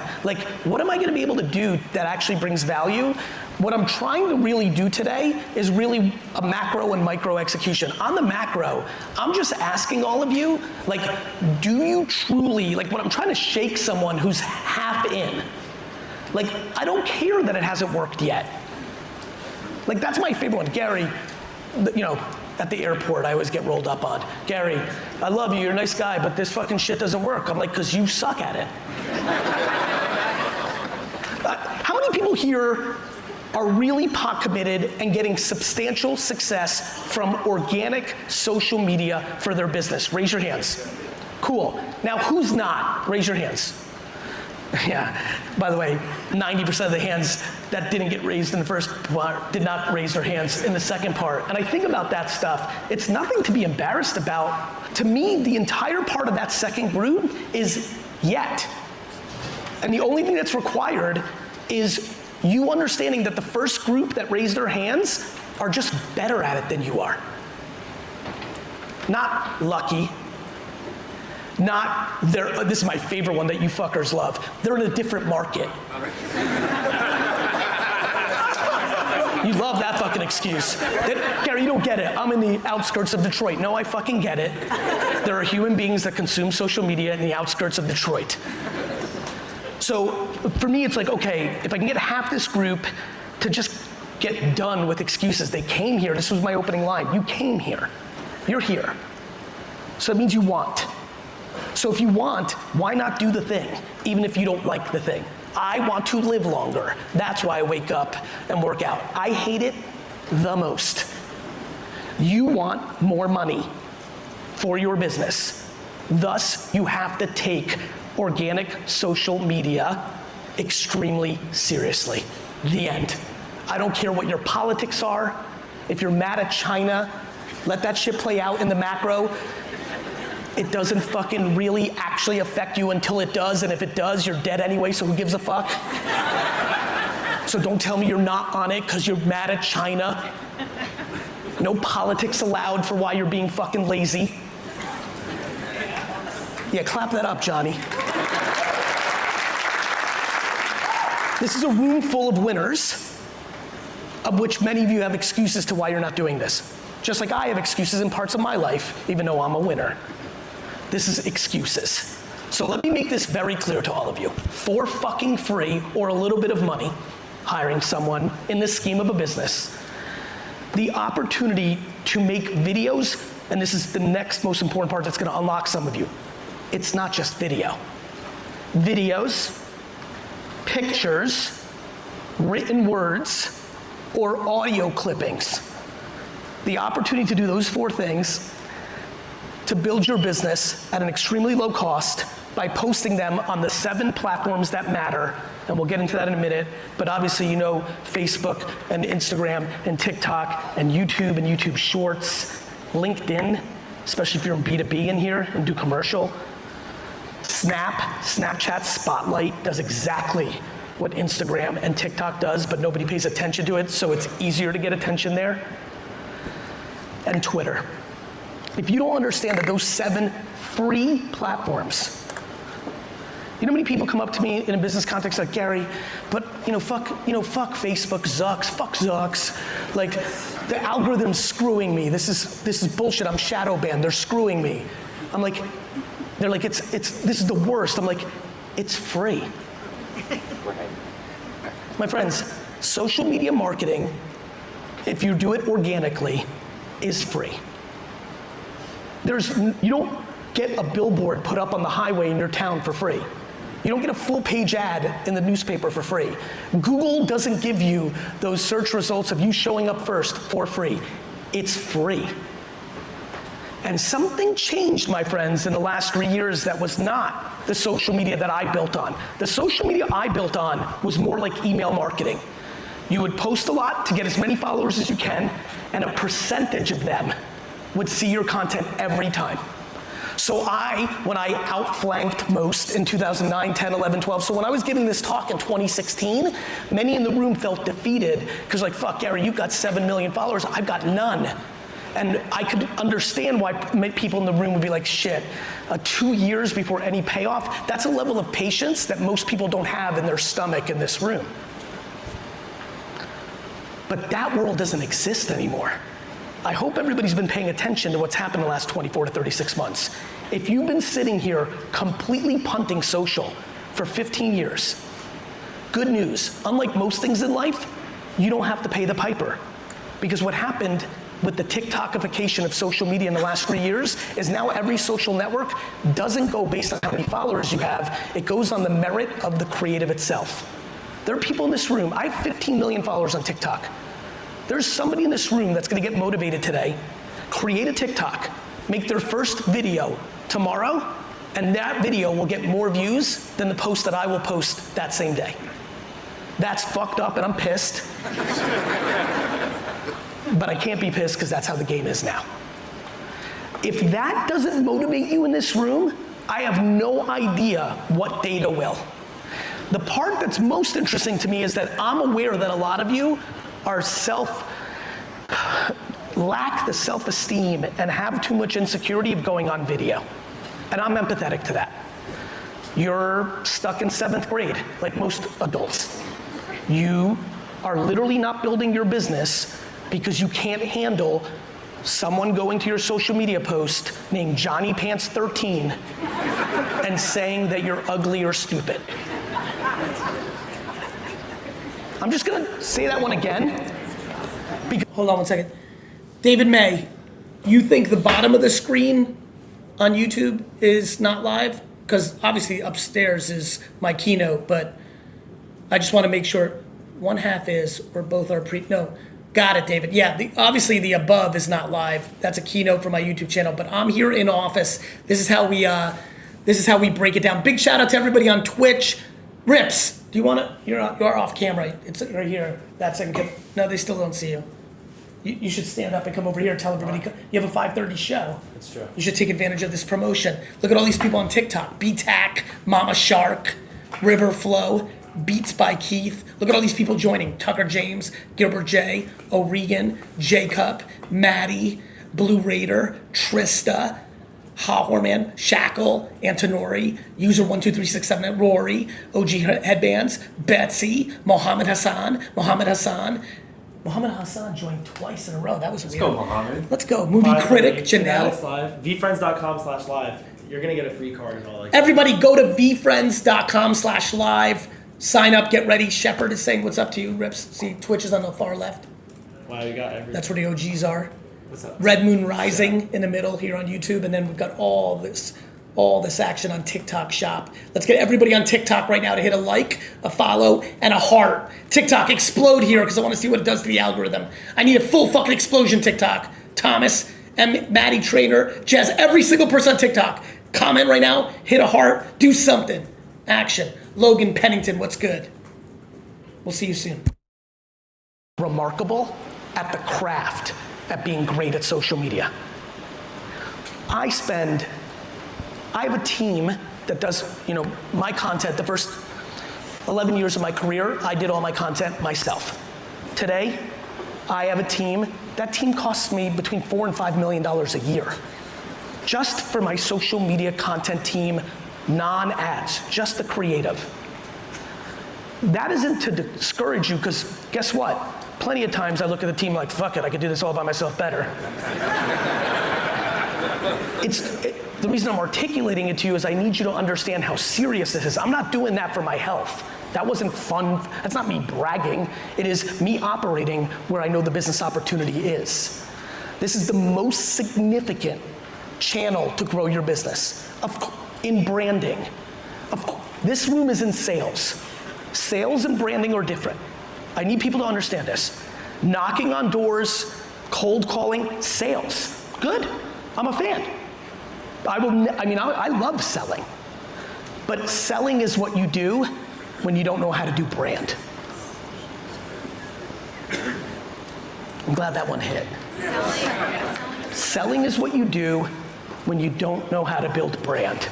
What am I gonna be able to do that actually brings value? What I'm trying to really do today is really a macro and micro execution. On the macro, I'm just asking all of you, do you truly, when I'm trying to shake someone who's half in, I don't care that it hasn't worked yet. That's my favorite one. Gary, at the airport, I always get rolled up on. Gary, I love you, you're a nice guy, but this fucking shit doesn't work. I'm like, because you suck at it. How many people here are really pot committed and getting substantial success from organic social media for their business? Raise your hands. Cool. Now, who's not? Raise your hands. Yeah, by the way, 90% of the hands that didn't get raised in the first part did not raise their hands in the second part. And I think about that stuff, it's nothing to be embarrassed about. To me, the entire part of that second group is yet. And the only thing that's required is you understanding that the first group that raised their hands are just better at it than you are. Not lucky. Not, this is my favorite one that you fuckers love. They're in a different market. You love that fucking excuse. Gary, you don't get it. I'm in the outskirts of Detroit. No, I fucking get it. There are human beings that consume social media in the outskirts of Detroit. So for me, it's like, okay, if I can get half this group to just get done with excuses. They came here. This was my opening line. You came here. You're here. So it means you want. So if you want, why not do the thing, even if you don't like the thing? I want to live longer. That's why I wake up and work out. I hate it the most. You want more money for your business. Thus, you have to take organic social media extremely seriously. The end. I don't care what your politics are. If you're mad at China, let that shit play out in the macro. It doesn't fucking really actually affect you until it does, and if it does, you're dead anyway, so who gives a fuck? So don't tell me you're not on it because you're mad at China. No politics allowed for why you're being fucking lazy. Yeah, clap that up, Johnny. This is a room full of winners, of which many of you have excuses to why you're not doing this. Just like I have excuses in parts of my life, even though I'm a winner. This is excuses. So let me make this very clear to all of you. For fucking free or a little bit of money, hiring someone in the scheme of a business, the opportunity to make videos, and this is the next most important part that's gonna unlock some of you. It's not just video. Videos, pictures, written words, or audio clippings. The opportunity to do those 4 things to build your business at an extremely low cost by posting them on the 7 platforms that matter, and we'll get into that in a minute, but obviously you know Facebook and Instagram and TikTok and YouTube Shorts, LinkedIn, especially if you're in B2B in here and do commercial. Snapchat Spotlight does exactly what Instagram and TikTok does, but nobody pays attention to it, so it's easier to get attention there. And Twitter. If you don't understand that those 7 free platforms, you know how many people come up to me in a business context like, Gary, but fuck Facebook, fuck Zucks. Like, the algorithm's screwing me. This is bullshit. I'm shadow banned. They're screwing me. I'm like, they're like, this is the worst. I'm like, it's free. My friends, social media marketing, if you do it organically, is free. You don't get a billboard put up on the highway in your town for free. You don't get a full page ad in the newspaper for free. Google doesn't give you those search results of you showing up first for free. It's free. And something changed, my friends, in the last 3 years that was not the social media that I built on. The social media I built on was more like email marketing. You would post a lot to get as many followers as you can, and a percentage of them would see your content every time. So when I outflanked most in 2009, 10, 11, 12, so when I was giving this talk in 2016, many in the room felt defeated, because like, fuck, Gary, you've got 7 million followers, I've got none. And I could understand why people in the room would be like, shit, 2 years before any payoff, that's a level of patience that most people don't have in their stomach in this room. But that world doesn't exist anymore. I hope everybody's been paying attention to what's happened in the last 24 to 36 months. If you've been sitting here completely punting social for 15 years, good news, unlike most things in life, you don't have to pay the piper. Because what happened with the TikTokification of social media in the last 3 years is now every social network doesn't go based on how many followers you have, it goes on the merit of the creative itself. There are people in this room, I have 15 million followers on TikTok. There's somebody in this room that's gonna get motivated today, create a TikTok, make their first video tomorrow, and that video will get more views than the post that I will post that same day. That's fucked up and I'm pissed. But I can't be pissed because that's how the game is now. If that doesn't motivate you in this room, I have no idea what data will. The part that's most interesting to me is that I'm aware that a lot of you are lack the self-esteem and have too much insecurity of going on video. And I'm empathetic to that. You're stuck in 7th grade, like most adults. You are literally not building your business because you can't handle someone going to your social media post named Johnny Pants 13 and saying that you're ugly or stupid. I'm just gonna say that one again. Hold on one second. David May, you think the bottom of the screen on YouTube is not live? Because obviously upstairs is my keynote, but I just want to make sure one half is, or both are no. Got it, David. Yeah, obviously the above is not live. That's a keynote for my YouTube channel, but I'm here in office. This is how we break it down. Big shout out to everybody on Twitch. Rips, do you want to? You're off camera. It's right here. That's it. No, they still don't see you. You should stand up and come over here and tell everybody. You have a 5:30 show. That's true. You should take advantage of this promotion. Look at all these people on TikTok. BTAC, Mama Shark, River Flow, Beats by Keith. Look at all these people joining. Tucker James, Gilbert J, O'Regan, Jacob, Maddie, Blue Raider, Trista, Hawhorman, Shackle, Antonori, User 12367, Rory, OG Headbands, Betsy, Mohammed Hassan joined twice in a row. That was weird.
Let's go, Mohammed.
Let's go. Movie critic, Janelle.
VeeFriends.com/live. You're gonna get a free card and all that.
Everybody go to VeeFriends.com/live. Sign up, get ready. Shepard is saying what's up to you, Rips. See, Twitch is on the far left.
Wow, you got everything.
That's where the OGs are.
What's up?
Red Moon Rising in the middle here on YouTube, and then we've got all this action on TikTok Shop. Let's get everybody on TikTok right now to hit a like, a follow, and a heart. TikTok, explode here because I want to see what it does to the algorithm. I need a full fucking explosion, TikTok. Thomas, Maddie Trainer, Jazz, every single person on TikTok. Comment right now, hit a heart, do something. Action. Logan Pennington, what's good? We'll see you soon. Remarkable at the craft, at being great at social media. I have a team that does, my content. The first 11 years of my career, I did all my content myself. Today, I have a team. That team costs me between $4 and $5 million a year. Just for my social media content team, non-ads, just the creative. That isn't to discourage you, because guess what? Plenty of times I look at the team like, fuck it, I could do this all by myself better. The reason I'm articulating it to you is I need you to understand how serious this is. I'm not doing that for my health. That wasn't fun. That's not me bragging. It is me operating where I know the business opportunity is. This is the most significant channel to grow your business. In branding. This room is in sales. Sales and branding are different. I need people to understand this. Knocking on doors, cold calling, sales. Good. I'm a fan. I love selling. But selling is what you do when you don't know how to do brand. I'm glad that one hit. Selling is what you do when you don't know how to build brand.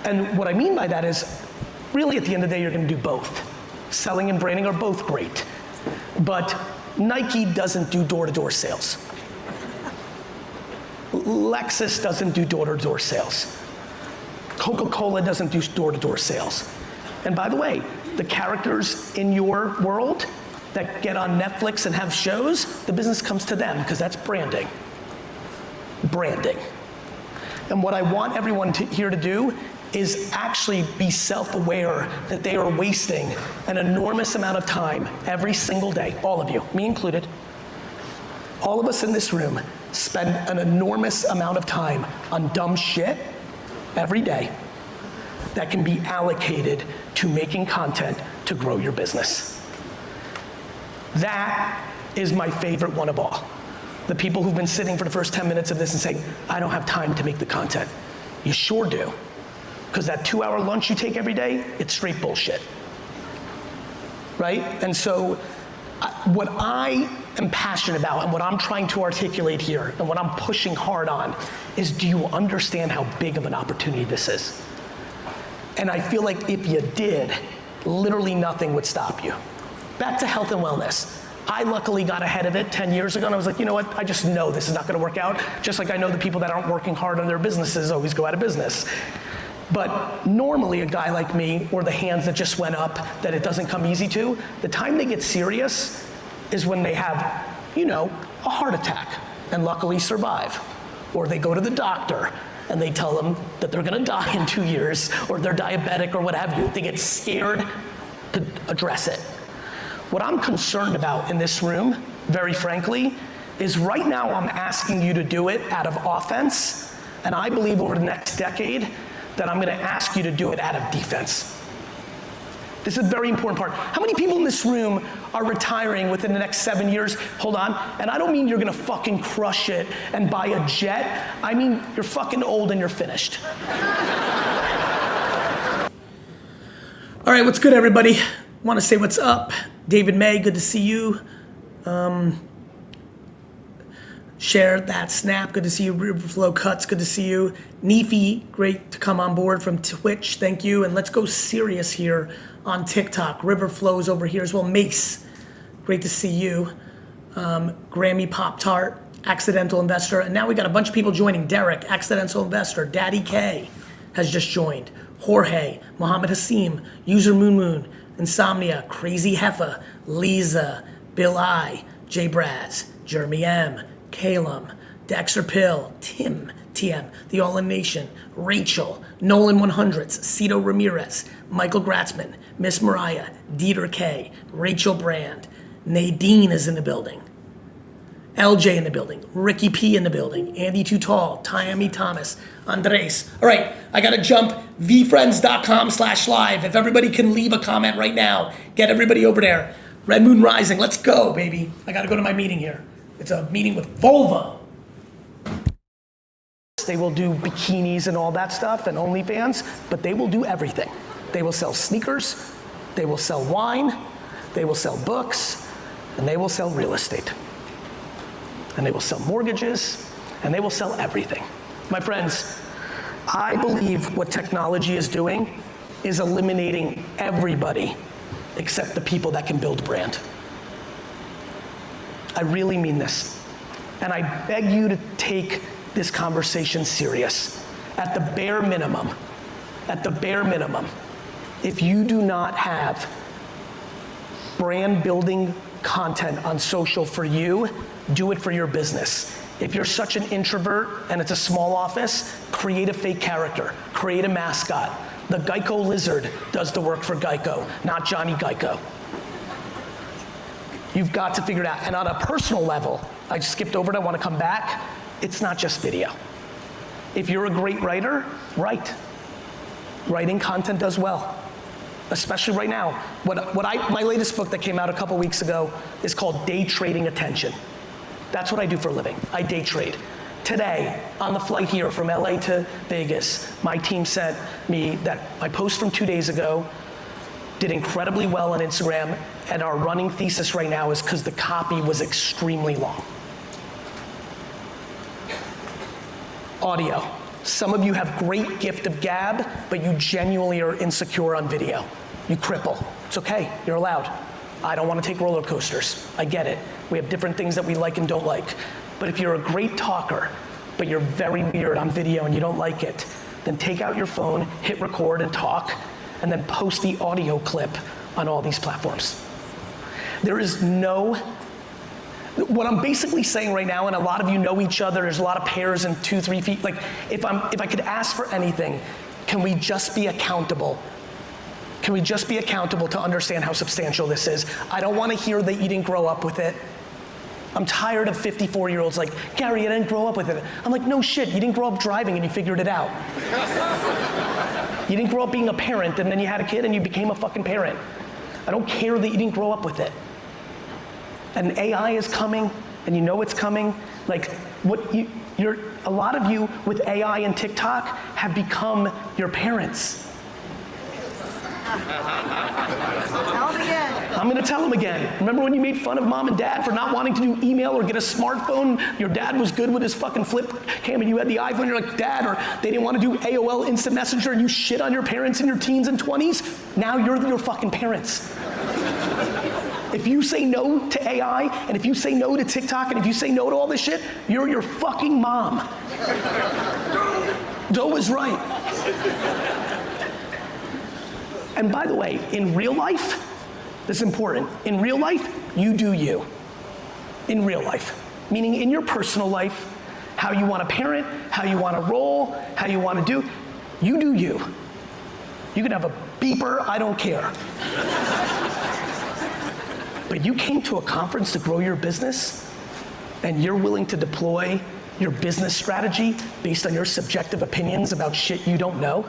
And what I mean by that is, really at the end of the day, you're gonna do both. Selling and branding are both great. But Nike doesn't do door-to-door sales. Lexus doesn't do door-to-door sales. Coca-Cola doesn't do door-to-door sales. And by the way, the characters in your world that get on Netflix and have shows, the business comes to them because that's branding. Branding. And what I want everyone here to do is actually be self-aware that they are wasting an enormous amount of time every single day, all of you, me included. All of us in this room spend an enormous amount of time on dumb shit every day that can be allocated to making content to grow your business. That is my favorite one of all. The people who've been sitting for the first 10 minutes of this and saying, I don't have time to make the content. You sure do. Because that 2-hour lunch you take every day, it's straight bullshit. Right? And so what I am passionate about and what I'm trying to articulate here and what I'm pushing hard on is, do you understand how big of an opportunity this is? And I feel like if you did, literally nothing would stop you. Back to health and wellness. I luckily got ahead of it 10 years ago and I was like, you know what, I just know this is not gonna work out, just like I know the people that aren't working hard on their businesses always go out of business. But normally a guy like me, or the hands that just went up that it doesn't come easy to, the time they get serious is when they have, a heart attack and luckily survive. Or they go to the doctor and they tell them that they're gonna die in 2 years, or they're diabetic or what have you. They get scared to address it. What I'm concerned about in this room, very frankly, is right now I'm asking you to do it out of offense, and I believe over the next decade that I'm gonna ask you to do it out of defense. This is a very important part. How many people in this room are retiring within the next 7 years? Hold on, and I don't mean you're gonna fucking crush it and buy a jet. I mean, you're fucking old and you're finished. All right, what's good, everybody? Want to say what's up. David May, good to see you. Share that snap, good to see you. Riverflow Cuts, good to see you. Neefy, great to come on board from Twitch, thank you. And let's go serious here on TikTok. Riverflow's over here as well. Mace, great to see you. Grammy Pop Tart, Accidental Investor. And now we got a bunch of people joining. Derek, Accidental Investor. Daddy K has just joined. Jorge, Mohammed Hassim, User Moon Moon, Insomnia, Crazy Heffa, Lisa, Bill I, Jay Braz, Jeremy M, Calum, Dexter Pill, Tim, TM, The All In Nation, Rachel, Nolan 100s, Cito Ramirez, Michael Gratzman, Miss Mariah, Dieter K, Rachel Brand, Nadine is in the building, LJ in the building, Ricky P in the building, Andy Too Tall, Tyami Thomas, Andres. All right, I gotta jump, VeeFriends.com/live. If everybody can leave a comment right now, get everybody over there. Red Moon Rising, let's go, baby. I gotta go to my meeting here. It's a meeting with Volvo. They will do bikinis and all that stuff and OnlyFans, but they will do everything. They will sell sneakers, they will sell wine, they will sell books, and they will sell real estate. And they will sell mortgages, and they will sell everything. My friends, I believe what technology is doing is eliminating everybody except the people that can build brand. I really mean this. And I beg you to take this conversation serious. At the bare minimum, if you do not have brand building content on social for you, do it for your business. If you're such an introvert and it's a small office, create a fake character, create a mascot. The Geico lizard does the work for Geico, not Johnny Geico. You've got to figure it out. And on a personal level, I skipped over it, I want to come back. It's not just video. If you're a great writer, write. Writing content does well, especially right now. My latest book that came out a couple weeks ago is called Day Trading Attention. That's what I do for a living. I day trade. Today, on the flight here from LA to Vegas, my team sent me that my post from 2 days ago did incredibly well on Instagram, and our running thesis right now is because the copy was extremely long. Audio. Some of you have great gift of gab, but you genuinely are insecure on video. You cripple. It's okay, you're allowed. I don't want to take roller coasters. I get it. We have different things that we like and don't like. But if you're a great talker, but you're very weird on video and you don't like it, then take out your phone, hit record and talk, and then post the audio clip on all these platforms. There is no, what I'm basically saying right now, and a lot of you know each other, there's a lot of pairs and 2-3 feet, like if I could ask for anything, can we just be accountable? Can we just be accountable to understand how substantial this is? I don't want to hear that you didn't grow up with it. I'm tired of 54-year-olds like, Gary, I didn't grow up with it. I'm like, no shit, you didn't grow up driving and you figured it out. You didn't grow up being a parent and then you had a kid and you became a fucking parent. I don't care that you didn't grow up with it. And AI is coming and you know it's coming. Like, a lot of you with AI and TikTok have become your parents. I'm gonna tell them again. Remember when you made fun of mom and dad for not wanting to do email or get a smartphone? Your dad was good with his fucking flip cam and you had the iPhone, you're like, Dad, or they didn't want to do AOL Instant Messenger and you shit on your parents in your teens and 20s? Now you're your fucking parents. If you say no to AI, and if you say no to TikTok, and if you say no to all this shit, you're your fucking mom. Doe is right. And by the way, in real life, this is important. In real life, you do you. In real life. Meaning in your personal life, how you want to parent, how you want to roll, how you want to do, you do you. You can have a beeper, I don't care. But you came to a conference to grow your business, and you're willing to deploy your business strategy based on your subjective opinions about shit you don't know?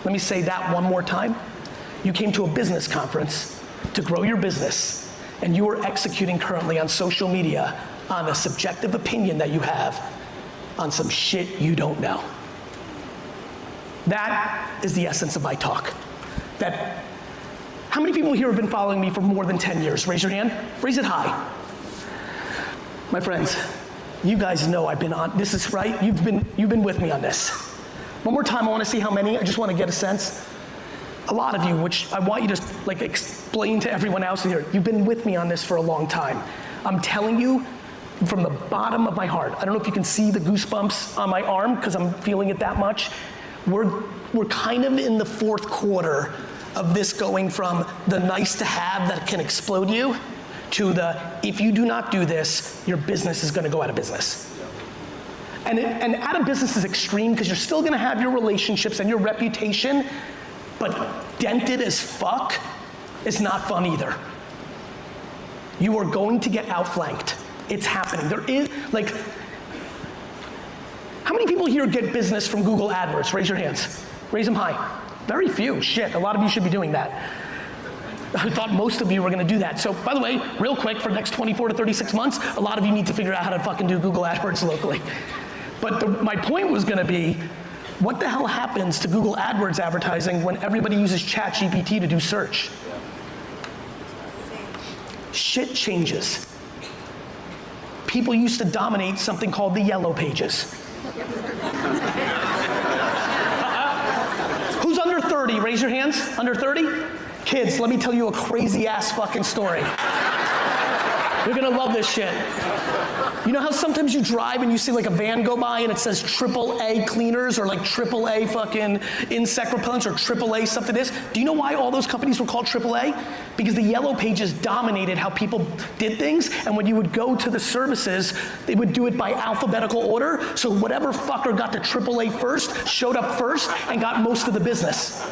Let me say that one more time. You came to a business conference to grow your business, and you are executing currently on social media on a subjective opinion that you have on some shit you don't know. That is the essence of my talk. How many people here have been following me for more than 10 years? Raise your hand. Raise it high. My friends, you guys know I've been on, this is right, you've been with me on this. One more time, I want to see how many, I just want to get a sense. A lot of you, which I want you to like explain to everyone else here, you've been with me on this for a long time. I'm telling you from the bottom of my heart, I don't know if you can see the goosebumps on my arm because I'm feeling it that much. We're kind of in the fourth quarter of this going from the nice to have that can explode you to the, if you do not do this, your business is going to go out of business. And out of business is extreme because you're still gonna have your relationships and your reputation, but dented as fuck is not fun either. You are going to get outflanked. It's happening. There is, like, how many people here get business from Google AdWords? Raise your hands. Raise them high. Very few. Shit, a lot of you should be doing that. I thought most of you were gonna do that. So, by the way, real quick, for the next 24 to 36 months, a lot of you need to figure out how to fucking do Google AdWords locally. But my point was gonna be, what the hell happens to Google AdWords advertising when everybody uses ChatGPT to do search? Shit changes. People used to dominate something called the yellow pages. Who's under 30? Raise your hands. Under 30? Kids, let me tell you a crazy ass fucking story. You're gonna love this shit. You know how sometimes you drive and you see like a van go by and it says AAA cleaners or like AAA fucking insect repellents or AAA something this? Do you know why all those companies were called AAA? Because the yellow pages dominated how people did things, and when you would go to the services, they would do it by alphabetical order, so whatever fucker got to AAA first showed up first and got most of the business.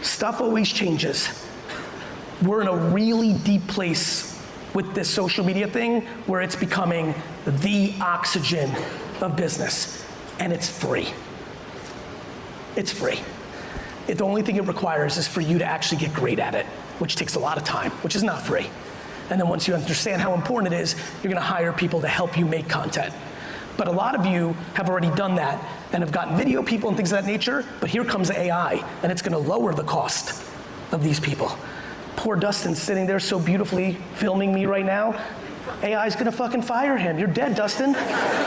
Stuff always changes. We're in a really deep place with this social media thing where it's becoming the oxygen of business, and it's free. It's free. The only thing it requires is for you to actually get great at it, which takes a lot of time, which is not free. And then once you understand how important it is, you're gonna hire people to help you make content. But a lot of you have already done that and have gotten video people and things of that nature, but here comes AI, and it's gonna lower the cost of these people. Poor Dustin's sitting there so beautifully filming me right now. AI's gonna fucking fire him. You're dead, Dustin.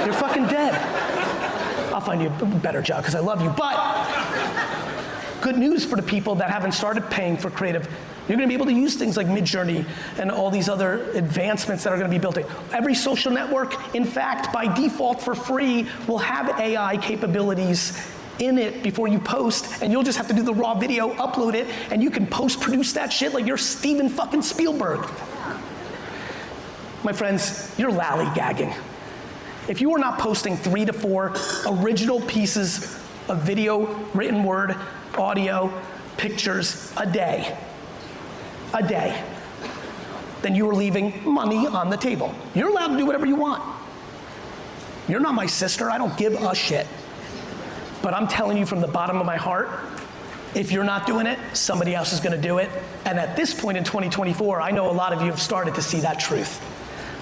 You're fucking dead. I'll find you a better job because I love you. But good news for the people that haven't started paying for creative. You're gonna be able to use things like Midjourney and all these other advancements that are gonna be built in. Every social network, in fact, by default for free, will have AI capabilities in it before you post, and you'll just have to do the raw video, upload it, and you can post-produce that shit like you're Steven fucking Spielberg. My friends, you're lollygagging. If you are not posting 3 to 4 original pieces of video, written word, audio, pictures a day, then you are leaving money on the table. You're allowed to do whatever you want. You're not my sister, I don't give a shit. But I'm telling you from the bottom of my heart, if you're not doing it, somebody else is gonna do it. And at this point in 2024, I know a lot of you have started to see that truth.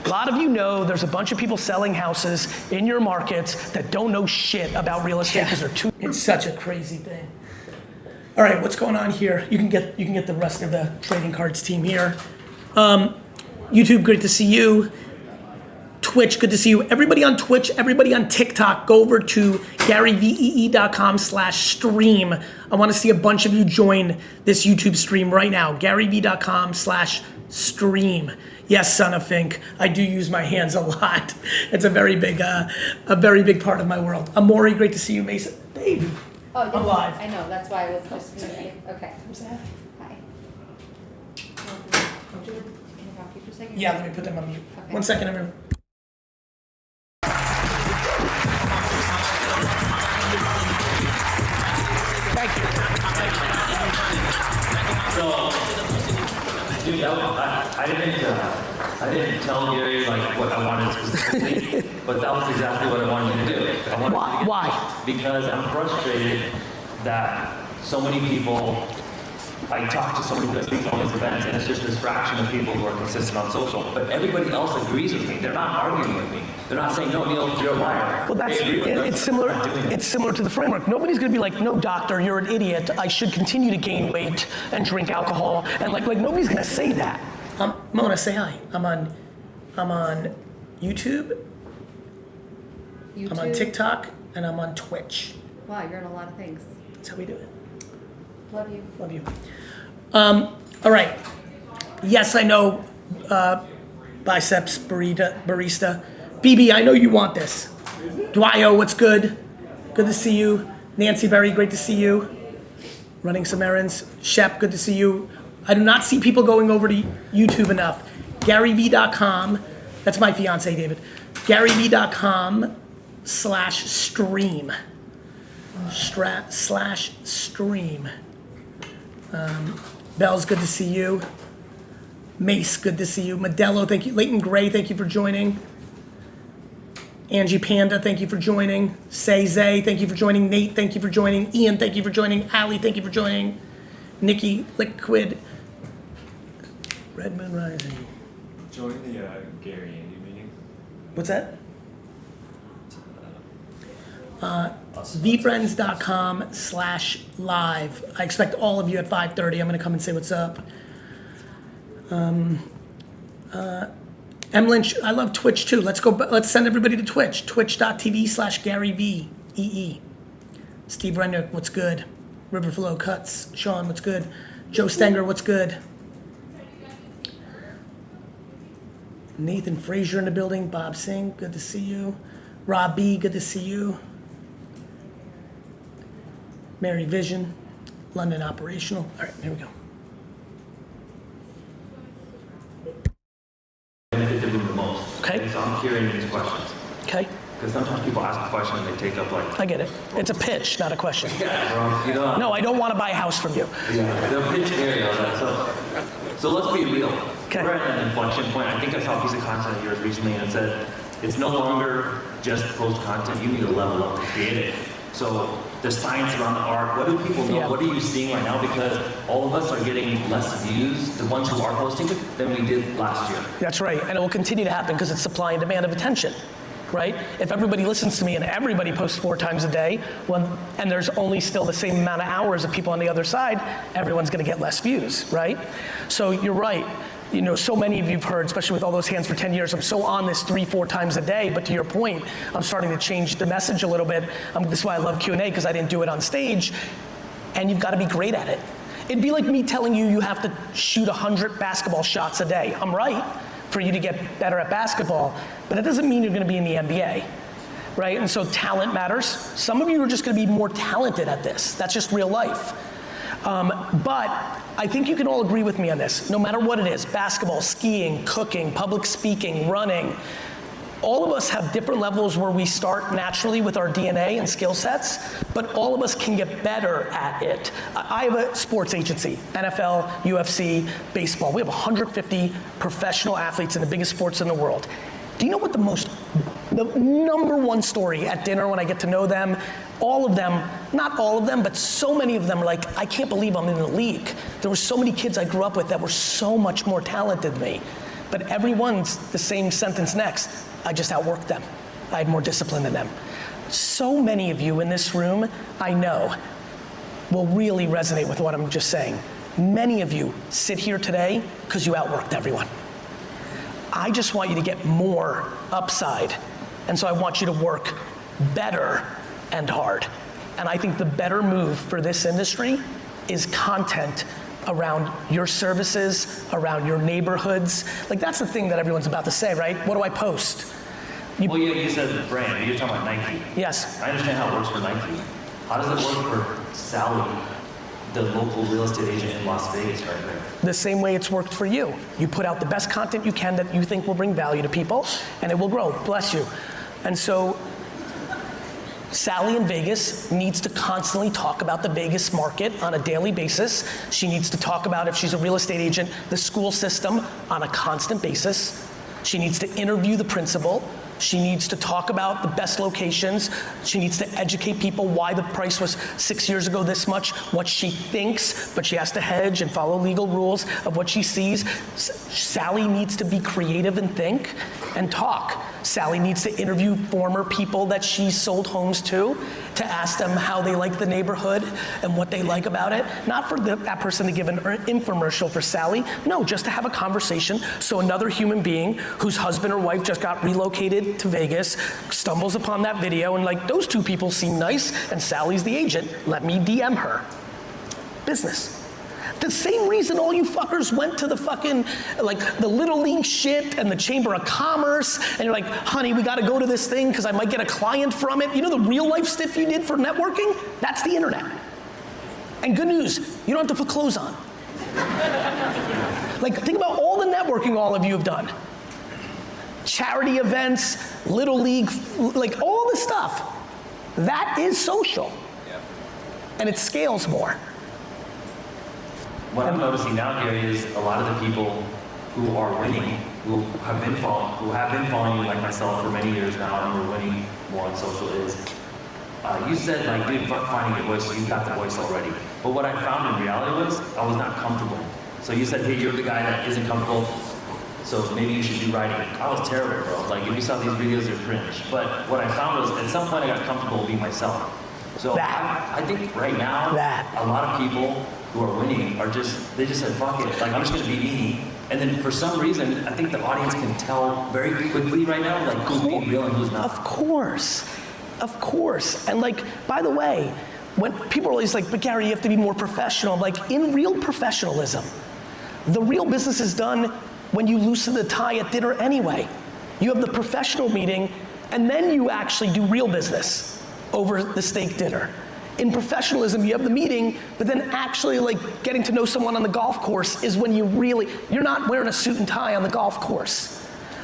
A lot of you know there's a bunch of people selling houses in your markets that don't know shit about real estate because they're too. It's such a crazy thing. All right, what's going on here? You can get the rest of the trading cards team here. YouTube, great to see you. Twitch, good to see you. Everybody on Twitch, everybody on TikTok, go over to GaryVee.com/stream. I want to see a bunch of you join this YouTube stream right now. GaryVee.com/stream. Yes, son of Fink, I do use my hands a lot. It's a very big part of my world. Amori, great to see you, Mason. Baby,
I'm
live.
I know, that's why I was supposed to be. Okay. Hi. Can I talk to you for a second?
Yeah, let me put them on mute.
Okay.
1 second, everyone. Thank you.
So, dude, I didn't tell Gary like what I wanted specifically, but that was exactly what I wanted to do.
Why?
Because I'm frustrated that so many people, I talk to so many people on these events, and it's just this fraction of people who are consistent on social. But everybody else agrees with me. They're not arguing with me. They're not saying, no, Neil, you're a liar.
Well, it's similar to the framework. Nobody's gonna be like, no, doctor, you're an idiot. I should continue to gain weight and drink alcohol. And like nobody's gonna say that. Mona, say hi. I'm on YouTube. I'm on TikTok, and I'm on Twitch.
Wow, you're in a lot of things.
That's how we do it.
Love you.
Love you. All right. Yes, I know. Biceps barista. BB, I know you want this. Dwyo, what's good? Good to see you. Nancy Berry, great to see you. Running some errands. Shep, good to see you. I do not see people going over to YouTube enough. GaryVee.com. That's my fiance, David. GaryVee.com/stream. /stream. Bells, good to see you. Mace, good to see you. Modelo, thank you. Leighton Gray, thank you for joining. Angie Panda, thank you for joining. Say Zay, thank you for joining. Nate, thank you for joining. Ian, thank you for joining. Ali, thank you for joining. Nikki, Liquid. Red Moon Rising.
Join the Gary Andy meeting.
What's that? VeeFriends.com/live. I expect all of you at 5:30. I'm going to come and say what's up. M. Lynch, I love Twitch too. Let's send everybody to Twitch. Twitch.tv/GaryVee. Steve Rennick, what's good? Riverflow Cuts. Sean, what's good? Joe Stenger, what's good? Nathan Frazier in the building. Bob Singh, good to see you. Rob B, good to see you. Mary Vision, London Operational. All right, here we go.
Benefited them the most.
Okay.
So I'm curious these questions.
Okay.
Because sometimes people ask a question and they take up like.
I get it. It's a pitch, not a question.
Yeah, bro. You know.
No, I don't want to buy a house from you.
Yeah, the pitch area of that. So let's be real.
Okay.
We're at an inflection point. I think I saw a piece of content of yours recently and it said it's no longer just post content. You need to level up to create it. So the science around the art, what do people know? Yeah. What are you seeing right now? Because all of us are getting less views, the ones who are posting it, than we did last year.
That's right, and it will continue to happen because it's supply and demand of attention, right? If everybody listens to me and everybody posts 4 times a day, and there's only still the same amount of hours of people on the other side, everyone's gonna get less views, right? So you're right. You know, so many of you have heard, especially with all those hands for 10 years, I'm so on this 3-4 times a day, but to your point, I'm starting to change the message a little bit. This is why I love Q&A, because I didn't do it on stage, and you've got to be great at it. It'd be like me telling you you have to shoot 100 basketball shots a day. I'm right, for you to get better at basketball, but it doesn't mean you're gonna be in the NBA, right? And so talent matters. Some of you are just gonna be more talented at this. That's just real life. But I think you can all agree with me on this, no matter what it is, basketball, skiing, cooking, public speaking, running, all of us have different levels where we start naturally with our DNA and skill sets, but all of us can get better at it. I have a sports agency, NFL, UFC, baseball. We have 150 professional athletes in the biggest sports in the world. Do you know what the number one story at dinner when I get to know them, all of them, not all of them, but so many of them are like, I can't believe I'm in the league. There were so many kids I grew up with that were so much more talented than me. But everyone's the same sentence next. I just outworked them. I had more discipline than them. So many of you in this room, I know, will really resonate with what I'm just saying. Many of you sit here today because you outworked everyone. I just want you to get more upside. And so I want you to work better and hard. And I think the better move for this industry is content around your services, around your neighborhoods. Like that's the thing that everyone's about to say, right? What do I post?
Well, yeah, you said brand, you're talking about Nike.
Yes.
I understand how it works for Nike. How does it work for Sally, the local real estate agent in Las Vegas right there?
The same way it's worked for you. You put out the best content you can that you think will bring value to people, and it will grow, bless you. And so, Sally in Vegas needs to constantly talk about the Vegas market on a daily basis. She needs to talk about, if she's a real estate agent, the school system on a constant basis. She needs to interview the principal. She needs to talk about the best locations. She needs to educate people why the price was 6 years ago this much, what she thinks, but she has to hedge and follow legal rules of what she sees. Sally needs to be creative and think and talk. Sally needs to interview former people that she sold homes to ask them how they like the neighborhood and what they like about it. Not for that person to give an infomercial for Sally, no, just to have a conversation so another human being whose husband or wife just got relocated to Vegas stumbles upon that video and like, those two people seem nice and Sally's the agent, let me DM her. Business. The same reason all you fuckers went to the fucking, like the Little League shit and the Chamber of Commerce, and you're like, honey, we gotta go to this thing because I might get a client from it. You know the real life stuff you did for networking? That's the internet. And good news, you don't have to put clothes on. Like, think about all the networking all of you have done. charity events, Little League, like all this stuff. That is social. And it scales more.
What I'm noticing now, Gary, is a lot of the people who are winning, who have been following you like myself for many years now, and we're winning more on social is, you said like, dude, fuck finding your voice, you got the voice already. But what I found in reality was, I was not comfortable. So you said, hey, you're the guy that isn't comfortable, so maybe you should do writing. I was terrible, bro. Like, if you saw these videos, you're cringe. But what I found was, at some point I got comfortable being myself. So I think right now, a lot of people who are winning are they just said, fuck it, like I'm just gonna be me. And then for some reason, I think the audience can tell very quickly right now, like who's being real and who's not.
Of course. And like, by the way, when people are always like, but Gary, you have to be more professional. Like, in real professionalism, the real business is done when you loosen the tie at dinner anyway. You have the professional meeting, and then you actually do real business over the steak dinner. In professionalism, you have the meeting, but then actually like getting to know someone on the golf course is when you're not wearing a suit and tie on the golf course.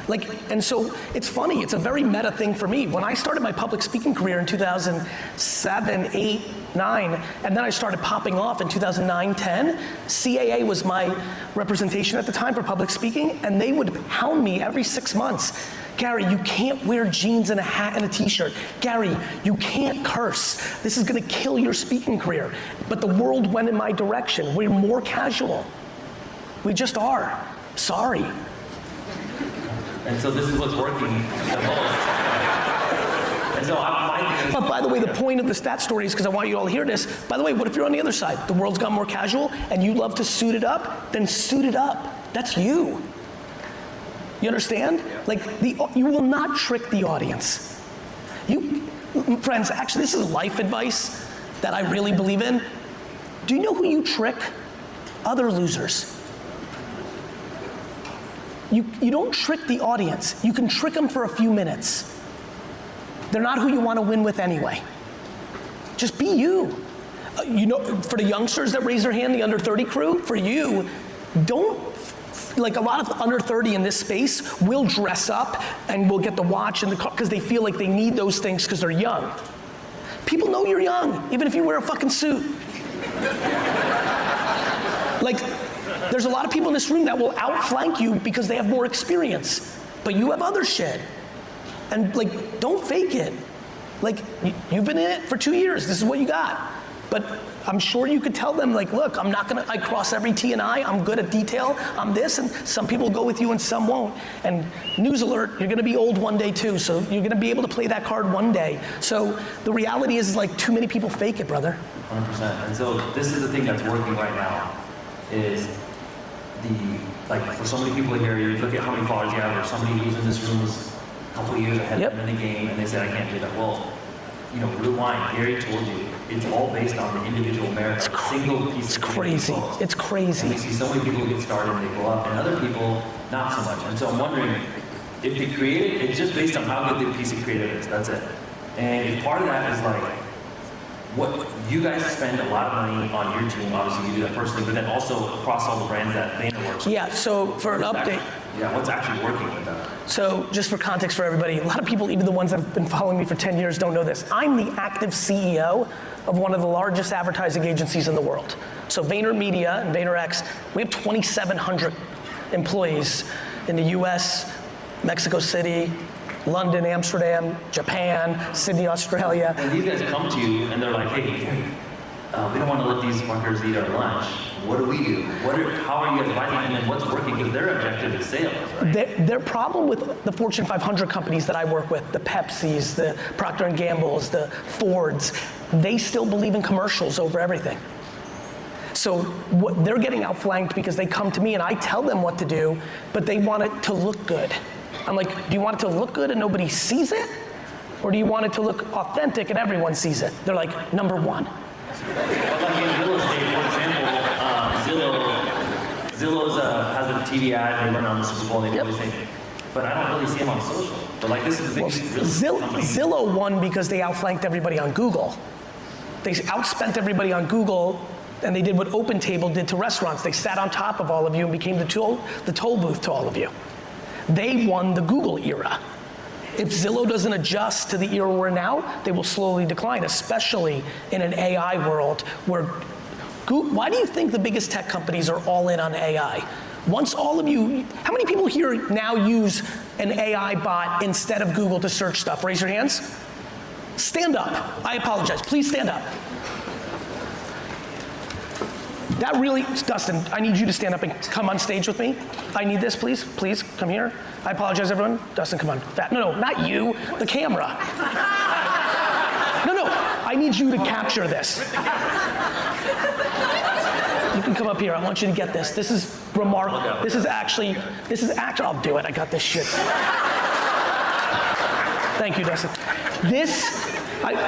Like, and so it's funny, it's a very meta thing for me. When I started my public speaking career in 2007, 8, 9, and then I started popping off in 2009, 10, CAA was my representation at the time for public speaking, and they would hound me every 6 months. Gary, you can't wear jeans and a hat and a t-shirt. Gary, you can't curse. This is gonna kill your speaking career. But the world went in my direction. We're more casual. We just are. Sorry.
And so this is what's working the most. And so
but by the way, the point of the stat story is because I want you all to hear this. By the way, what if you're on the other side? The world's got more casual and you love to suit it up? Then suit it up. That's you. You understand? Like, you will not trick the audience. Friends, actually this is life advice that I really believe in. Do you know who you trick? Other losers. You don't trick the audience. You can trick them for a few minutes. They're not who you want to win with anyway. Just be you. You know, for the youngsters that raise their hand, the under 30 crew, for you, like a lot of under 30 in this space will dress up and will get the watch and the car because they feel like they need those things because they're young. People know you're young, even if you wear a fucking suit. Like, there's a lot of people in this room that will outflank you because they have more experience, but you have other shit. And like, don't fake it. Like, you've been in it for 2 years, this is what you got. But I'm sure you could tell them like, look, I cross every T and I, I'm good at detail, I'm this, and some people go with you and some won't. And news alert, you're gonna be old one day too, so you're gonna be able to play that card one day. So the reality is like, too many people fake it, brother.
100%, and so this is the thing that's working right now, is like for so many people here, you look at how many followers you have, or somebody who's in this room is a couple of years ahead of them in the game, and they say, I can't do that. Well, you know, rewind, Gary told you, it's all based on the individual merit, single piece
It's crazy, it's crazy.
And we see so many people get started and they go up, and other people, not so much. And so I'm wondering, if the creative, it's just based on how good the piece of creative is, that's it. And if part of that is like, what you guys spend a lot of money on your team, obviously you do that personally, but then also across all the brands that Vayner works with.
Yeah, so for an update.
What's actually working with that?
So just for context for everybody, a lot of people, even the ones that have been following me for 10 years don't know this. I'm the active CEO of one of the largest advertising agencies in the world. So VaynerMedia and VaynerX, we have 2,700 employees in the US, Mexico City, London, Amsterdam, Japan, Sydney, Australia.
And these guys come to you and they're like, hey, we don't want to let these fuckers eat our lunch. What do we do? How are you guys advising? And then what's working? Because their objective is sales, right?
Their problem with the Fortune 500 companies that I work with, the Pepsis, the Procter & Gamble's, the Fords, they still believe in commercials over everything. So they're getting outflanked because they come to me and I tell them what to do, but they want it to look good. I'm like, do you want it to look good and nobody sees it? Or do you want it to look authentic and everyone sees it? They're like, number one.
Well, like in real estate, for example, Zillow has a TV ad, they run on the Super Bowl, they do this thing. But I don't really see them on social. But like, this is the big
Zillow won because they outflanked everybody on Google. They outspent everybody on Google, and they did what OpenTable did to restaurants. They sat on top of all of you and became the toll booth to all of you. they won the Google era. If Zillow doesn't adjust to the era we're in now, they will slowly decline, especially in an AI world where, why do you think the biggest tech companies are all in on AI? Once all of you, how many people here now use an AI bot instead of Google to search stuff? Raise your hands. Stand up. I apologize. Please stand up. That really, Dustin, I need you to stand up and come on stage with me. I need this, please. Please, come here. I apologize, everyone. Dustin, come on. No, not you, the camera. No, I need you to capture this. You can come up here. I want you to get this. This is remarkable. This is actually, I'll do it. I got this shit. Thank you, Dustin.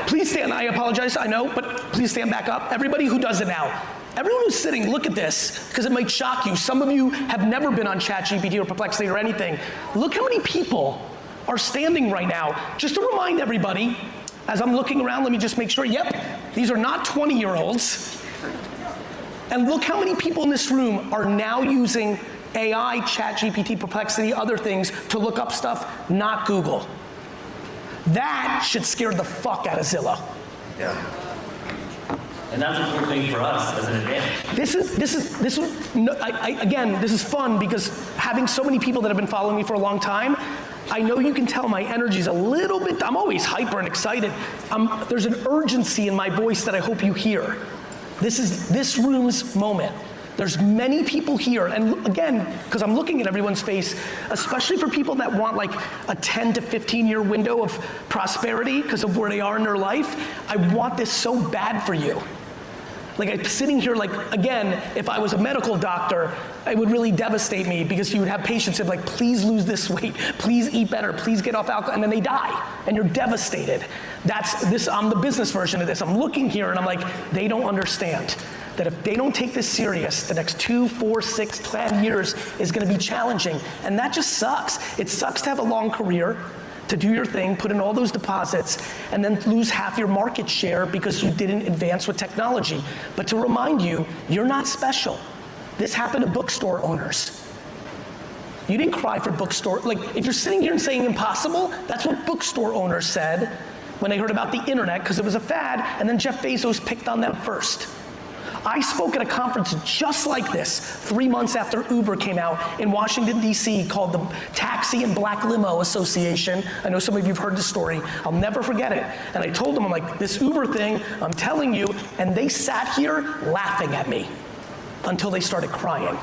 Please stand. I apologize, I know, but please stand back up. Everybody who does it now. Everyone who's sitting, look at this, because it might shock you. Some of you have never been on ChatGPT or Perplexity or anything. Look how many people are standing right now. Just to remind everybody, as I'm looking around, let me just make sure, yep, these are not 20-year-olds. And look how many people in this room are now using AI, ChatGPT, Perplexity, other things to look up stuff, not Google. That should scare the fuck out of Zillow.
Yeah. And that's a cool thing for us as an advantage.
Again, this is fun because having so many people that have been following me for a long time, I know you can tell my energy's a little bit, I'm always hyper and excited. There's an urgency in my voice that I hope you hear. This is this room's moment. There's many people here, and again, because I'm looking at everyone's face, especially for people that want like a 10 to 15 year window of prosperity because of where they are in their life, I want this so bad for you. Like I'm sitting here like, again, if I was a medical doctor, it would really devastate me because you would have patients who'd like, please lose this weight, please eat better, please get off alcohol, and then they die, and you're devastated. I'm the business version of this. I'm looking here and I'm like, they don't understand that if they don't take this serious, the next 2, 4, 6, 10 years is gonna be challenging, and that just sucks. It sucks to have a long career, to do your thing, put in all those deposits, and then lose half your market share because you didn't advance with technology. But to remind you, you're not special. This happened to bookstore owners. You didn't cry for bookstore, like if you're sitting here and saying impossible, that's what bookstore owners said when they heard about the internet because it was a fad, and then Jeff Bezos picked on them first. I spoke at a conference just like this 3 months after Uber came out in Washington, D.C. called the Taxi and Black Limo Association. I know some of you have heard the story. I'll never forget it. And I told them, I'm like, this Uber thing, I'm telling you, and they sat here laughing at me until they started crying.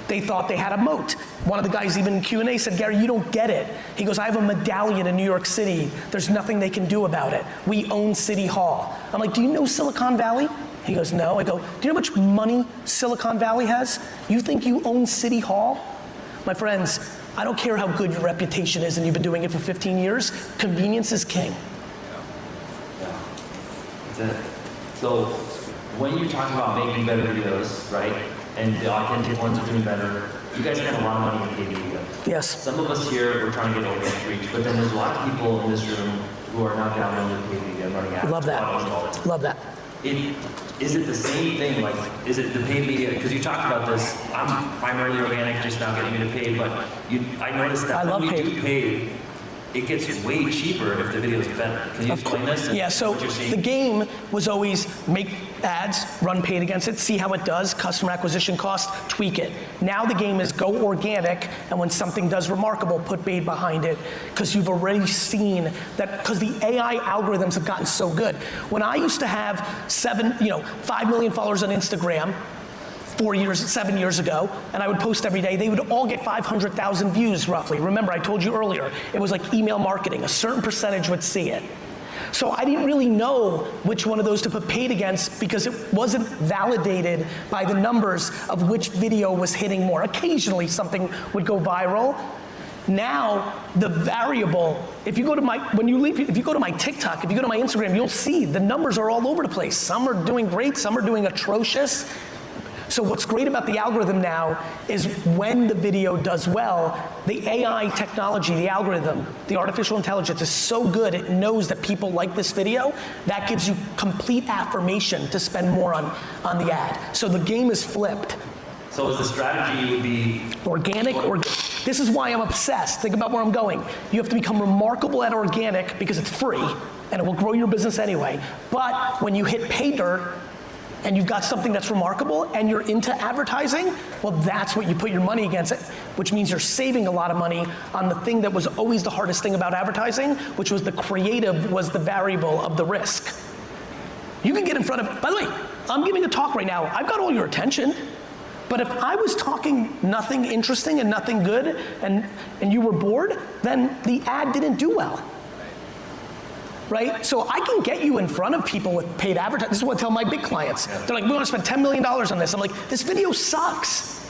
They thought they had a moat. One of the guys even in Q&A said, Gary, you don't get it. He goes, I have a medallion in New York City. There's nothing they can do about it. We own City Hall. I'm like, do you know Silicon Valley? He goes, no. I go, do you know how much money Silicon Valley has? You think you own City Hall? My friends, I don't care how good your reputation is and you've been doing it for 15 years, convenience is king.
That's it. So when you talk about making better videos, right, and the authentic ones are doing better, you guys spend a lot of money on paid media.
Yes.
Some of us here, we're trying to get organic reach, but then there's a lot of people in this room who are not downloading paid media and running ads.
Love that. Love that.
Is it the same thing? Like, is it the paid media? Because you talked about this. I'm primarily organic, just now getting into paid, but I noticed that when we do paid, it gets way cheaper if the video is better. Can you explain this?
Yeah, so the game was always make ads, run paid against it, see how it does, customer acquisition cost, tweak it. Now the game is go organic, and when something does remarkable, put paid behind it, because you've already seen that, because the AI algorithms have gotten so good. When I used to have 5 million followers on Instagram, 7 years ago, and I would post every day, they would all get 500,000 views roughly. Remember, I told you earlier, it was like email marketing, a certain percentage would see it. So I didn't really know which one of those to put paid against because it wasn't validated by the numbers of which video was hitting more. Occasionally something would go viral. Now, the variable, if you go to my TikTok, if you go to my Instagram, you'll see the numbers are all over the place. Some are doing great, some are doing atrocious. So what's great about the algorithm now is when the video does well, the AI technology, the algorithm, the artificial intelligence is so good, it knows that people like this video, that gives you complete affirmation to spend more on the ad. So the game is flipped.
So the strategy would be
organic or This is why I'm obsessed. Think about where I'm going. You have to become remarkable at organic because it's free and it will grow your business anyway. But when you hit pay dirt and you've got something that's remarkable and you're into advertising, well, that's what you put your money against it, which means you're saving a lot of money on the thing that was always the hardest thing about advertising, which was the creative was the variable of the risk. You can get in front of, by the way, I'm giving a talk right now. I've got all your attention. But if I was talking nothing interesting and nothing good and you were bored, then the ad didn't do well. Right? So I can get you in front of people with paid advertising. This is what I tell my big clients. They're like, we want to spend $10 million on this. I'm like, this video sucks.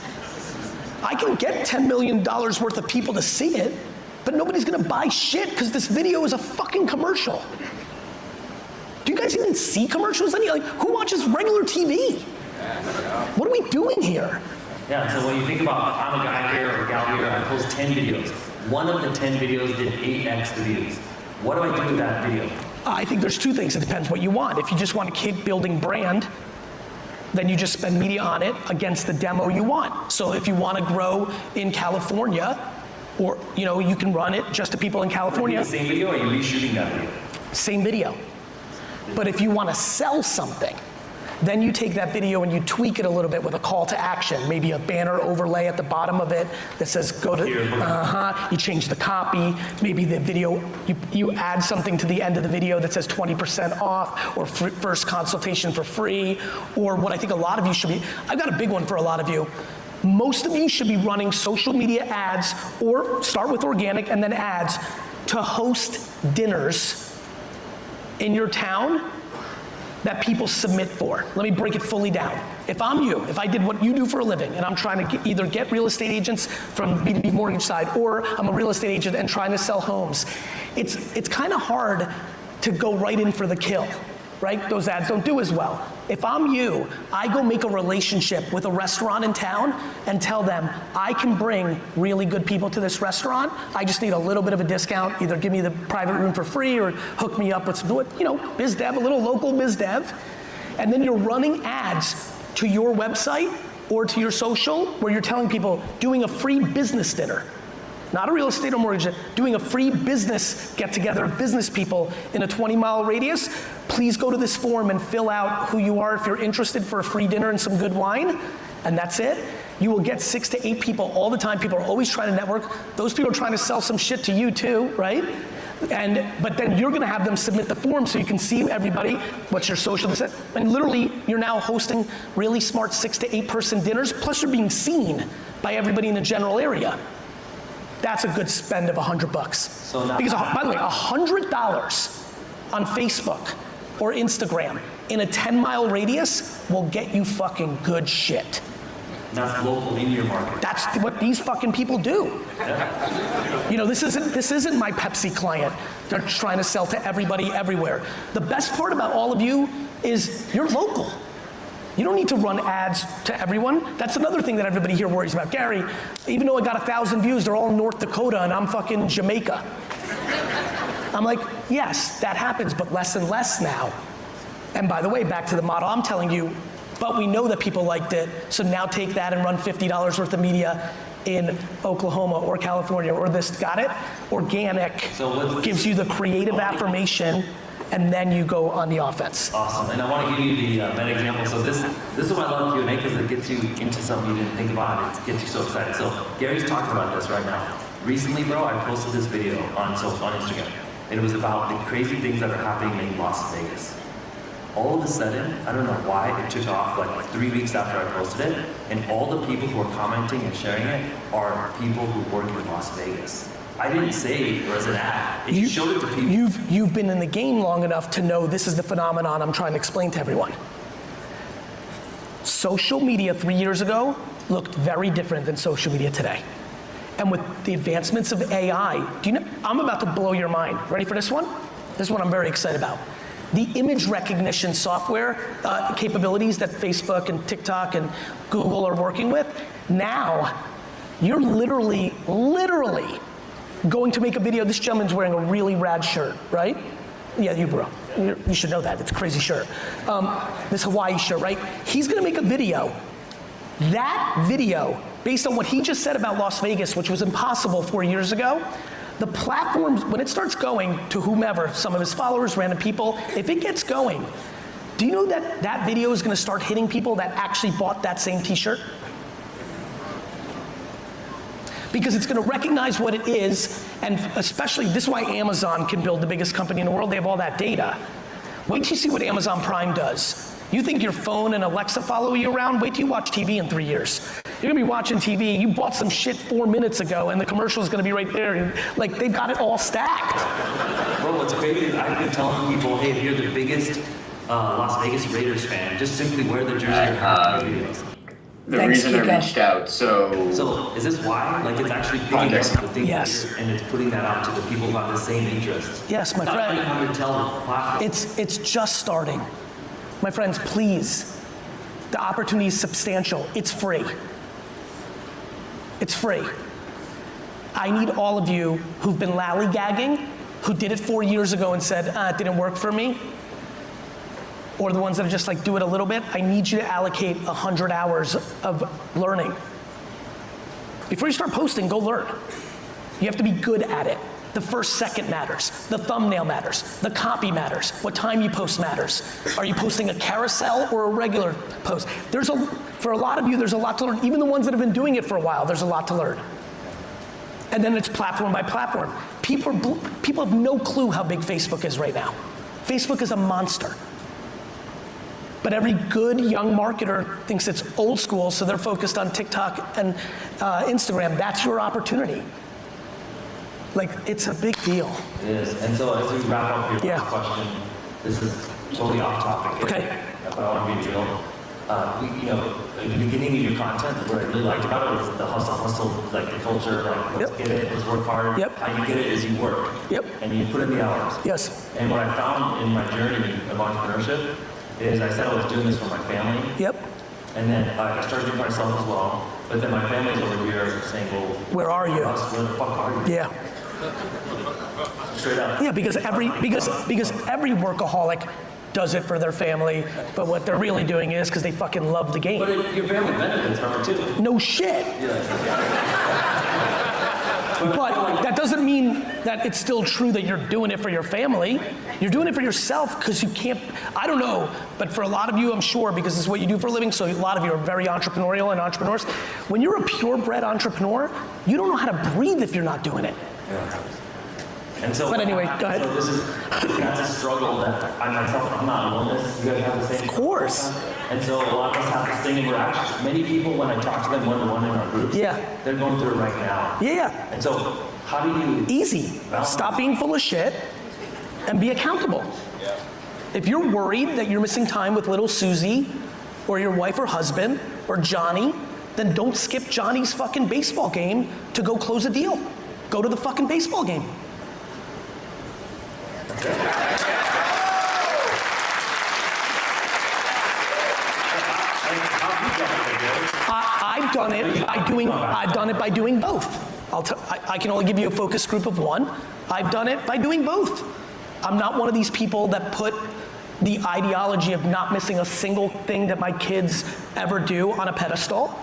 I can get $10 million worth of people to see it, but nobody's gonna buy shit because this video is a fucking commercial. Do you guys even see commercials? Like, who watches regular TV? What are we doing here?
Yeah, so when you think about, I'm a guy here or a gal here, I post 10 videos. One of the 10 videos did 8x the views. What do I do with that video?
I think there's two things. It depends what you want. If you just want to keep building brand, then you just spend media on it against the demo you want. So if you want to grow in California, or you can run it just to people in California.
The same video, or are you reshooting that video?
Same video. But if you want to sell something, then you take that video and you tweak it a little bit with a call to action, maybe a banner overlay at the bottom of it that says go to, you change the copy, maybe the video, you add something to the end of the video that says 20% off, or first consultation for free, or what I think a lot of you should be, I've got a big one for a lot of you. Most of you should be running social media ads, or start with organic and then ads, to host dinners in your town that people submit for. Let me break it fully down. If I'm you, if I did what you do for a living, and I'm trying to either get real estate agents from the B2B mortgage side, or I'm a real estate agent and trying to sell homes, it's kind of hard to go right in for the kill, right? Those ads don't do as well. If I'm you, I go make a relationship with a restaurant in town and tell them, I can bring really good people to this restaurant. I just need a little bit of a discount. Either give me the private room for free or hook me up with some, biz dev, a little local biz dev. And then you're running ads to your website or to your social where you're telling people, doing a free business dinner. Not a real estate or mortgage, doing a free business get-together of business people in a 20-mile radius. Please go to this form and fill out who you are if you're interested for a free dinner and some good wine, and that's it. You will get 6 to 8 people all the time. People are always trying to network. Those people are trying to sell some shit to you too, right? But then you're gonna have them submit the form so you can see everybody, what's your social, and literally you're now hosting really smart 6 to 8 person dinners, plus you're being seen by everybody in the general area. That's a good spend of $100. Because by the way, $100 on Facebook or Instagram in a 10-mile radius will get you fucking good shit.
That's local in your market.
That's what these fucking people do. Yeah. This isn't my Pepsi client. They're trying to sell to everybody everywhere. The best part about all of you is you're local. You don't need to run ads to everyone. That's another thing that everybody here worries about. Gary, even though I got 1,000 views, they're all in North Dakota and I'm fucking Jamaica. I'm like, yes, that happens, but less and less now. And by the way, back to the model I'm telling you, but we know that people liked it, so now take that and run $50 worth of media in Oklahoma or California or this, got it? Organic gives you the creative affirmation, and then you go on the offense.
Awesome, and I want to give you the meta example. So this is why I love Q&A, because it gets you into something you didn't think about. It gets you so excited. So Gary's talking about this right now. Recently, bro, I posted this video on Instagram. It was about the crazy things that are happening in Las Vegas. All of a sudden, I don't know why, it took off like 3 weeks after I posted it, and all the people who are commenting and sharing it are people who work in Las Vegas. I didn't say it was an ad. It showed it to people.
You've been in the game long enough to know this is the phenomenon I'm trying to explain to everyone. Social media 3 years ago looked very different than social media today. And with the advancements of AI, I'm about to blow your mind. Ready for this one? This one I'm very excited about. The image recognition software capabilities that Facebook and TikTok and Google are working with, now you're literally going to make a video. This gentleman's wearing a really rad shirt, right? Yeah, you bro. You should know that. It's a crazy shirt. This Hawaii shirt, right? He's gonna make a video. That video based on what he just said about Las Vegas, which was impossible 4 years ago, the platforms, when it starts going to whomever, some of his followers, random people, if it gets going, do you know that that video is gonna start hitting people that actually bought that same t-shirt? Because it's gonna recognize what it is, and especially, this is why Amazon can build the biggest company in the world, they have all that data. Wait till you see what Amazon Prime does. You think your phone and Alexa follow you around? Wait till you watch TV in 3 years. You're gonna be watching TV, you bought some shit 4 minutes ago and the commercial is gonna be right there. And, like, they've got it all stacked.
Well, what's great is I've been telling people, hey, if you're the biggest Las Vegas Raiders fan, just simply wear the jersey or videos.
The reason I reached out, so
is this why? Like, it's actually picking up the thing, yes, and it's putting that out to the people who have the same interests.
Yes, my friend.
Tell
it's just starting. My friends, please, the opportunity is substantial. It's free. It's free. I need all of you who've been lollygagging, who did it 4 years ago and said, it didn't work for me, or the ones that are just like, do it a little bit. I need you to allocate 100 hours of learning. Before you start posting, go learn. You have to be good at it. The first second matters. The thumbnail matters. The copy matters. What time you post matters. Are you posting a carousel or a regular post? For a lot of you, there's a lot to learn. Even the ones that have been doing it for a while, there's a lot to learn. And then it's platform by platform. People have no clue how big Facebook is right now. Facebook is a monster. But every good young marketer thinks it's old school, so they're focused on TikTok and Instagram. That's your opportunity. Like, it's a big deal.
It is. And so as we wrap up your first question, this is totally off topic.
Okay.
But I want to be real. You know, at the beginning of your content, what I really liked about it was the hustle, like the culture, like let's get it, let's work hard. How you get it is you work. And you put in the hours.
Yes.
And what I found in my journey of entrepreneurship is I said I was doing this for my family. And then I started doing it for myself as well. But then my family's over here saying, well,
where are you?
Where the fuck are you?
Yeah.
Straight up.
Yeah, because every workaholic does it for their family, but what they're really doing is because they fucking love the game.
But your family benefits from it too.
No shit. But that doesn't mean that it's still true that you're doing it for your family. You're doing it for yourself because you can't, I don't know, but for a lot of you, I'm sure, because this is what you do for a living, so a lot of you are very entrepreneurial and entrepreneurs. When you're a purebred entrepreneur, you don't know how to breathe if you're not doing it.
And so,
but anyway, go ahead.
So that's a struggle that I myself, I'm not alone in this. You guys have the same.
Of course.
And so a lot of us have this thing, and we're actually, many people, when I talk to them one-to-one in our groups, they're going through it right now.
Yeah.
And so, how do you?
Easy. Stop being full of shit and be accountable. If you're worried that you're missing time with little Susie, or your wife or husband, or Johnny, then don't skip Johnny's fucking baseball game to go close a deal. Go to the fucking baseball game. I've done it by doing both. I can only give you a focus group of one. I've done it by doing both. I'm not one of these people that put the ideology of not missing a single thing that my kids ever do on a pedestal.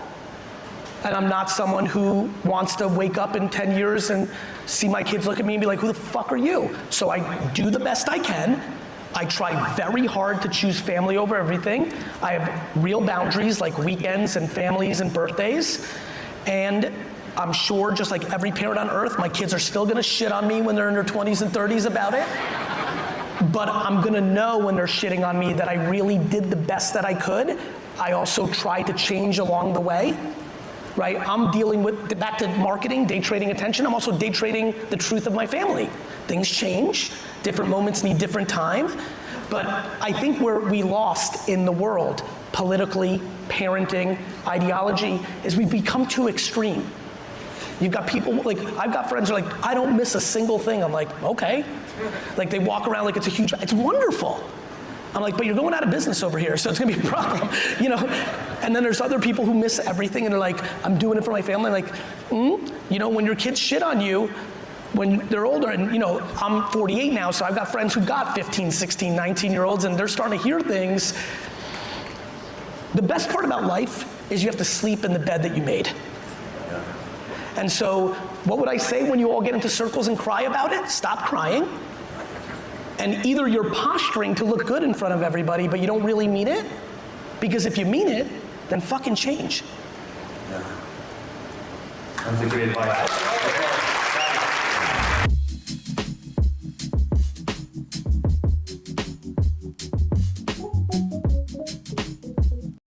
And I'm not someone who wants to wake up in 10 years and see my kids look at me and be like, who the fuck are you? So I do the best I can. I try very hard to choose family over everything. I have real boundaries like weekends and families and birthdays. And I'm sure, just like every parent on earth, my kids are still gonna shit on me when they're in their 20s and 30s about it. But I'm gonna know when they're shitting on me that I really did the best that I could. I also tried to change along the way. Right, I'm dealing with, back to marketing, day trading attention, I'm also day trading the truth of my family. Things change, different moments need different time, but I think where we lost in the world, politically, parenting, ideology, is we become too extreme. You've got people, like, I've got friends who are like, I don't miss a single thing. I'm like, okay. Like, they walk around like it's a huge, it's wonderful. I'm like, but you're going out of business over here, so it's gonna be a problem, you know? And then there's other people who miss everything and they're like, I'm doing it for my family. Like, you know, when your kids shit on you, when they're older, and you know, I'm 48 now, so I've got friends who got 15, 16, 19-year-olds, and they're starting to hear things. The best part about life is you have to sleep in the bed that you made. And so what would I say when you all get into circles and cry about it? Stop crying. And either you're posturing to look good in front of everybody, but you don't really mean it, because if you mean it, then fucking change.
Yeah. That's a great advice.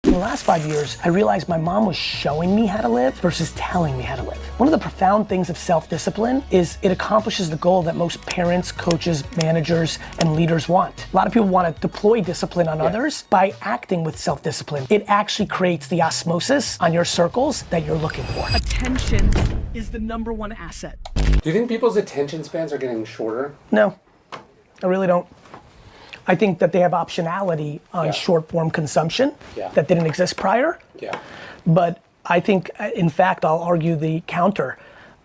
In the last 5 years, I realized my mom was showing me how to live versus telling me how to live. One of the profound things of self-discipline is it accomplishes the goal that most parents, coaches, managers, and leaders want. A lot of people want to deploy discipline on others by acting with self-discipline. It actually creates the osmosis on your circles that you're looking for. Attention is the #1 asset.
Do you think people's attention spans are getting shorter?
No, I really don't. I think that they have optionality on short form consumption that didn't exist prior.
Yeah.
But I think, in fact, I'll argue the counter.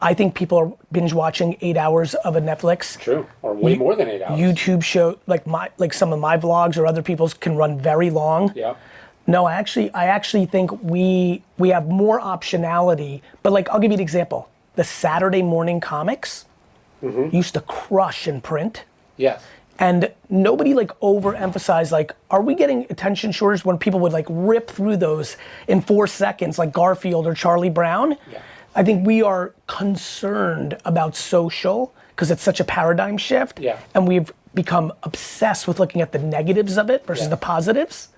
I think people are binge watching 8 hours of a Netflix.
True, or way more than 8 hours.
YouTube show, like some of my vlogs or other people's can run very long.
Yeah.
No, I actually think we have more optionality. But like, I'll give you an example. The Saturday morning comics used to crush in print.
Yes.
And nobody like overemphasized like, are we getting attention shortage when people would like rip through those in 4 seconds like Garfield or Charlie Brown?
Yeah.
I think we are concerned about social because it's such a paradigm shift.
Yeah.
And we've become obsessed with looking at the negatives of it versus the positives.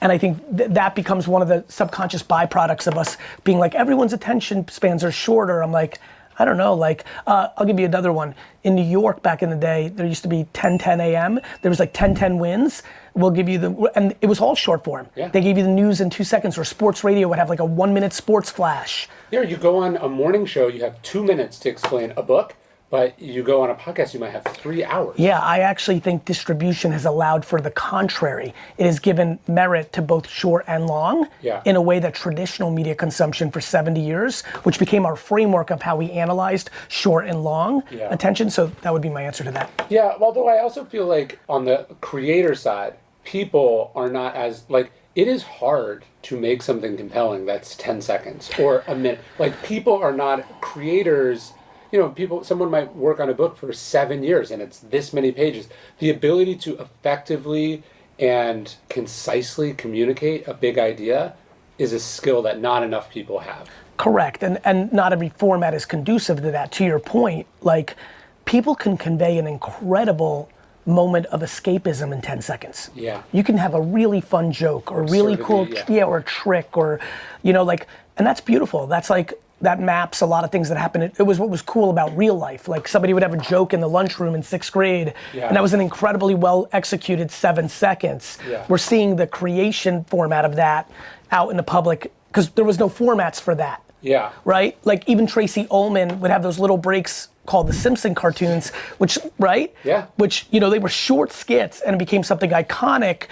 And I think that becomes one of the subconscious byproducts of us being like, everyone's attention spans are shorter. I'm like, I don't know, like, I'll give you another one. In New York back in the day, there used to be 10:10 a.m. There was like 10:10 wins. We'll give you and it was all short form.
Yeah.
They gave you the news in 2 seconds, or sports radio would have like a 1-minute sports flash.
Yeah, you go on a morning show, you have 2 minutes to explain a book, but you go on a podcast, you might have 3 hours.
Yeah, I actually think distribution has allowed for the contrary. It has given merit to both short and long in a way that traditional media consumption for 70 years, which became our framework of how we analyzed short and long attention. So that would be my answer to that.
Yeah, although I also feel like on the creator side, people are not as, like, it is hard to make something compelling that's 10 seconds or a minute. Like, people are not creators. You know, someone might work on a book for 7 years and it's this many pages. The ability to effectively and concisely communicate a big idea is a skill that not enough people have.
Correct, and not every format is conducive to that. To your point, like, people can convey an incredible moment of escapism in 10 seconds.
Yeah.
You can have a really fun joke or really cool, or a trick or, you know, like, and that's beautiful. That's like, that maps a lot of things that happen. It was what was cool about real life. Like somebody would have a joke in the lunchroom in 6th grade, and that was an incredibly well executed 7 seconds.
Yeah.
We're seeing the creation format of that out in the public because there was no formats for that.
Yeah.
Right? Like even Tracy Ullman would have those little breaks called the Simpson cartoons, which, right?
Yeah.
Which, you know, they were short skits and it became something iconic.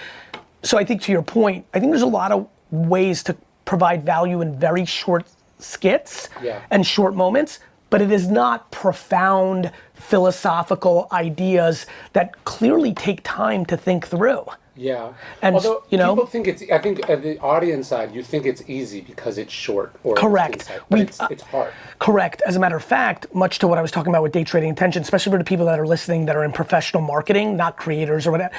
So I think to your point, I think there's a lot of ways to provide value in very short skits and short moments, but it is not profound philosophical ideas that clearly take time to think through.
Yeah.
And
although
you know,
people think it's, I think at the audience side, you think it's easy because it's short or
correct.
It's insight, but it's hard.
Correct. As a matter of fact, much to what I was talking about with day trading attention, especially for the people that are listening that are in professional marketing, not creators or whatever,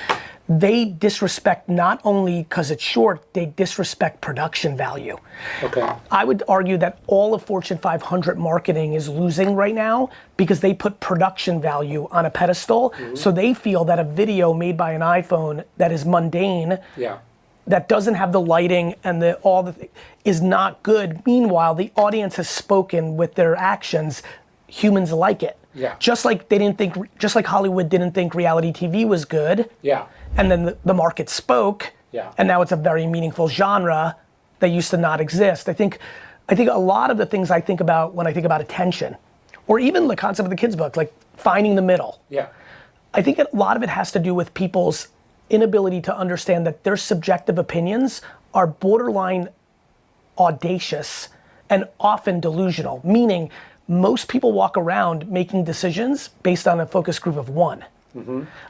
they disrespect not only because it's short, they disrespect production value.
Okay.
I would argue that all of Fortune 500 marketing is losing right now because they put production value on a pedestal. So they feel that a video made by an iPhone that is mundane, that doesn't have the lighting and is not good. Meanwhile, the audience has spoken with their actions. Humans like it.
Yeah.
Just like just like Hollywood didn't think reality TV was good.
Yeah.
And then the market spoke.
Yeah.
And now it's a very meaningful genre that used to not exist. I think a lot of the things I think about when I think about attention, or even the concept of the kids' book, like finding the middle.
Yeah.
I think a lot of it has to do with people's inability to understand that their subjective opinions are borderline audacious and often delusional, meaning most people walk around making decisions based on a focus group of one.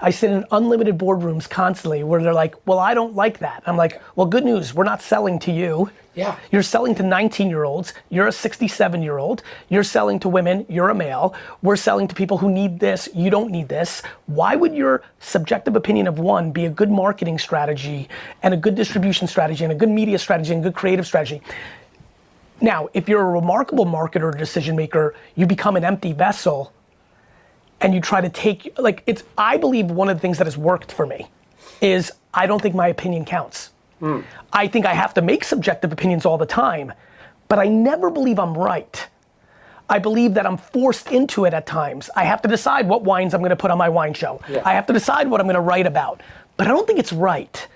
I sit in unlimited boardrooms constantly where they're like, well, I don't like that. I'm like, well, good news, we're not selling to you.
Yeah.
You're selling to 19-year-olds, you're a 67-year-old, you're selling to women, you're a male, we're selling to people who need this, you don't need this. Why would your subjective opinion of one be a good marketing strategy and a good distribution strategy and a good media strategy and a good creative strategy? Now, if you're a remarkable marketer or decision maker, you become an empty vessel and you try to take, I believe one of the things that has worked for me is I don't think my opinion counts. I think I have to make subjective opinions all the time, but I never believe I'm right. I believe that I'm forced into it at times. I have to decide what wines I'm gonna put on my wine show.
Yeah.
I have to decide what I'm gonna write about, but I don't think it's right.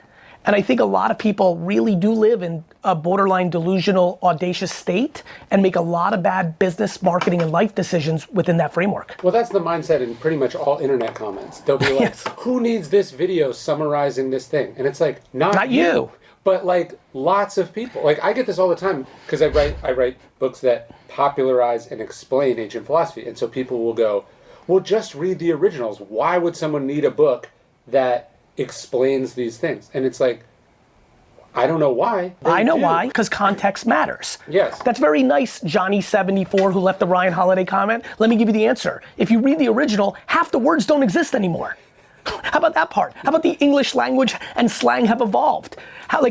And I think a lot of people really do live in a borderline delusional, audacious state and make a lot of bad business, marketing, and life decisions within that framework.
Well, that's the mindset in pretty much all internet comments. They'll be like,
Yes.
who needs this video summarizing this thing? And it's like, not
you.
But like lots of people. Like I get this all the time because I write books that popularize and explain ancient philosophy. And so people will go, well, just read the originals. Why would someone need a book that explains these things? And it's like, I don't know why.
I know why, because context matters.
Yes.
That's very nice, Johnny74, who left the Ryan Holiday comment. Let me give you the answer. If you read the original, half the words don't exist anymore. How about that part? How about the English language and slang have evolved? How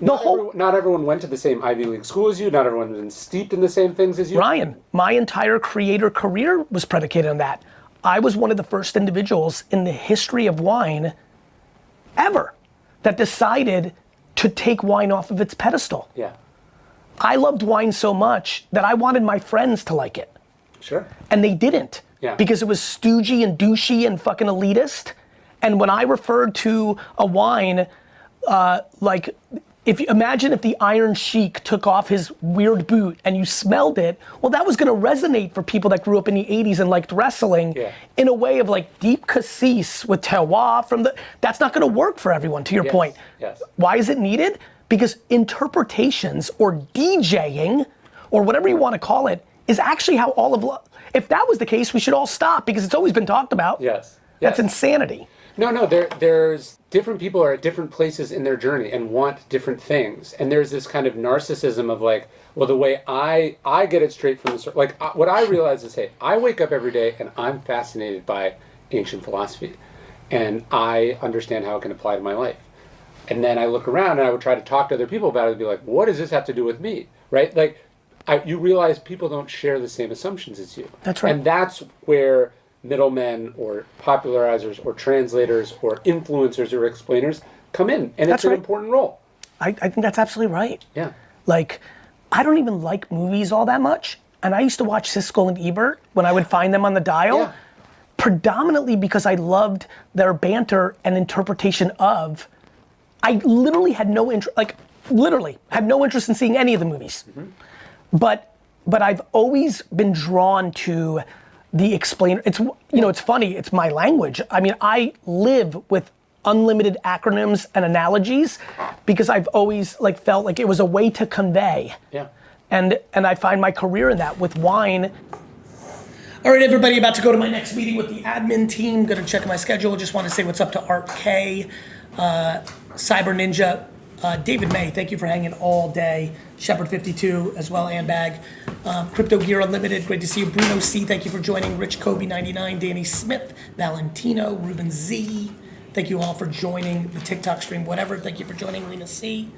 not everyone went to the same Ivy League school as you. Not everyone was steeped in the same things as you.
Ryan, my entire creator career was predicated on that. I was one of the first individuals in the history of wine ever that decided to take wine off of its pedestal.
Yeah.
I loved wine so much that I wanted my friends to like it.
Sure.
And they didn't.
Yeah.
Because it was stoogey and douchey and fucking elitist. And when I referred to a wine, imagine if the Iron Sheik took off his weird boot and you smelled it, well, that was gonna resonate for people that grew up in the 80s and liked wrestling in a way of like deep cassis with terroir that's not gonna work for everyone, to your point.
Yes.
Why is it needed? Because interpretations or DJing, or whatever you wanna call it, is actually how if that was the case, we should all stop because it's always been talked about.
Yes.
That's insanity.
No, there's different people are at different places in their journey and want different things. And there's this kind of narcissism of like, well, the way I get it straight from the source. Like what I realize is, hey, I wake up every day and I'm fascinated by ancient philosophy. And I understand how it can apply to my life. And then I look around and I would try to talk to other people about it and be like, what does this have to do with me? Right? Like, you realize people don't share the same assumptions as you.
That's right.
And that's where middlemen or popularizers or translators or influencers or explainers come in. And
That's
it's an
right.
important role.
I think that's absolutely right.
Yeah.
Like, I don't even like movies all that much. And I used to watch Siskel and Ebert when I would find them on the dial, predominantly because I loved their banter and interpretation of, I literally had no interest, in seeing any of the movies. But I've always been drawn to the explainer. It's it's funny. It's my language. I mean, I live with unlimited acronyms and analogies because I've always felt like it was a way to convey.
Yeah.
And I find my career in that with wine.
All right, everybody, about to go to my next meeting with the admin team. Gonna check my schedule. Just want to say what's up to Art K, Cyber Ninja. David May, thank you for hanging all day. Shepherd52 as well, and Bag. Crypto Gear Unlimited, great to see you. Bruno C, thank you for joining. Rich Kobe 99, Danny Smith, Valentino, Ruben Z. Thank you all for joining the TikTok stream, whatever. Thank you for joining, Lena C.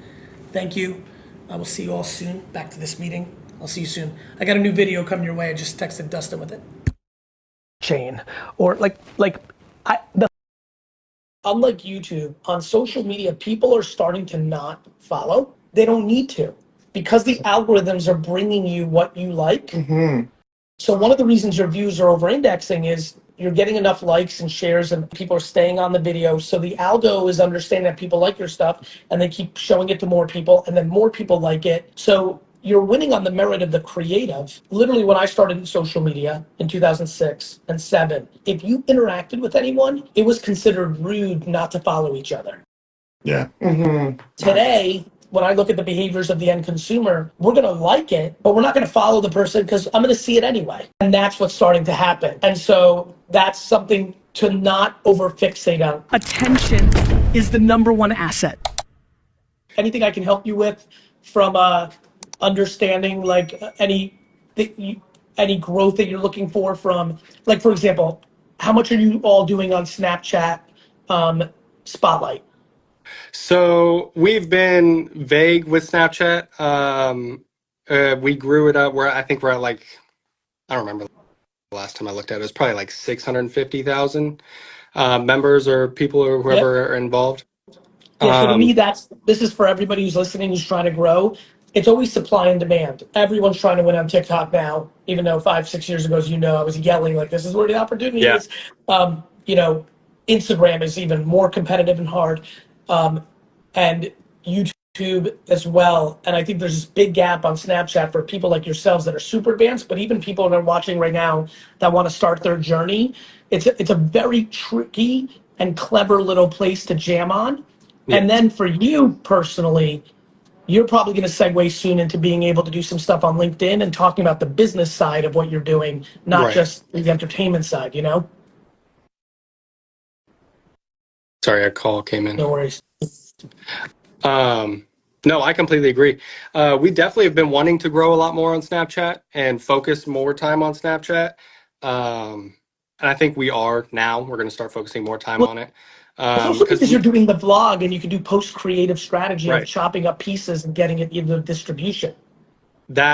Thank you. I will see you all soon. Back to this meeting. I'll see you soon. I got a new video coming your way. I just texted Dustin with it.
Chain or
Unlike YouTube, on social media, people are starting to not follow. They don't need to because the algorithms are bringing you what you like. So one of the reasons your views are over-indexing is you're getting enough likes and shares and people are staying on the video. So the algo is understanding that people like your stuff and they keep showing it to more people and then more people like it. So you're winning on the merit of the creative. Literally, when I started in social media in 2006 and 2007, if you interacted with anyone, it was considered rude not to follow each other.
Yeah.
Today, when I look at the behaviors of the end consumer, we're gonna like it, but we're not gonna follow the person because I'm gonna see it anyway. And that's what's starting to happen. And so that's something to not over fixate on attention is the #1 asset. Anything I can help you with from understanding like any growth that you're looking for from, like, for example, how much are you all doing on Snapchat Spotlight?
So we've been vague with Snapchat. We grew it up where I think we're at like, I don't remember the last time I looked at it. It was probably like 650,000 members or people or whoever are involved.
Yeah, so to me, this is for everybody who's listening, who's trying to grow. It's always supply and demand. Everyone's trying to win on TikTok now, even though 5-6 years ago, as you know, I was yelling like, this is where the opportunity is. You know, Instagram is even more competitive and hard, and YouTube as well. And I think there's this big gap on Snapchat for people like yourselves that are super advanced, but even people that are watching right now that want to start their journey. It's a very tricky and clever little place to jam on. And then for you personally, you're probably going to segue soon into being able to do some stuff on LinkedIn and talking about the business side of what you're doing, not just the entertainment side, you know?
Sorry, a call came in.
No worries.
No, I completely agree. We definitely have been wanting to grow a lot more on Snapchat and focus more time on Snapchat. And I think we are now. We're going to start focusing more time on it.
Because you're doing the vlog and you can do post-creative strategy of chopping up pieces and getting it into distribution.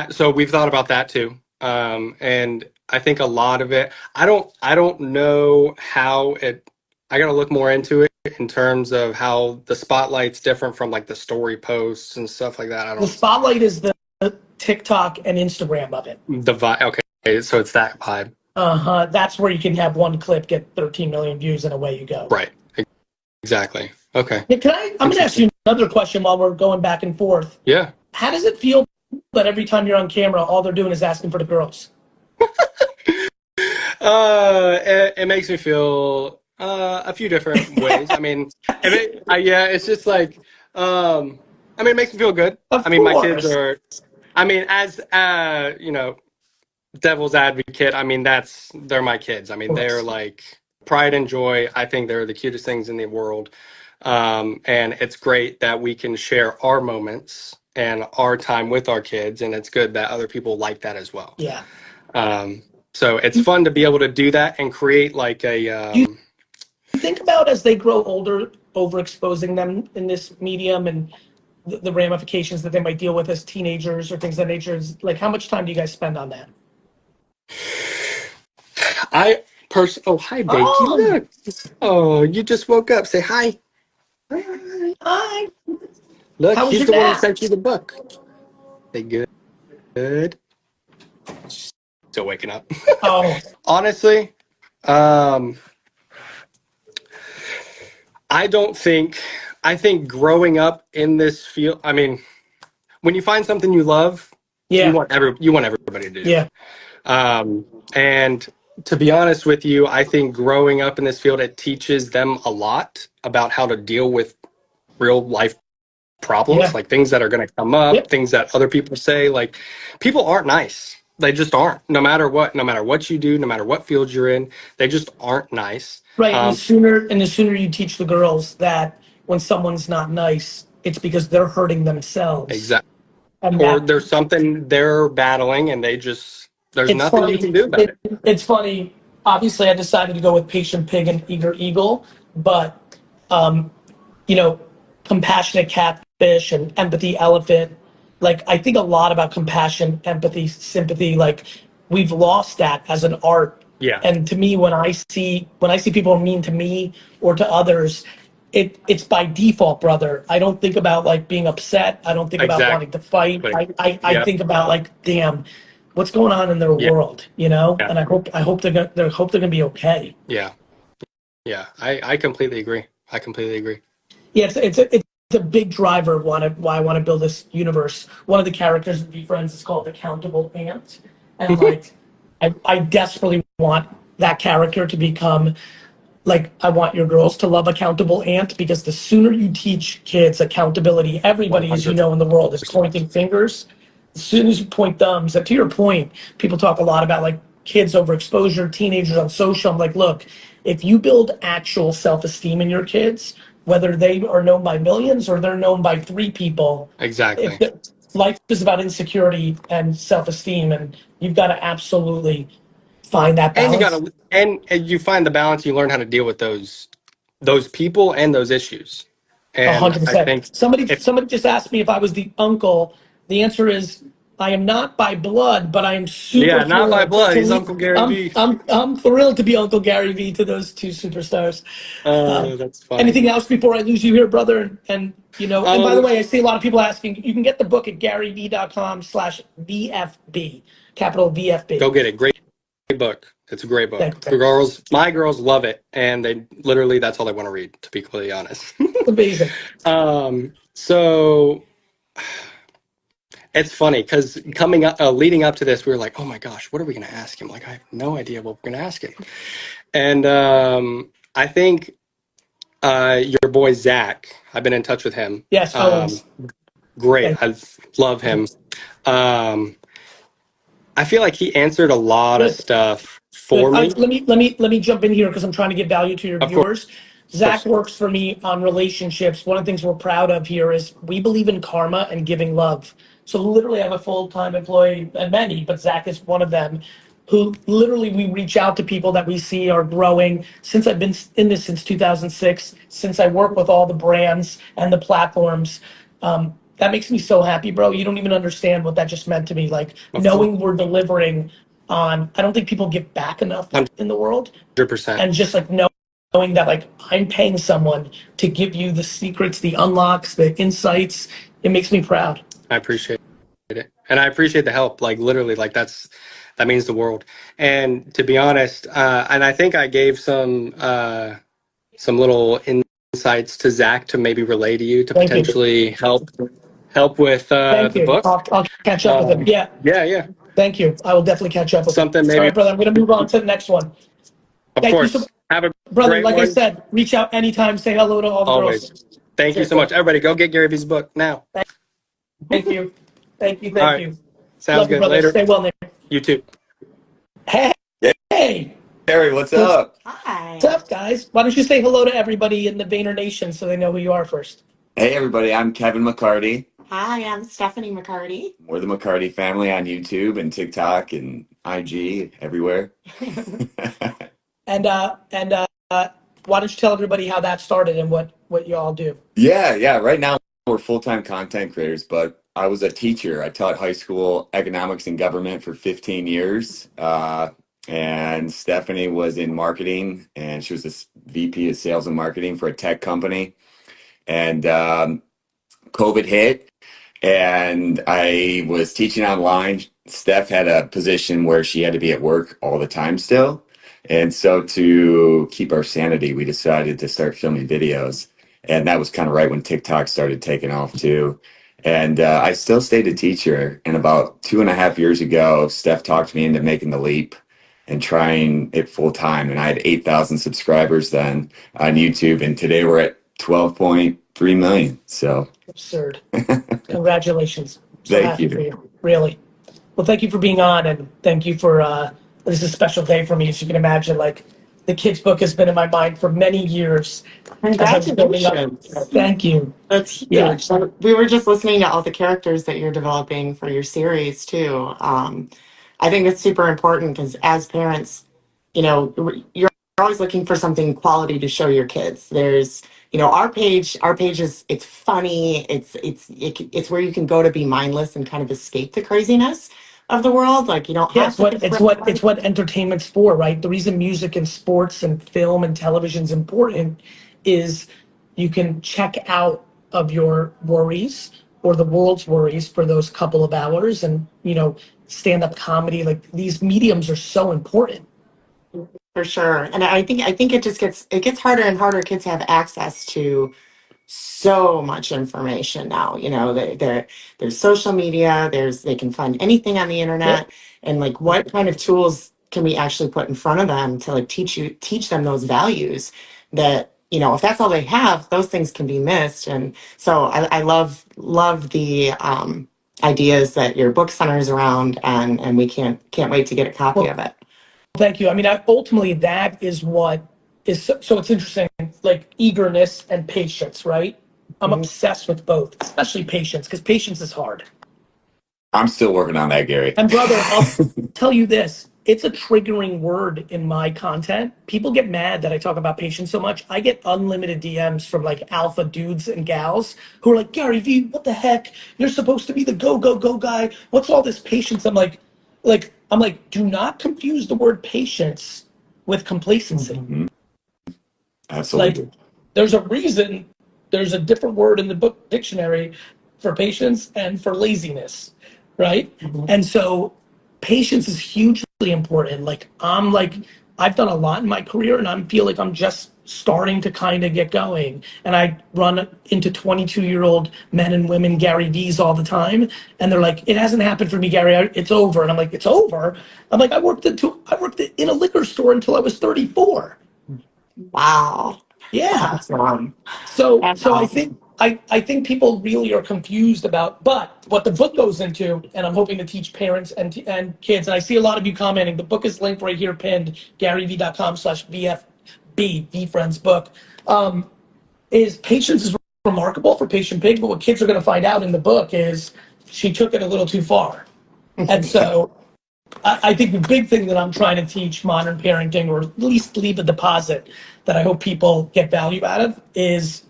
So we've thought about that too. And I think a lot of it, I don't know how I got to look more into it in terms of how the spotlight's different from like the story posts and stuff like that.
The spotlight is the TikTok and Instagram of it.
The vibe. Okay. So it's that vibe.
That's where you can have one clip get 13 million views and away you go.
Right. Exactly. Okay.
Yeah, I'm going to ask you another question while we're going back and forth.
Yeah.
How does it feel that every time you're on camera, all they're doing is asking for the girls?
It makes me feel a few different ways. I mean, it's just like, I mean, it makes me feel good. I mean, my kids are, I mean, as, you know, devil's advocate, I mean, they're my kids. I mean, they're like pride and joy. I think they're the cutest things in the world. And it's great that we can share our moments and our time with our kids. And it's good that other people like that as well.
Yeah.
So it's fun to be able to do that and create like a,
you think about as they grow older, overexposing them in this medium and the ramifications that they might deal with as teenagers or things of that nature. Like, how much time do you guys spend on that?
Oh, hi, Bakey. Look. Oh, you just woke up. Say hi.
Hi.
Look,
How was
he's
your
the one
nap?
who sent you the book. Say good. Good. Still waking up.
Oh.
Honestly, I think growing up in this field, I mean, when you find something you love, you want everybody to do.
Yeah.
And to be honest with you, I think growing up in this field, it teaches them a lot about how to deal with real life problems, like things that are going to come up, things that other people say. Like, people aren't nice. They just aren't. No matter what you do, no matter what field you're in, they just aren't nice.
Right. And the sooner you teach the girls that when someone's not nice, it's because they're hurting themselves.
Exactly. Or there's something they're battling and there's nothing you can do about it.
It's funny. Obviously, I decided to go with patient pig and eager eagle, but, you know, compassionate catfish and empathy elephant. Like, I think a lot about compassion, empathy, sympathy. Like, we've lost that as an art.
Yeah.
And to me, when I see people mean to me or to others, it's by default, brother. I don't think about like being upset. I don't think about wanting to fight. I think about like, damn, what's going on in their world, you know? And I hope they're gonna be okay.
Yeah. Yeah. I completely agree.
Yeah, it's a big driver of why I want to build this universe. One of the characters in VeeFriends is called Accountable Ant. And like, I desperately want that character to become like, I want your girls to love Accountable Ant, because the sooner you teach kids accountability, everybody, as you know, in the world is pointing fingers. As soon as you point thumbs, and to your point, people talk a lot about like kids overexposure, teenagers on social. I'm like, look, if you build actual self-esteem in your kids, whether they are known by millions or they're known by 3 people,
Exactly.
life is about insecurity and self-esteem, and you've got to absolutely find that
And you
balance.
gotta and you find the balance. You learn how to deal with those people and those issues. And I think
100%. Somebody just asked me if I was the uncle. The answer is I am not by blood, but I am super
yeah, not by
thrilled
blood.
to
He's
meet.
Uncle Gary
I'm
Vee.
I'm thrilled to be Uncle Gary Vee to those 2 superstars.
That's funny.
Anything else before I lose you here, brother? And you know, and by the way, I see a lot of people asking. You can get the book at GaryVee.com/VFB, capital VFB.
Go get it. Great book. It's a great book.
Thank you.
The girls, my girls love it, and they literally that's all they want to read. To be completely honest.
Amazing.
So it's funny because leading up to this, we were like, oh my gosh, what are we going to ask him? Like, I have no idea what we're going to ask him. And I think your boy Zach, I've been in touch with him.
Yes, always.
Great. I love him. I feel like he answered a lot of stuff for me.
Let me jump in here because I'm trying to give value to your viewers. Zach works for me on relationships. One of the things we're proud of here is we believe in karma and giving love. So literally I have a full-time employee, and many, but Zach is one of them, who literally we reach out to people that we see are growing. Since I've been in this since 2006, since I work with all the brands and the platforms, that makes me so happy, bro. You don't even understand what that just meant to me. Like knowing we're delivering on, I don't think people give back enough in the world.
100%.
And just like knowing that like I'm paying someone to give you the secrets, the unlocks, the insights, it makes me proud.
I appreciate it. And I appreciate the help. Like literally, like that means the world. And to be honest, and I think I gave some little insights to Zach to maybe relay to you to potentially help with the book.
I'll catch up with him. Yeah.
Yeah.
Thank you. I will definitely catch up with
something
him.
maybe.
All right, brother. I'm going to move on to the next one.
Of course. Have a
brother.
Great
like
one.
I said, reach out anytime. Say hello to all the
Always.
girls.
Thank you so much, everybody. Go get Gary Vee's book now.
Thank you. Thank you.
All right.
You.
Sounds
Love
good.
you, brother.
Later.
Stay well, Nick.
You too.
Hey.
Harry, what's up?
Hi.
What's up, guys? Why don't you say hello to everybody in the Vayner Nation so they know who you are first?
Hey, everybody. I'm Kevin McCarty.
Hi, I'm Stephanie McCarty.
We're the McCarty family on YouTube and TikTok and IG, everywhere.
And why don't you tell everybody how that started and what you all do?
Yeah. Right now, we're full-time content creators, but I was a teacher. I taught high school economics and government for 15 years. And Stephanie was in marketing, and she was the VP of sales and marketing for a tech company. And COVID hit, and I was teaching online. Steph had a position where she had to be at work all the time still. And so to keep our sanity, we decided to start filming videos. And that was kind of right when TikTok started taking off too. And I still stayed a teacher. And about 2.5 years ago, Steph talked me into making the leap and trying it full time. And I had 8,000 subscribers then on YouTube. And today we're at 12.3 million. So
absurd. Congratulations. So
thank
happy
you.
for you. Really. Well, thank you for being on, and thank you for this is a special day for me, as you can imagine. Like the kids' book has been in my mind for many years.
Congratulations.
Thank you.
That's huge.
Yeah.
We were just listening to all the characters that you're developing for your series too. I think it's super important because as parents, you know, you're always looking for something quality to show your kids. There's, you know, our page is, it's funny. It's where you can go to be mindless and kind of escape the craziness of the world. Like you don't have to.
It's what entertainment's for, right? The reason music and sports and film and television is important is you can check out of your worries or the world's worries for those couple of hours, and you know, stand-up comedy, like these mediums are so important.
For sure. And I think it just gets harder and harder. Kids have access to so much information now. You know, there's social media, they can find anything on the internet. And like what kind of tools can we actually put in front of them to like teach them those values that, you know, if that's all they have, those things can be missed. And so I love the ideas that your book centers around, and we can't wait to get a copy of it.
thank you. I mean, ultimately that is what is, so it's interesting, like eagerness and patience, right? I'm obsessed with both, especially patience, because patience is hard.
I'm still working on that, Gary.
And brother, I'll tell you this, it's a triggering word in my content. People get mad that I talk about patience so much. I get unlimited DMs from like alpha dudes and gals who are like, GaryVee, what the heck? You're supposed to be the go, go, go guy. What's all this patience? I'm like, do not confuse the word patience with complacency.
Absolutely.
Like, there's a reason there's a different word in the book dictionary for patience and for laziness, right? And so patience is hugely important. Like, I've done a lot in my career and I feel like I'm just starting to kind of get going. And I run into 22-year-old men and women GaryVees all the time. And they're like, it hasn't happened for me, Gary. It's over. And I'm like, it's over? I'm like, I worked in a liquor store until I was 34.
Wow.
Yeah.
Awesome.
So
Awesome.
I think people really are confused about, but what the book goes into, and I'm hoping to teach parents and kids, and I see a lot of you commenting, the book is linked right here pinned, GaryVee.com/VFB, VeeFriends book, is patience is remarkable for Patient Pig, but what kids are going to find out in the book is she took it a little too far. And so I think the big thing that I'm trying to teach modern parenting, or at least leave a deposit that I hope people get value out of, is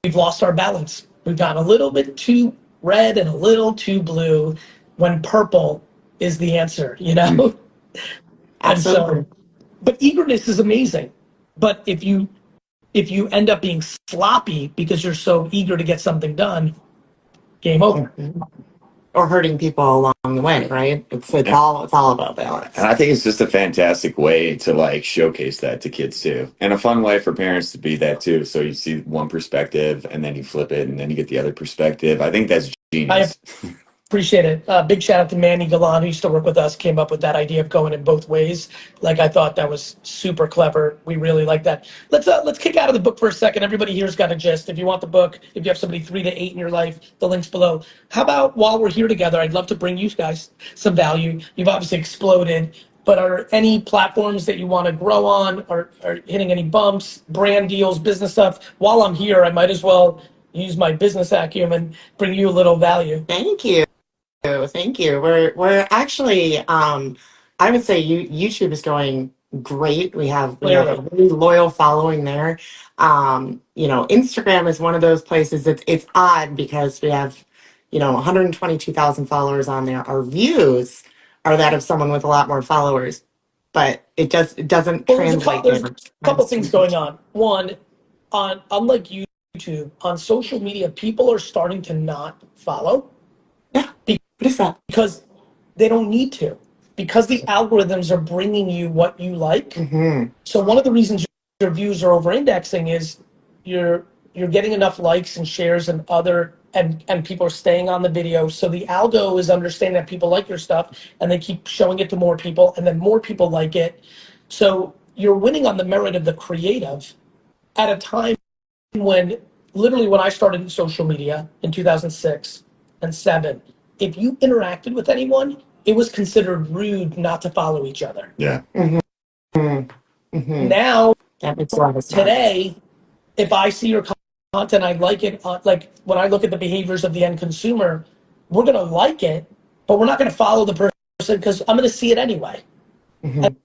we've lost our balance. We've gotten a little bit too red and a little too blue when purple is the answer, you know? And so, but eagerness is amazing. But if you end up being sloppy because you're so eager to get something done, game over.
Or hurting people along the way, right? It's all about balance.
And I think it's just a fantastic way to like showcase that to kids too. And a fun way for parents to be that too. So you see one perspective and then you flip it and then you get the other perspective. I think that's genius.
Appreciate it. Big shout out to Manny Galan, who used to work with us, came up with that idea of going in both ways. Like, I thought that was super clever. We really like that. Let's kick out of the book for a second. Everybody here's got a gist. If you want the book, if you have somebody 3 to 8 in your life, the link's below. How about while we're here together, I'd love to bring you guys some value. You've obviously exploded, but are any platforms that you want to grow on, or hitting any bumps, brand deals, business stuff? While I'm here, I might as well use my business acumen, bring you a little value.
Thank you. Thank you. We're actually, I would say YouTube is going great. We have a really loyal following there. Instagram is one of those places it's odd because we have, 122,000 followers on there. Our views are that of someone with a lot more followers, but it doesn't translate.
There's a couple things going on. One, unlike YouTube, on social media, people are starting to not follow.
What is that?
Because they don't need to. Because the algorithms are bringing you what you like. So one of the reasons your views are over-indexing is you're getting enough likes and shares and people are staying on the video. So the algo is understanding that people like your stuff and they keep showing it to more people, and then more people like it. So you're winning on the merit of the creative at a time when, literally when I started in social media in 2006 and 7, if you interacted with anyone, it was considered rude not to follow each other.
Yeah.
Now,
that makes a lot of sense.
Today, if I see your content, I like it. Like, when I look at the behaviors of the end consumer, we're going to like it, but we're not going to follow the person because I'm going to see it anyway. And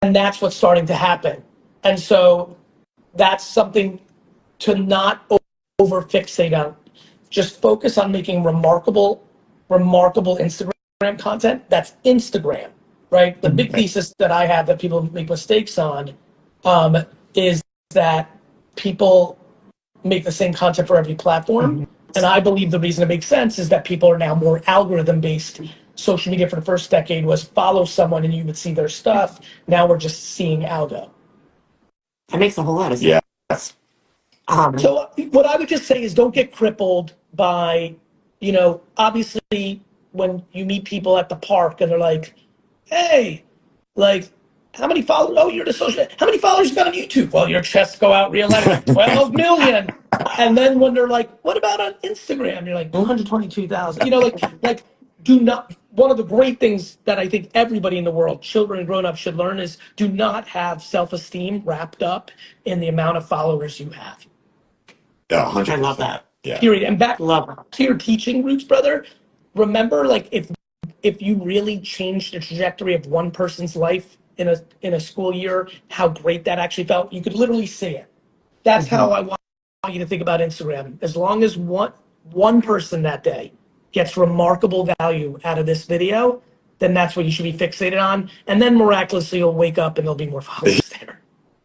that's what's starting to happen. And so that's something to not over fixate on. Just focus on making remarkable Instagram content. That's Instagram, right? The big thesis that I have that people make mistakes on is that people make the same content for every platform. And I believe the reason it makes sense is that people are now more algorithm-based. Social media for the first decade was follow someone and you would see their stuff. Now we're just seeing algo.
That makes a whole lot of sense.
Yes.
So what I would just say is don't get crippled by, obviously when you meet people at the park and they're like, hey, like, how many followers? Oh, you're the social. How many followers you got on YouTube? Well, your chests go out real life, 12 million. And then when they're like, what about on Instagram? You're like, 122,000. do not, one of the great things that I think everybody in the world, children and grown-ups, should learn is do not have self-esteem wrapped up in the amount of followers you have.
Yeah, 100%.
I love that.
Yeah.
Period. And back to your teaching roots, brother, remember, like, if you really changed the trajectory of one person's life in a school year, how great that actually felt, you could literally see it. That's how I want you to think about Instagram. As long as one person that day gets remarkable value out of this video, then that's what you should be fixated on. And then miraculously you'll wake up and there'll be more followers there.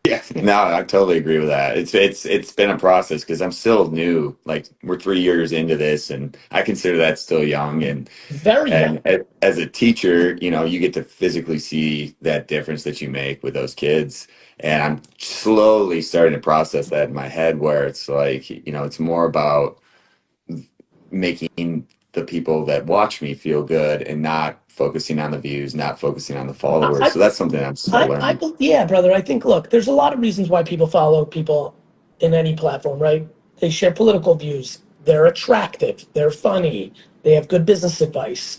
Yeah, no, I totally agree with that. It's been a process because I'm still new. Like, we're 3 years into this, and I consider that still young. And
very young.
As a teacher, you know, you get to physically see that difference that you make with those kids. And I'm slowly starting to process that in my head, where it's like, you know, it's more about making the people that watch me feel good and not focusing on the views, not focusing on the followers. So that's something I'm still learning.
Yeah, brother. I think, look, there's a lot of reasons why people follow people in any platform, right? They share political views. They're attractive. They're funny. They have good business advice.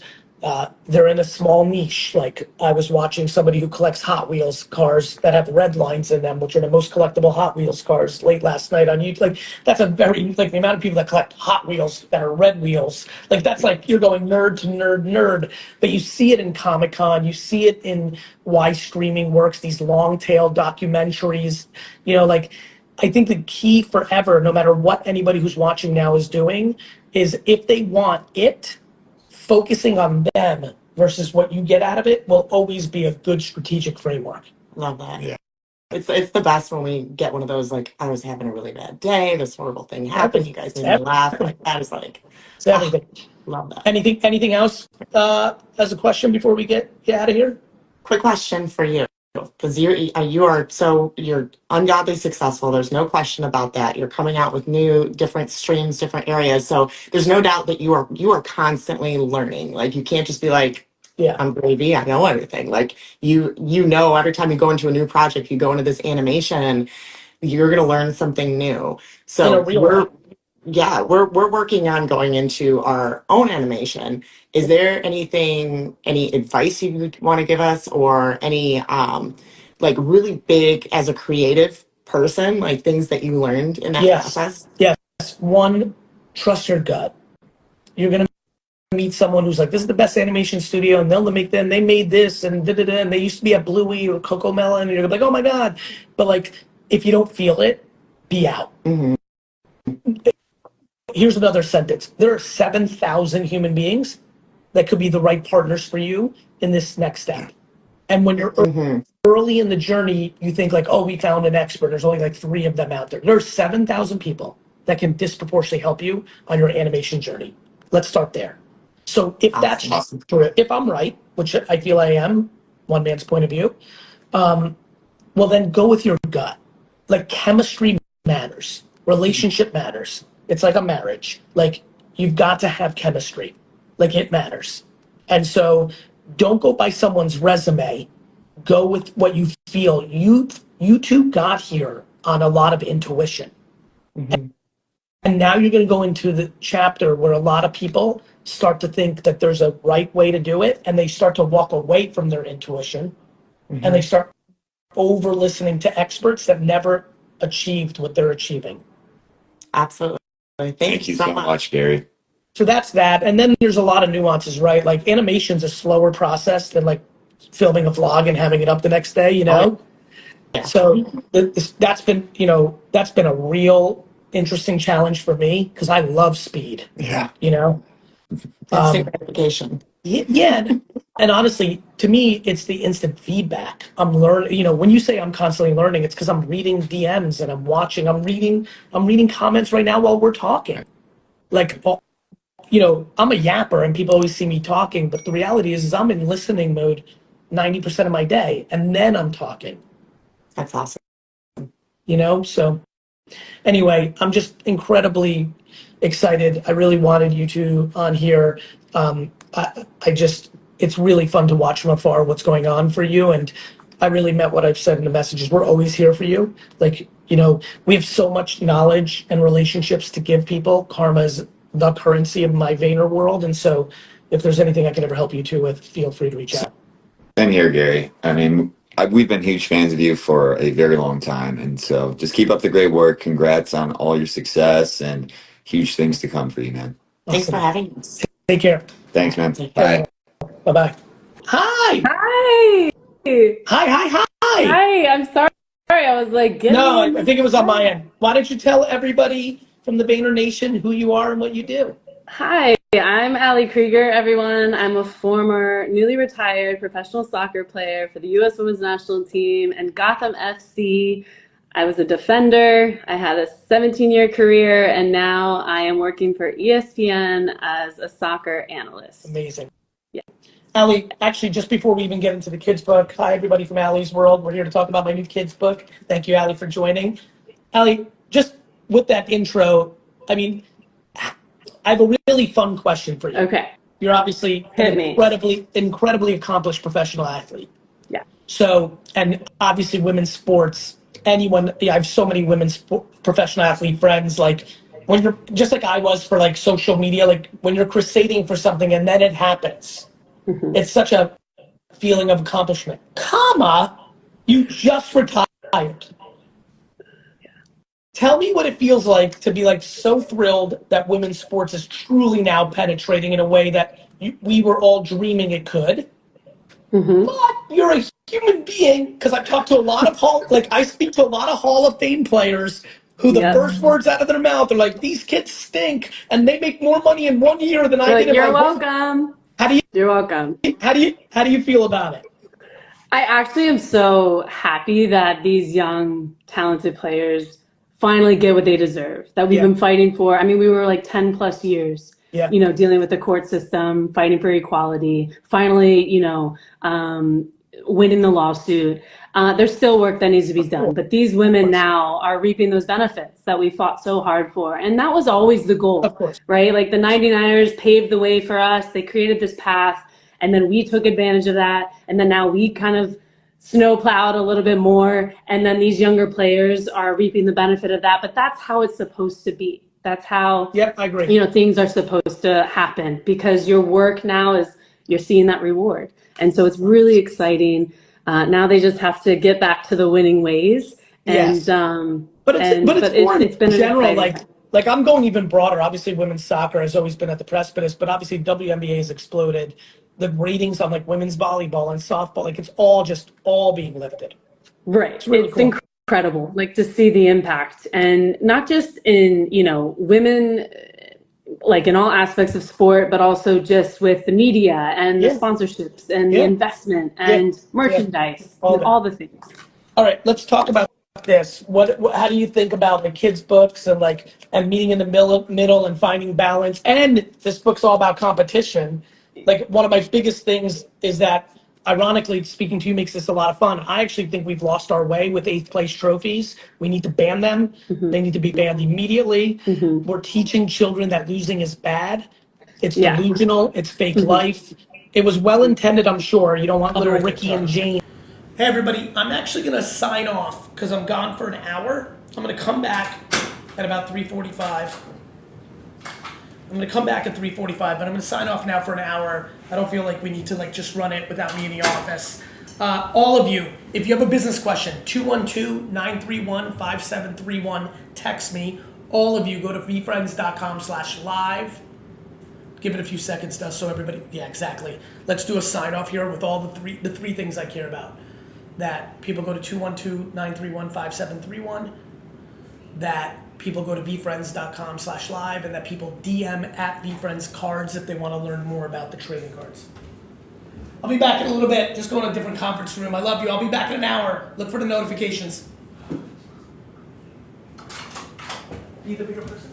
They're in a small niche. Like, I was watching somebody who collects Hot Wheels cars that have red lines in them, which are the most collectible Hot Wheels cars, late last night on YouTube. Like, that's a very, like, the amount of people that collect Hot Wheels that are red wheels. Like, that's like, you're going nerd to nerd. But you see it in Comic-Con. You see it in why streaming works, these long tail documentaries. You know, like, I think the key forever, no matter what anybody who's watching now is doing, is if they want it, focusing on them versus what you get out of it will always be a good strategic framework.
Love that. Yeah. It's the best when we get one of those, like, I was having a really bad day, this horrible thing happened, you guys made me laugh. Like, that is like,
it's everything.
Love that.
Anything else as a question before we get out of here?
Quick question for you. Because you're ungodly successful. There's no question about that. You're coming out with new, different streams, different areas. So there's no doubt that you are constantly learning. Like, you can't just be like,
yeah,
I'm GaryVee, I know everything. Like, you know, every time you go into a new project, you go into this animation, you're gonna learn something new. So we're working on going into our own animation. Is there any advice you would want to give us, or any like, really big as a creative person, like, things that you learned in that process?
Yes. One, trust your gut. You're gonna meet someone who's like, this is the best animation studio, and they made this, and and they used to be at Bluey or Coco Melon, and you're like, oh my god. But, like, if you don't feel it, be out. Here's another sentence. There are 7,000 human beings that could be the right partners for you in this next step. And when you're early in the journey, you think like, oh, we found an expert. There's only like 3 of them out there. There's 7,000 people that can disproportionately help you on your animation journey. Let's start there. So if that's true, if I'm right, which I feel I am, one man's point of view, well, then go with your gut. Like, chemistry matters. Relationship matters. It's like a marriage. Like, you've got to have chemistry. Like, it matters. And so don't go by someone's resume. Go with what you feel. You two got here on a lot of intuition. And now you're going to go into the chapter where a lot of people start to think that there's a right way to do it, and they start to walk away from their intuition, and they start over listening to experts that never achieved what they're achieving.
Absolutely.
Thank you so much, Gary.
So that's that. And then there's a lot of nuances, right? Like, animation's a slower process than, like, filming a vlog and having it up the next day, you know? So that's been a real interesting challenge for me, because I love speed.
Yeah.
You know?
Instant gratification.
Yeah. And honestly, to me, it's the instant feedback. I'm learning, you know, when you say I'm constantly learning, it's because I'm reading DMs and I'm reading comments right now while we're talking. Like, you know, I'm a yapper and people always see me talking, but the reality is I'm in listening mode 90% of my day, and then I'm talking.
That's awesome.
You know, so anyway, I'm just incredibly excited. I really wanted you two on here. It's really fun to watch from afar what's going on for you. And I really meant what I've said in the messages. We're always here for you. Like, you know, we have so much knowledge and relationships to give people. Karma is the currency of my Vayner world. And so if there's anything I can ever help you two with, feel free to reach out.
Same here, Gary. I mean, we've been huge fans of you for a very long time. And so just keep up the great work. Congrats on all your success and huge things to come for you, man.
Thanks for having us.
Take care.
Thanks, man.
Bye. Bye-bye. Hi.
Hi.
Hi.
Hi. I'm sorry. I was like,
No, I think it was on my end. Why don't you tell everybody from the Vayner Nation who you are and what you do?
Hi, I'm Allie Krieger, everyone. I'm a former newly retired professional soccer player for the U.S. Women's National Team and Gotham FC. I was a defender. I had a 17-year career, and now I am working for ESPN as a soccer analyst.
Amazing.
Yeah.
Allie, actually, just before we even get into the kids' book, hi, everybody from Allie's World. We're here to talk about my new kids' book. Thank you, Allie, for joining. Allie, just with that intro, I mean, I have a really fun question for you.
Okay.
You're obviously an incredibly accomplished professional athlete.
Yeah.
So, and obviously women's sports, I have so many women's professional athlete friends, like when you're, just like I was for like social media, like when you're crusading for something and then it happens, it's such a feeling of accomplishment. You just retired. Tell me what it feels like to be like so thrilled that women's sports is truly now penetrating in a way that we were all dreaming it could. But you're a human being, because I've talked to a lot of I speak to a lot of Hall of Fame players who the first words out of their mouth are like, "These kids stink, and they make more money in 1 year than I did in my whole."
Welcome.
You're
welcome.
How do you feel about it?
I actually am so happy that these young, talented players finally get what they deserve, that we've been fighting for. I mean, we were like 10 plus years, dealing with the court system, fighting for equality, finally, winning the lawsuit. There's still work that needs to be done, but these women now are reaping those benefits that we fought so hard for. And that was always the goal, right? Like the 99ers paved the way for us. They created this path, and then we took advantage of that. And then now we kind of snowplowed a little bit more, and then these younger players are reaping the benefit of that. But that's how it's supposed to be. That's how
I agree.
Things are supposed to happen, because your work now you're seeing that reward. And so it's really exciting. Now they just have to get back to the winning ways. And
Yes. But it's been general, like I'm going even broader. Obviously, women's soccer has always been at the precipice, but obviously WNBA has exploded. The ratings on like women's volleyball and softball, like it's all being lifted.
Right.
It's really cool.
Incredible, like to see the impact, and not just in, women, like in all aspects of sport, but also just with the media and the sponsorships and the investment and merchandise, all the things.
All right, let's talk about this. How do you think about the kids' books and meeting in the middle and finding balance? And this book's all about competition. Like one of my biggest things is that, ironically, speaking to you makes this a lot of fun. I actually think we've lost our way with 8th place trophies. We need to ban them. They need to be banned immediately. We're teaching children that losing is bad. It's delusional. It's fake life. It was well intended, I'm sure. You don't want little Ricky and Jane. Hey everybody, I'm actually gonna sign off because I'm gone for an hour. I'm gonna come back at about 3:45. I'm gonna come back at 3:45, but I'm gonna sign off now for an hour. I don't feel like we need to just run it without me in the office. All of you, if you have a business question, 212-931-5731, text me. All of you, go to VeeFriends.com/live. Give it a few seconds so everybody, exactly. Let's do a sign off here with all the three things I care about. That people go to 212-931-5731, that people go to VeeFriends.com/live, and that people DM at VeeFriends cards if they want to learn more about the trading cards. I'll be back in a little bit, just going to a different conference room. I love you. I'll be back in an hour. Look for the notifications. Be the bigger person.